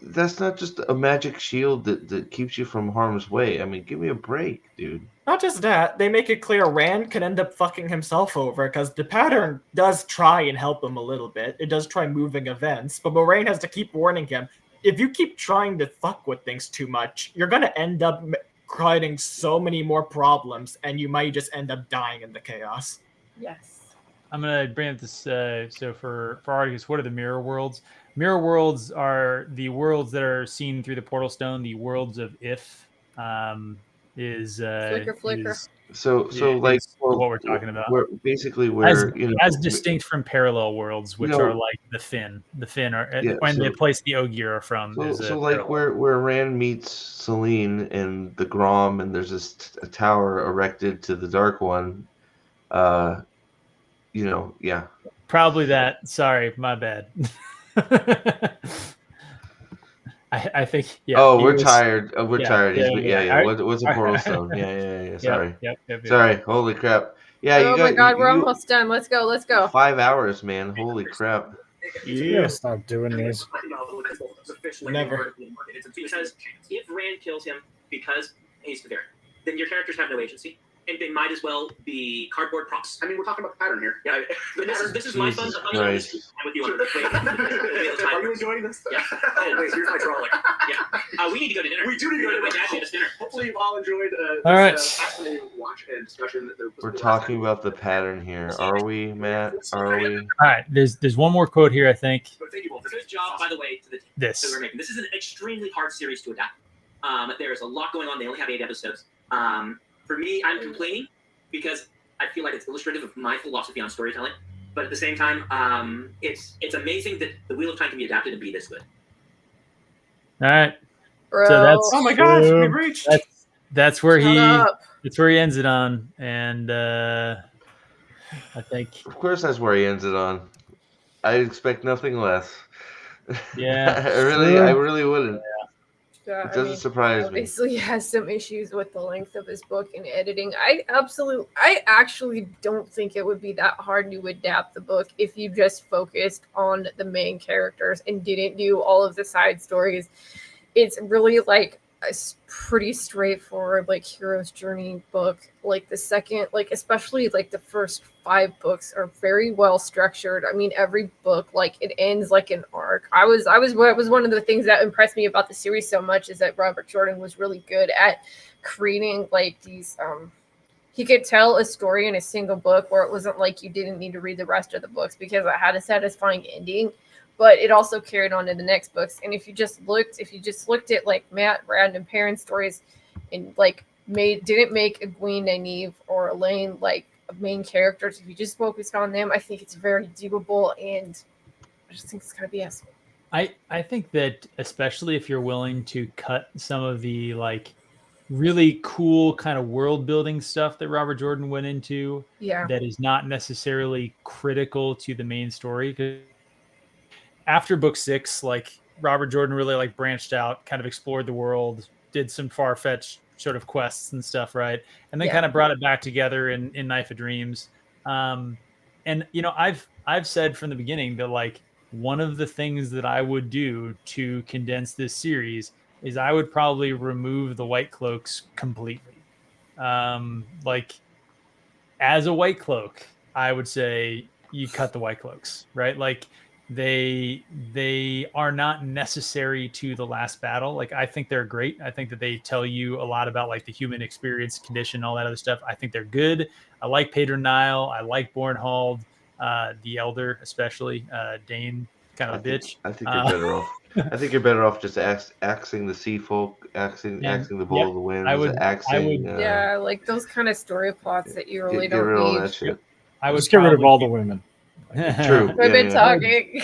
that's not just a magic shield that keeps you from harm's way. I mean, give me a break, dude. Not just that, they make it clear Rand could end up fucking himself over because the pattern does try and help him a little bit. It does try moving events, but Moraine has to keep warning him. If you keep trying to fuck with things too much, you're going to end up creating so many more problems, and you might just end up dying in the chaos. Yes. I'm going to bring up this. So for Argus, what are the mirror worlds? Mirror worlds are the worlds that are seen through the portal stone. The worlds of If is flicker. So like what we're talking about. We're as distinct from parallel worlds, which are like the Finn are when the place the Ogier are from. So like where Rand meets Selene and the Grom, and there's a tower erected to the Dark One. Probably that. Sorry, my bad. I think. Yeah. Oh, we're tired. We're tired. Yeah. What's a portal stone? Yeah. Sorry. Yep. Sorry. Holy crap. Yeah. Oh my God, we're almost done. Let's go. 5 hours, man. Holy crap. Yeah. Stop doing this. Never. Because if Rand kills him because he's Ta'Veren, then your characters have no agency. and they might as well be cardboard props. I mean, we're talking about the pattern here. Yeah, this is my fun. Jesus I'm gonna Christ. with you on Are you enjoying this? Yeah. Oh, wait, here's my trolley. Yeah. We need to go to dinner. We do need to go to My dinner. dad made us dinner. Hopefully, you've all enjoyed All right. this fascinating watch and discussion. We're talking about the pattern here. Are we, Matt? Are we? All right. There's one more quote here, I think. But thank you both. Good job, by the way, to the team This. that we're making. This is an extremely hard series to adapt. There's a lot going on. They only have 8 episodes. For me, I'm complaining because I feel like it's illustrative of my philosophy on storytelling. But at the same time, it's amazing that the Wheel of Time can be adapted and be this good. All right. Bro. So that's Oh my gosh, we reached. that's where Shut up. that's where he ends it on, and I think Of course, that's where he ends it on. I expect nothing less. Yeah. I really wouldn't. Yeah, It doesn't surprise me. obviously he has some issues with the length of his book and editing. I actually don't think it would be that hard to adapt the book if you just focused on the main characters and didn't do all of the side stories. It's really like a pretty straightforward like hero's journey book. Like the second, like especially like the first 5 books are very well structured. I mean, every book like it ends like an arc. What was one of the things that impressed me about the series so much is that Robert Jordan was really good at creating like these he could tell a story in a single book where it wasn't like you didn't need to read the rest of the books because it had a satisfying ending, but it also carried on to the next books. And if you just looked at like Matt, Brad, and Perrin's stories and like didn't make Egwene, Nynaeve, or Elaine like main characters, if you just focused on them, I think it's very doable, and I just think it's gonna be awesome. I think that especially if you're willing to cut some of the like really cool kind of world building stuff that Robert Jordan went into, Yeah. that is not necessarily critical to the main story. 'Cause after book 6, like Robert Jordan really like branched out, kind of explored the world, did some far-fetched sort of quests and stuff, right? And then kind of brought it back together in Knife of Dreams. And you know, I've said from the beginning that like one of the things that I would do to condense this series is I would probably remove the Whitecloaks completely. Like as a Whitecloak, I would say you cut the Whitecloaks, right? Like they are not necessary to the last battle. Like I think they're great. I think that they tell you a lot about like the human experience, condition, all that other stuff. I think they're good. I like Pedro Nile. I like Bornhold, the Elder, especially Dane, kind of a bitch. I think you're better off. I think you're better off just axing the sea folk, axing the Bowl of the Winds, yeah, like those kind of story plots that you really get don't rid of all need. that shit. I would just get rid of all the women. True. Women talking.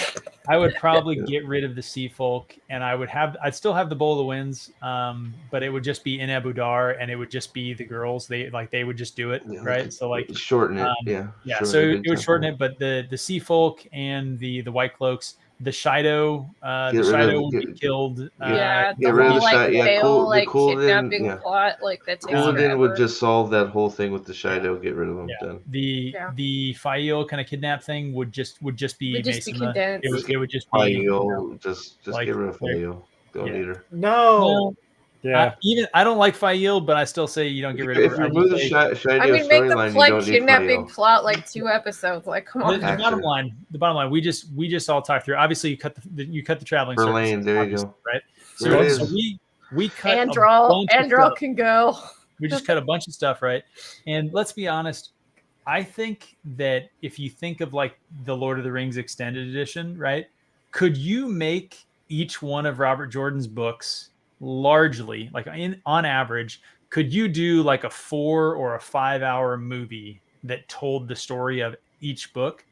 I would probably get rid of the sea folk, and I'd still have the Bowl of the Winds, but it would just be in Abu Dar, and it would just be the girls. They would just do it, right? So like shorten it, yeah. So it would shorten it, but the sea folk and the Whitecloaks, the Shido, would be killed. The get rid of the like Shido. like kidnapping plot, like that takes Couladin would forever. just solve that whole thing with the Shido. Get rid of them. Done. The Fael kind of kidnap thing would just be Mesima. It would just be Fael. Just like, get rid of Fael. Don't need her. No. Yeah. I don't like Fael, but I still say you don't get rid of her. If you remove the Shido I mean, make the storyline, you like don't need kidnapping Fael. plot like 2 episodes. Like, come on. The bottom line, we just all talked through. Obviously, you cut the traveling Verlaine, circus, there you go. right? There it So is. we cut Andral can go. We just cut a bunch of stuff, right? And let's be honest, I think that if you think of like the Lord of the Rings extended edition, right? Could you make each one of Robert Jordan's books largely, like on average, could you do like a 4 or a 5 hour movie that told the story of each book?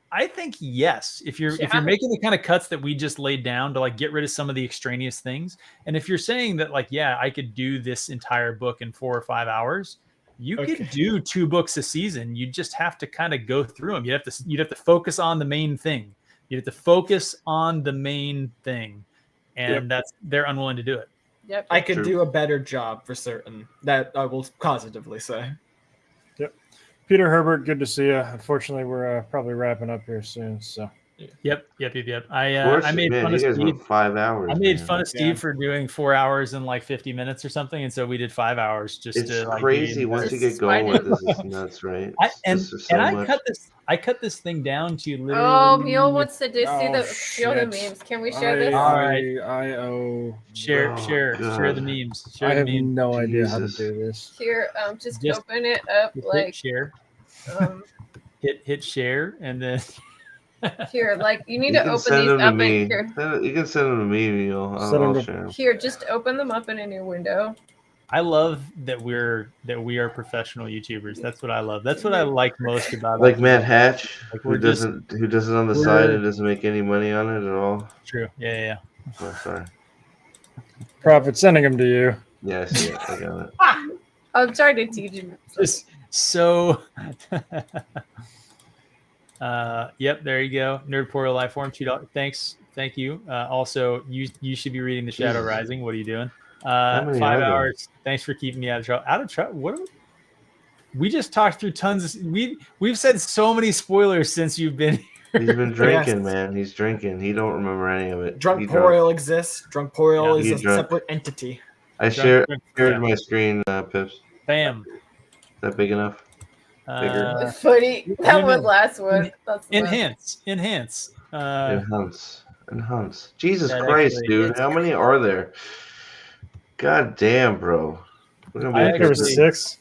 I think yes. If you're making the kind of cuts that we just laid down to like get rid of some of the extraneous things, and if you're saying that like, yeah, I could do this entire book in 4 or 5 hours, you could do 2 books a season. You just have to kind of go through them. You'd have to focus on the main thing. You'd have to focus on the main thing, and they're unwilling to do it. Yep. I could do a better job for certain. That I will positively say. Yep. Peter Herbert, good to see you. Unfortunately, we're probably wrapping up here soon. So Yep. I Fortunate, made man, fun you of guys Steve. went 5 hours. I made man. fun of Steve for doing 4 hours and like 50 minutes or something, and so we did 5 hours just It's to like crazy be once you Just get going with spite this. It's nuts, right? I This is so much. I cut this thing down to literally. Oh, Mule wants to just see Oh, the show the shit. memes. Can we share this? All right. I owe. share Oh, share God. the memes. I Share the have memes. no idea how to Jesus. do this. Here, just Just- open it up Hit like share. um Hit share and then here, like you need You to can open send these them to up me. in here. You can send them to me, Neil. Send 'em I'll to- share 'em. Here, just open them up in a new window. I love that we are professional YouTubers. That's what I love. That's what I like most about Like it. Matt Hatch, Like, who we're just- does it on the side and doesn't make any money on it at all. True. Yeah. Oh, sorry. Prophet sending them to you. Yeah, I see it. I got it. I'm trying to teach you. Just so yep, there you go. Nerdporial Lifeform, $2. Thank you. Also, you should be reading The Shadow Jesus. Rising. What are you doing? many 5 are there? hours. Thanks for keeping me out of trouble. What? We just talked through tons of. We've said so many spoilers since you've been here. He's been drinking, Yes. man. He's drinking. He don't remember any of it. He Drunk drunk. Poriel exists. Drunk Poriel Yeah, is a he drunk. separate entity. I Drunk- shared yeah. my screen, Pips. Is Bam. that big enough? Bigger. Funny. That no, was no. last one. That's the last. Enhance. Enhance. Jesus that Christ, actually- dude. How many are there? God damn, bro. We're gonna be I up I think there here was actually- for- 6.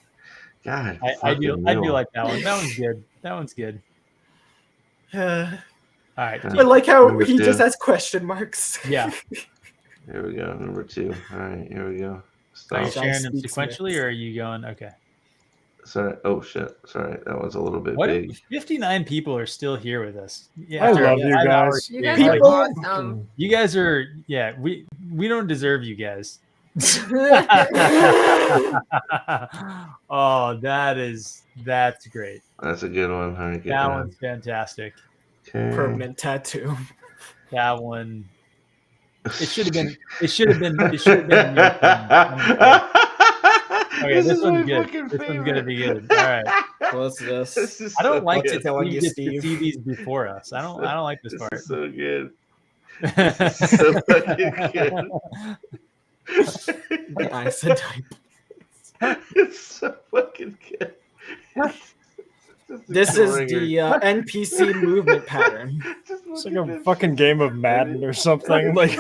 God. I do fucking Neil. like that one. That one's good. That one's good. I All right. Yeah. like how Number he two. just has question marks. Yeah. Here we go. Number 2. All right, here we go. Are you Stop. sharing them Speaks sequentially, minutes. or are you going? Okay. Sorry. Oh shit. Sorry. That was a little bit What? big. 59 people are still here with us. Yeah, I after love a you 5 hour guys. stream. You guys Like, are People- awesome. you guys are. Yeah. We don't deserve you guys. Oh, that's great. That's a good one. All right, get That that. one's fantastic. Okay. Permanent tattoo. That one. It should have been. It should have been. It should have been. Your turn. Okay, this is my one's good. fucking This one's gonna favorite. be good. All right. What's this? This is I don't so like good. that telling Steve you, gets to Steve. see these before us. I don't like this This part. is so good. This is so fucking good. The isotype. It's so fucking good. This is the NPC movement pattern. It's like a fucking game of Madden or something. Like,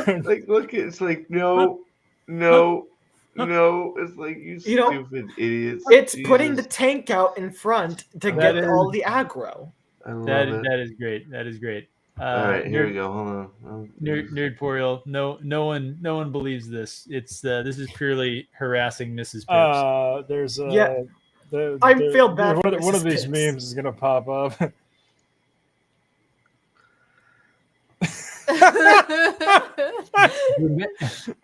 look, it's like no. It's like you You know, stupid idiots. It's putting the Jesus. tank out in front to That get is- all the aggro. I love That it. is great. That is great. All right, here we Nerd, go. Hold on. Nerdporial. No one believes this. It's this is purely harassing Mrs. Pips. there's Yeah. I feel bad for One of Mrs. these Pips. memes is gonna pop up.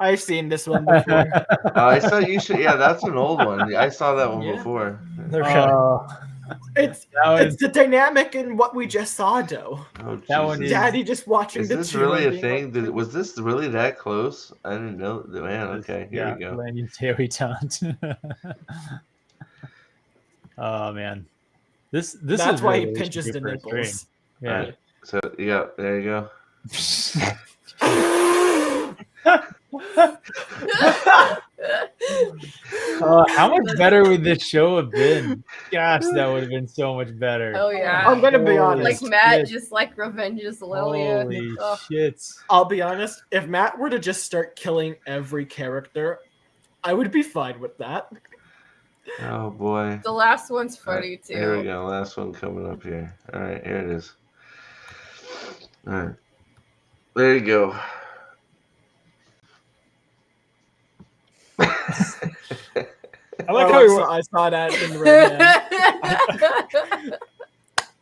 I've seen this one before. I saw you should. Yeah, that's an old one. I saw that one Yeah. before. It's That was- the dynamic in what we just saw, though. Oh, That one Jesus. is- Daddy just watching Is the this two really and a being thing? like, Was this really that close? I didn't know. Man, okay, here yeah, we go. Lanyon Taoui taunt. Oh man, this That's is why really he what we pinches should the do for a stream. nipples. Yeah. Alright. So yeah, there you go. How much better would this show have been? Gosh, that would have been so much better. Oh yeah. I'm gonna be Holy honest. Like Matt shit. just like revenges Lilia. Holy Ugh. shit! I'll be honest. If Matt were to just start killing every character, I would be fine with that. Oh boy. The last one's funny too. Here we go. Last one coming up here. All right, here it is. All right. There you go. I like Oh, how I saw that in the red hand.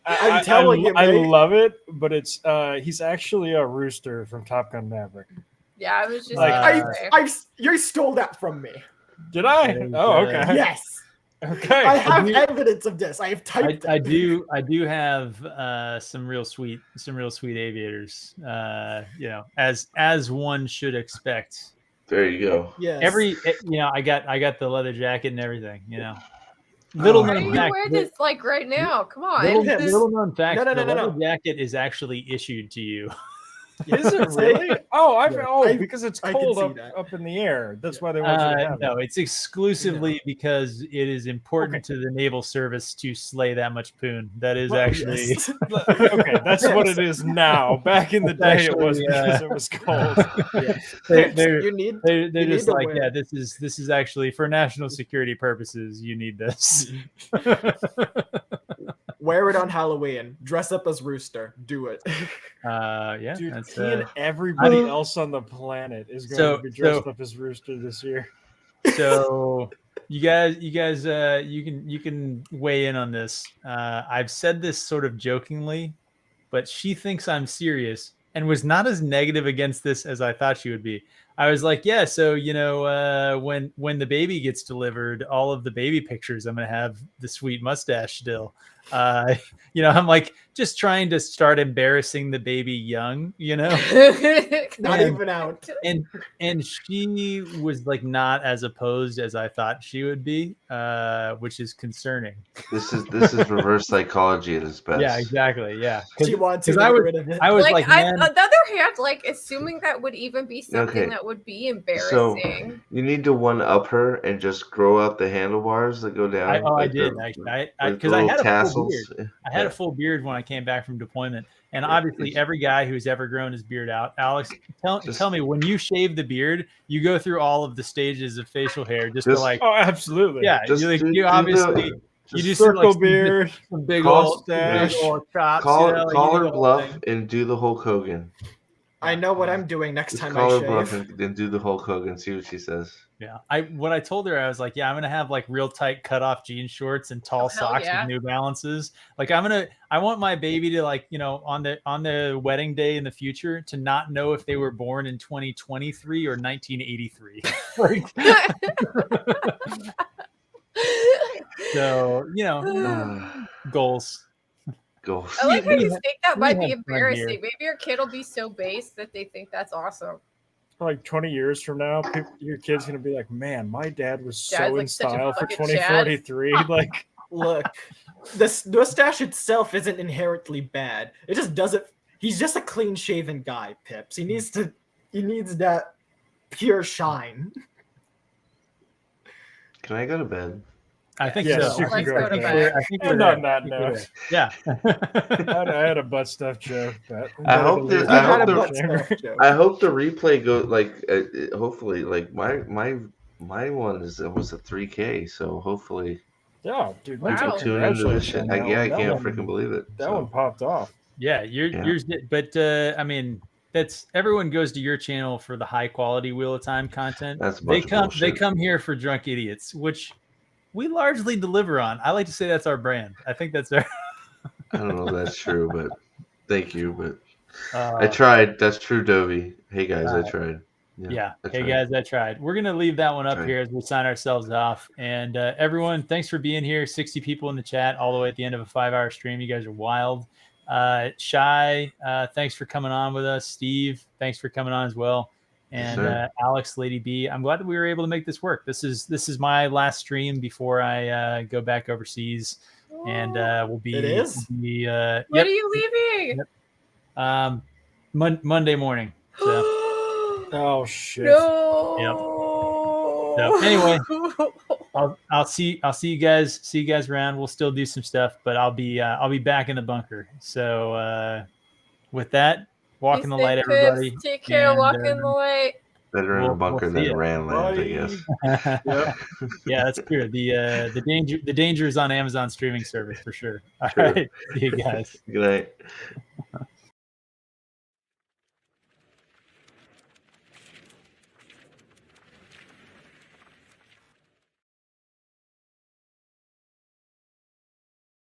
I'm telling you, I Meg. love it, but it's he's actually a rooster from Top Gun Maverick. Yeah, I was just Like, You stole that from me. Did I? There's, Oh, okay. Yes. Okay. I have do- evidence of this. I have typed I it. do have some real sweet aviators. As one should expect. There you go. Yes. I got the leather jacket and everything. Little Why are known you fact. wearing this like right now? Come on. Little known fact. No, no, the no, no, leather no. jacket is actually issued to you. Is it really? Oh, I- because it's I can cold see up, that. up in the air. That's why they want you to have No, it. it's exclusively because it is important to the naval service to slay that much poon. That is Well, actually Yes. Okay, that's what it is now. Back in the day, it was actually, because it was cold. they're You need they're you need just to like, wear- yeah, this is actually for national security purposes. You need this. wear it on Halloween. Dress up as Rooster. Do it. Yeah, Dude, that's he and everybody else on the planet is going So- to be dressed so- up as Rooster this year. so you guys you can weigh in on this. I've said this sort of jokingly, but she thinks I'm serious and was not as negative against this as I thought she would be. I was like, yeah, so when the baby gets delivered, all of the baby pictures, I'm gonna have the sweet mustache still. I'm like just trying to start embarrassing the baby young, Not even out. and she was like not as opposed as I thought she would be, which is concerning. This is reverse psychology at its best. Yeah, exactly. Yeah, She wants you to I get was rid of it. I was Like, like, I, man, on the other hand, like assuming that would even be something Okay. that would be So embarrassing. you need to one up her and just grow out the handlebars that go down. I like did the- actually. like Because the I little had a full tassels. beard. I had a full beard when I came back from deployment, and obviously every guy who's ever grown his beard out. Alex, tell me, when you shave the beard, you go through all of the stages of facial hair just to Just- like, Oh, absolutely. yeah, Just you obviously you do circle some beard, big call- old chops. Call you know, like, you her do the whole bluff thing. and do the Hulk Hogan. I know what I'm doing next Just time call I her bluff shave. and do the Hulk Hogan. See what she says. Yeah, what I told her, I was like, yeah, I'm gonna have like real tight cut off jean shorts and tall hell socks yeah. with New Balances. Like I want my baby to like, on the wedding day in the future to not know if they were born in 2023 or 1983. Like, so goals. Goals. I like how you we think that we might be had fun embarrassing. here. Maybe your kid will be so base that they think that's awesome. like 20 years from now, your kid's going to be like, man, my dad was Dad's, so like, in such a style for fucking Chad." 2043. Like, Look, the mustache itself isn't inherently bad. It just doesn't. He's just a clean shaven guy, Pips. He needs that pure shine. Can I go to bed? I think yes, so. you can Let's go go to to bed. I think And we're on there. that note, Yeah. I had a butt stuff joke. But I hope that- You I had a hope the- butt stuff joke. I hope the replay go like. Hopefully, like my one was a 3K. So hopefully yeah, dude, Wow. people tune into this shit. Congratulations on that I one. That can't one- freaking believe it. That so. one popped off. Yeah, yours did, but I mean, that's everyone goes to your channel for the high quality Wheel of Time content. That's a bunch of they bullshit. come here for drunk idiots, which we largely deliver on. I like to say that's our brand. I think that's our. I don't know if that's true, but thank you. But Uh, I tried. That's true, Dovey. Hey guys, I tried. Yeah. I Hey tried. guys, I tried. We're gonna leave that one up Tried. here as we sign ourselves off. And everyone, thanks for being here. 60 people in the chat, all the way at the end of a 5-hour stream. You guys are wild. Shy, thanks for coming on with us. Steve, thanks for coming on as well. And sir. Alex, Lady B, I'm glad that we were able to make this work. This is my last stream before I go back overseas, and we'll be. It is? We'll be, When yep. are you leaving? Monday morning. So, Oh shit! No. so anyway, I'll see you guys. See you guys around. We'll still do some stuff, but I'll be back in the bunker. So with that, walk in the light, everybody. Take care. And, Walk in the light. Better in a we'll bunker see than ya. Ran lands, I guess. Yeah, that's true. The danger is on Amazon streaming service for sure. All Sure. right, see you guys. Good night.